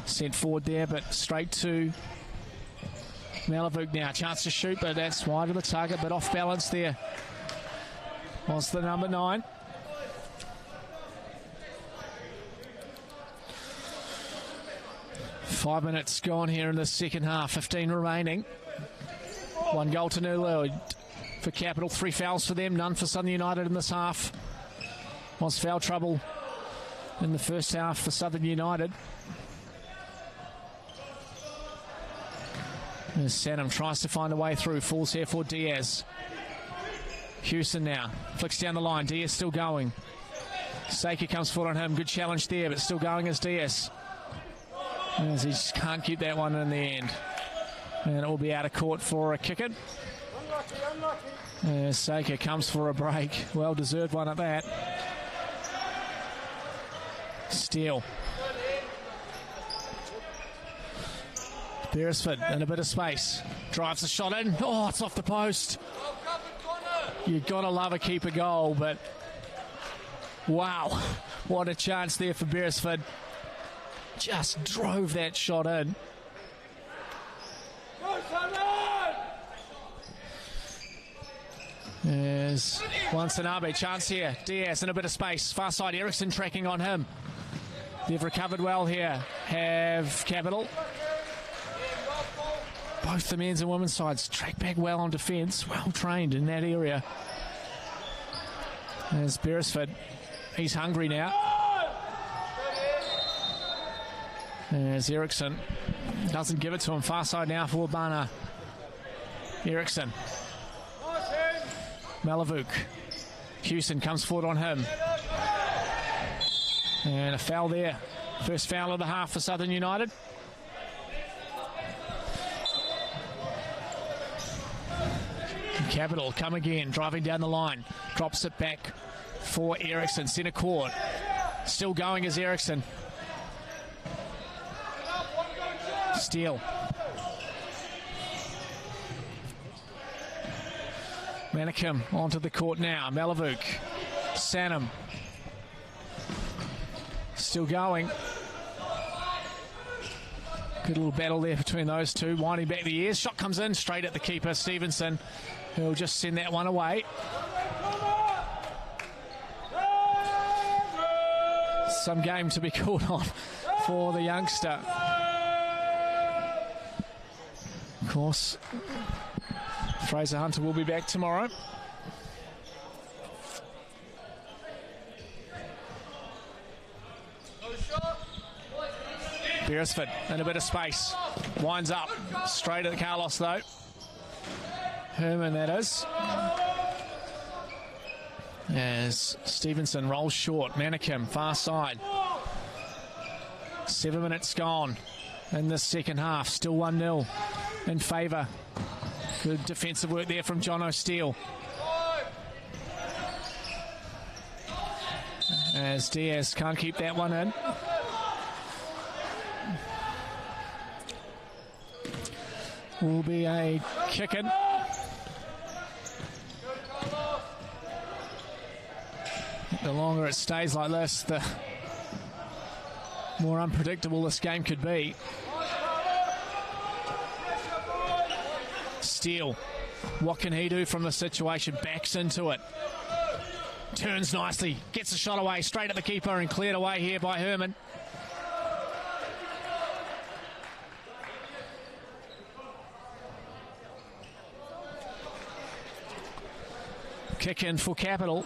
Sent forward there, but straight to Melavuk now. Chance to shoot, but that's wide of the target, but off balance there. Was the number 9. Five minutes gone here in the second half. 15 remaining. 1 goal to nil for Capital. 3 fouls for them, none for Southern United in this half. Was foul trouble in the first half for Southern United. As Sanham tries to find a way through. Falls here for Diaz. Hewson now flicks down the line. Diaz still going. Saker comes forward on him. Good challenge there, but still going as Diaz. As he just can't keep that one in the end. And it will be out of court for a kick in. As Saker comes for a break. Well deserved one at that. Steele. Beresford in a bit of space. Drives the shot in. Oh, it's off the post. You've got to love a keeper goal, but wow, what a chance there for Beresford. Just drove that shot in. There's Wansanabe, chance here. Diaz in a bit of space. Far side, Eriksson tracking on him. They've recovered well here. Have Capital. Both the men's and women's sides track back well on defence. Well trained in that area. There's Beresford. He's hungry now. There's Eriksson. Doesn't give it to him. Far side now for Urbana. Eriksson. Melavuk. Hewson comes forward on him. And a foul there. First foul of the half for Southern United. Capital come again, driving down the line. Drops it back for Eriksson. Centre court. Still going as Eriksson. Steele. Manikim onto the court now. Melavuk. Sanham. Still going. Good little battle there between those two. Winding back the ears. Shot comes in straight at the keeper, Stevenson, who'll just send that one away. Some game to be called on for the youngster. Of course, Fraser Hunter will be back tomorrow. Beresford in a bit of space. Winds up. Straight at Carlos though. Herman, that is. As Stevenson rolls short. Manikim, far side. 7 minutes gone in the second half. Still 1-0 in favour. Good defensive work there from John O'Steele. As Diaz can't keep that one in. Will be a kick-in. The longer it stays like this, the more unpredictable this game could be. Steele, what can he do from the situation? Backs into it. Turns nicely, gets a shot away, straight at the keeper and cleared away here by Herman. Kick in for Capital.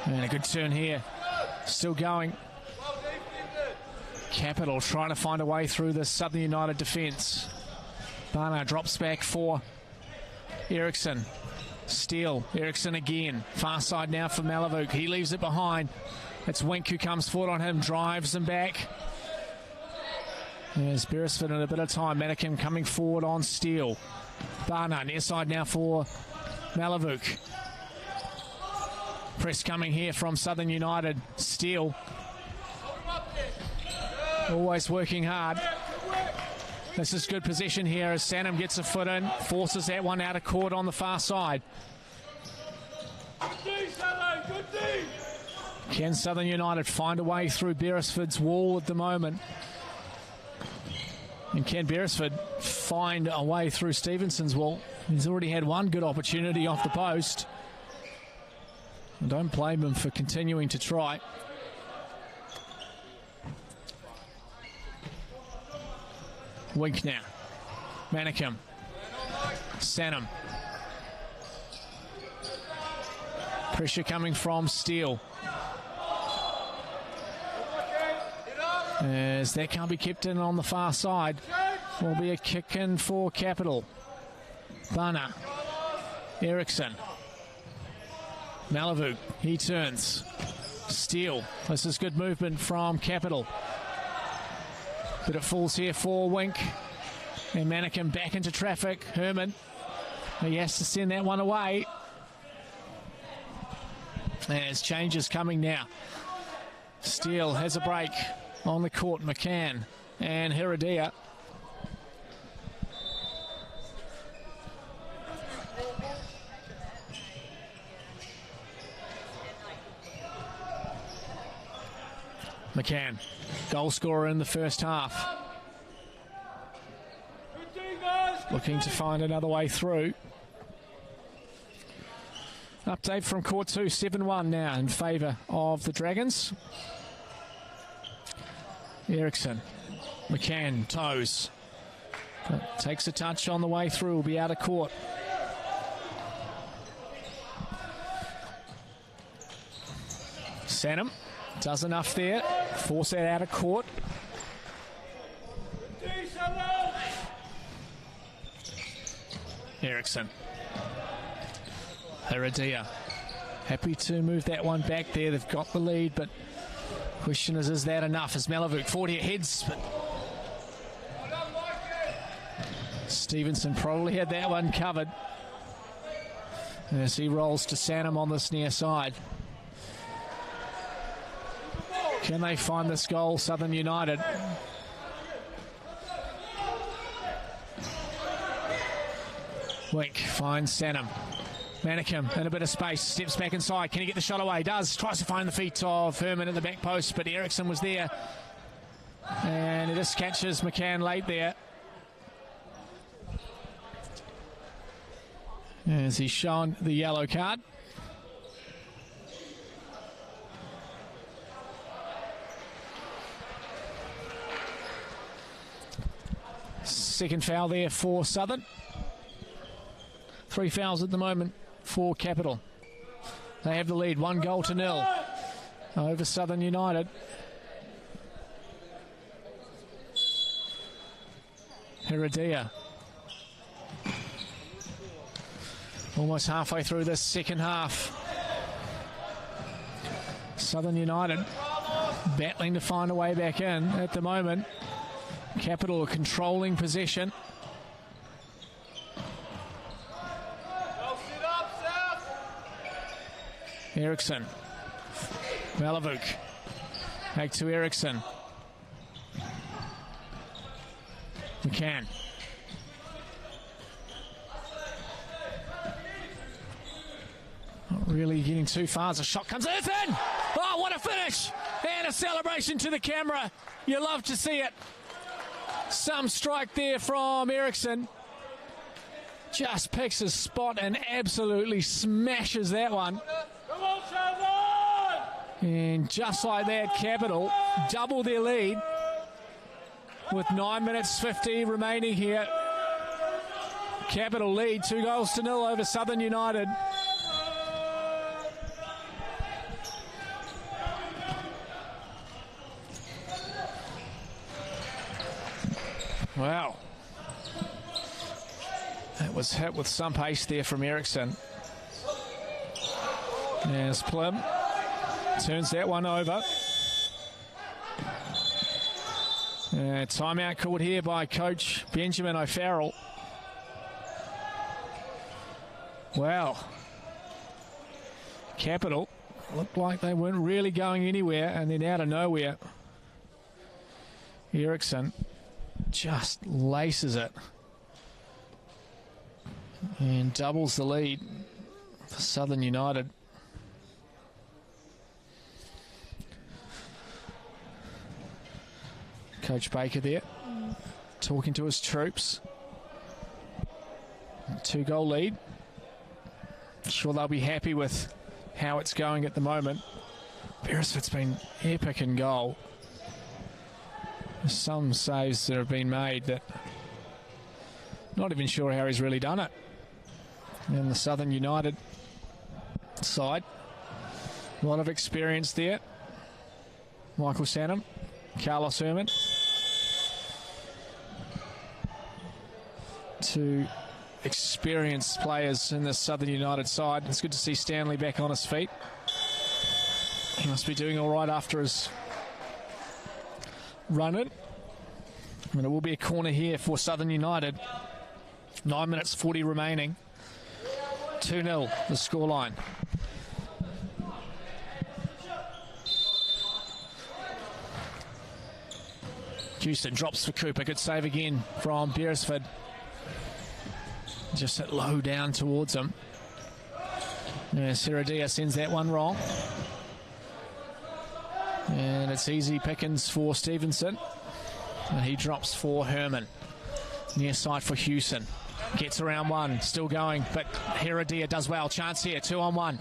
And a good turn here. Still going. Capital trying to find a way through the Southern United defence. Barnard drops back for Eriksson. Steele, Eriksson again. Far side now for Malavuk. He leaves it behind. It's Wink who comes forward on him, drives him back. There's Beresford in a bit of time. Manikim coming forward on Steele. Barnard near side now for Malavuk. Press coming here from Southern United. Steele. Always working hard. This is good possession here as Sanham gets a foot in, forces that one out of court on the far side. Can Southern United find a way through Beresford's wall at the moment? And can Beresford find a way through Stevenson's wall? He's already had one good opportunity off the post. I don't blame him for continuing to try. Wink now. Manikim. Sanham. Pressure coming from Steele. As that can't be kept in on the far side. Will be a kick in for Capital. Bana. Eriksson. Malavuk. He turns. Steele. This is good movement from Capital. But it falls here for Wink. And Manikim back into traffic. Herman. He has to send that one away. There's changes coming now. Steele has a break on the court. McCann and Heredia. McCann, goal scorer in the first half. Looking to find another way through. Update from Court 2, 7-1 now in favour of the Dragons. Eriksson, McCann, toes. But takes a touch on the way through, will be out of court. Sanham does enough there, force that out of court. Eriksson. Heredia happy to move that one back there. They've got the lead, but question is that enough? As Malavuk 40 heads, but Stevenson probably had that one covered. As he rolls to Sanham on this near side. Can they find this goal, Southern United? Wink finds Sanham. Manicum in a bit of space, steps back inside. Can he get the shot away? Does. Tries to find the feet of Herman at the back post, but Eriksson was there. And he just catches McCann late there. As he's shown the yellow card. Second foul there for Southern. 3 fouls at the moment for Capital. They have the lead, 1-0 over Southern United. Heredia. Almost halfway through this second half. Southern United battling to find a way back in at the moment. Capital controlling possession. Eriksson. Malavuk. Back to Eriksson. McCann. Not really getting too far as a shot comes in. It's in! Oh, what a finish! And a celebration to the camera. You love to see it. Some strike there from Eriksson. Just picks his spot and absolutely smashes that one. And just like that, Capital double their lead with 9 minutes 50 remaining here. Capital lead 2-0 over Southern United. Wow. That was hit with some pace there from Eriksson. As Plym turns that one over. Timeout called here by coach Benjamin O'Farrell. Wow. Capital looked like they weren't really going anywhere, and then out of nowhere, Eriksson just laces it and doubles the lead for Southern United. Coach Baker there talking to his troops. 2-goal lead. Sure they'll be happy with how it's going at the moment. Beresford's been epic in goal. There's some saves that have been made that not even sure how he's really done it. And the Southern United side, a lot of experience there. Michael Sanham, Carlos Herman. Two experienced players in the Southern United side. It's good to see Stanley back on his feet. He must be doing all right after his run in. And it will be a corner here for Southern United. 9 minutes 40 remaining. 2-0 the scoreline. Houston drops for Cooper. Good save again from Beresford. Just hit low down towards him. Seradia sends that one wrong. And it's easy pickings for Stevenson. And he drops for Herman. Near side for Houston. Gets around one. Still going. But Heredia does well. Chance here. 2-on-1.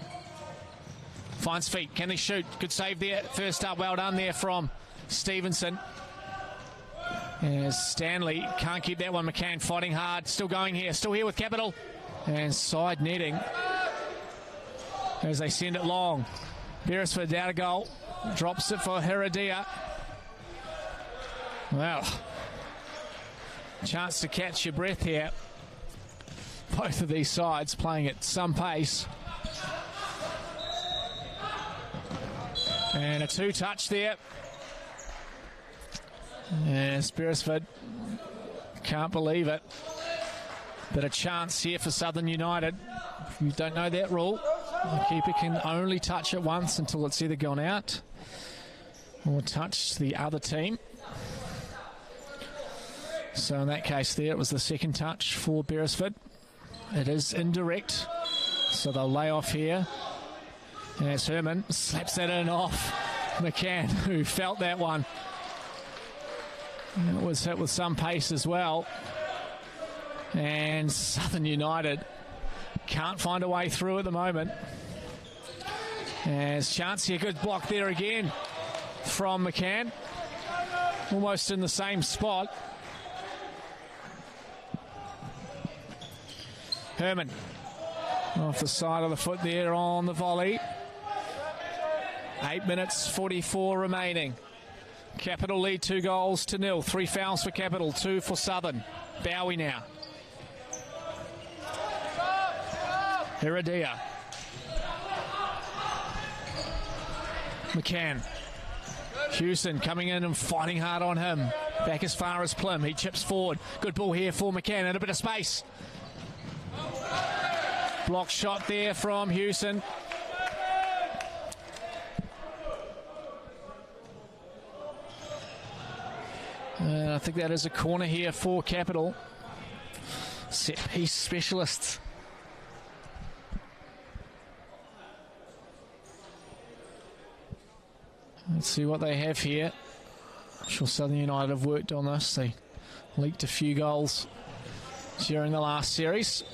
Finds feet. Can he shoot? Good save there. First up. Well done there from Stevenson. As Stanley can't keep that one. McCann fighting hard. Still going here. Still here with Capital. And side netting as they send it long. Beresford out of goal. Drops it for Heredia. Well, chance to catch your breath here. Both of these sides playing at some pace. And a two-touch there. Yes, Beresford can't believe it. But a chance here for Southern United. If you don't know that rule, the keeper can only touch it once until it's either gone out or touched the other team. So in that case there, it was the second touch for Beresford. It is indirect, so they'll lay off here. And as Herman slaps that in off McCann, who felt that one. And it was hit with some pace as well. And Southern United can't find a way through at the moment. As chance here, good block there again from McCann. Almost in the same spot. Herman off the side of the foot there on the volley. 8 minutes 44 remaining. Capital lead 2-0. 3 fouls for Capital, 2 for Southern. Bowie now. Heredia. McCann. Hewson coming in and fighting hard on him. Back as far as Plym. He chips forward. Good ball here for McCann and a bit of space. Block shot there from Hewson. And I think that is a corner here for Capital. Set piece specialists. Let's see what they have here. I'm sure Southern United have worked on this. They leaked a few goals during the last series.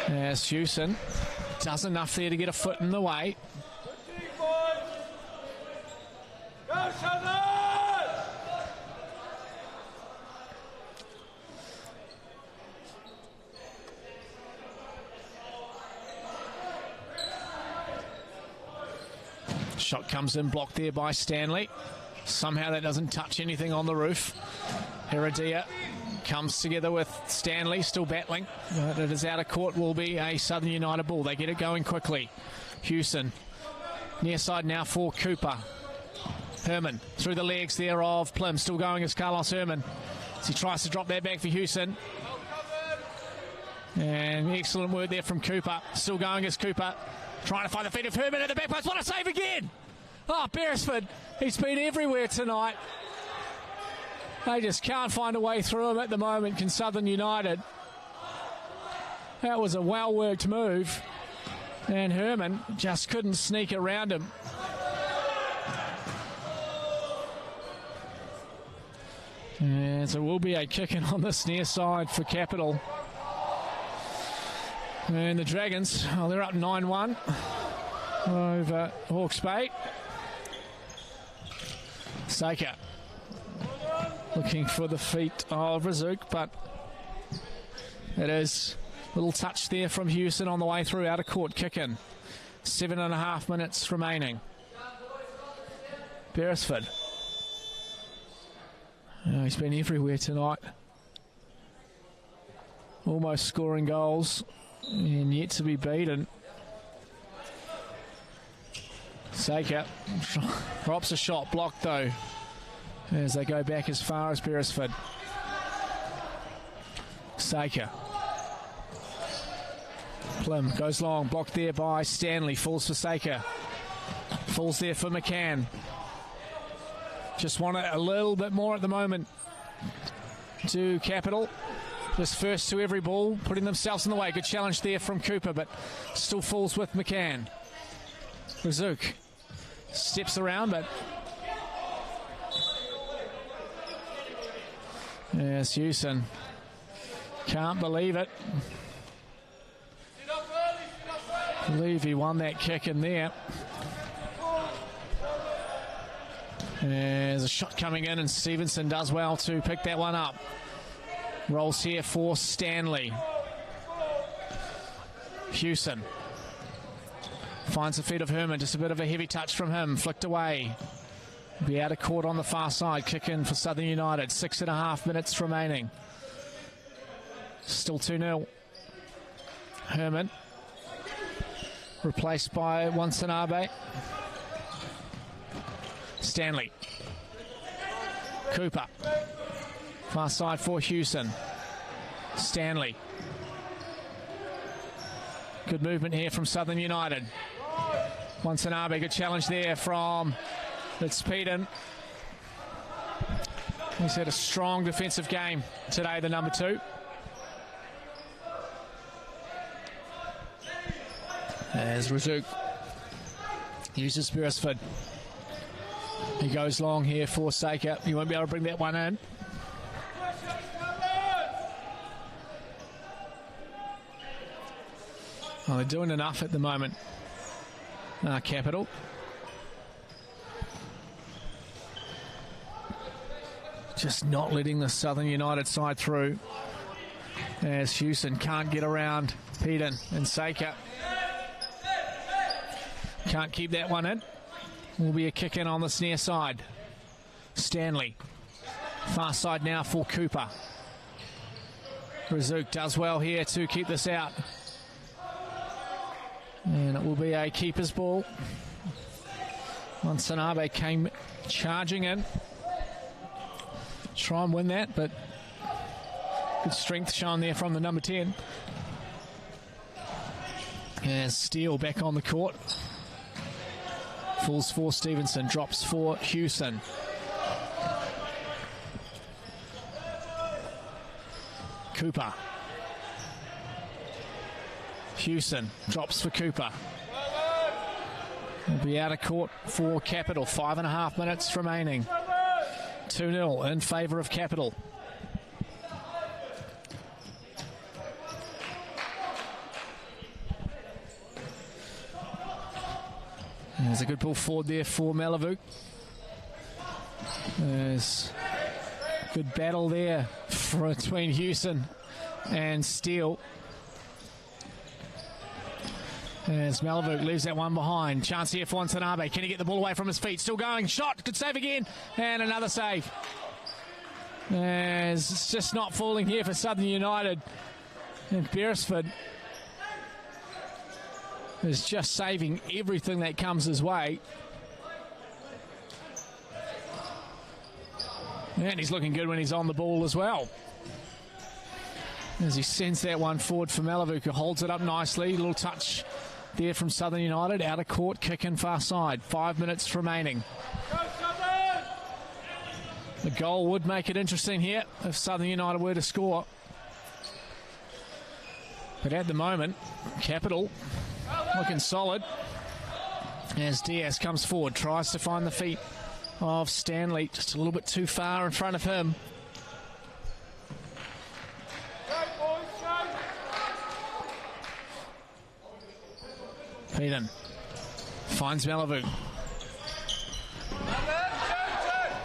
As Hewson does enough there to get a foot in the way. Shot comes in, blocked there by Stanley. Somehow that doesn't touch anything on the roof. Heredia comes together with Stanley, still battling. But it is out of court, will be a Southern United ball. They get it going quickly. Hewson, near side now for Cooper. Herman, through the legs there of Plym, still going as Carlos Herman. As he tries to drop that back for Hewson. And excellent work there from Cooper. Still going as Cooper. Trying to find the feet of Herman at the back post. What a save again! Oh, Beresford, he's been everywhere tonight. They just can't find a way through him at the moment, can Southern United. That was a well-worked move. And Herman just couldn't sneak around him. And so it will be a kick in on this near side for Capital. And the Dragons, oh, they're up 9-1 over Hawke's Bay. Saker looking for the feet of Razuk, but it is a little touch there from Hewson on the way through, out of court, kick in. 7.5 minutes remaining. Beresford. Oh, he's been everywhere tonight. Almost scoring goals. And yet to be beaten. Saker drops a shot, blocked though, as they go back as far as Beresford. Saker. Plym goes long, blocked there by Stanley, falls for Saker. Falls there for McCann. Just want it a little bit more at the moment to Capital. Just first to every ball, putting themselves in the way. Good challenge there from Cooper, but still falls with McCann. Razuk steps around, but yes, Hewson can't believe it. I believe he won that kick in there. There's a shot coming in, and Stevenson does well to pick that one up. Rolls here for Stanley. Hewson finds the feet of Herman, just a bit of a heavy touch from him, flicked away. Be out of court on the far side, kick in for Southern United. 6.5 minutes remaining. Still 2-0. Herman replaced by Wansanabe. Stanley. Cooper. Far side for Hewson. Stanley. Good movement here from Southern United. Wansanabe, good challenge there from It's Peden. He's had a strong defensive game today, the number 2. As Razuk uses Beresford. He goes long here for Saker. He won't be able to bring that one in. Well, they're doing enough at the moment. Capital. Just not letting the Southern United side through. As Hewson can't get around Peden and Saker. Can't keep that one in. Will be a kick in on this near side. Stanley. Far side now for Cooper. Razuk does well here to keep this out. And it will be a keeper's ball. Montanabe came charging in. Try and win that, but good strength shown there from the number 10. As Steele back on the court. Falls for Stevenson, drops for Hewson. Cooper. Hewson drops for Cooper. Will be out of court for Capital. 5.5 minutes remaining. 2-0 in favour of Capital. There's a good pull forward there for Malavuk. There's a good battle there between Hewson and Steele. As Malavuk leaves that one behind. Chance here for Watanabe. Can he get the ball away from his feet? Still going. Shot. Good save again. And another save. As it's just not falling here for Southern United. And Beresford is just saving everything that comes his way. And he's looking good when he's on the ball as well. As he sends that one forward for Malavuk, who holds it up nicely. A little touch there from Southern United. Out of court, kick in far side. 5 minutes remaining. The goal would make it interesting here if Southern United were to score. But at the moment, Capital looking solid. As Diaz comes forward, tries to find the feet of Stanley. Just a little bit too far in front of him. Peden finds Malavuk.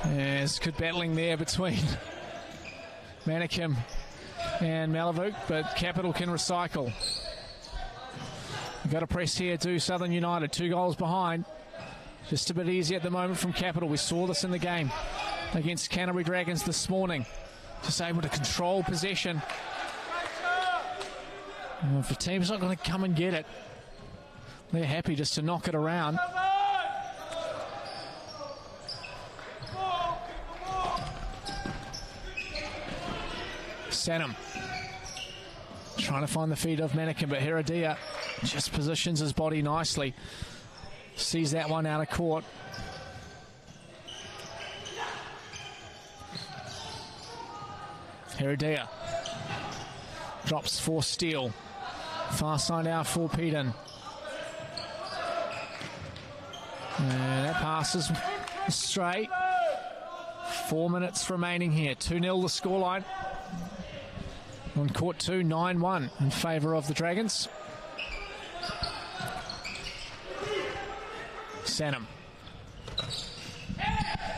There's good battling there between Manikim and Malavuk, but Capital can recycle. We've got to press here to Southern United. 2 goals behind. Just a bit easy at the moment from Capital. We saw this in the game against Canterbury Dragons this morning. Just able to control possession. And if the team's not going to come and get it, they're happy just to knock it around. Sanham trying to find the feet of Manikin, but Heredia just positions his body nicely. Sees that one out of court. Heredia drops for Steele. Far side out for Peden. And that passes straight. 4 minutes remaining here. 2-0 the scoreline. On court 2, 9-1 in favour of the Dragons. Sanham.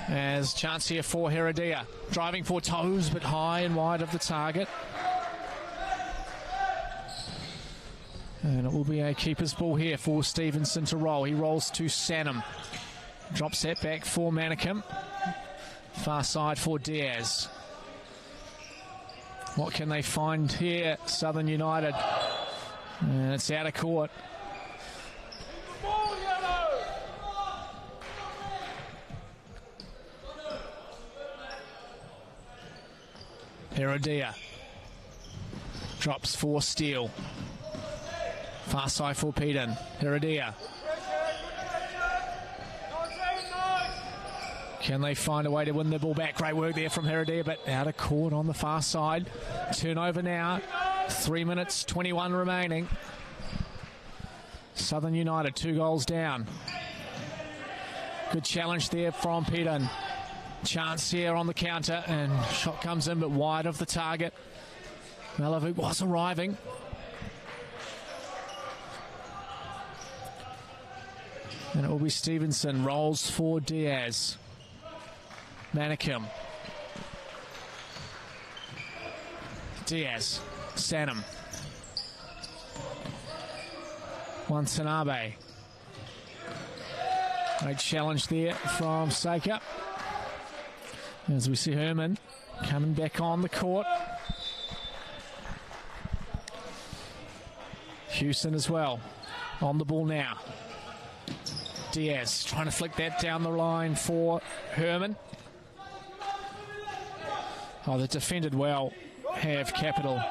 As chance here for Heredia. Driving for toes, but high and wide of the target. And it will be a keeper's ball here for Stevenson to roll. He rolls to Sanham. Drops that back for Manikim. Far side for Diaz. What can they find here, Southern United? And it's out of court. Heredia drops for Steele. Far side for Peden. Heredia. Can they find a way to win the ball back? Great work there from Heredia, but out of court on the far side. Turnover now. 3 minutes, 21 remaining. Southern United 2 goals down. Good challenge there from Peden. Chance here on the counter, and shot comes in but wide of the target. Malavuk was arriving. And it will be Stevenson. Rolls for Diaz. Manikim. Diaz. Sanam. Watanabe. Great challenge there from Saker. As we see Herman coming back on the court. Houston as well. On the ball now. Diaz trying to flick that down the line for Herman. Oh, they defended well. Have Capital.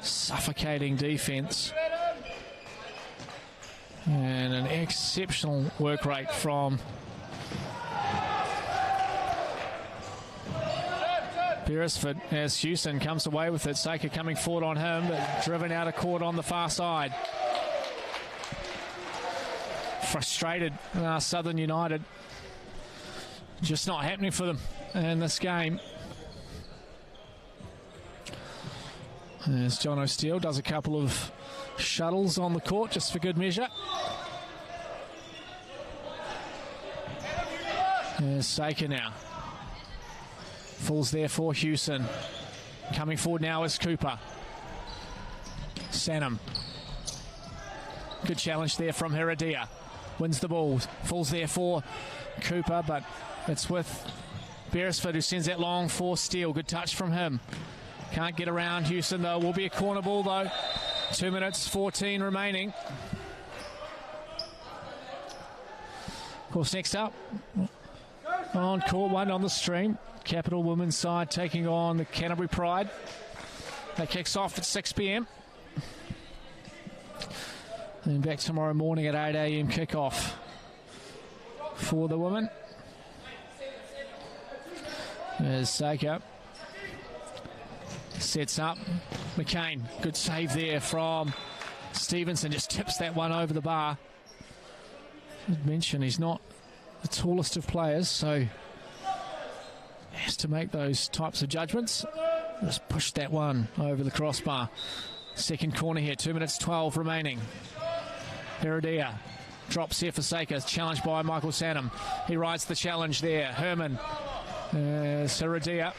Suffocating defence. And an exceptional work rate from Beresford as Houston comes away with it. Saker coming forward on him, but driven out of court on the far side. Frustrated Southern United. Just not happening for them in this game. As John O'Steele does a couple of shuttles on the court just for good measure. There's Saker now. Falls there for Houston. Coming forward now is Cooper. Sanam. Good challenge there from Heredia. Wins the ball. Falls there for Cooper, but it's with Beresford who sends that long for Steele. Good touch from him. Can't get around Houston though. Will be a corner ball though. 2 minutes 14 remaining. Of course, next up on court one on the stream. Capital women's side taking on the Canterbury Pride. That kicks off at 6 p.m. Then back tomorrow morning at 8 a.m. kickoff for the women. There's Saker. Sets up. McCain. Good save there from Stevenson. Just tips that one over the bar. As mentioned, he's not the tallest of players, so has to make those types of judgments. Just push that one over the crossbar. Second corner here. 2 minutes 12 remaining. Heredia drops here for Saker. Challenged by Michael Sanam. He rides the challenge there. Herman. Heredia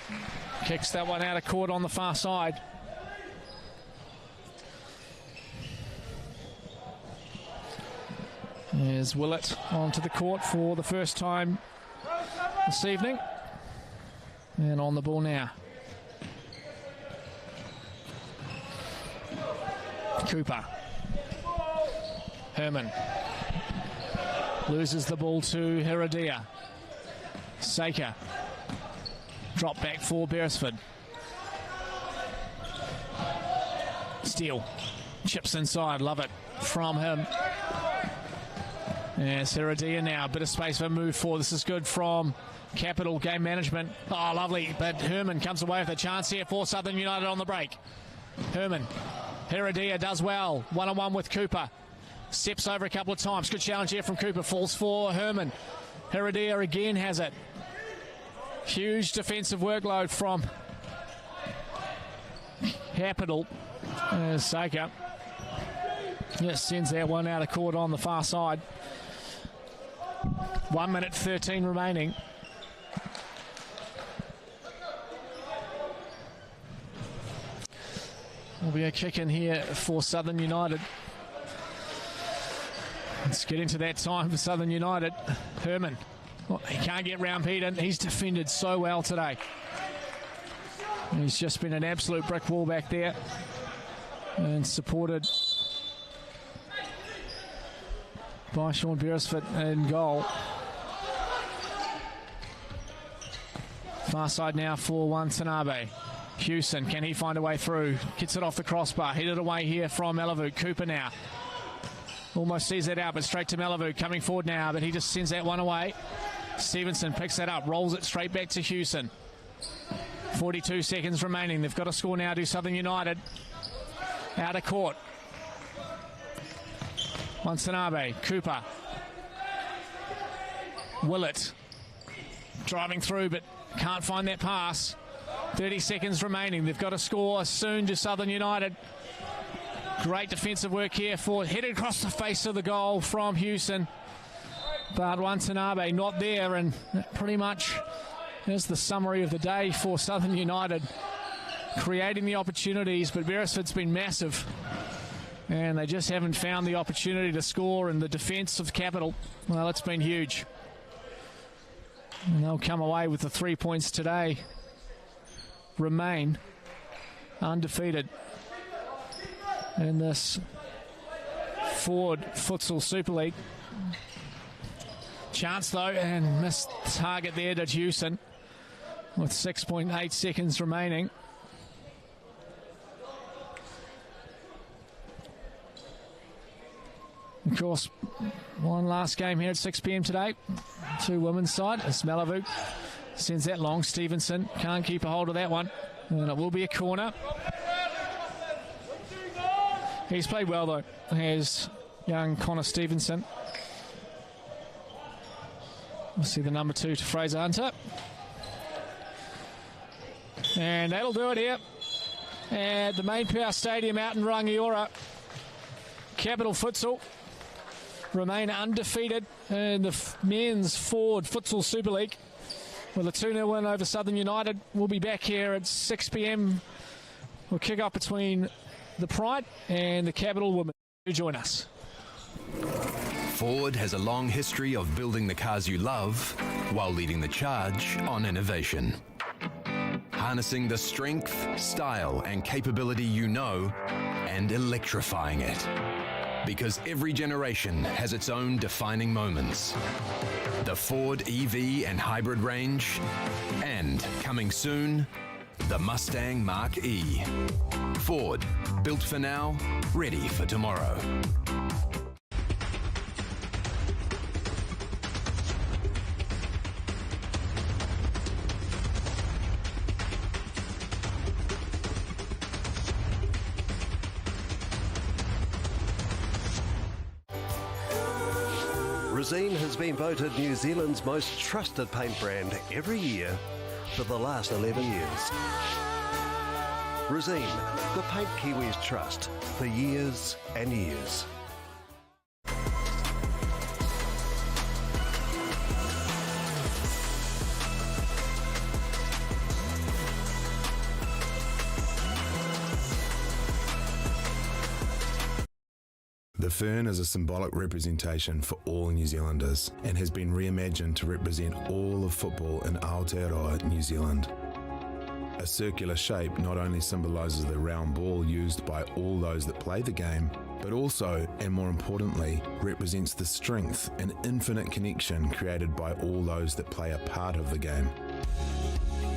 kicks that one out of court on the far side. There's Willett onto the court for the first time this evening. And on the ball now. Cooper. Herman. Loses the ball to Heredia. Saker. Drop back for Beresford. Steele. Chips inside. Love it from him. Yes, Heredia now. Bit of space for move forward. This is good from Capital. Game management. Oh, lovely. But Herman comes away with a chance here for Southern United on the break. Herman. Heredia does well. One-on-one with Cooper. Steps over a couple of times. Good challenge here from Cooper. Falls for Herman. Heredia again has it. Huge defensive workload from Capital. Saker. Yes, sends that one out of court on the far side. 1 minute 13 remaining. Will be a kick in here for Southern United. Let's get into that time for Southern United. Herman. Well, he can't get round Peden. He's defended so well today. He's just been an absolute brick wall back there. And supported by Sean Beresford in goal. Far side now for Watanabe. Houston, can he find a way through? Gets it off the crossbar. Headed away here from Malavuk. Cooper now. Almost sees that out, but straight to Malavuk. Coming forward now, but he just sends that one away. Stevenson picks that up, rolls it straight back to Hewson. 42 seconds remaining. They've got to score now to Southern United. Out of court. Watanabe, Cooper. Willett. Driving through but can't find that pass. 30 seconds remaining. They've got to score soon to Southern United. Great defensive work here for headed across the face of the goal from Hewson. But Watanabe not there, and pretty much is the summary of the day for Southern United. Creating the opportunities, but Beresford's been massive. And they just haven't found the opportunity to score, and the defence of Capital, well, it's been huge. And they'll come away with the 3 points today. Remain undefeated in this Ford Futsal Super League. Chance though, and missed target there to Hewson with 6.8 seconds remaining. Of course, one last game here at 6 p.m. today. 2 women's side. Smelavuk sends that long. Stevenson can't keep a hold of that one. And it will be a corner. He's played well though, has young Connor Stevenson. We'll see the number 2 to Fraser Hunter. And that'll do it here at the MainPower Stadium out in Rangiora. Capital Futsal remain undefeated in the men's Ford Futsal Super League with a 2-0 win over Southern United. We'll be back here at 6 p.m. We'll kick off between the Pride and the Capital women. Do join us. Ford has a long history of building the cars you love while leading the charge on innovation. Harnessing the strength, style and capability you know and electrifying it. Because every generation has its own defining moments. The Ford EV and hybrid range, and coming soon, the Mustang Mach-E. Ford, built for now, ready for tomorrow. Resene has been voted New Zealand's most trusted paint brand every year for the last 11 years. Resene, the paint Kiwis trust for years and years. The fern is a symbolic representation for all New Zealanders and has been reimagined to represent all of football in Aotearoa, New Zealand. A circular shape not only symbolises the round ball used by all those that play the game, but also, and more importantly, represents the strength and infinite connection created by all those that play a part of the game.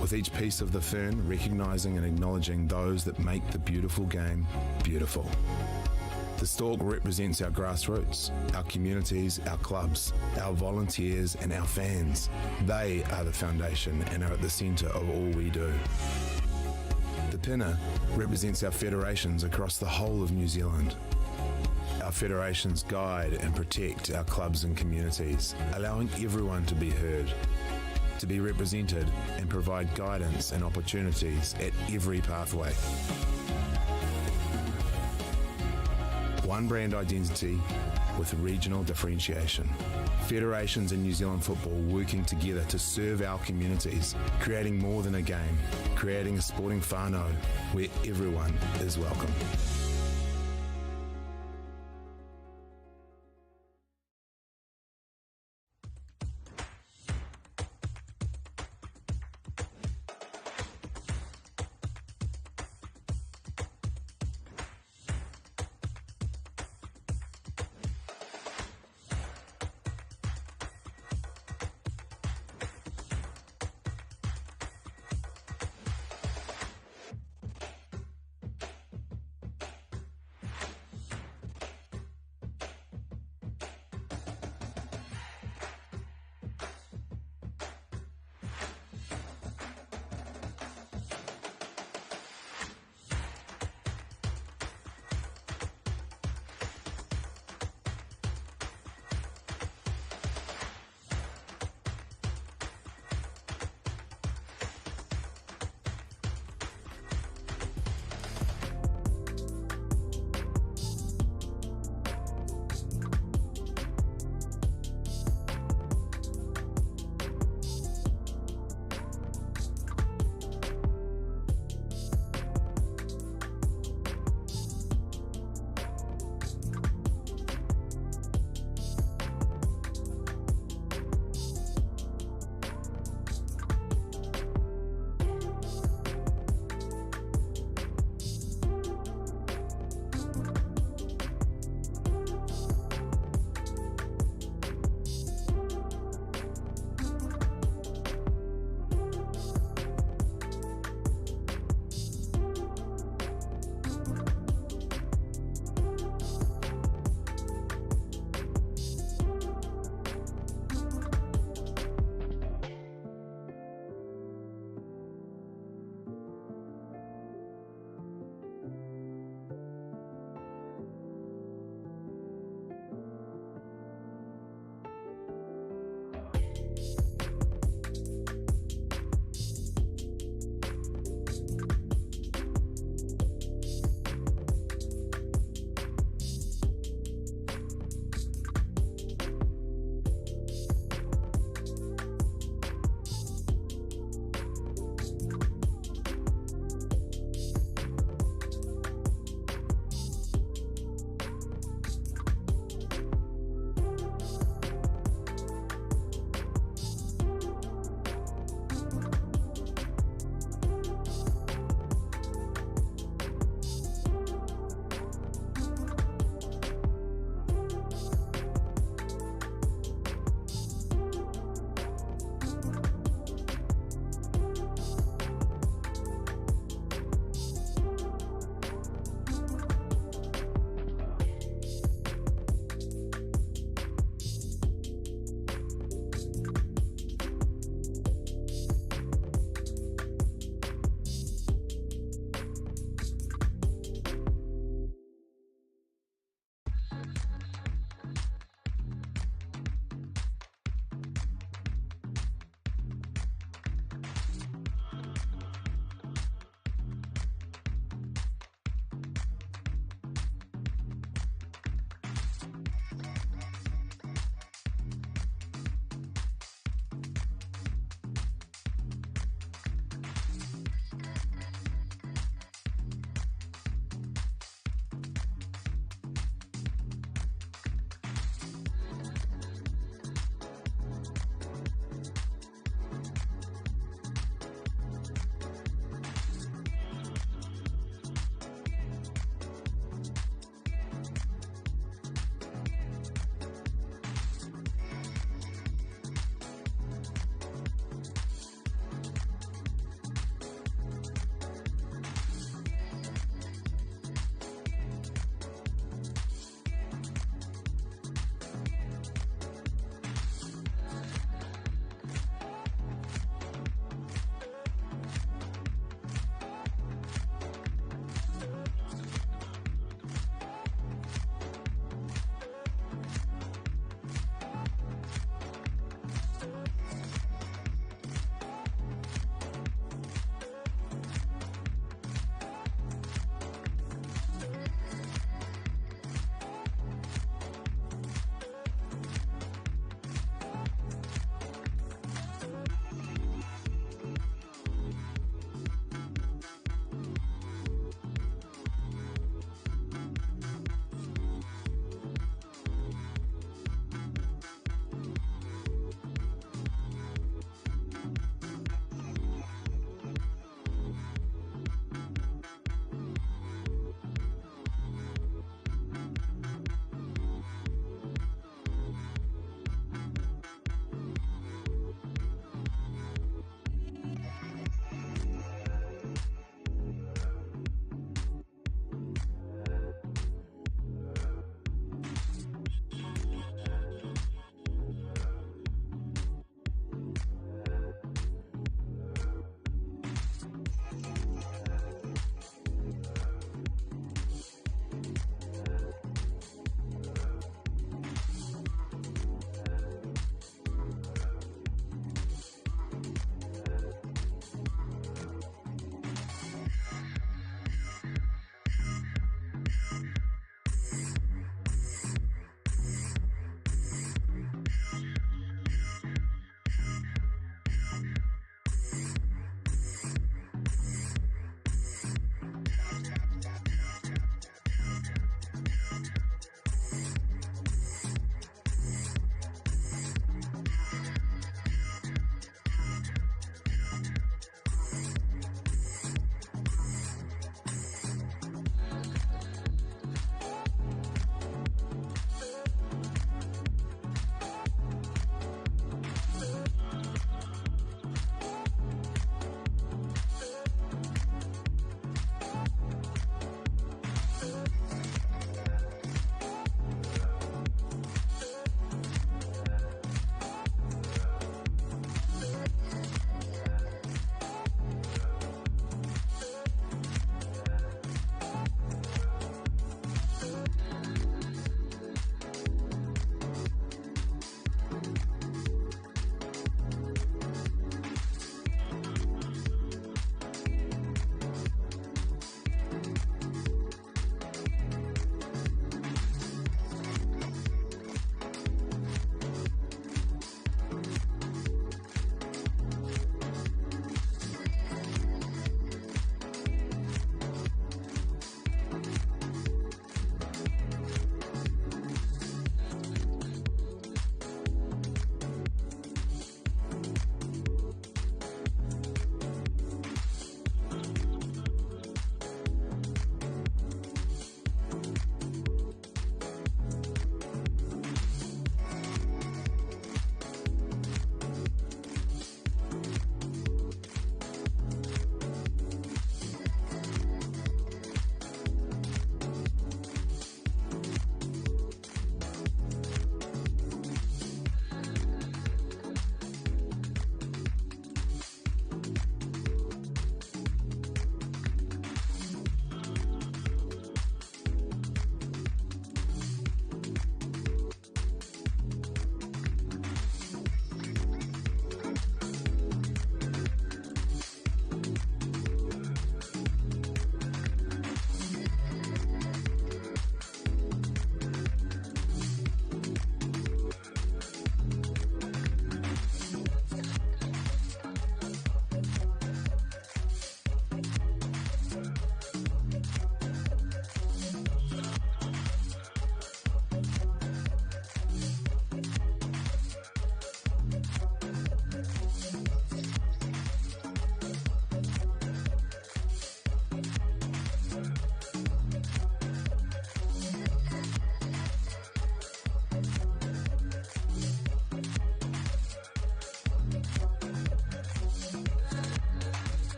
With each piece of the fern recognising and acknowledging those that make the beautiful game beautiful. The stalk represents our grassroots, our communities, our clubs, our volunteers and our fans. They are the foundation and are at the centre of all we do. The pinna represents our federations across the whole of New Zealand. Our federations guide and protect our clubs and communities, allowing everyone to be heard, to be represented and provide guidance and opportunities at every pathway. One brand identity with regional differentiation. Federations in New Zealand football working together to serve our communities, creating more than a game, creating a sporting whānau where everyone is welcome.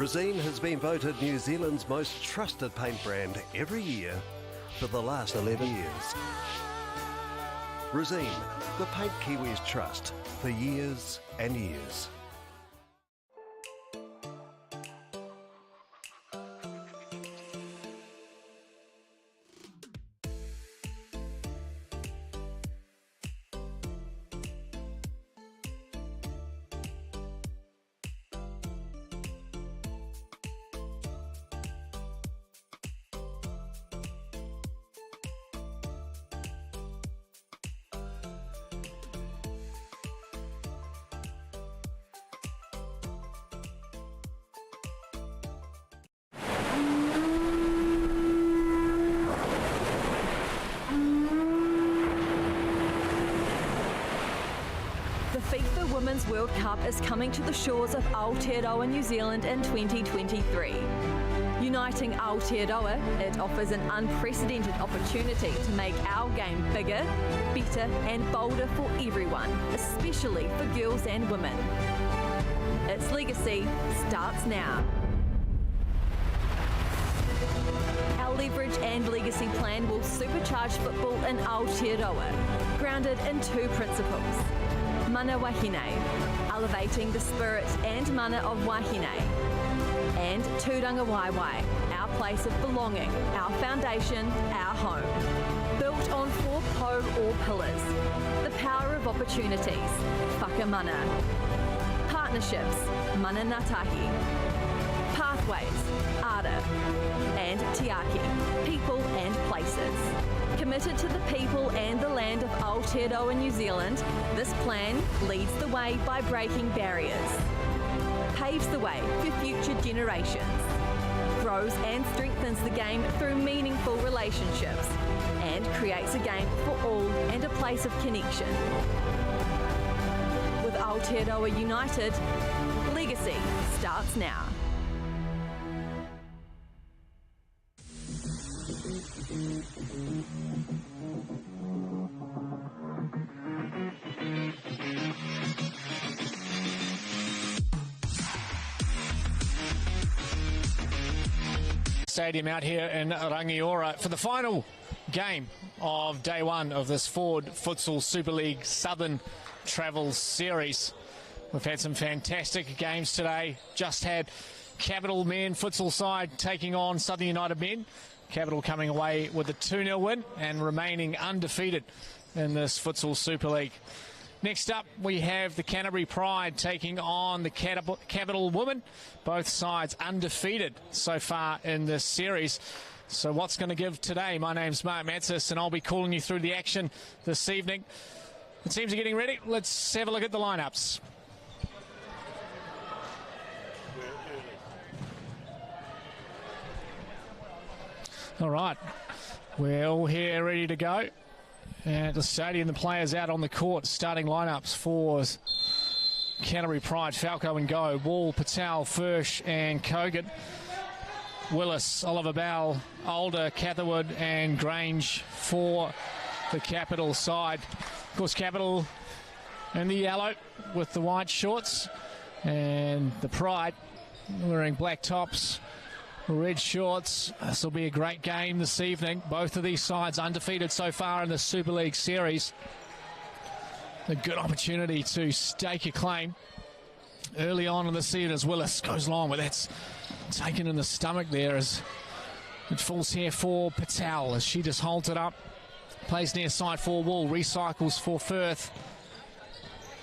Resene has been voted New Zealand's most trusted paint brand every year for the last 11 years. Resene, the paint Kiwis trust for years and years. The FIFA Women's World Cup is coming to the shores of Aotearoa, New Zealand in 2023. Uniting Aotearoa, it offers an unprecedented opportunity to make our game bigger, better and bolder for everyone, especially for girls and women. Its legacy starts now. Our leverage and legacy plan will supercharge football in Aotearoa, grounded in two principles. Mana wahine, elevating the spirit and mana of wahine. And Tūranga Waiwai, our place of belonging, our foundation, our home. Built on 4 po or pillars. The power of opportunities, whakamana. Partnerships, mana ngātahi. Pathways, ara. And tiaki, people and places. Committed to the people and the land of Aotearoa, New Zealand, this plan leads the way by breaking barriers, paves the way for future generations, grows and strengthens the game through meaningful relationships, and creates a game for all and a place of connection. With Aotearoa united, legacy starts now. Stadium out here in Rangiora for the final game of day one of this Ford Futsal SuperLeague Southern Travel Series. We've had some fantastic games today. Just had Capital men futsal side taking on Southern United men. Capital coming away with a 2-0 win and remaining undefeated in this Futsal Super League. Next up, we have the Canterbury Pride taking on the Capital Women. Both sides undefeated so far in this series. So what's going to give today? My name's Mark Matsis and I'll be calling you through the action this evening. The teams are getting ready. Let's have a look at the lineups. All right, we're all here ready to go. At the stadium, the players out on the court. Starting lineups for Canterbury Pride: Falco and Go, Wall, Patel, Fursh and Kogan, Willis, Oliver Bell, Alder, Catherwood and Grange for the Capital side. Of course, Capital in the yellow with the white shorts, and the Pride wearing black tops, red shorts. This will be a great game this evening. Both of these sides undefeated so far in the Super League series. A good opportunity to stake a claim early on in the season as Willis goes long, but that's taken in the stomach there as it falls here for Patel as she just holds it up. Plays near side for Wall, recycles for Firth.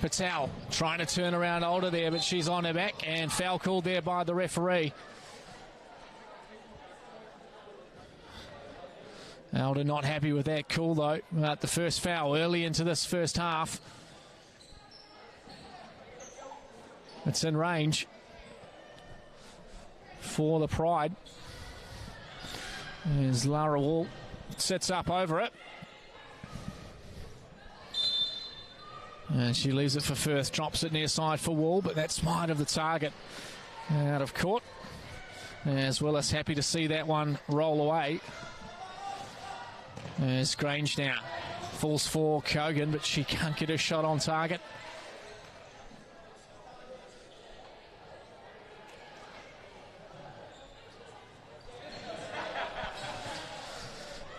Patel trying to turn around Alder there, but she's on her back, and foul called there by the referee. Alder not happy with that call though, about the first foul early into this first half. It's in range for the Pride. As Lara Wall sits up over it. And she leaves it for Firth, drops it near side for Wall, but that's wide of the target. Out of court. As Willis happy to see that one roll away. There's Grange now. Falls for Kogan, but she can't get a shot on target.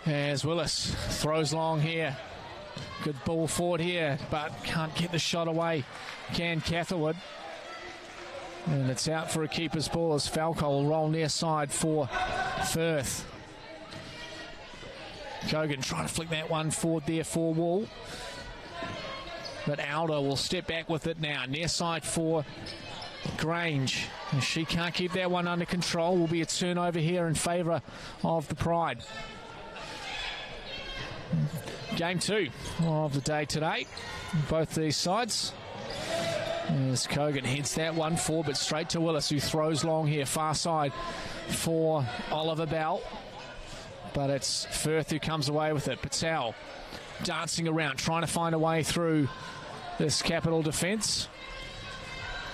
As Willis throws long here. Good ball forward here, but can't get the shot away. Can Catherwood. And it's out for a keeper's ball as Falco will roll near side for Firth. Kogan trying to flick that one forward there for Wall. But Aldo will step back with it now. Near side for Grange. And she can't keep that one under control. Will be a turnover here in favour of the Pride. Game 2 of the day today. Both these sides. As Kogan heads that one forward, but straight to Willis, who throws long here. Far side for Oliver Bell. But it's Firth who comes away with it. Patel dancing around, trying to find a way through this Capital defence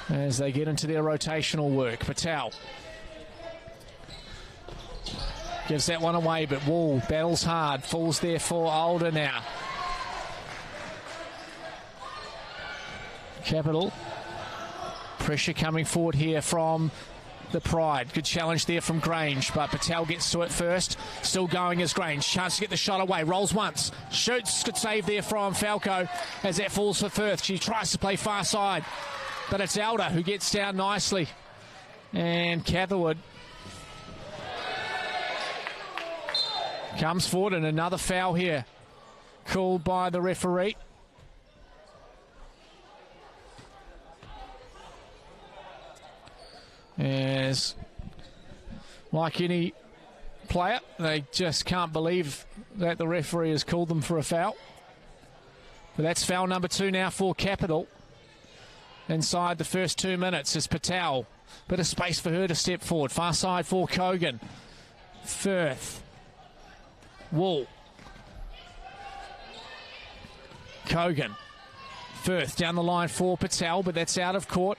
as they get into their rotational work. Patel gives that one away, but Wall battles hard, falls there for Alder now. Capital, pressure coming forward here from the Pride. Good challenge there from Grange, but Patel gets to it first. Still going as Grange. Chance to get the shot away. Rolls once. Shoots. Good save there from Falco as that falls for Firth. She tries to play far side, but it's Alder who gets down nicely. And Catherwood comes forward, and another foul here called by the referee. As, like any player, they just can't believe that the referee has called them for a foul. But that's foul number 2 now for Capital. Inside the first 2 minutes is Patel. Bit of space for her to step forward. Far side for Kogan. Firth. Wall. Kogan. Firth down the line for Patel, but that's out of court.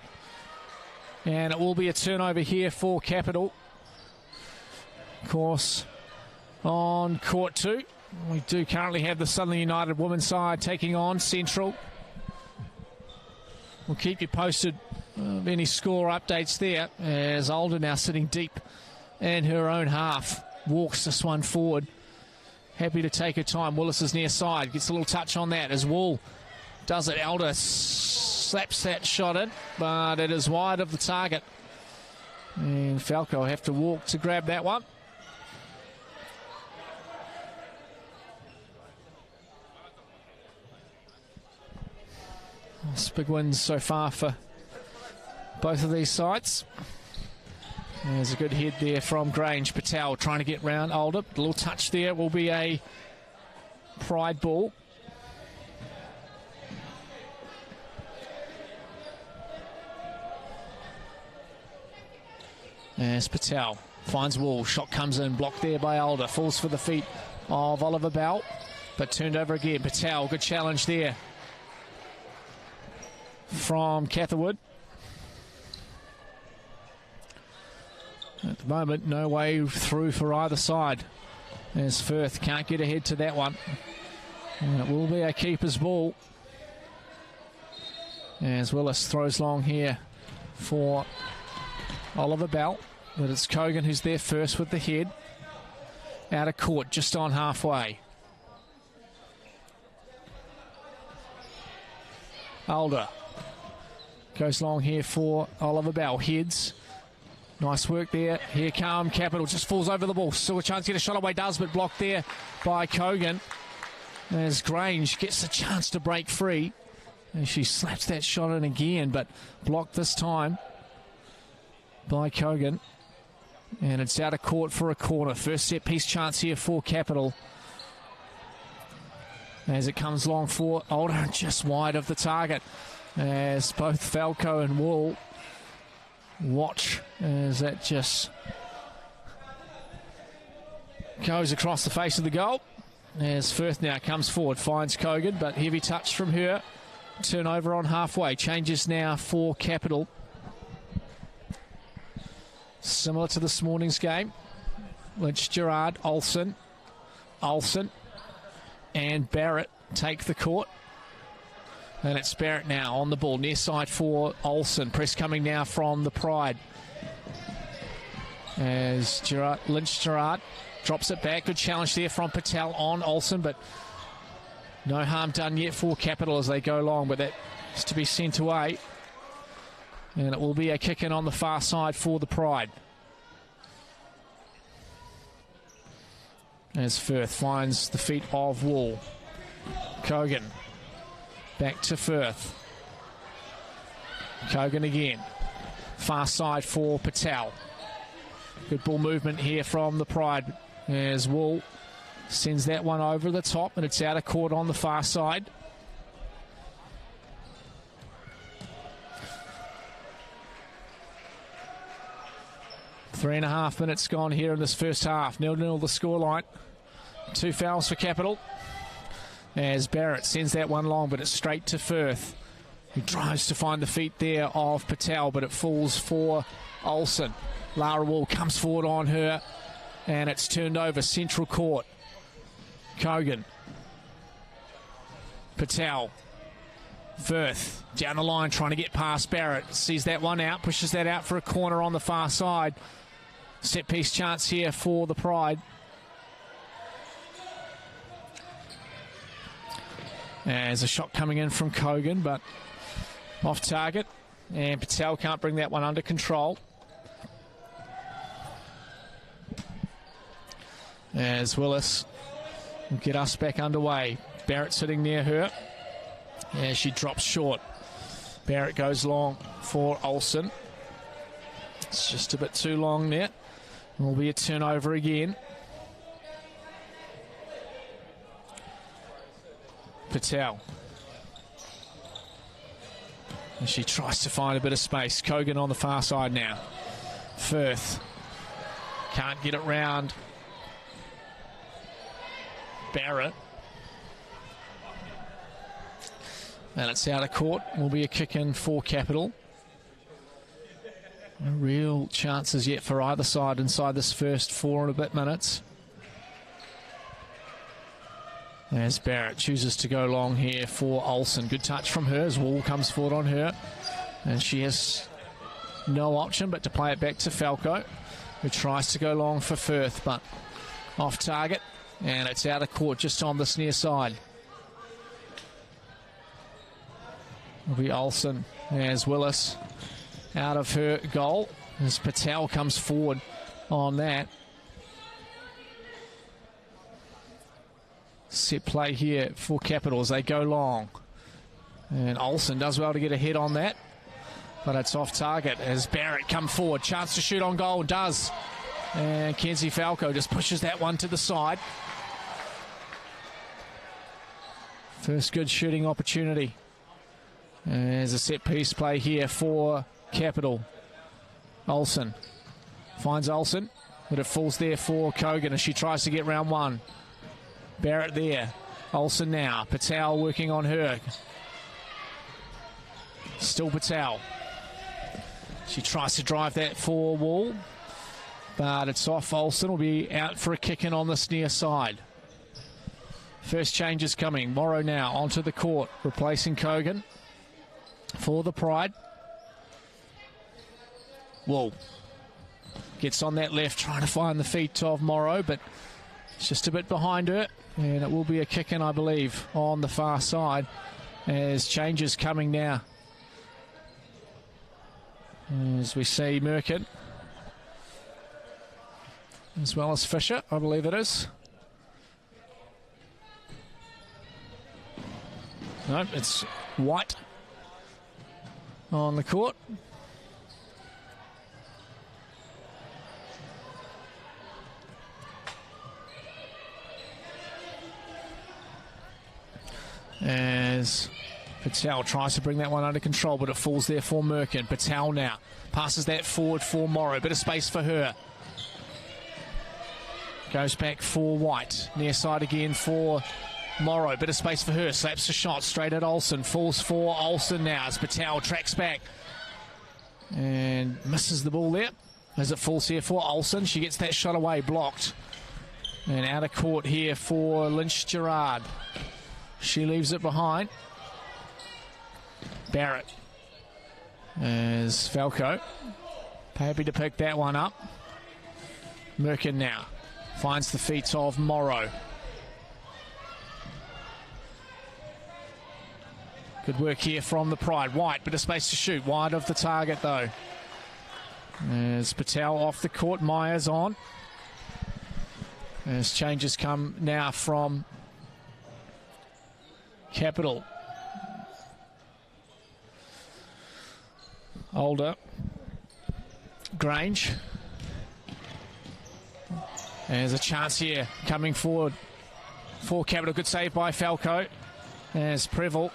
And it will be a turnover here for Capital. Of course, on court 2, we do currently have the Southern United women's side taking on Central. We'll keep you posted of any score updates there, as Alder now sitting deep in her own half. Walks this one forward. Happy to take her time. Willis is near side. Gets a little touch on that as Wall does it. Alder slaps that shot in, but it is wide of the target. And Falco have to walk to grab that one. It's big wins so far for both of these sides. There's a good head there from Grange. Patel trying to get round Alder. A little touch there. Will be a Pride ball. As Patel finds Wall. Shot comes in. Blocked there by Alder. Falls for the feet of Oliver Bell, but turned over again. Patel, good challenge there from Catherwood. At the moment, no way through for either side, as Firth can't get ahead to that one. And it will be a keeper's ball, as Willis throws long here for Oliver Bell, but it's Kogan who's there first with the head. Out of court, just on halfway. Alder goes long here for Oliver Bell. Heads. Nice work there. Here come Capital. Just falls over the ball. Still a chance to get a shot away. Does, but blocked there by Kogan. As Grange gets a chance to break free. And she slaps that shot in again, but blocked this time by Kogan. And it's out of court for a corner. First set piece chance here for Capital. As it comes long for Alder, just wide of the target. As both Falco and Wall watch as that just goes across the face of the goal. As Firth now comes forward, finds Kogan, but heavy touch from her. Turnover on halfway. Changes now for Capital. Similar to this morning's game. Lynch, Gerard, Olsen, and Barrett take the court. And it's Barrett now on the ball, near side for Olsen. Press coming now from the Pride. As Lynch, Gerard drops it back. Good challenge there from Patel on Olsen, but no harm done yet for Capital as they go long, but that is to be sent away. And it will be a kick in on the far side for the Pride. As Firth finds the feet of Wall. Kogan back to Firth. Kogan again. Far side for Patel. Good ball movement here from the Pride as Wall sends that one over the top, and it's out of court on the far side. Three and a half minutes gone here in this first half. 0-0 the scoreline. 2 fouls for Capital. As Barrett sends that one long, but it's straight to Firth, who tries to find the feet there of Patel, but it falls for Olsen. Lara Wall comes forward on her, and it's turned over central court. Kogan. Patel. Firth down the line trying to get past Barrett. Sees that one out, pushes that out for a corner on the far side. Set piece chance here for the Pride. There's a shot coming in from Kogan, but off target, and Patel can't bring that one under control. As Willis will get us back underway. Barrett sitting near her as she drops short. Barrett goes long for Olsen. It's just a bit too long there. Will be a turnover again. Patel. And she tries to find a bit of space. Kogan on the far side now. Firth can't get it round Barrett. And it's out of court. Will be a kick in for Capital. No real chances yet for either side inside this first 4 and a bit minutes. As Barrett chooses to go long here for Olsen. Good touch from her as Wall comes forward on her. And she has no option but to play it back to Falco, who tries to go long for Firth, but off target. And it's out of court just on this near side. It'll be Olsen as Willis out of her goal as Patel comes forward on that. Set play here for Capital as they go long. And Olsen does well to get a hit on that, but it's off target as Barrett come forward. Chance to shoot on goal, does. And Kenzie Falco just pushes that one to the side. First good shooting opportunity. There's a set piece play here for Capital. Olsen finds Olsen, but it falls there for Kogan as she tries to get round one. Barrett there. Olsen now. Patel working on her. Still Patel. She tries to drive that for Wall, but it's off. Olsen will be out for a kick in on this near side. First change is coming. Morrow now onto the court, replacing Kogan for the Pride. Wall gets on that left, trying to find the feet of Morrow, but it's just a bit behind her, and it will be a kick in, I believe, on the far side as changes coming now. As we see Merkin as well as Fisher, I believe it is. No, it's White on the court. As Patel tries to bring that one under control, but it falls there for Merkin. Patel now passes that forward for Morrow. Bit of space for her. Goes back for White. Near side again for Morrow. Bit of space for her. Slaps the shot straight at Olsen. Falls for Olsen now as Patel tracks back and misses the ball there as it falls here for Olsen. She gets that shot away, blocked. And out of court here for Lynch Gerard. She leaves it behind. Barrett as Falco. Happy to pick that one up. Merkin now. Finds the feet of Morrow. Good work here from the Pride. White, bit of space to shoot. Wide of the target though. As Patel off the court, Myers on. As changes come now from Capital. Older. Grange. There's a chance here coming forward for Capital. Good save by Falco. As Preble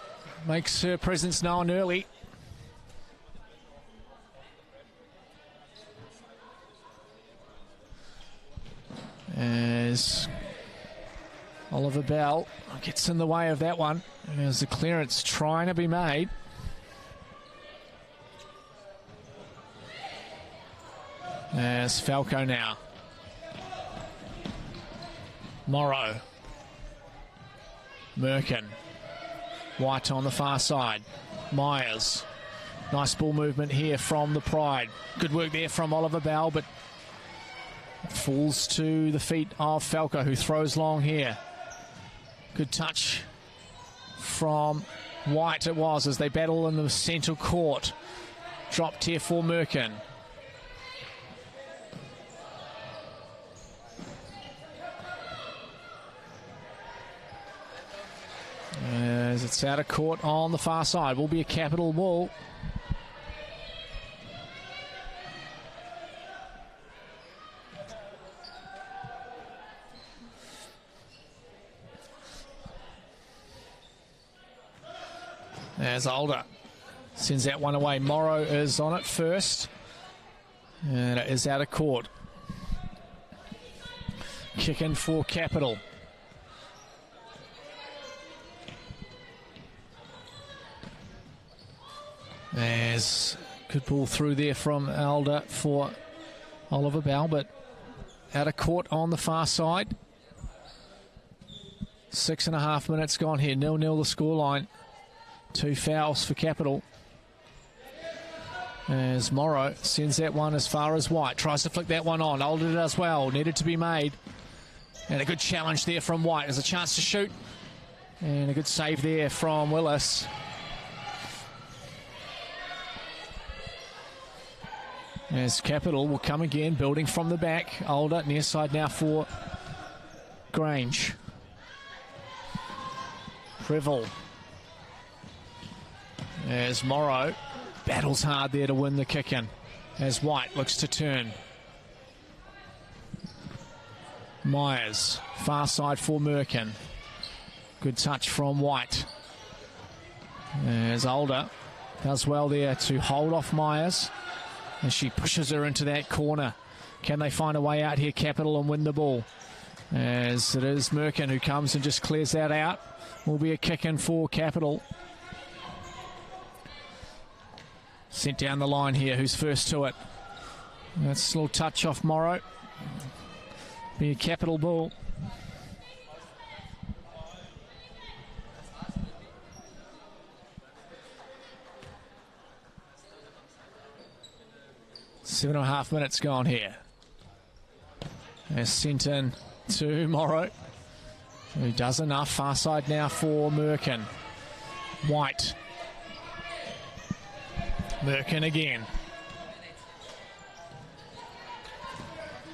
makes her presence known early. As Oliver Bell gets in the way of that one. There's the clearance trying to be made. There's Falco now. Morrow. Merkin. White on the far side. Myers. Nice ball movement here from the Pride. Good work there from Oliver Bell, but falls to the feet of Falco, who throws long here. Good touch from White it was as they battle in the central court. Dropped here for Merkin. As it's out of court on the far side. Will be a Capital ball. As Older sends that one away. Morrow is on it first. And it is out of court. Kick in for Capital. There's good ball through there from Alder for Oliver Bell, but out of court on the far side. 6.5 minutes gone here. 0-0 the scoreline. 2 fouls for Capital. As Morrow sends that one as far as White. Tries to flick that one on. Alder does well. Needed to be made. And a good challenge there from White. There's a chance to shoot. And a good save there from Willis. As Capital will come again, building from the back. Older, near side now for Grange. Preble. As Morrow battles hard there to win the kick in. As White looks to turn. Myers, far side for Merkin. Good touch from White. As Older does well there to hold off Myers. As she pushes her into that corner. Can they find a way out here, Capital, and win the ball? As it is Merkin who comes and just clears that out. Will be a kick in for Capital. Sent down the line here. Who's first to it? That's a little touch off Morrow. Be a Capital ball. Seven and a half minutes gone here. As sent in to Morrow, who does enough. Far side now for Merkin. White. Merkin again.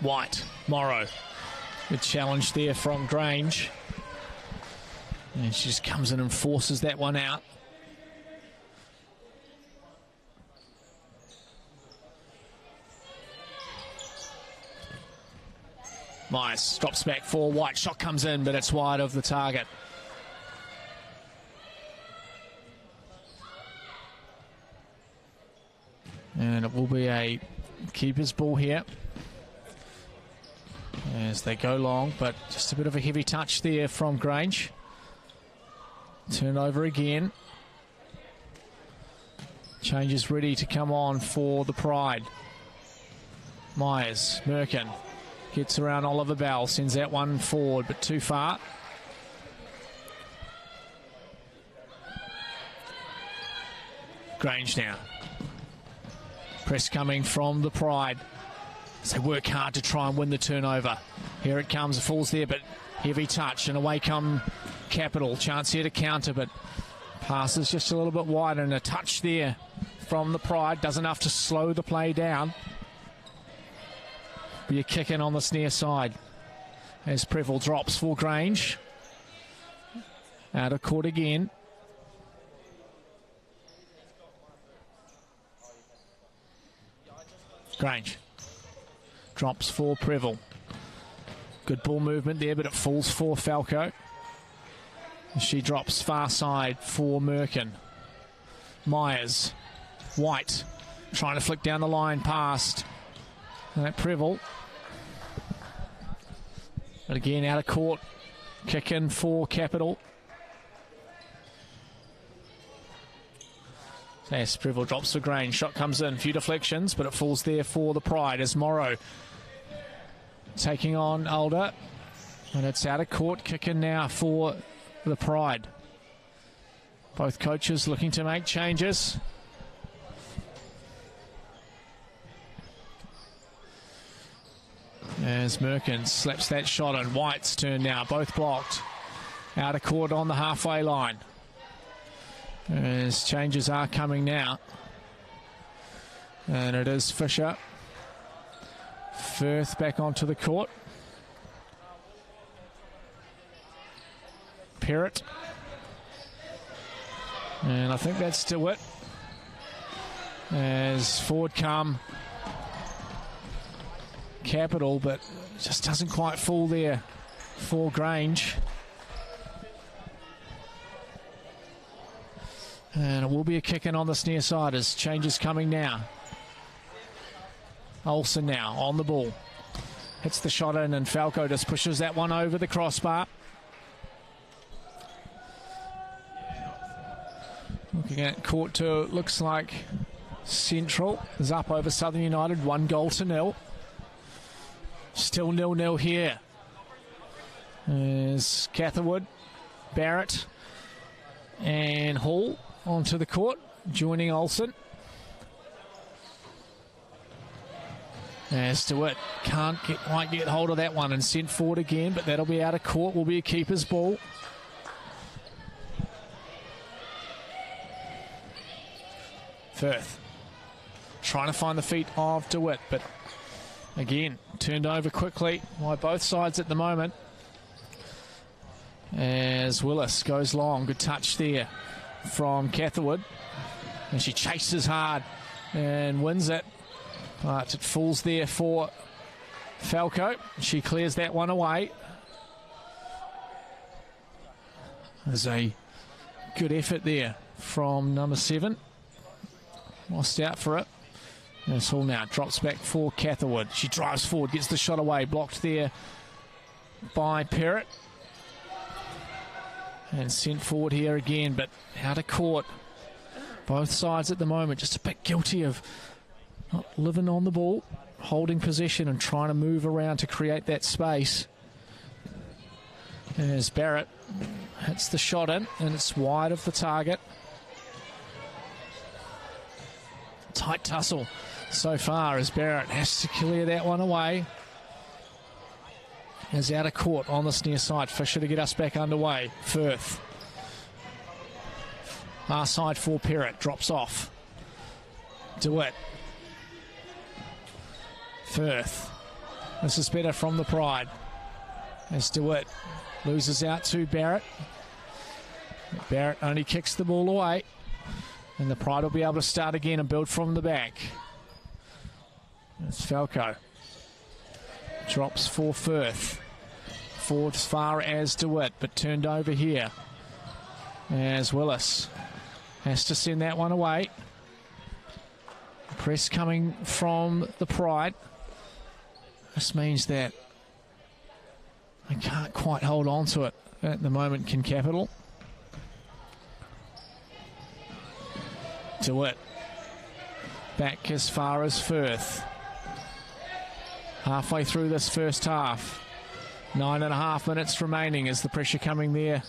White. Morrow. Good challenge there from Grange. And she just comes in and forces that one out. Myers drops back for White. Shot comes in, but it's wide of the target. And it will be a keeper's ball here as they go long, but just a bit of a heavy touch there from Grange. Turnover again. Changes ready to come on for the Pride. Myers, Merkin. Gets around Oliver Bell, sends that one forward, but too far. Grange now. Press coming from the Pride. as they work hard to try and win the turnover. Here it comes, it falls there, but heavy touch, and away come Capital. Chance here to counter, but passes just a little bit wide, and a touch there from the Pride does enough to slow the play down. Be a kick in on the near side as Prevel drops for Grange. Out of court again. Grange drops for Prevel. Good ball movement there, but it falls for Falco. She drops far side for Merkin. Myers. White trying to flick down the line past Prevel. But again, out of court. Kick in for Capital. Yes, Prevel drops for Grange. Shot comes in. Few deflections, but it falls there for the Pride as Morrow taking on Alder. And it's out of court. Kick in now for the Pride. Both coaches looking to make changes. As Merkin slaps that shot in. White's turn now. Both blocked. Out of court on the halfway line. As changes are coming now. And it is Fisher. Firth back onto the court. Perrott. And I think that's DeWitt. As forward come Capital, but just doesn't quite fall there for Grange. And it will be a kick in on the near side as changes coming now. Olsen now on the ball. Hits the shot in, and Falco just pushes that one over the crossbar. Looking at court two, it looks like Central is up over Southern United, 1-0. Still 0-0 here. There's Catherwood, Barrett, and Hall onto the court, joining Olsen. As DeWitt can't quite get hold of that one and sent forward again, but that'll be out of court. Will be a keeper's ball. Firth trying to find the feet of DeWitt, but again turned over quickly by both sides at the moment. As Willis goes long, good touch there from Catherwood, and she chases hard and wins it, but it falls there for Falco. She clears that one away. There's a good effort there from number 7. Lost out for it. There's Hall now, drops back for Catherwood. She drives forward, gets the shot away, blocked there by Perrott. And sent forward here again, but out of court. Both sides at the moment just a bit guilty of not living on the ball, holding possession and trying to move around to create that space. As Barrett hits the shot in, and it's wide of the target. Tight tussle so far as Barrett has to clear that one away. Is out of court on this near side. Fisher to get us back underway. Firth. Far side for Perrott. Drops off. DeWitt. Firth. This is better from the Pride. As DeWitt loses out to Barrett. Barrett only kicks the ball away. And the Pride will be able to start again and build from the back. It's Falco. Drops for Firth. Forward as far as DeWitt, but turned over here. As Willis has to send that one away. Press coming from the Pride. This means that they can't quite hold on to it at the moment, can Capital. DeWitt. Back as far as Firth. Halfway through this first half. 9.5 minutes remaining as the pressure coming there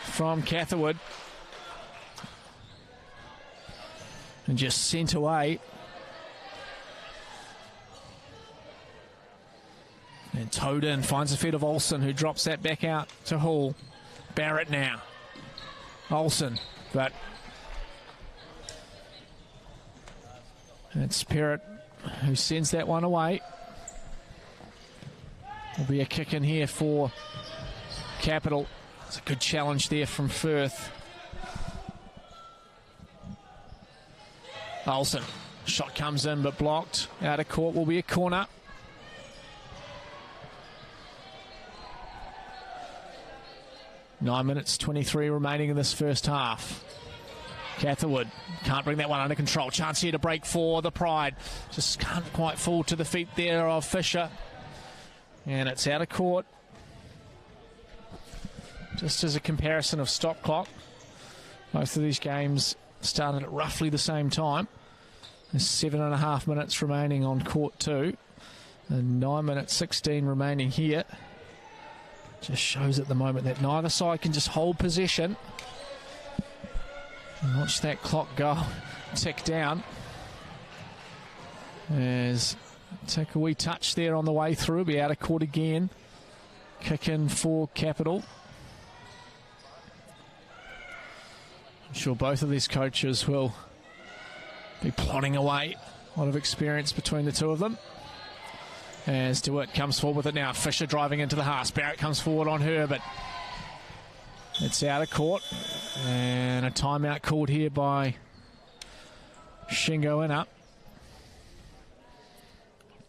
from Catherwood. And just sent away. And towed in, finds the feet of Olsen, who drops that back out to Hall. Barrett now. Olsen, but it's Perrott who sends that one away. Will be a kick in here for Capital. It's a good challenge there from Firth. Olsen, shot comes in but blocked. Out of court will be a corner. Nine minutes 23 remaining in this first half. Catherwood can't bring that one under control. Chance here to break for the Pride. Just can't quite fall to the feet there of Fisher. And it's out of court. Just as a comparison of stop clock, both of these games started at roughly the same time. There's 7.5 minutes remaining on court 2. And 9 minutes 16 remaining here. Just shows at the moment that neither side can just hold possession. And watch that clock go, tick down. As take a wee touch there on the way through, be out of court again. Kick in for Capital. I'm sure both of these coaches will be plodding away. A lot of experience between the two of them. As DeWitt comes forward with it now. Fisher driving into the Haas. Barrett comes forward on her, but it's out of court. And a timeout called here by Shingo Inner.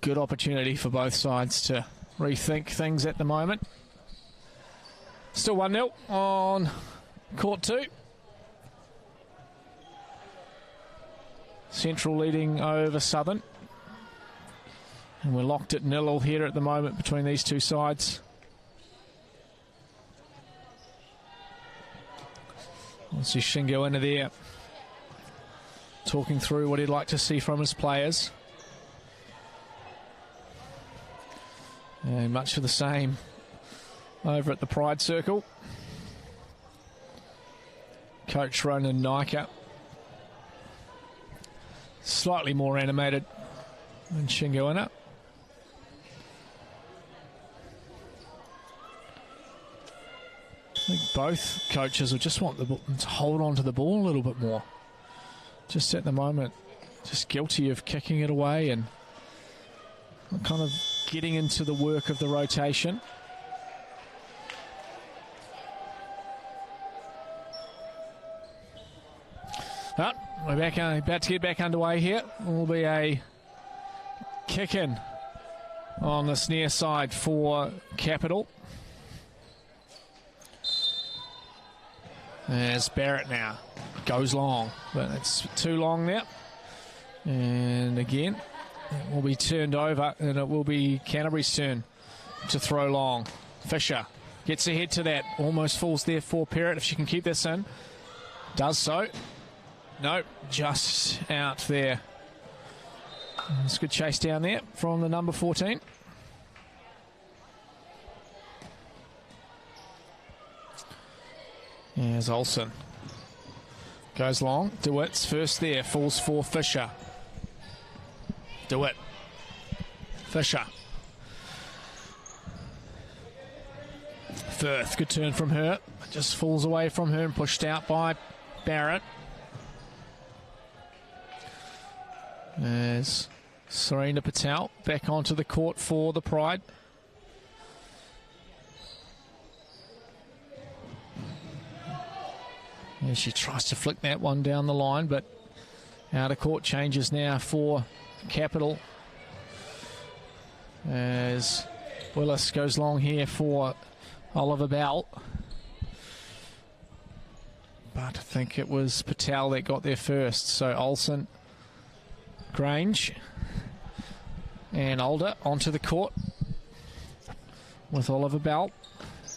Good opportunity for both sides to rethink things at the moment. Still 1-0 on court 2. Central leading over Southern. And we're locked at 0 here at the moment between these two sides. We'll see Shingo into there, talking through what he'd like to see from his players. And much of the same over at the Pride Circle. Coach Ronan Nika, slightly more animated than Shingo Inner. I think both coaches will just want to hold on to the ball a little bit more. Just at the moment, just guilty of kicking it away and kind of getting into the work of the rotation. Oh, we're back, about to get back underway here. Will be a kick in on this near side for Capital. As Barrett now goes long, but it's too long now. And again, it will be turned over, and it will be Canterbury's turn to throw long. Fisher gets ahead to that, almost falls there for Perrott if she can keep this in. Does so. No, just out there. It's a good chase down there from the number 14. Here's Olsen. Goes long. DeWitt's first there. Falls for Fisher. DeWitt. Fisher. Firth. Good turn from her. Just falls away from her and pushed out by Barrett. There's Serena Patel back onto the court for the Pride. And she tries to flick that one down the line, but out of court changes now for Capital. As Willis goes long here for Oliver Bell. But I think it was Patel that got there first. So Olsen, Grange, and Older onto the court with Oliver Bell.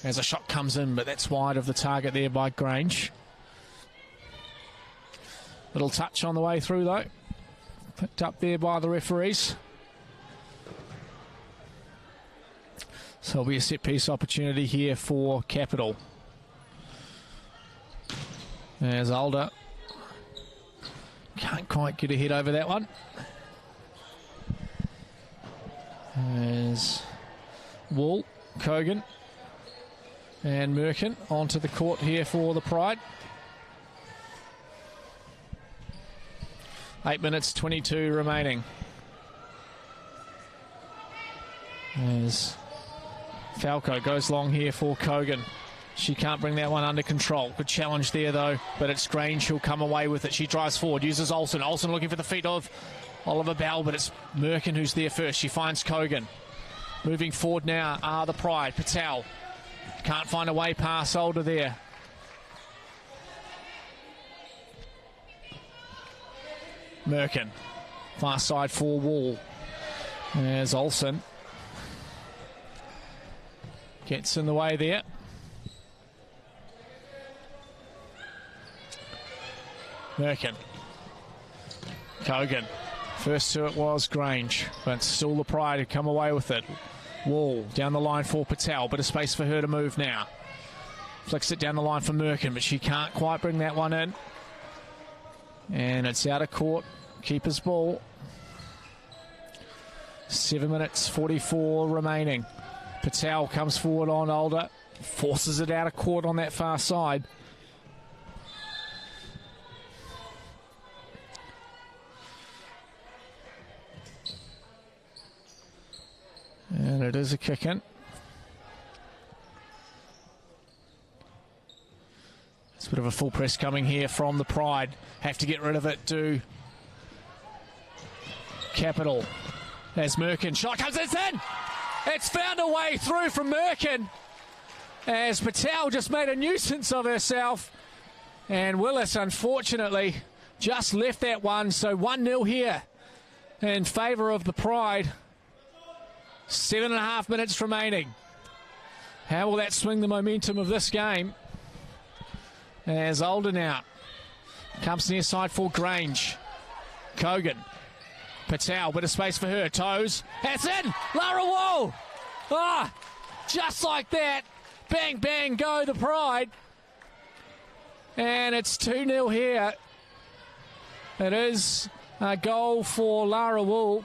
As a shot comes in, but that's wide of the target there by Grange. Little touch on the way through though. Picked up there by the referees. So it'll be a set piece opportunity here for Capital. There's Alder. Can't quite get ahead over that one. As Wool, Kogan and Merkin onto the court here for the Pride. 8 minutes 22 remaining. As Falco goes long here for Kogan. She can't bring that one under control. Good challenge there though, but it's Grange who'll come away with it. She drives forward, uses Olsen. Olsen looking for the feet of Oliver Bell, but it's Merkin who's there first. She finds Kogan. Moving forward now are the Pride. Patel can't find a way past Older there. Merkin, far side for Wall. There's Olsen. Gets in the way there. Merkin. Kogan. First to it was Grange, but still the Pride who come away with it. Wall down the line for Patel, bit of space for her to move now. Flicks it down the line for Merkin, but she can't quite bring that one in. And it's out of court. Keeper's ball. 7 minutes 44 remaining. Patel comes forward on Older. Forces it out of court on that far side. And it is a kick in. It's a bit of a full press coming here from the Pride. Have to get rid of it, do Capital. As Merkin. Shot comes in. It's found a way through from Merkin. As Patel just made a nuisance of herself. And Willis, unfortunately, just left that one. So 1-0 here in favour of the Pride. 7.5 minutes remaining. How will that swing the momentum of this game? As Older now comes near side for Grange. Kogan. Patel, bit of space for her. Toes. That's in! Lara Wall! Ah! Just like that. Bang, bang, go the Pride. And it's 2-0 here. It is a goal for Lara Wall.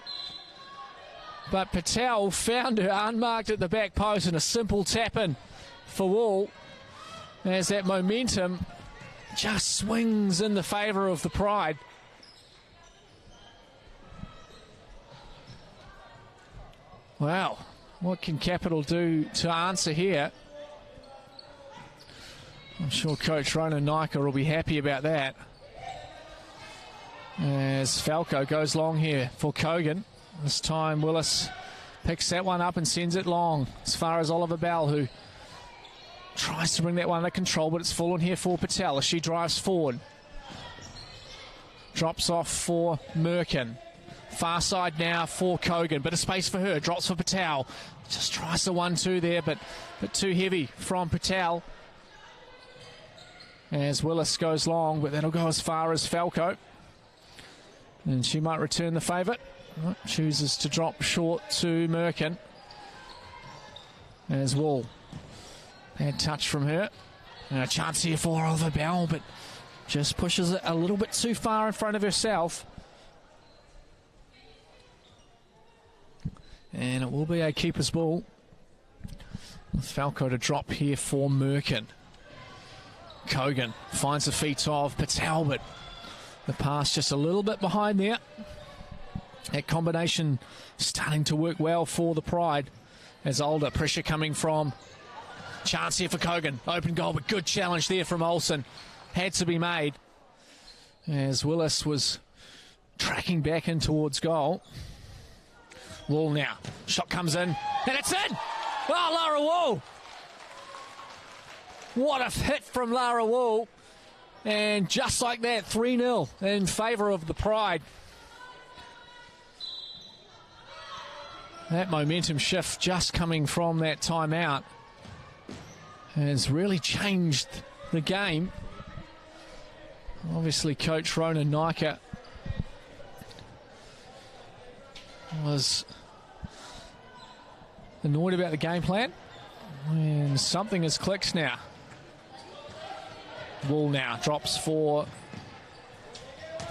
But Patel found her unmarked at the back post and a simple tap-in for Wall. As that momentum just swings in the favour of the Pride. Wow, what can Capital do to answer here? I'm sure Coach Ronan Nike will be happy about that. As Falco goes long here for Kogan. This time Willis picks that one up and sends it long as far as Oliver Bell, who tries to bring that one under control, but it's fallen here for Patel as she drives forward. Drops off for Merkin. Far side now for Kogan. Bit of space for her. Drops for Patel. Just tries the 1-2 there, but too heavy from Patel. As Willis goes long, but that'll go as far as Falco. And she might return the favourite. Chooses to drop short to Merkin. As Wall. Bad touch from her. And a chance here for Oliver Bell, but just pushes it a little bit too far in front of herself. And it will be a keeper's ball. With Falco to drop here for Merkin. Kogan finds the feet of Patel, but the pass just a little bit behind there. That combination starting to work well for the Pride. As Older, pressure coming from. Chance here for Kogan. Open goal, but good challenge there from Olsen. Had to be made. As Willis was tracking back in towards goal. Wall now. Shot comes in. And it's in! Oh, Lara Wall! What a hit from Lara Wall. And just like that, 3-0 in favour of the Pride. That momentum shift just coming from that timeout has really changed the game. Obviously, Coach Ronan Nike was annoyed about the game plan. And something has clicked now. Wall now drops for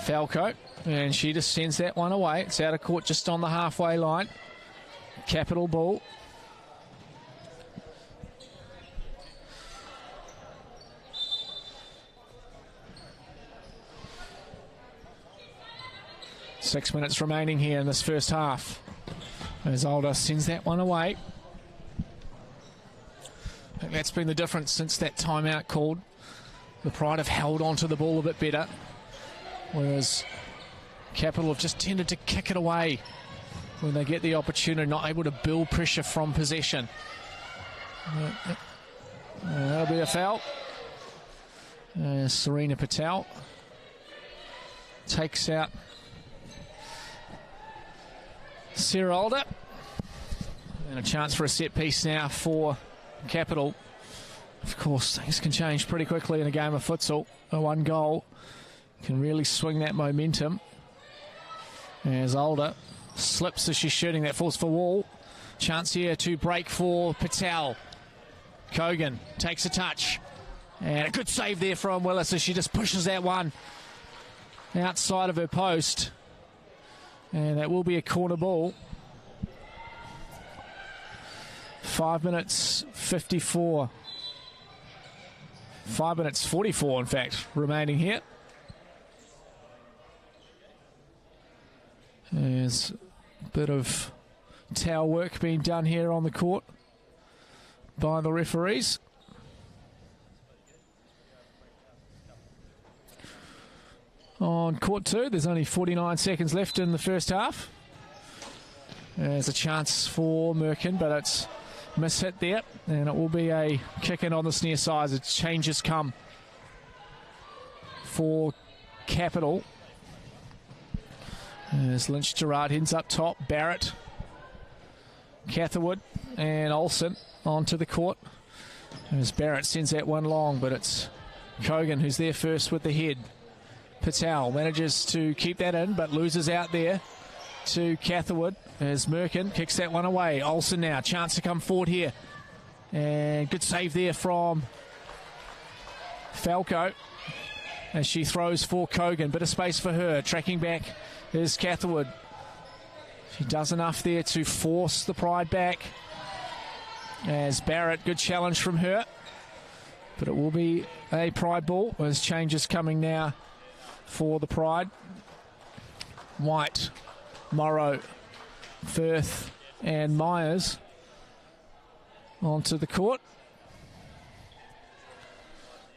Falco. And she just sends that one away. It's out of court just on the halfway line. Capital ball. 6 minutes remaining here in this first half. As Alder sends that one away. I think that's been the difference since that timeout called. The Pride have held on to the ball a bit better, whereas Capital have just tended to kick it away when they get the opportunity, not able to build pressure from possession. That'll be a foul. Serena Patel takes out Sarah Alder. And a chance for a set piece now for Capital. Of course, things can change pretty quickly in a game of futsal. A one goal can really swing that momentum. As Alder slips as she's shooting, that falls for wall. Chance here to break for Patel. Kogan takes a touch. And a good save there from Willis as she just pushes that one outside of her post. And that will be a corner ball. 5 minutes 54. 5 minutes 44, in fact, remaining here. There's a bit of towel work being done here on the court by the referees. On court 2, there's only 49 seconds left in the first half. There's a chance for Merkin, but it's mishit there, and it will be a kick in on the near side as changes come for Capital. As Lynch Gerard heads up top, Barrett, Catherwood and Olsen onto the court. As Barrett sends that one long, but it's Kogan who's there first with the head. Patel manages to keep that in, but loses out there to Catherwood as Merkin kicks that one away. Olsen now, chance to come forward here. And good save there from Falco as she throws for Kogan. Bit of space for her. Tracking back is Catherwood. She does enough there to force the Pride back. As Barrett, good challenge from her. But it will be a Pride ball as changes coming now for the Pride. White, Morrow, Firth and Myers onto the court.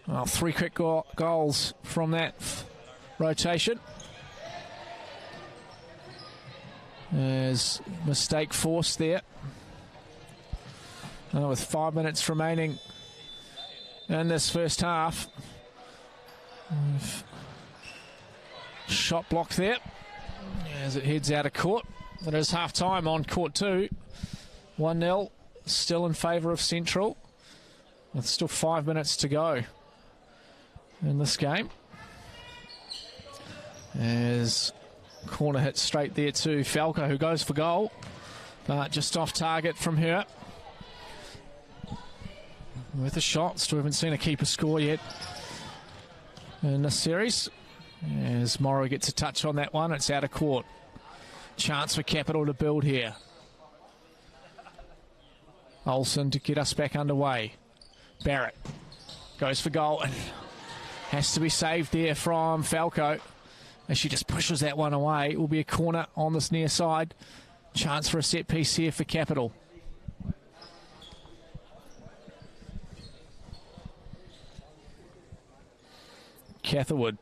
Well, 3 quick goals from that rotation. There's mistake forced there. With 5 minutes remaining in this first half. Shot block there as it heads out of court. It is half time on court 2. 1-0 still in favour of Central with still 5 minutes to go in this game. As corner hit straight there to Falco, who goes for goal, but just off target from her. With a shot, still haven't seen a keeper score yet in this series. As Morrow gets a touch on that one, it's out of court. Chance for Capital to build here. Olsen to get us back underway. Barrett goes for goal and has to be saved there from Falco as she just pushes that one away. It will be a corner on this near side. Chance for a set piece here for Capital. Catherwood.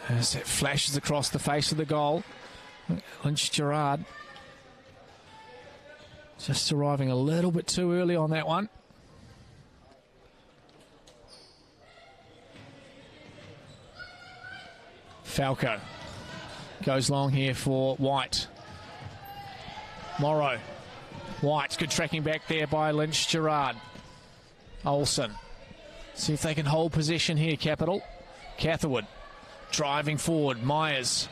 As it flashes across the face of the goal. Lynch Gerard just arriving a little bit too early on that one. Falco goes long here for White. Morrow. White, good tracking back there by Lynch Gerard. Olsen. See if they can hold possession here, Capital. Catherwood driving forward. Myers.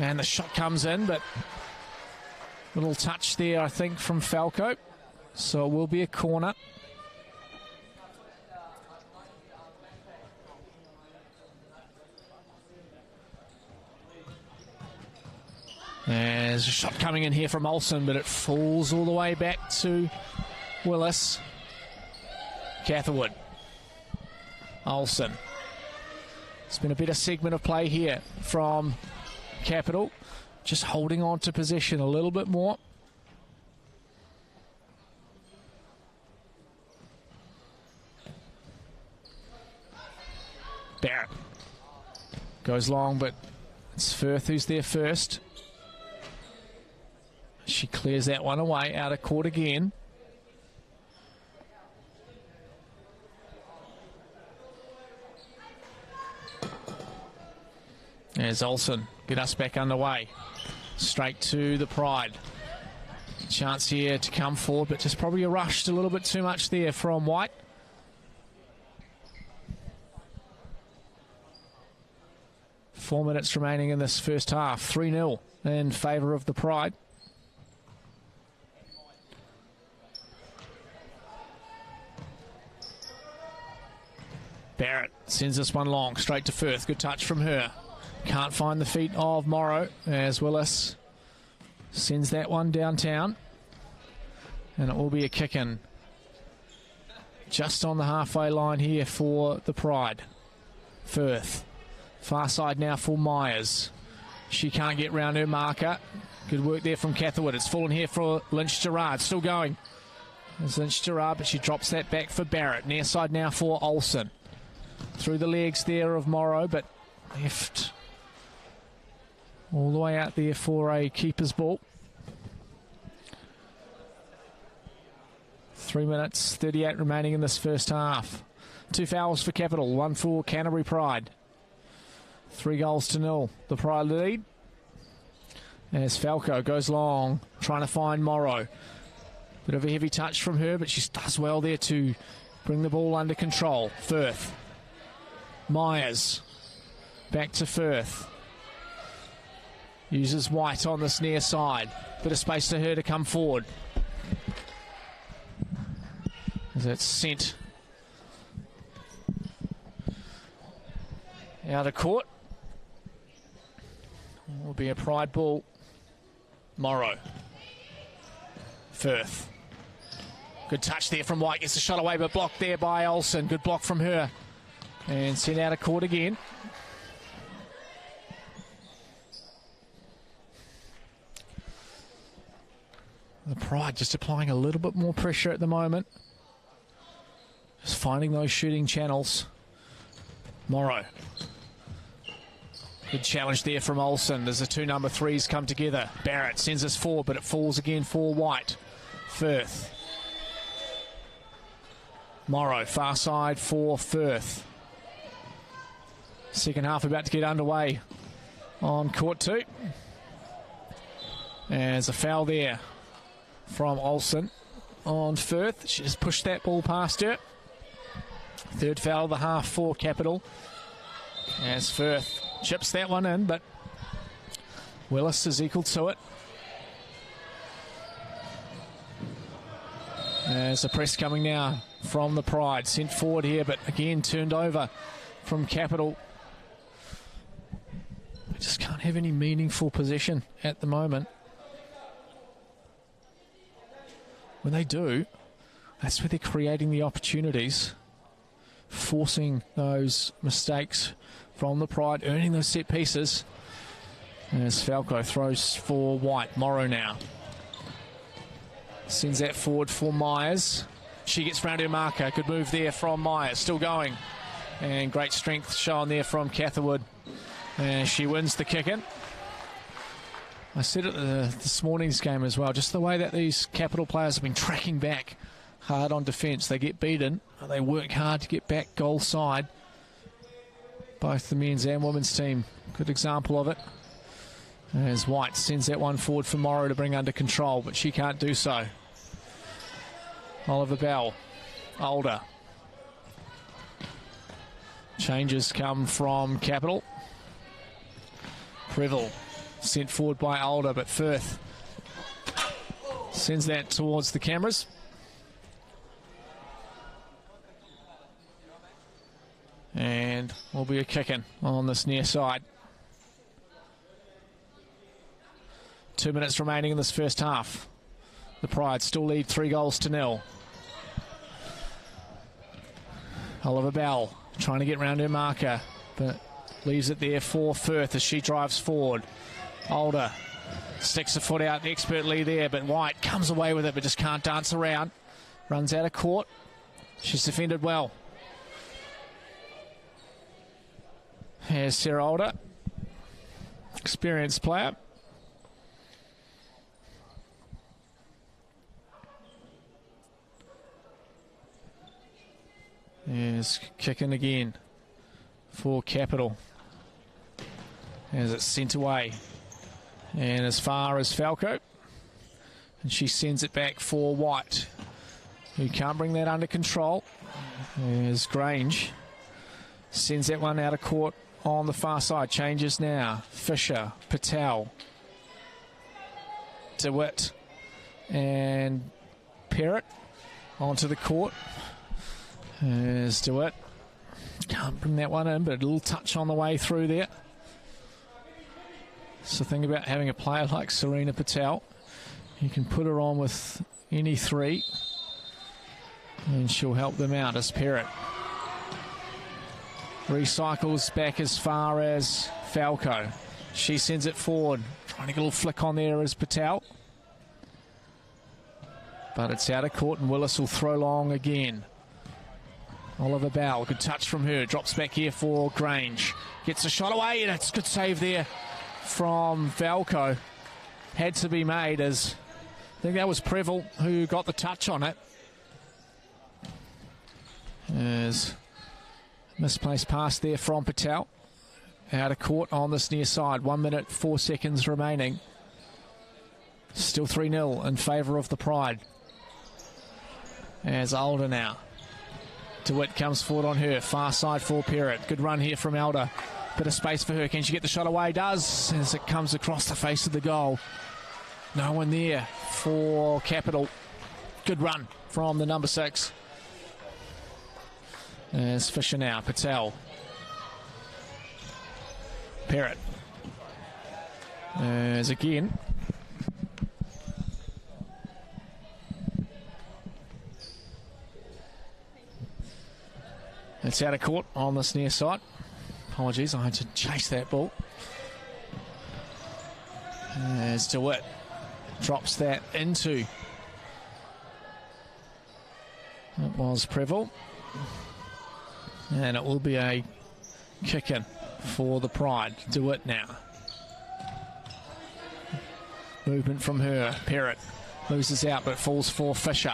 And the shot comes in, but little touch there, I think, from Falco. So it will be a corner. There's a shot coming in here from Olsen, but it falls all the way back to Willis. Catherwood. Olsen. It's been a better segment of play here from Capital, just holding on to possession a little bit more. Barrett goes long, but it's Firth who's there first. She clears that one away, out of court again. There's Olsen, get us back underway. Straight to the Pride. Chance here to come forward, but just probably rushed a little bit too much there from White. Four minutes remaining in this first half. 3-0 in favour of the Pride. Barrett sends this one long, straight to Firth. Good touch from her. Can't find the feet of Morrow as Willis sends that one downtown. And it will be a kick-in. Just on the halfway line here for the Pride. Firth. Far side now for Myers. She can't get round her marker. Good work there from Catherwood. It's fallen here for Lynch Gerard. Still going. There's Lynch Gerard, but she drops that back for Barrett. Near side now for Olsen. Through the legs there of Morrow, but left all the way out there for a keeper's ball. 3 minutes, 38 remaining in this first half. 2 fouls for Capital, 1 for Canterbury Pride. 3-0. The Pride lead. As Falco goes long, trying to find Morrow. Bit of a heavy touch from her, but she does well there to bring the ball under control. Firth. Myers. Back to Firth. Uses White on this near side. Bit of space for her to come forward. As it's sent out of court. Will be a Pride ball. Morrow. Firth. Good touch there from White. Gets the shot away, but blocked there by Olsen. Good block from her. And sent out of court again. The Pride just applying a little bit more pressure at the moment. Just finding those shooting channels. Morrow. Good challenge there from Olsen as the two number threes come together. Barrett sends us forward, but it falls again for White. Firth. Morrow, far side for Firth. Second half about to get underway on court 2. There's a foul there from Olsen on Firth. She just pushed that ball past her. Third foul of the half for Capital. As Firth chips that one in, but Willis is equal to it. There's a press coming now from the Pride. Sent forward here, but again turned over from Capital. We just can't have any meaningful possession at the moment. When they do, that's where they're creating the opportunities, forcing those mistakes from the Pride, earning those set pieces. As Falco throws for White. Morrow now. Sends that forward for Myers. She gets round her marker. Good move there from Myers. Still going. And great strength shown there from Catherwood. And she wins the kick-in. I said it this morning's game as well, just the way that these Capital players have been tracking back hard on defence. They get beaten, they work hard to get back goal side. Both the men's and women's team, good example of it. As White sends that one forward for Morrow to bring under control, but she can't do so. Oliver Bell, older. Changes come from Capital. Prevel sent forward by Older, but Firth sends that towards the cameras. And will be a kick-in on this near side. 2 minutes remaining in this first half. The Pride still lead 3-0. Oliver Bell trying to get round her marker, but Leaves it there for Firth as she drives forward. Older sticks the foot out expertly there, but White comes away with it but just can't dance around. Runs out of court. She's defended well. Here's Sarah Older, experienced player. Here's kicking again for Capital as it's sent away. And as far as Falco, and she sends it back for White, who can't bring that under control. There's Grange, sends that one out of court on the far side. Changes now. Fisher, Patel, DeWitt, and Perrott onto the court. There's DeWitt. Can't bring that one in, but a little touch on the way through there. So think about having a player like Serena Patel. You can put her on with any three, and she'll help them out as Perrott recycles back as far as Falco. She sends it forward, trying to get a little flick on there as Patel. But it's out of court, and Willis will throw long again. Oliver Bell, good touch from her, drops back here for Grange. Gets a shot away, and it's a good save there from Falco. Had to be made, as I think that was Preble who got the touch on it. As misplaced pass there from Patel. Out of court on this near side. 1 minute, 4 seconds remaining. Still 3-0 in favour of the Pride. As Older now. DeWitt comes forward on her. Far side for Perrott. Good run here from Elder. Bit of space for her. Can she get the shot away? Does, as it comes across the face of the goal. No one there for Capital. Good run from the number 6. There's Fisher now. Patel. Perrott. There's again. It's out of court on this near side. Apologies, I had to chase that ball. As DeWitt drops that into. It was Preble. And it will be a kick-in for the Pride. DeWitt now. Movement from her. Perrott loses out but falls for Fisher.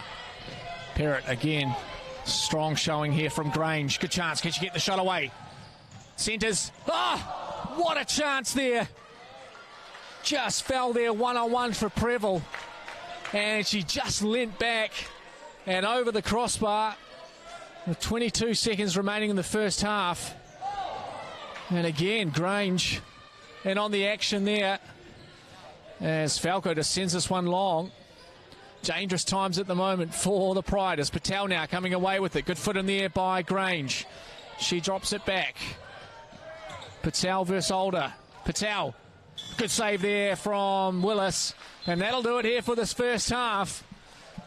Perrott again. Strong showing here from Grange. Good chance. Can she get the shot away? Centres. Ah! What a chance there. Just fell there one-on-one for Preble. And she just leant back and over the crossbar with 22 seconds remaining in the first half. And again, Grange and on the action there as Falco just sends this one long. Dangerous times at the moment for the Pride as Patel now coming away with it. Good foot in there by Grange. She drops it back. Patel versus Older. Patel. Good save there from Willis. And that'll do it here for this first half.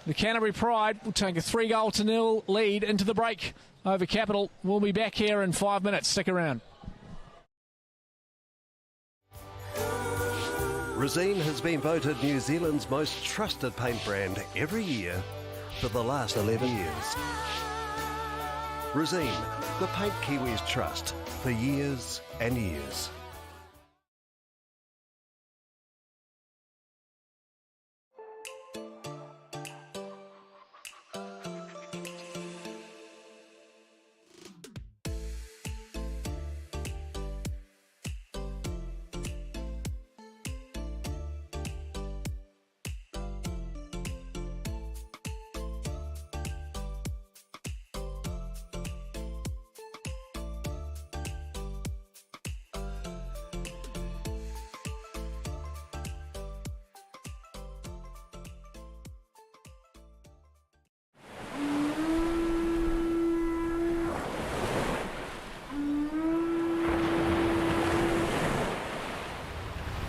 The Canterbury Pride will take a 3-0 lead into the break over Capital. We'll be back here in 5 minutes. Stick around. Resene has been voted New Zealand's most trusted paint brand every year for the last 11 years. Resene, the paint Kiwis trust for years and years.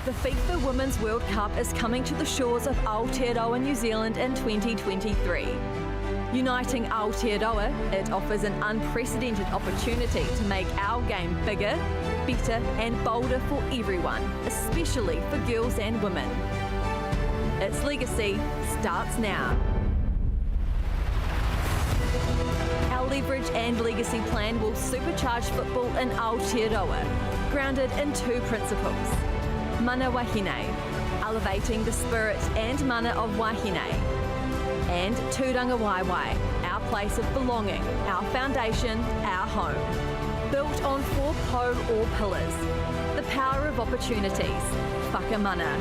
The FIFA Women's World Cup is coming to the shores of Aotearoa, New Zealand in 2023. Uniting Aotearoa, it offers an unprecedented opportunity to make our game bigger, better and bolder for everyone, especially for girls and women. Its legacy starts now. Our leverage and legacy plan will supercharge football in Aotearoa, grounded in two principles. Mana wahine, elevating the spirit and mana of wahine. And Tūranga Waiwai, our place of belonging, our foundation, our home. Built on 4 po or pillars. The power of opportunities, whakamana.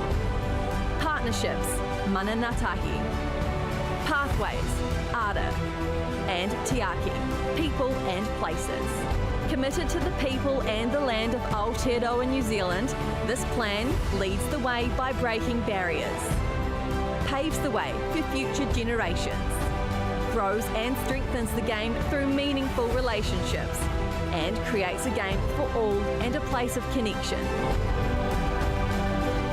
Partnerships, mana ngātahi. Pathways, ara. And tiaki, people and places. Committed to the people and the land of Aotearoa, New Zealand, this plan leads the way by breaking barriers. Paves the way for future generations. Grows and strengthens the game through meaningful relationships. And creates a game for all and a place of connection.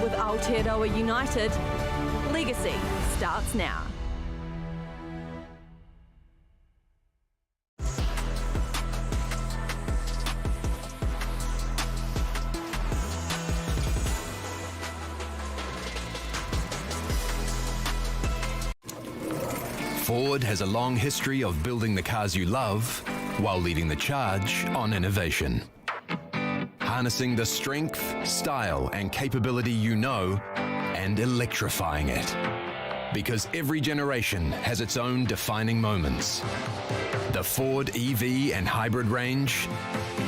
With Aotearoa united, legacy starts now. Ford has a long history of building the cars you love while leading the charge on innovation. Harnessing the strength, style and capability you know and electrifying it. Because every generation has its own defining moments. The Ford EV and hybrid range,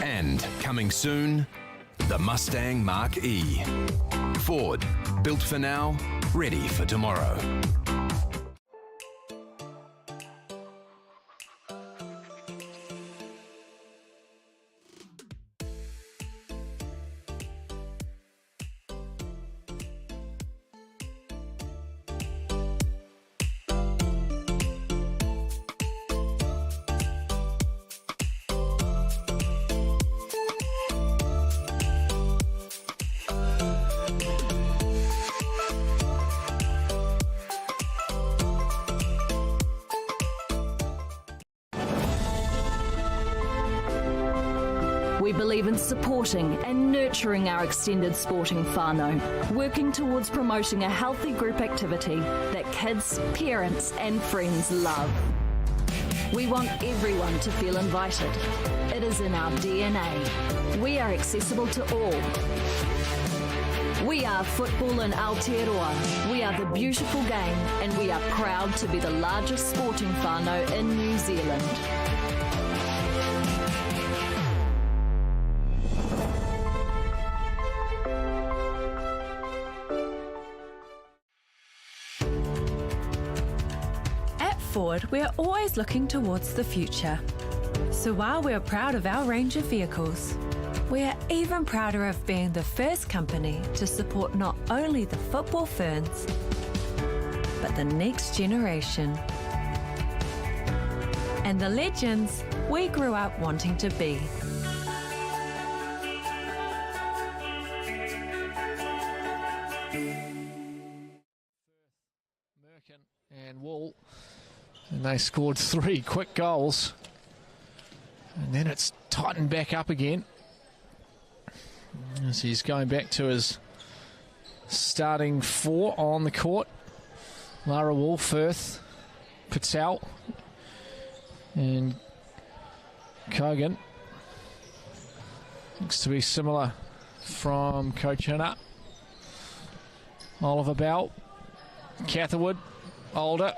and coming soon, the Mustang Mach-E. Ford, built for now, ready for tomorrow. We believe in supporting and nurturing our extended sporting whānau, working towards promoting a healthy group activity that kids, parents and friends love. We want everyone to feel invited. It is in our DNA. We are accessible to all. We are football in Aotearoa. We are the beautiful game and we are proud to be the largest sporting whānau in New Zealand. Ford, we're always looking towards the future. So while we're proud of our range of vehicles, we're even prouder of being the first company to support not only the football ferns, but the next generation. And the legends we grew up wanting to be. And Wool, and they scored 3 quick goals, and then it's tightened back up again as he's going back to his starting 4 on the court. Lara Wool, Firth, Patel and Kogan. Looks to be similar from Coachella. Oliver Bell, Catherwood, Older,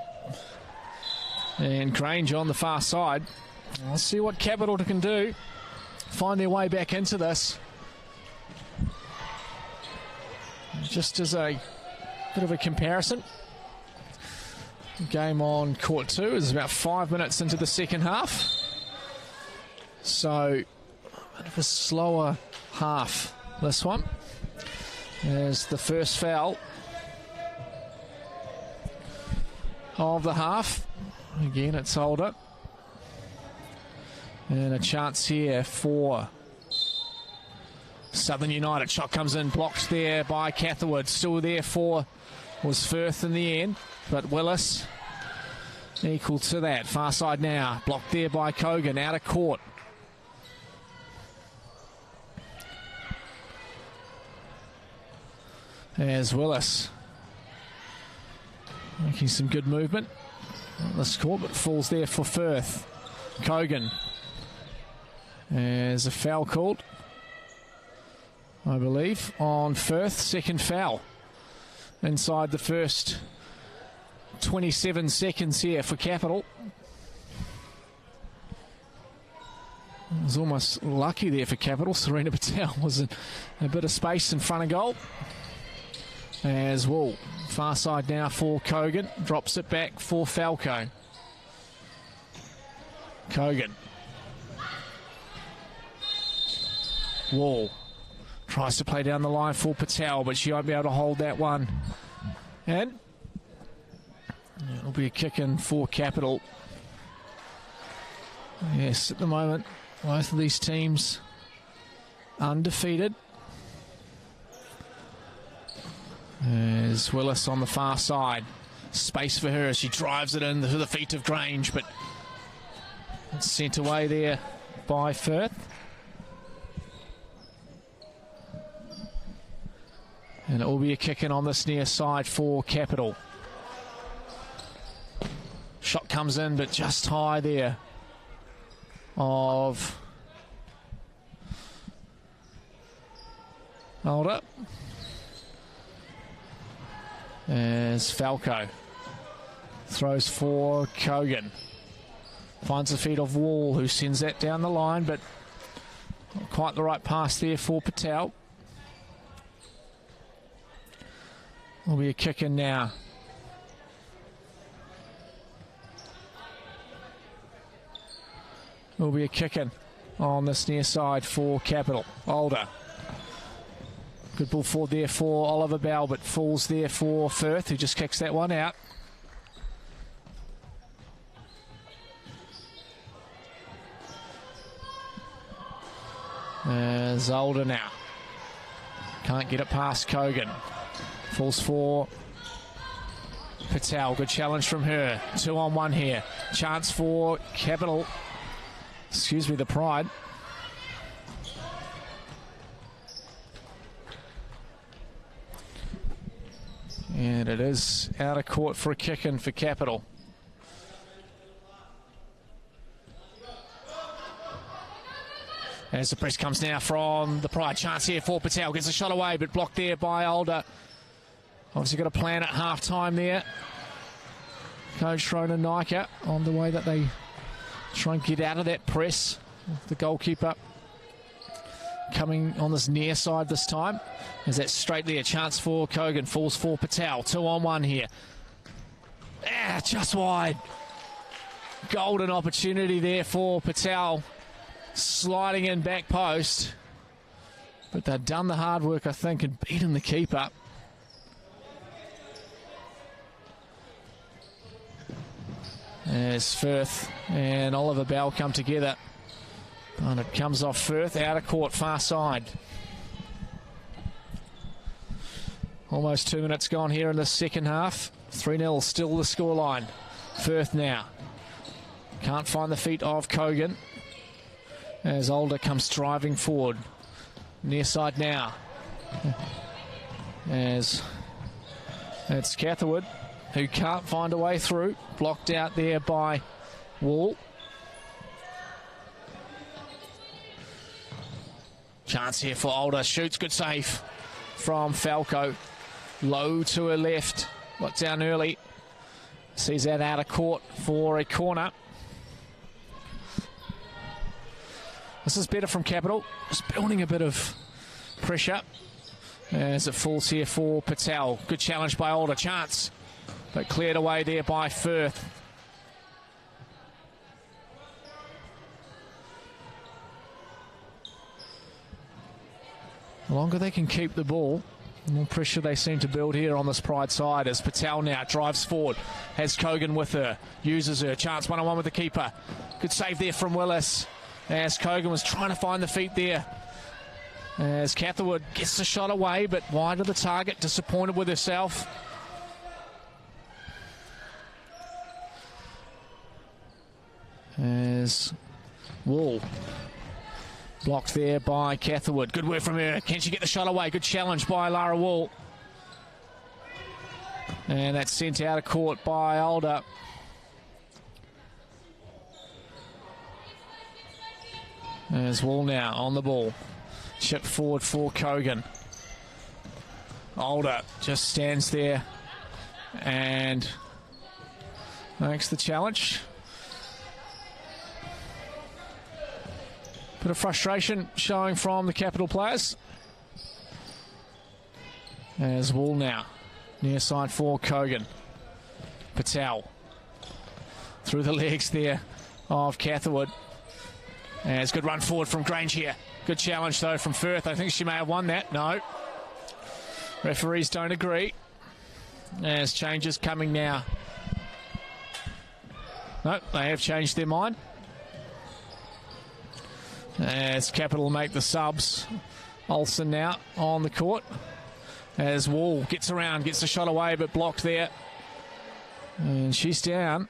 and Grange on the far side. Let's see what Capital can do. Find their way back into this. Just as a bit of a comparison, game on court 2 is about 5 minutes into the second half. So a bit of a slower half, this one. As the first foul of the half. Again, it's Older. And a chance here for Southern United. Shot comes in, blocked there by Catherwood. Still there for was Firth in the end, but Willis equal to that. Far side now, blocked there by Kogan, out of court. As Willis making some good movement on the score, but falls there for Firth. Kogan. There's a foul called, I believe, on Firth. Second foul inside the first 27 seconds here for Capital. It was almost lucky there for Capital. Serena Patel was in a bit of space in front of goal. As Wool, far side now for Kogan, drops it back for Falco. Kogan. Wall tries to play down the line for Patel, but she won't be able to hold that one. And it'll be a kick in for Capital. Yes, at the moment, both of these teams undefeated. There's Willis on the far side. Space for her. She drives it in to the feet of Grange, but it's sent away there by Firth. And it will be a kick in on this near side for Capital. Shot comes in, but just high there of Alder. As Falco throws for Kogan. Finds the feet of Wall, who sends that down the line, but not quite the right pass there for Patel. Will be a kick in now. Will be a kick in on this near side for Capital. Alder. Good ball forward there for Oliver Bell, but falls there for Firth, who just kicks that one out. There's Alder now. Can't get it past Kogan. Falls for Patel. Good challenge from her. 2-on-1 here. Chance for Capital. Excuse me, the Pride. And it is out of court for a kick-in for Capital. As the press comes now from the Pride. Chance here for Patel. Gets a shot away, but blocked there by Alder. Obviously got a plan at half-time there. Coach Ronan Nika on the way that they try and get out of that press. The goalkeeper coming on this near side this time. Is that straight there? Chance for Kogan. Falls for Patel. 2-on-1 here. Just wide. Golden opportunity there for Patel. Sliding in back post. But they've done the hard work, I think, and beaten the keeper. As Firth and Oliver Bell come together. And it comes off Firth, out of court, far side. Almost 2 minutes gone here in the second half. 3-0, still the scoreline. Firth now. Can't find the feet of Kogan. As Alder comes driving forward. Near side now. As it's Catherwood, who can't find a way through. Blocked out there by Wall. Chance here for Alder. Shoots, good save from Falco. Low to her left. Got down early. Sees that out of court for a corner. This is better from Capital. Just building a bit of pressure. As it falls here for Patel. Good challenge by Alder. Chance. But cleared away there by Firth. The longer they can keep the ball, the more pressure they seem to build here on this Pride side as Patel now drives forward. Has Kogan with her. Uses her. Chance 1-on-1 with the keeper. Good save there from Willis. As Kogan was trying to find the feet there. As Catherwood gets the shot away, but wide of the target. Disappointed with herself. As Wall. Blocked there by Catherwood. Good work from her. Can she get the shot away? Good challenge by Lara Wall. And that's sent out of court by Alder. There's Wall now on the ball. Chip forward for Kogan. Alder just stands there and makes the challenge. Bit of frustration showing from the Capital players. There's Wall now. Near side for Kogan. Patel. Through the legs there of Catherwood. And it's a good run forward from Grange here. Good challenge though from Firth. I think she may have won that. No. Referees don't agree. There's changes coming now. No, they have changed their mind. As Capital make the subs. Olsen now on the court. As Wall gets around, gets the shot away, but blocked there. And she's down.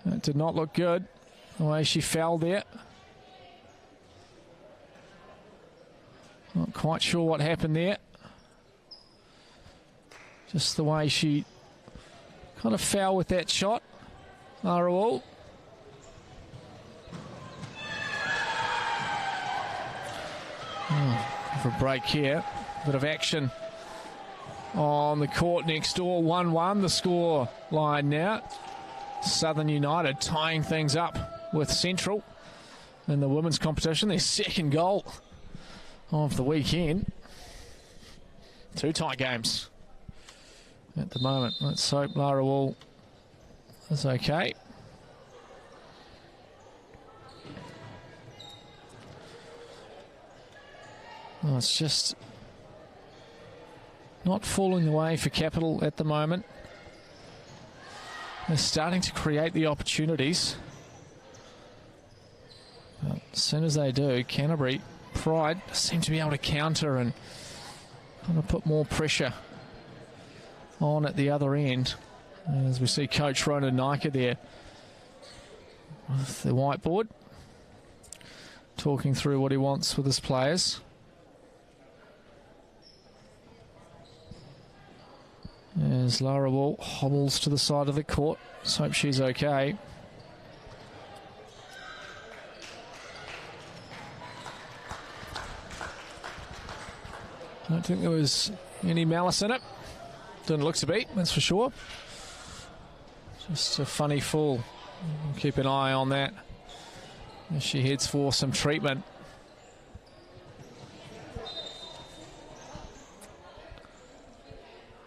That did not look good, the way she fell there. Not quite sure what happened there. Just the way she kind of fell with that shot. Lara Wall. For a break here. Bit of action on the court next door. 1-1 the score line now. Southern United tying things up with Central in the women's competition. Their second goal of the weekend. 2 tie games at the moment. Let's hope Lara Wall is okay. Oh, it's just not falling the way for Capital at the moment. They're starting to create the opportunities. But as soon as they do, Canterbury Pride seem to be able to counter and kind of put more pressure on at the other end. As we see Coach Ronan Nika there with the whiteboard, talking through what he wants with his players. As Lara Wall hobbles to the side of the court. Let's hope she's okay. I don't think there was any malice in it. Didn't look to be, that's for sure. Just a funny fall. We'll keep an eye on that as she heads for some treatment.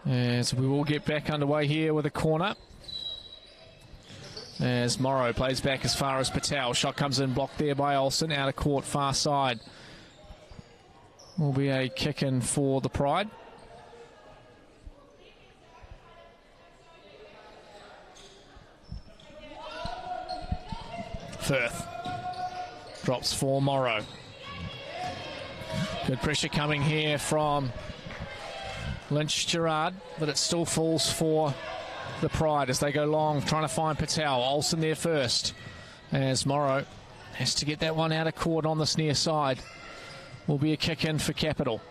As we will get back underway here with a corner. As Morrow plays back as far as Patel. Shot comes in, blocked there by Olsen. Out of court, far side. Will be a kick in for the Pride. Firth drops for Morrow. Good pressure coming here from Lynch Gerard, but it still falls for the Pride as they go long, trying to find Patel. Olsen there first, as Morrow has to get that one out of court on this near side. Will be a kick in for Capital.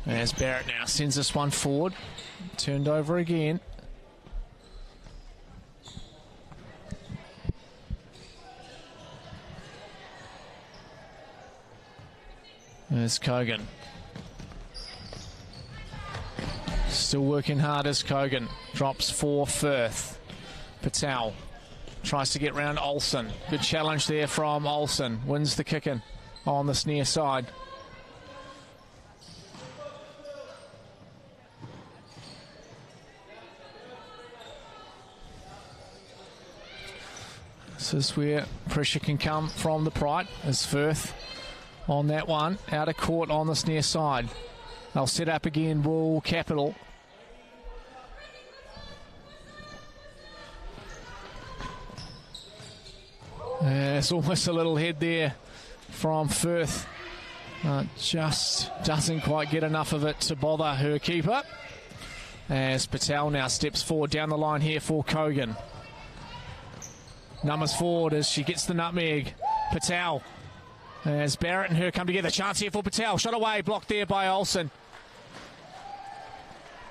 As Barrett now sends this one forward. Turned over again. There's Kogan. Still working hard as Kogan. Drops for Firth. Patel tries to get round Olsen. Good challenge there from Olsen. Wins the kick-in on this near side. This is where pressure can come from the Pride as Firth on that one. Out of court on this near side. They'll set up again, Wall Capital. It's almost a little head there from Firth Just doesn't quite get enough of it to bother her keeper. As Patel now steps forward down the line here for Kogan. Numbers forward as she gets the nutmeg. Patel. As Barrett and her come together. Chance here for Patel. Shot away. Blocked there by Olsen.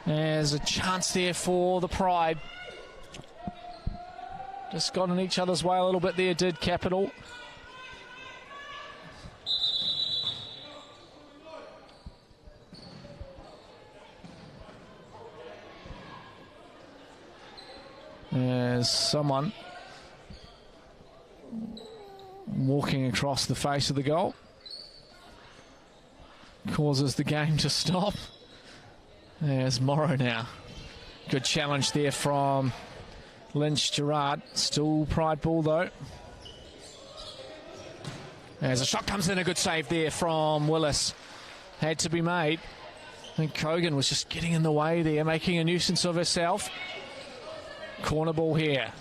There's a chance there for the Pride. Just got in each other's way a little bit there, did Capital. There's someone walking across the face of the goal. Causes the game to stop. There's Morrow now. Good challenge there from Lynch Gerard. Still Pride ball though. As a shot comes in, a good save there from Willis. Had to be made. I think Kogan was just getting in the way there, making a nuisance of herself. Corner ball here.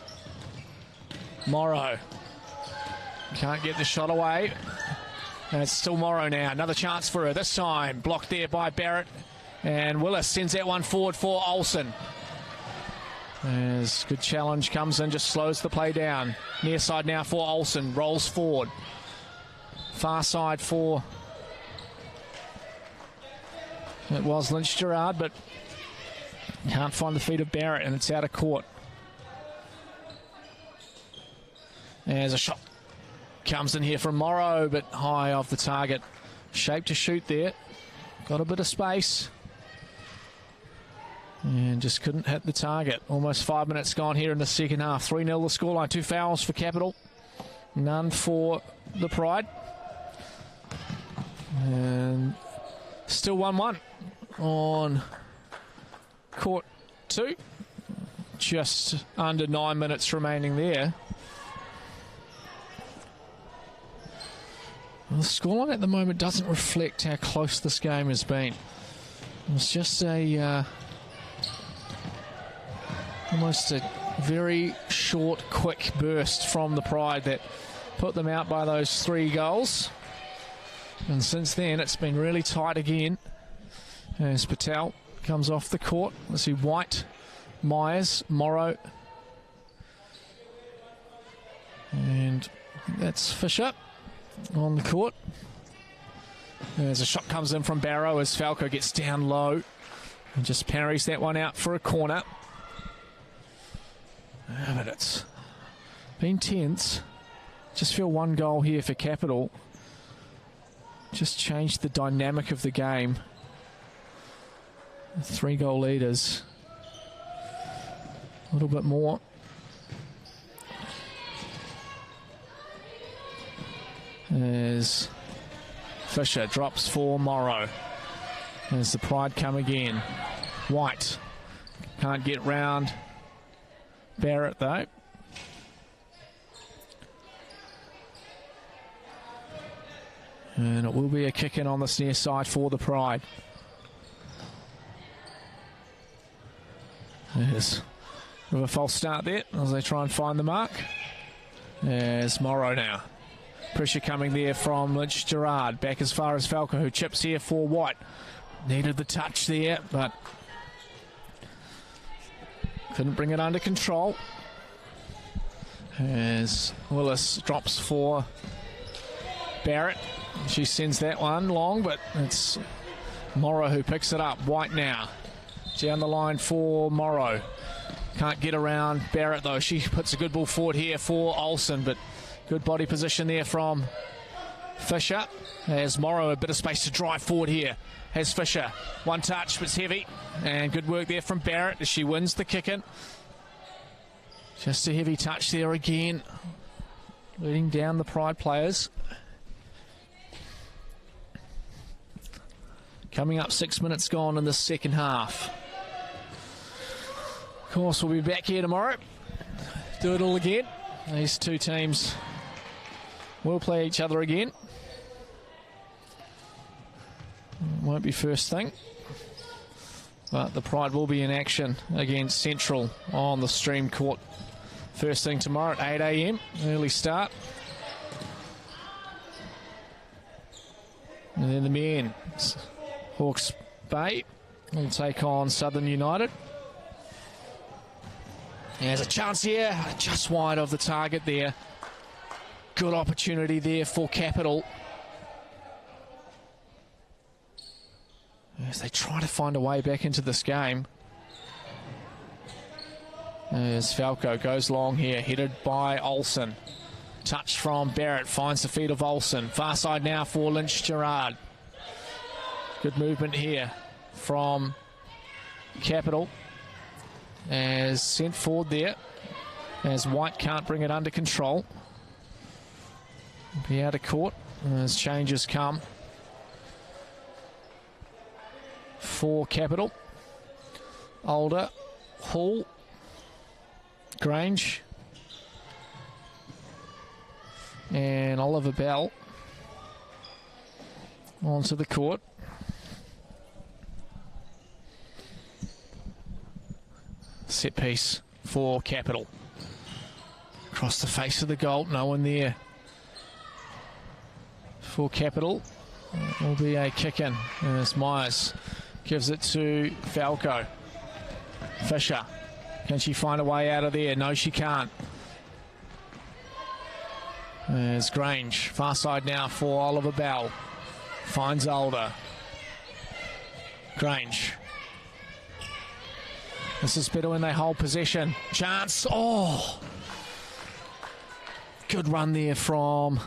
Morrow. Can't get the shot away. And it's still Morrow now. Another chance for her. This time blocked there by Barrett. And Willis sends that one forward for Olsen. As good challenge comes in, just slows the play down. Near side now for Olsen. Rolls forward. Far side for... It was Lynch Gerard, but can't find the feet of Barrett, and it's out of court. There's a shot. Comes in here from Morrow, but high off the target. Shape to shoot there. Got a bit of space. And just couldn't hit the target. Almost 5 minutes gone here in the second half. 3-0 the scoreline. 2 fouls for Capital. None for the Pride. And still 1-1 on court 2. Just under 9 minutes remaining there. Well, the scoreline at the moment doesn't reflect how close this game has been. It was just almost a very short, quick burst from the Pride that put them out by those 3 goals. And since then, it's been really tight again. As Patel comes off the court. Let's see, White, Myers, Morrow. And that's Fisher on the court. As a shot comes in from Barrow as Falco gets down low and just parries that one out for a corner. But it's been tense. Just feel 1 goal here for Capital. Just changed the dynamic of the game. 3 goal leaders. A little bit more. As Fisher drops for Morrow. As the Pride come again. White can't get round Barrett though. And it will be a kick in on this near side for the Pride. There's a bit of a false start there as they try and find the mark. There's Morrow now. Pressure coming there from Lynch Gerard. Back as far as Falco, who chips here for White. Needed the touch there, but couldn't bring it under control. As Willis drops for Barrett. She sends that one long, but it's Morrow who picks it up. White now. Down the line for Morrow. Can't get around Barrett though. She puts a good ball forward here for Olsen, but good body position there from Fisher. Has Morrow a bit of space to drive forward here. Has Fisher. One touch, but it's heavy. And good work there from Barrett as she wins the kick-in. Just a heavy touch there again. Leading down the Pride players. Coming up 6 minutes gone in the second half. Of course, we'll be back here tomorrow. Do it all again. These 2 teams will play each other again. Won't be first thing. But the Pride will be in action against Central on the Stream Court. First thing tomorrow at 8 a.m. Early start. And then the men, Hawke's Bay, will take on Southern United. There's a chance here, just wide of the target there. Good opportunity there for Capital. As they try to find a way back into this game. As Falco goes long here, headed by Olsen. Touch from Barrett, finds the feet of Olsen. Far side now for Lynch Gerard. Good movement here from Capital. As sent forward there. As White can't bring it under control. Be out of court as changes come for Capital. Older, Hall, Grange, and Oliver Bell onto the court. Set piece for Capital. Across the face of the goal, no one there for Capital. Will be a kick in as Myers gives it to Falco. Fisher, can she find a way out of there? No, she can't. There's Grange, far side now for Oliver Bell. Finds Older. Grange. This is better when they hold possession. Chance, oh! Good run there from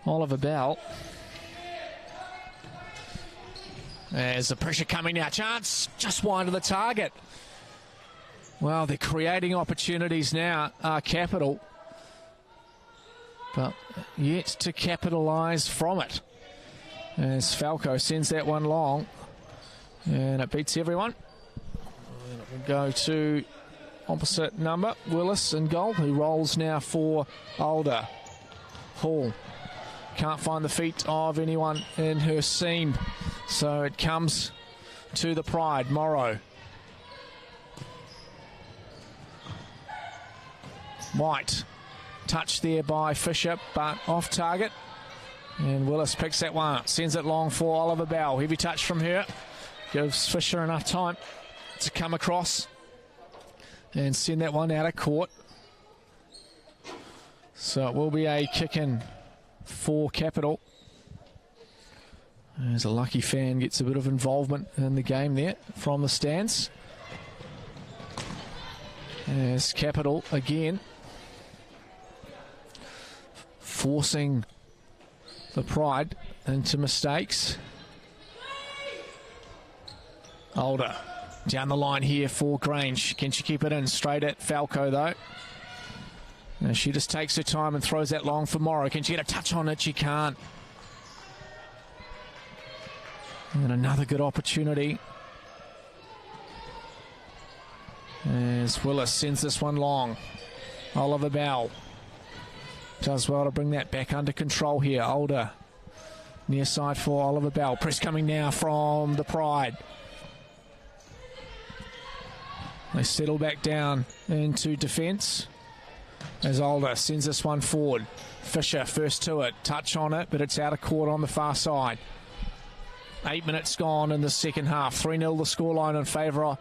Oliver Bell. There's the pressure coming now. Chance just wide of the target. Well, they're creating opportunities now, Capital, but yet to capitalise from it. As Falco sends that one long, and it beats everyone. And it will go to opposite number, Willis in goal, who rolls now for Older. Hall can't find the feet of anyone in her seam, so it comes to the Pride. Morrow. White. Touched there by Fisher, but off target. And Willis picks that one up, sends it long for Oliver Bell. Heavy touch from her. Gives Fisher enough time to come across and send that one out of court. So it will be a kick-in for Capital. As a lucky fan gets a bit of involvement in the game there from the stands. As Capital again forcing the Pride into mistakes. Older down the line here for Grange. Can she keep it in? Straight at Falco though. Now she just takes her time and throws that long for Morrow. Can she get a touch on it? She can't. And another good opportunity as Willis sends this one long. Oliver Bell does well to bring that back under control here. Older near side for Oliver Bell. Press coming now from the Pride. They settle back down into defence as Older sends this one forward. Fisher first to it, touch on it, but it's out of court on the far side. 8 minutes gone in the second half. 3-0 the scoreline in favour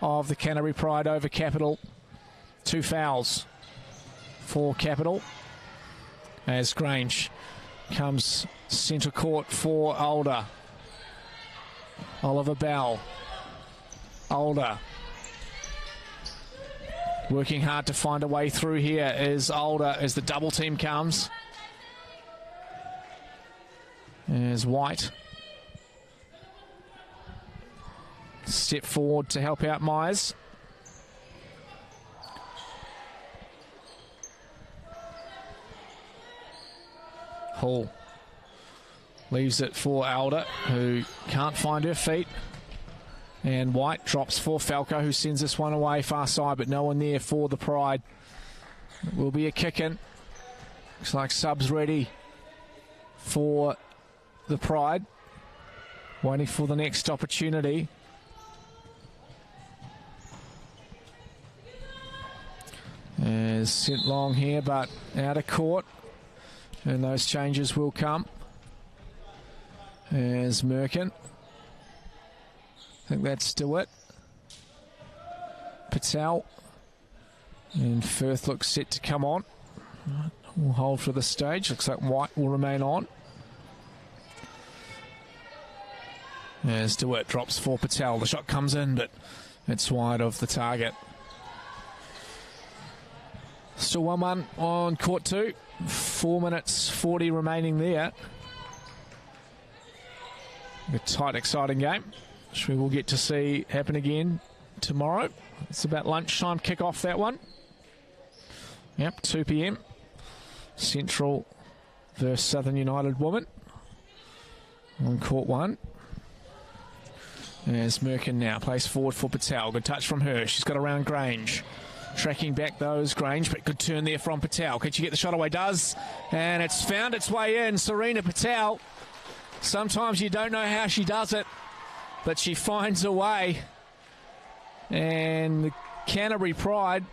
of the Canterbury Pride over Capital. 2 fouls for Capital as Grange comes centre court for Older. Oliver Bell. Older working hard to find a way through here is Older as the double team comes. There's White. Step forward to help out Myers. Hall leaves it for Alder, who can't find her feet. And White drops for Falco, who sends this one away far side, but no one there for the Pride. It will be a kick-in. Looks like subs ready for the Pride. Waiting for the next opportunity. Is sent long here, but out of court. And those changes will come. There's Merkin. I think that's DeWitt. Patel. And Firth looks set to come on. We'll hold for the stage. Looks like White will remain on. As DeWitt drops for Patel. The shot comes in, but it's wide of the target. Still 1-1 on court 2. 4 minutes 40 remaining there. A tight, exciting game, which we will get to see happen again tomorrow. It's about lunchtime kick-off, that one. Yep, 2 p.m. Central versus Southern United Women on court 1. As Merkin now plays forward for Patel. Good touch from her. She's got around Grange. Tracking back those, Grange, but good turn there from Patel. Can she get the shot away? Does. And it's found its way in. Serena Patel. Sometimes you don't know how she does it, but she finds a way. And the Canterbury Pride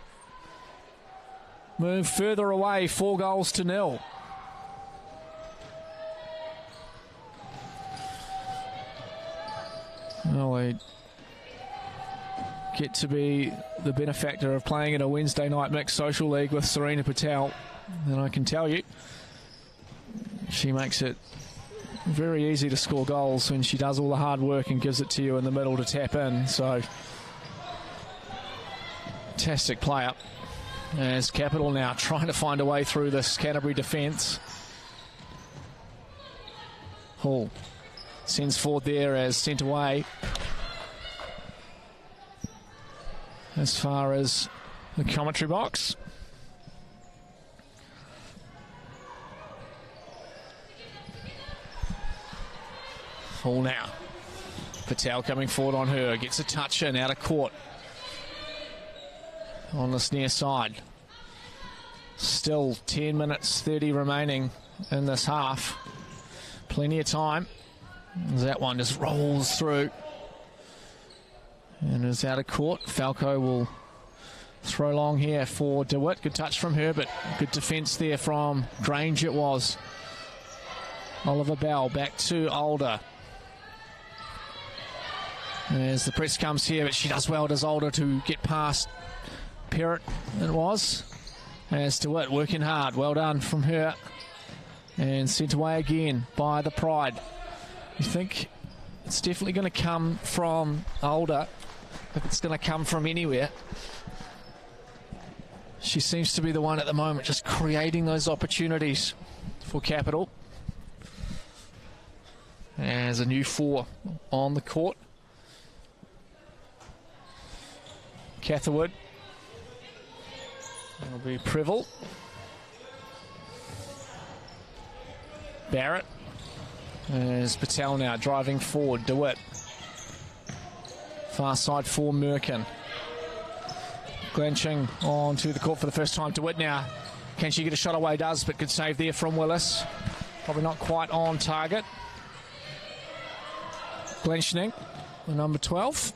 move further away, 4-0. Well, they get to be the benefactor of playing in a Wednesday night mixed social league with Serena Patel. And I can tell you, she makes it very easy to score goals when she does all the hard work and gives it to you in the middle to tap in. So, fantastic player. As Capital now trying to find a way through this Canterbury defence. Hall sends forward there as sent away. As far as the commentary box. Hall now. Patel coming forward on her. Gets a touch in out of court. On this near side. Still 10 minutes 30 remaining in this half. Plenty of time. As that one just rolls through. And is out of court. Falco will throw long here for DeWitt. Good touch from her, but good defence there from Grange it was. Oliver Bell back to Alder. As the press comes here, but she does well, does Alder, to get past Perrott, it was. As DeWitt working hard. Well done from her. And sent away again by the Pride. You think it's definitely going to come from Alder. If it's going to come from anywhere. She seems to be the one at the moment just creating those opportunities for Capital. As a new 4 on the court. Catherwood. That'll be Prevel. Barrett. As Patel now driving forward. DeWitt. Far side for Merkin. Glenching onto the court for the first time. DeWitt now. Can she get a shot away? Does, but good save there from Willis. Probably not quite on target. Glenching, the number 12.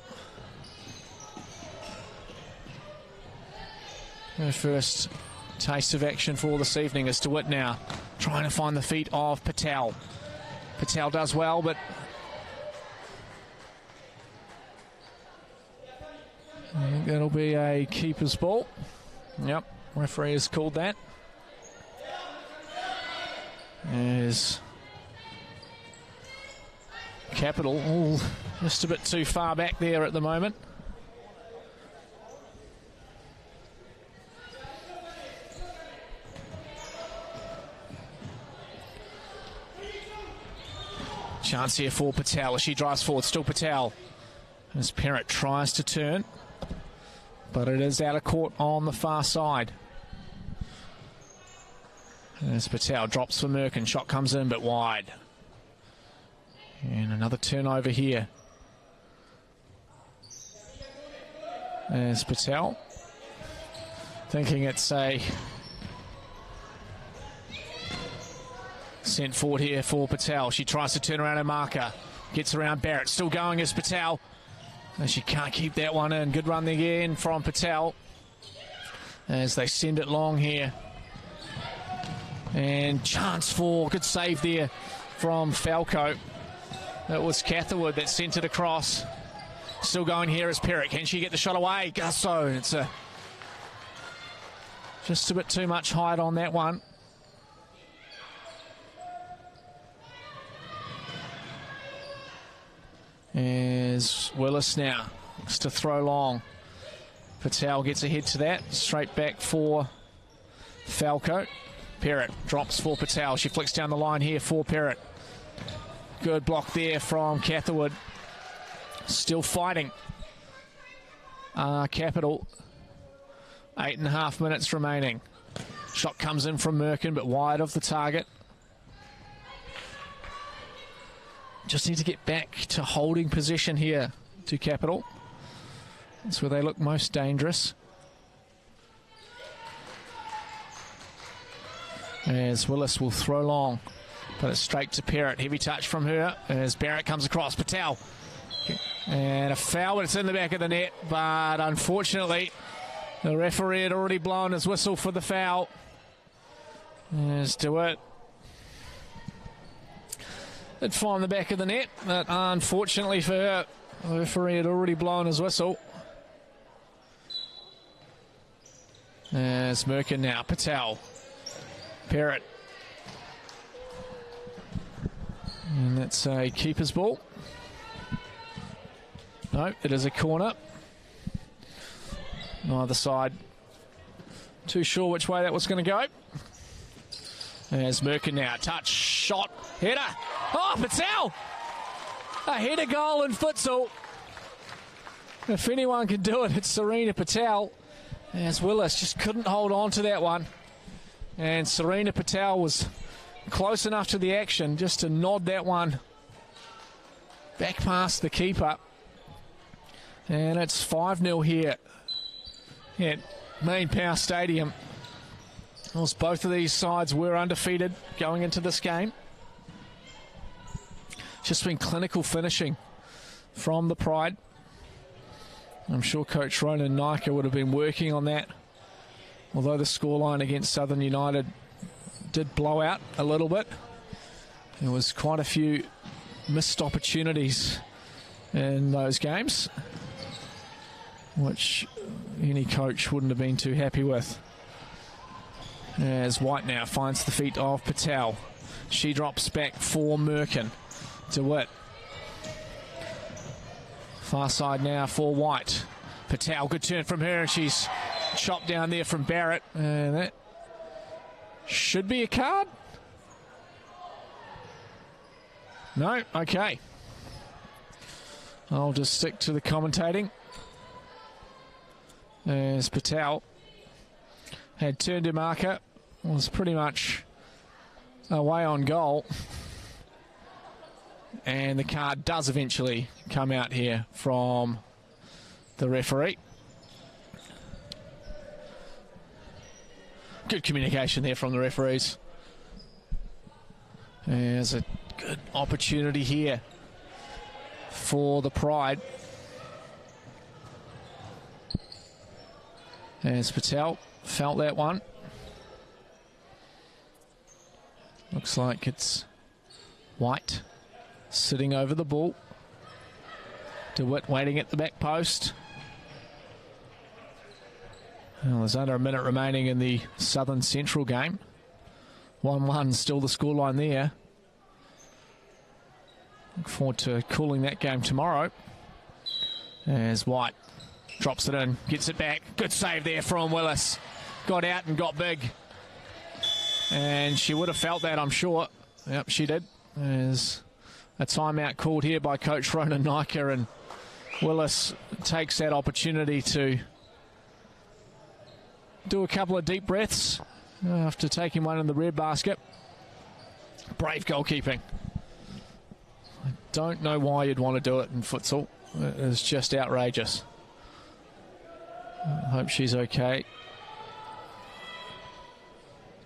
Her first taste of action for this evening is DeWitt now. Trying to find the feet of Patel. Patel does well, but I think that'll be a keeper's ball. Yep, referee has called that. As Capital, just a bit too far back there at the moment. Chance here for Patel as she drives forward. Still Patel. As Perrott tries to turn. But it is out of court on the far side. As Patel drops for Merkin. Shot comes in but wide. And another turnover here. As Patel. Thinking it's a sent forward here for Patel. She tries to turn around her marker. Gets around Barrett. Still going as Patel. And she can't keep that one in. Good run again from Patel. As they send it long here. And chance for, good save there from Falco. It was Catherwood that sent it across. Still going here is Perrott. Can she get the shot away? Gusso. It's just a bit too much height on that one. As Willis now looks to throw long. Patel gets ahead to that. Straight back for Falco. Perrott drops for Patel. She flicks down the line here for Perrott. Good block there from Catherwood. Still fighting. Capital. 8.5 minutes remaining. Shot comes in from Merkin, but wide of the target. Just need to get back to holding position here to Capital. That's where they look most dangerous. As Willis will throw long, but it's straight to Perrott. Heavy touch from her as Barrett comes across. Patel. And a foul, but it's in the back of the net. But unfortunately, the referee had already blown his whistle for the foul. As DeWitt. Did find the back of the net, but unfortunately for her, the referee had already blown his whistle. There's Merkin now. Patel. Perrott. And that's a keeper's ball. No, it is a corner. Neither side too sure which way that was going to go. There's Merkin now. Touch, shot, header. Oh, Patel! A header goal in futsal. If anyone can do it, it's Serena Patel. As Willis just couldn't hold on to that one. And Serena Patel was close enough to the action just to nod that one back past the keeper. And it's 5-0 here at MainPower Stadium. Whilst both of these sides were undefeated going into this game. Just been clinical finishing from the Pride. I'm sure Coach Ronan Nika would have been working on that. Although the scoreline against Southern United did blow out a little bit. There was quite a few missed opportunities in those games, which any coach wouldn't have been too happy with. As White now finds the feet of Patel. She drops back for Merkin. DeWitt. Far side now for White. Patel, good turn from her, and she's chopped down there from Barrett. And that should be a card. No? Okay. I'll just stick to the commentating. As Patel had turned her marker, was pretty much away on goal. And the card does eventually come out here from the referee. Good communication there from the referees. There's a good opportunity here for the Pride. As Patel felt that one. Looks like it's White sitting over the ball. DeWitt waiting at the back post. Well, there's under a minute remaining in the Southern Central game. 1-1 still the scoreline there. Look forward to calling that game tomorrow. As White drops it in, gets it back. Good save there from Willis. Got out and got big. And she would have felt that, I'm sure. Yep, she did. There's a timeout called here by Coach Ronan Nika, and Willis takes that opportunity to do a couple of deep breaths after taking one in the red basket. Brave goalkeeping. I don't know why you'd want to do it in futsal. It's just outrageous. I hope she's okay.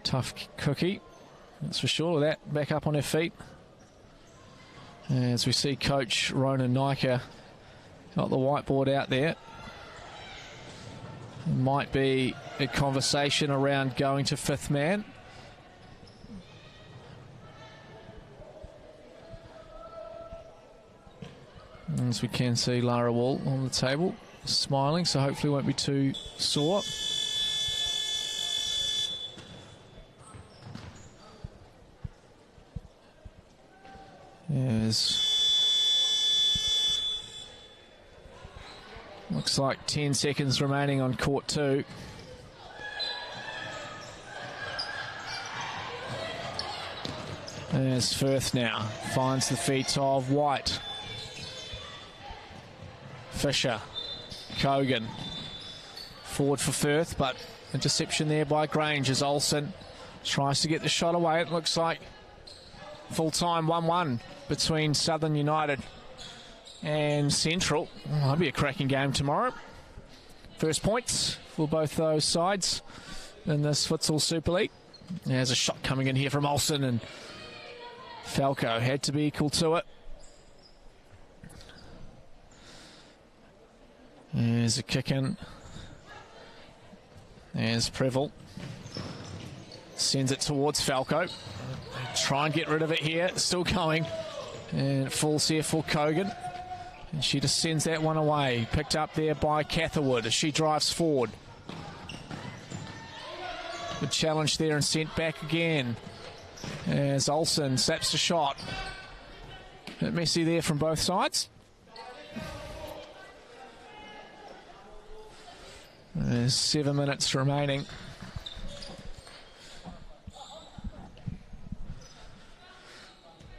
Tough cookie, that's for sure. That back up on her feet. As we see Coach Ronan Nika got the whiteboard out there. It might be a conversation around going to fifth man. As we can see Lara Wall on the table, smiling, so hopefully won't be too sore. Looks like 10 seconds remaining on court 2. There's Firth now, finds the feet of White. Fisher, Kogan, forward for Firth, but interception there by Grange as Olsen tries to get the shot away. It looks like full-time 1-1 between Southern United and Central. That'll be a cracking game tomorrow. First points for both those sides in this Futsal Super League. There's a shot coming in here from Olsen, and Falco had to be equal to it. There's a kick in. There's Preble. Sends it towards Falco. Try and get rid of it here. Still going. And it falls here for Kogan. And she just sends that one away. Picked up there by Catherwood as she drives forward. Good challenge there and sent back again. As Olsen slaps the shot. A bit messy there from both sides. There's 7 minutes remaining.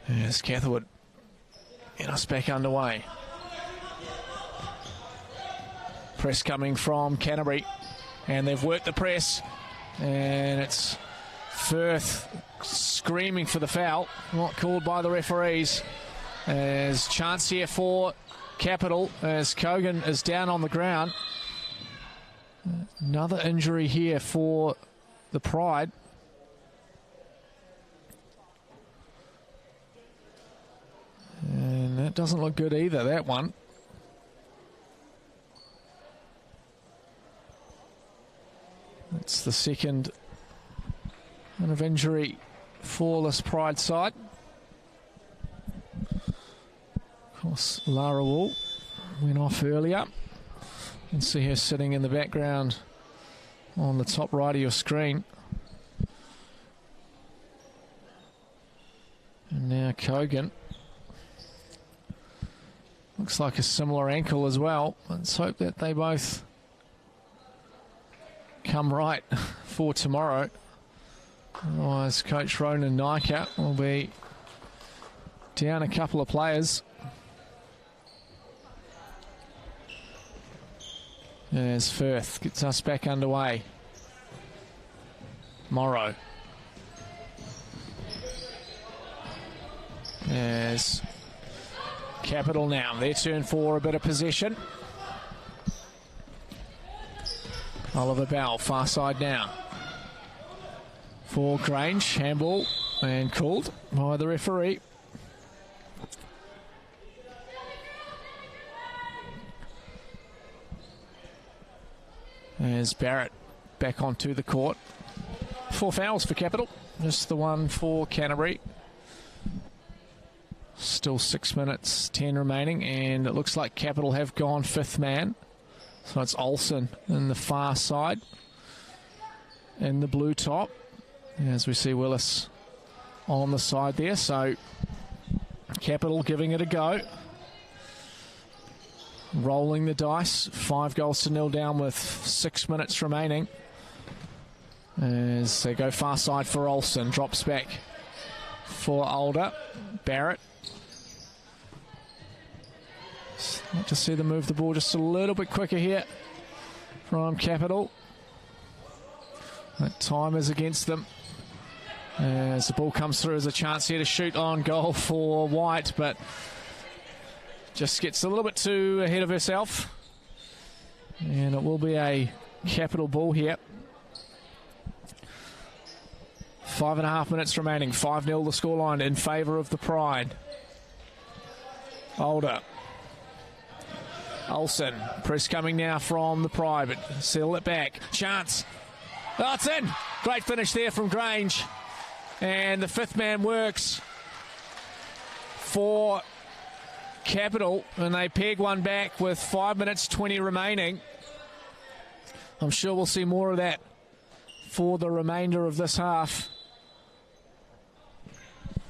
There's Catherwood. Get us back underway. Press coming from Canterbury. And they've worked the press. And it's Firth screaming for the foul. Not called by the referees. There's chance here for Capital as Kogan is down on the ground. Another injury here for the Pride. And that doesn't look good either, that one. That's the second kind of injury for this Pride side. Of course, Lara Wall went off earlier. You can see her sitting in the background on the top right of your screen. And now Kogan. Looks like a similar ankle as well. Let's hope that they both come right for tomorrow. Otherwise, Coach Ronan Nika will be down a couple of players. There's Firth, gets us back underway. Morrow. There's Capital now, their turn for a bit of possession. Oliver Bell, far side now. For Grange, handball, and called by the referee. There's Barrett back onto the court. 4 fouls for Capital, just the one for Canterbury. Still 6 minutes, 10 remaining, and it looks like Capital have gone 5th man. So it's Olsen in the far side, in the blue top. As we see Willis on the side there, so Capital giving it a go. Rolling the dice, 5-0 down with 6 minutes remaining. As they go far side for Olsen, drops back for Alder. Barrett. Like to see them move the ball just a little bit quicker here from Capital. That time is against them. As the ball comes through, as a chance here to shoot on goal for White, but just gets a little bit too ahead of herself. And it will be a Capital ball here. 5.5 minutes remaining. 5-0 the scoreline in favour of the Pride. Alder. Olsen. Press coming now from the Pride, but seal it back. Chance. Oh, it's in. Great finish there from Grange. And the 5th man works for Capital, and they peg one back with 5 minutes 20 remaining. I'm sure we'll see more of that for the remainder of this half.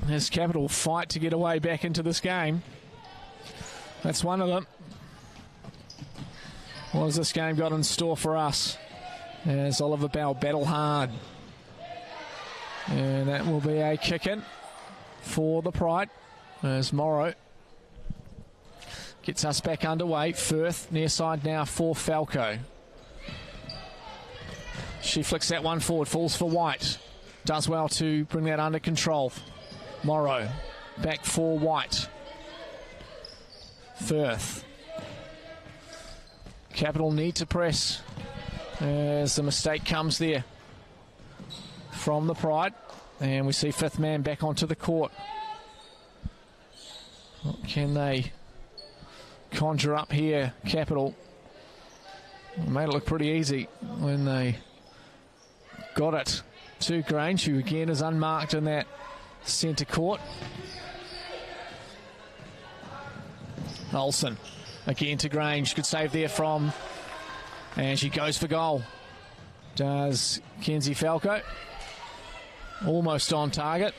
As Capital fight to get away back into this game. That's one of them. What has this game got in store for us? As Oliver Bell battle hard. And that will be a kick-in for the Pride. As Morrow gets us back underway. Firth near side now for Falco. She flicks that one forward, falls for White. Does well to bring that under control. Morrow back for White. Firth. Capital need to press as the mistake comes there from the Pride. And we see fifth man back onto the court. What can they conjure up here? Capital made it look pretty easy when they got it to Grange, who again is unmarked in that centre court. Olsen again to Grange. Good save there from, and she goes for goal. Does Kenzie Falco. Almost on target.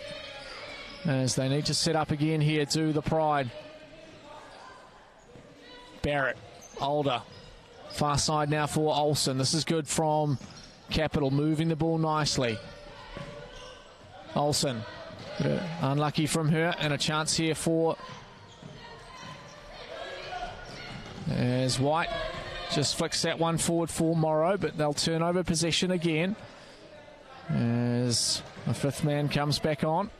As they need to set up again here to the Pride. Barrett, Older. Far side now for Olsen. This is good from Capital, moving the ball nicely. Olsen, unlucky from her, and a chance here for as White just flicks that one forward for Morrow, but they'll turn over possession again as the fifth man comes back on.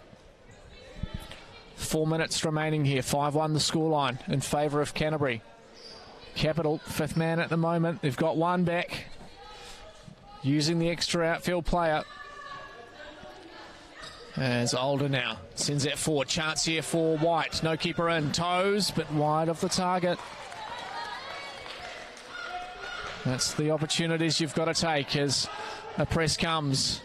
4 minutes remaining here, 5-1 the scoreline in favour of Canterbury. Capital, fifth man at the moment. They've got one back, using the extra outfield player. As Older now sends that forward. Chance here for White. No keeper in. Toes, but wide of the target. That's the opportunities you've got to take as a press comes.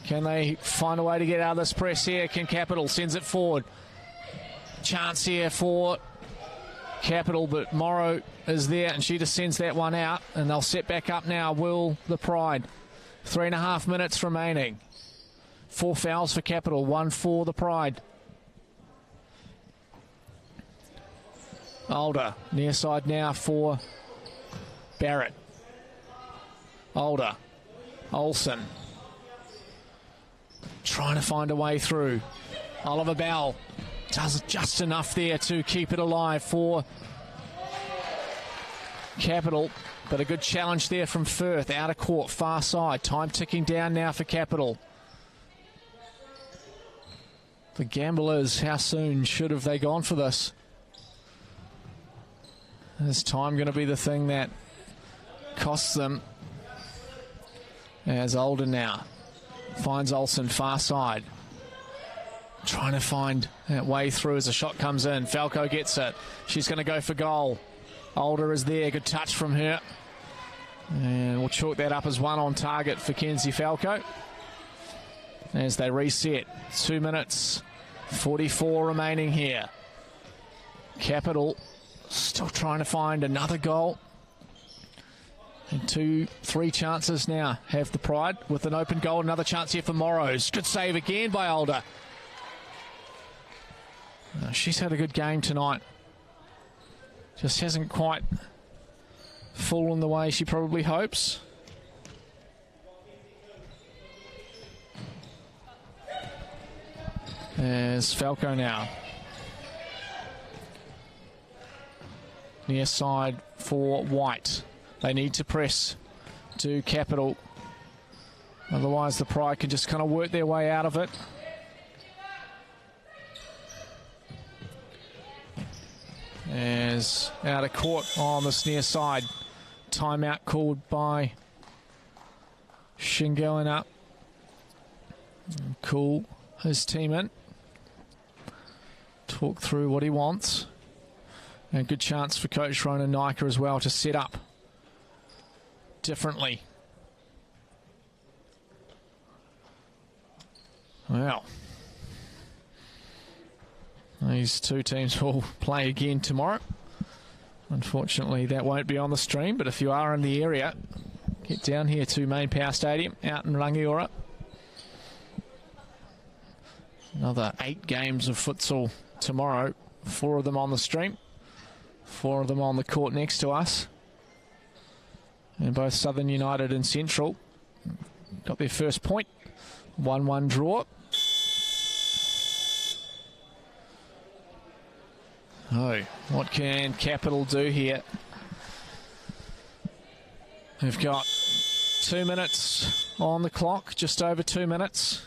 Can they find a way to get out of this press here? Can Capital? Sends it forward. Chance here for Capital, but Morrow is there and she just sends that one out, and they'll set back up now, will the Pride. 3.5 minutes remaining. 4 fouls for Capital, 1 for the Pride. Older, near side now for Barrett. Older. Olsen. Trying to find a way through. Oliver Bell does just enough there to keep it alive for Capital, but a good challenge there from Firth. Out of court, far side. Time ticking down now for Capital. The gamble is, how soon should have they gone for this? Is time going to be the thing that costs them? As Older now finds Olsen far side. Trying to find that way through as a shot comes in. Falco gets it. She's going to go for goal. Older is there. Good touch from her. And we'll chalk that up as one on target for Kenzie Falco. As they reset. 2 minutes 44 remaining here. Capital still trying to find another goal. And 2-3 chances now have the Pride with an open goal. Another chance here for Morrows. Good save again by Older. She's had a good game tonight. Just hasn't quite fallen the way she probably hopes. There's Falco now. Near side for White. They need to press to Capital. Otherwise the Pride can just kind of work their way out of it. As out of court on this near side. Timeout called by Shingoina. Cool his team in. Talk through what he wants. And good chance for Coach Ronan Nike as well to set up differently. Well, These two teams will play again tomorrow. Unfortunately, that won't be on the stream, but if you are in the area, get down here to MainPower Stadium out in Rangiora. Another 8 games of futsal tomorrow. 4 of them on the stream, 4 of them on the court next to us. And both Southern United and Central got their first point. 1-1 draw. Oh, what can Capital do here? They've got 2 minutes on the clock, just over 2 minutes.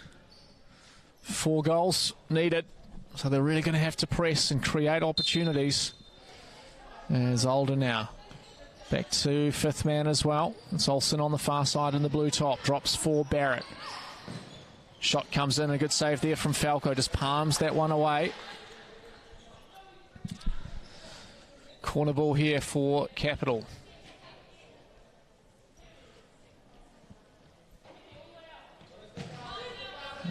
4 goals needed, so they're really going to have to press and create opportunities. There's Alder now. Back to 5th man as well. It's Olsen on the far side in the blue top. Drops for Barrett. Shot comes in, a good save there from Falco. Just palms that one away. Corner ball here for Capital.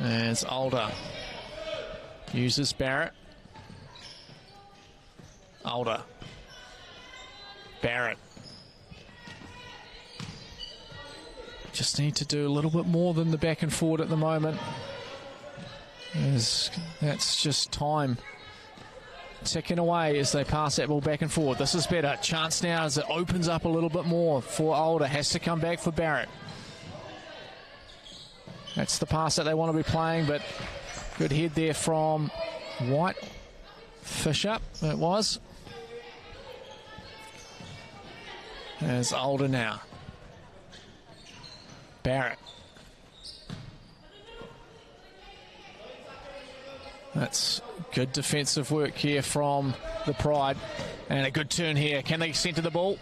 There's Alder. Uses Barrett. Alder. Barrett. Just need to do a little bit more than the back and forward at the moment. That's just time ticking away as they pass that ball back and forward. This is better. Chance now as it opens up a little bit more for Alder. Has to come back for Barrett. That's the pass that they want to be playing, but good head there from White. Fisher, it was. There's Alder now. Barrett. That's good defensive work here from the Pride. And a good turn here. Can they centre the ball?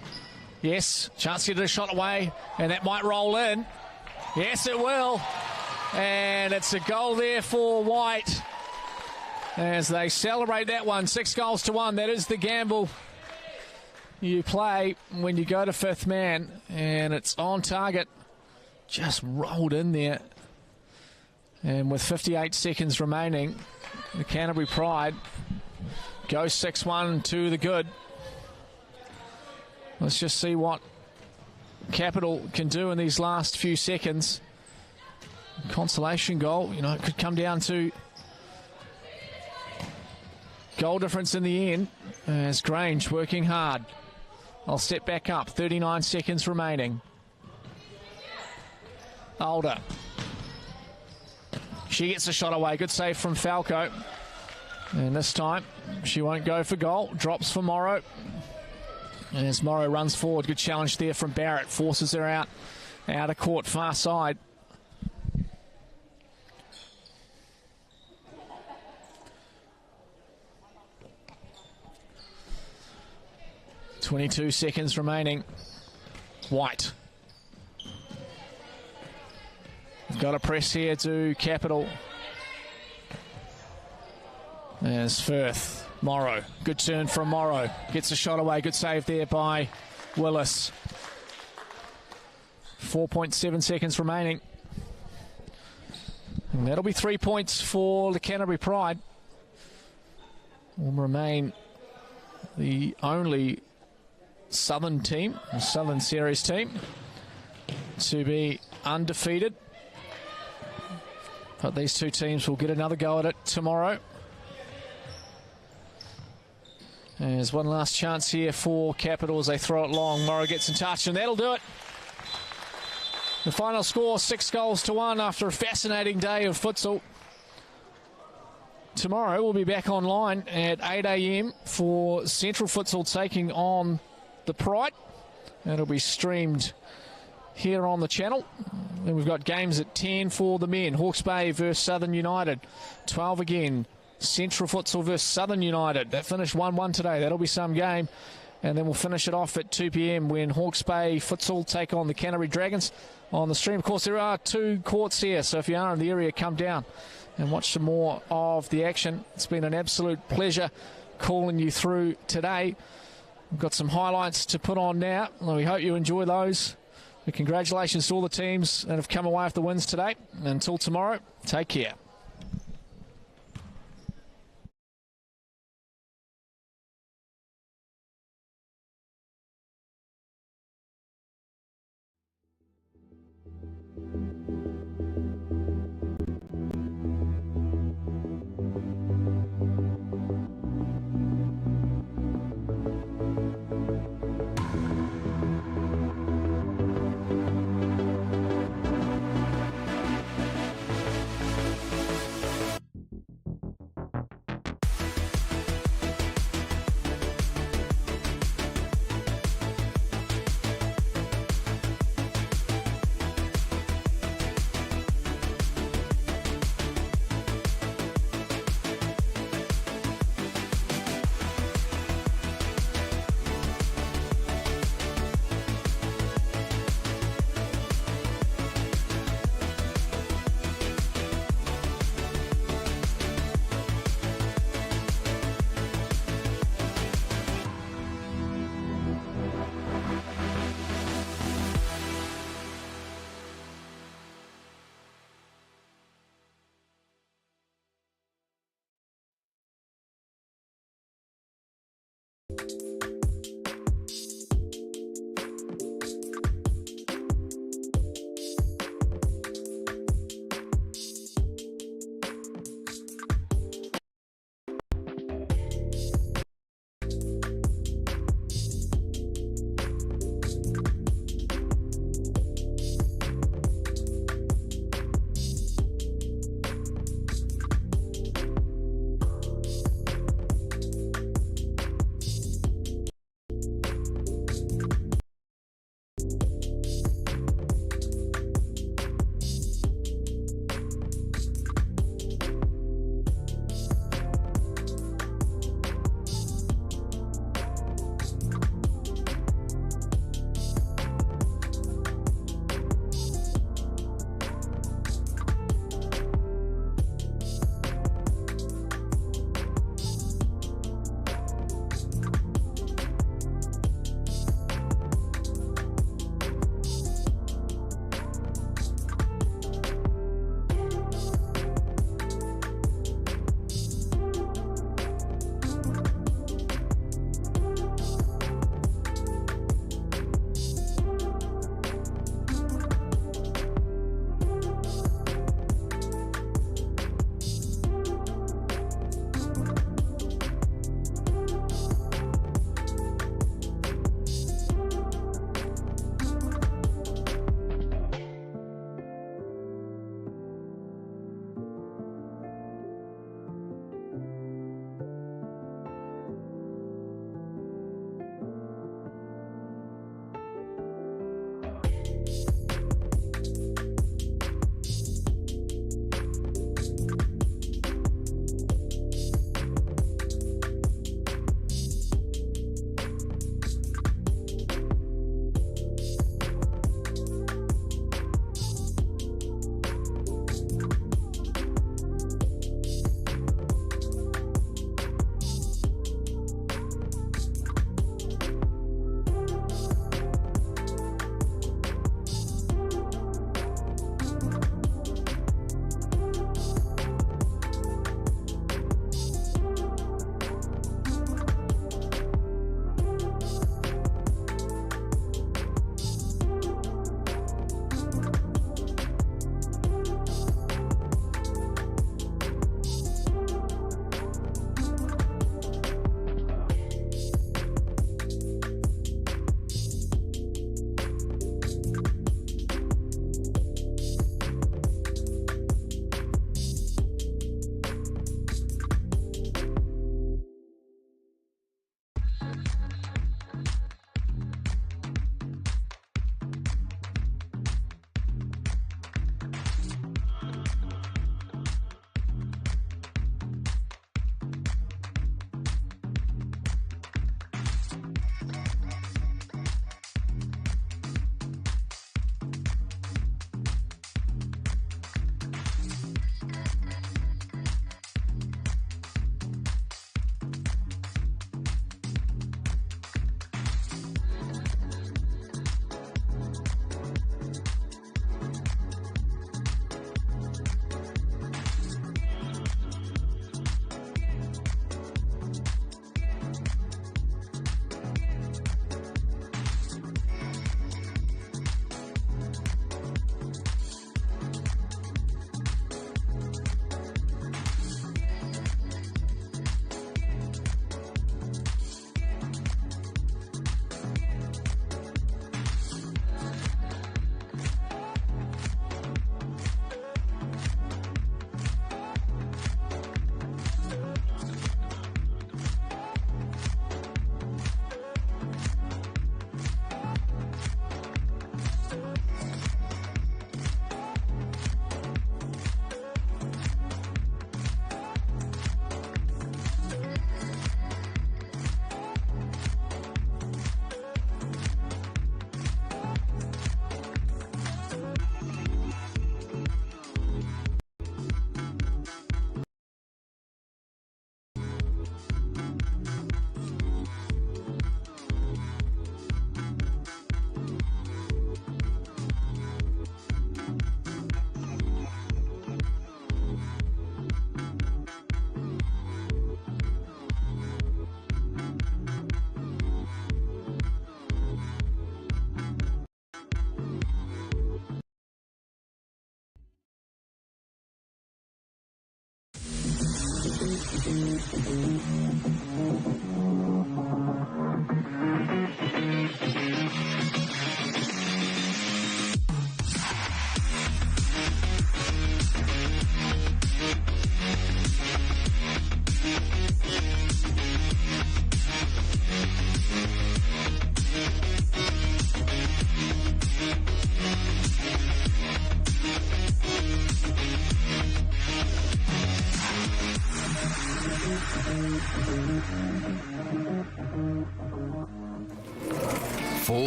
Yes. Chance to get a shot away. And that might roll in. Yes, it will. And it's a goal there for White. As they celebrate that one. 6 goals to 1. That is the gamble you play when you go to 5th man. And it's on target. Just rolled in there. And with 58 seconds remaining, the Canterbury Pride goes 6-1 to the good. Let's just see what Capital can do in these last few seconds. Consolation goal, it could come down to goal difference in the end. As Grange working hard. I'll step back up, 39 seconds remaining. Alder. She gets a shot away. Good save from Falco. And this time, she won't go for goal. Drops for Morrow. And as Morrow runs forward, good challenge there from Barrett. Forces her out of court, far side. .22 seconds remaining. White. Got a press here to Capital. There's Firth. Morrow. Good turn from Morrow. Gets a shot away. Good save there by Willis. 4.7 seconds remaining. And that'll be 3 points for the Canterbury Pride. Will remain the only Southern team, Southern Series team, to be undefeated. But these two teams will get another go at it tomorrow. There's one last chance here for Capital as they throw it long. Morrow gets in touch, and that'll do it. The final score, 6 goals to 1 after a fascinating day of futsal. Tomorrow we'll be back online at 8 a.m. for Central Futsal taking on the Pride. It'll be streamed here on the channel. Then we've got games at 10 for the men. Hawke's Bay versus Southern United. 12 again. Central Futsal versus Southern United. That finished 1-1 today. That'll be some game. And then we'll finish it off at 2 p.m. when Hawke's Bay Futsal take on the Canterbury Dragons on the stream. Of course, there are 2 courts here, so if you are in the area, come down and watch some more of the action. It's been an absolute pleasure calling you through today. We've got some highlights to put on now. We hope you enjoy those. But congratulations to all the teams that have come away with the wins today. Until tomorrow, take care.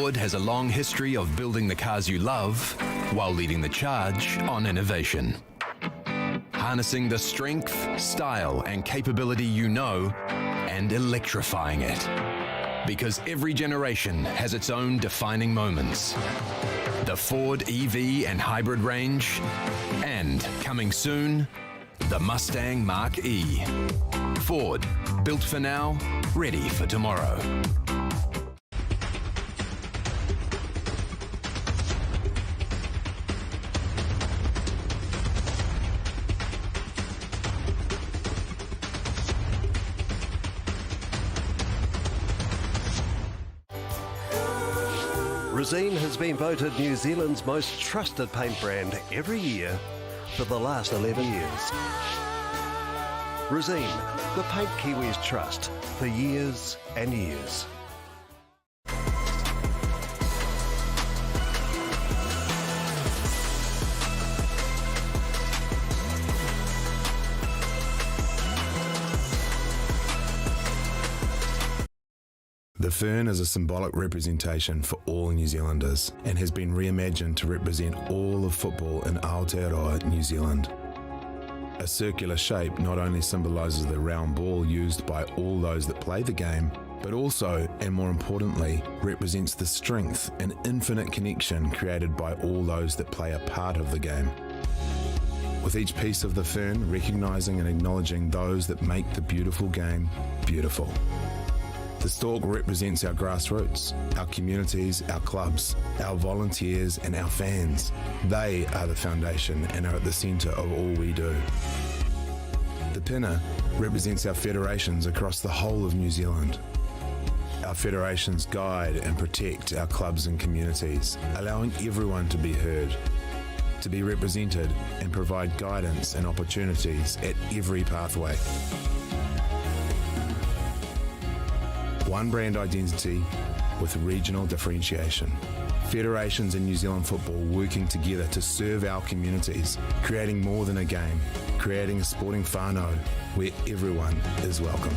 Ford has a long history of building the cars you love while leading the charge on innovation. Harnessing the strength, style and capability you know and electrifying it. Because every generation has its own defining moments. The Ford EV and hybrid range, and coming soon, the Mustang Mach-E. Ford, built for now, ready for tomorrow. Resene has been voted New Zealand's most trusted paint brand every year for the last 11 years. Resene, the paint Kiwis trust for years and years. The fern is a symbolic representation for all New Zealanders and has been reimagined to represent all of football in Aotearoa, New Zealand. A circular shape not only symbolises the round ball used by all those that play the game, but also, and more importantly, represents the strength and infinite connection created by all those that play a part of the game. With each piece of the fern recognising and acknowledging those that make the beautiful game beautiful. The stalk represents our grassroots, our communities, our clubs, our volunteers and our fans. They are the foundation and are at the centre of all we do. The pinna represents our federations across the whole of New Zealand. Our federations guide and protect our clubs and communities, allowing everyone to be heard, to be represented and provide guidance and opportunities at every pathway. One brand identity with regional differentiation. Federations in New Zealand football working together to serve our communities, creating more than a game, creating a sporting whānau where everyone is welcome.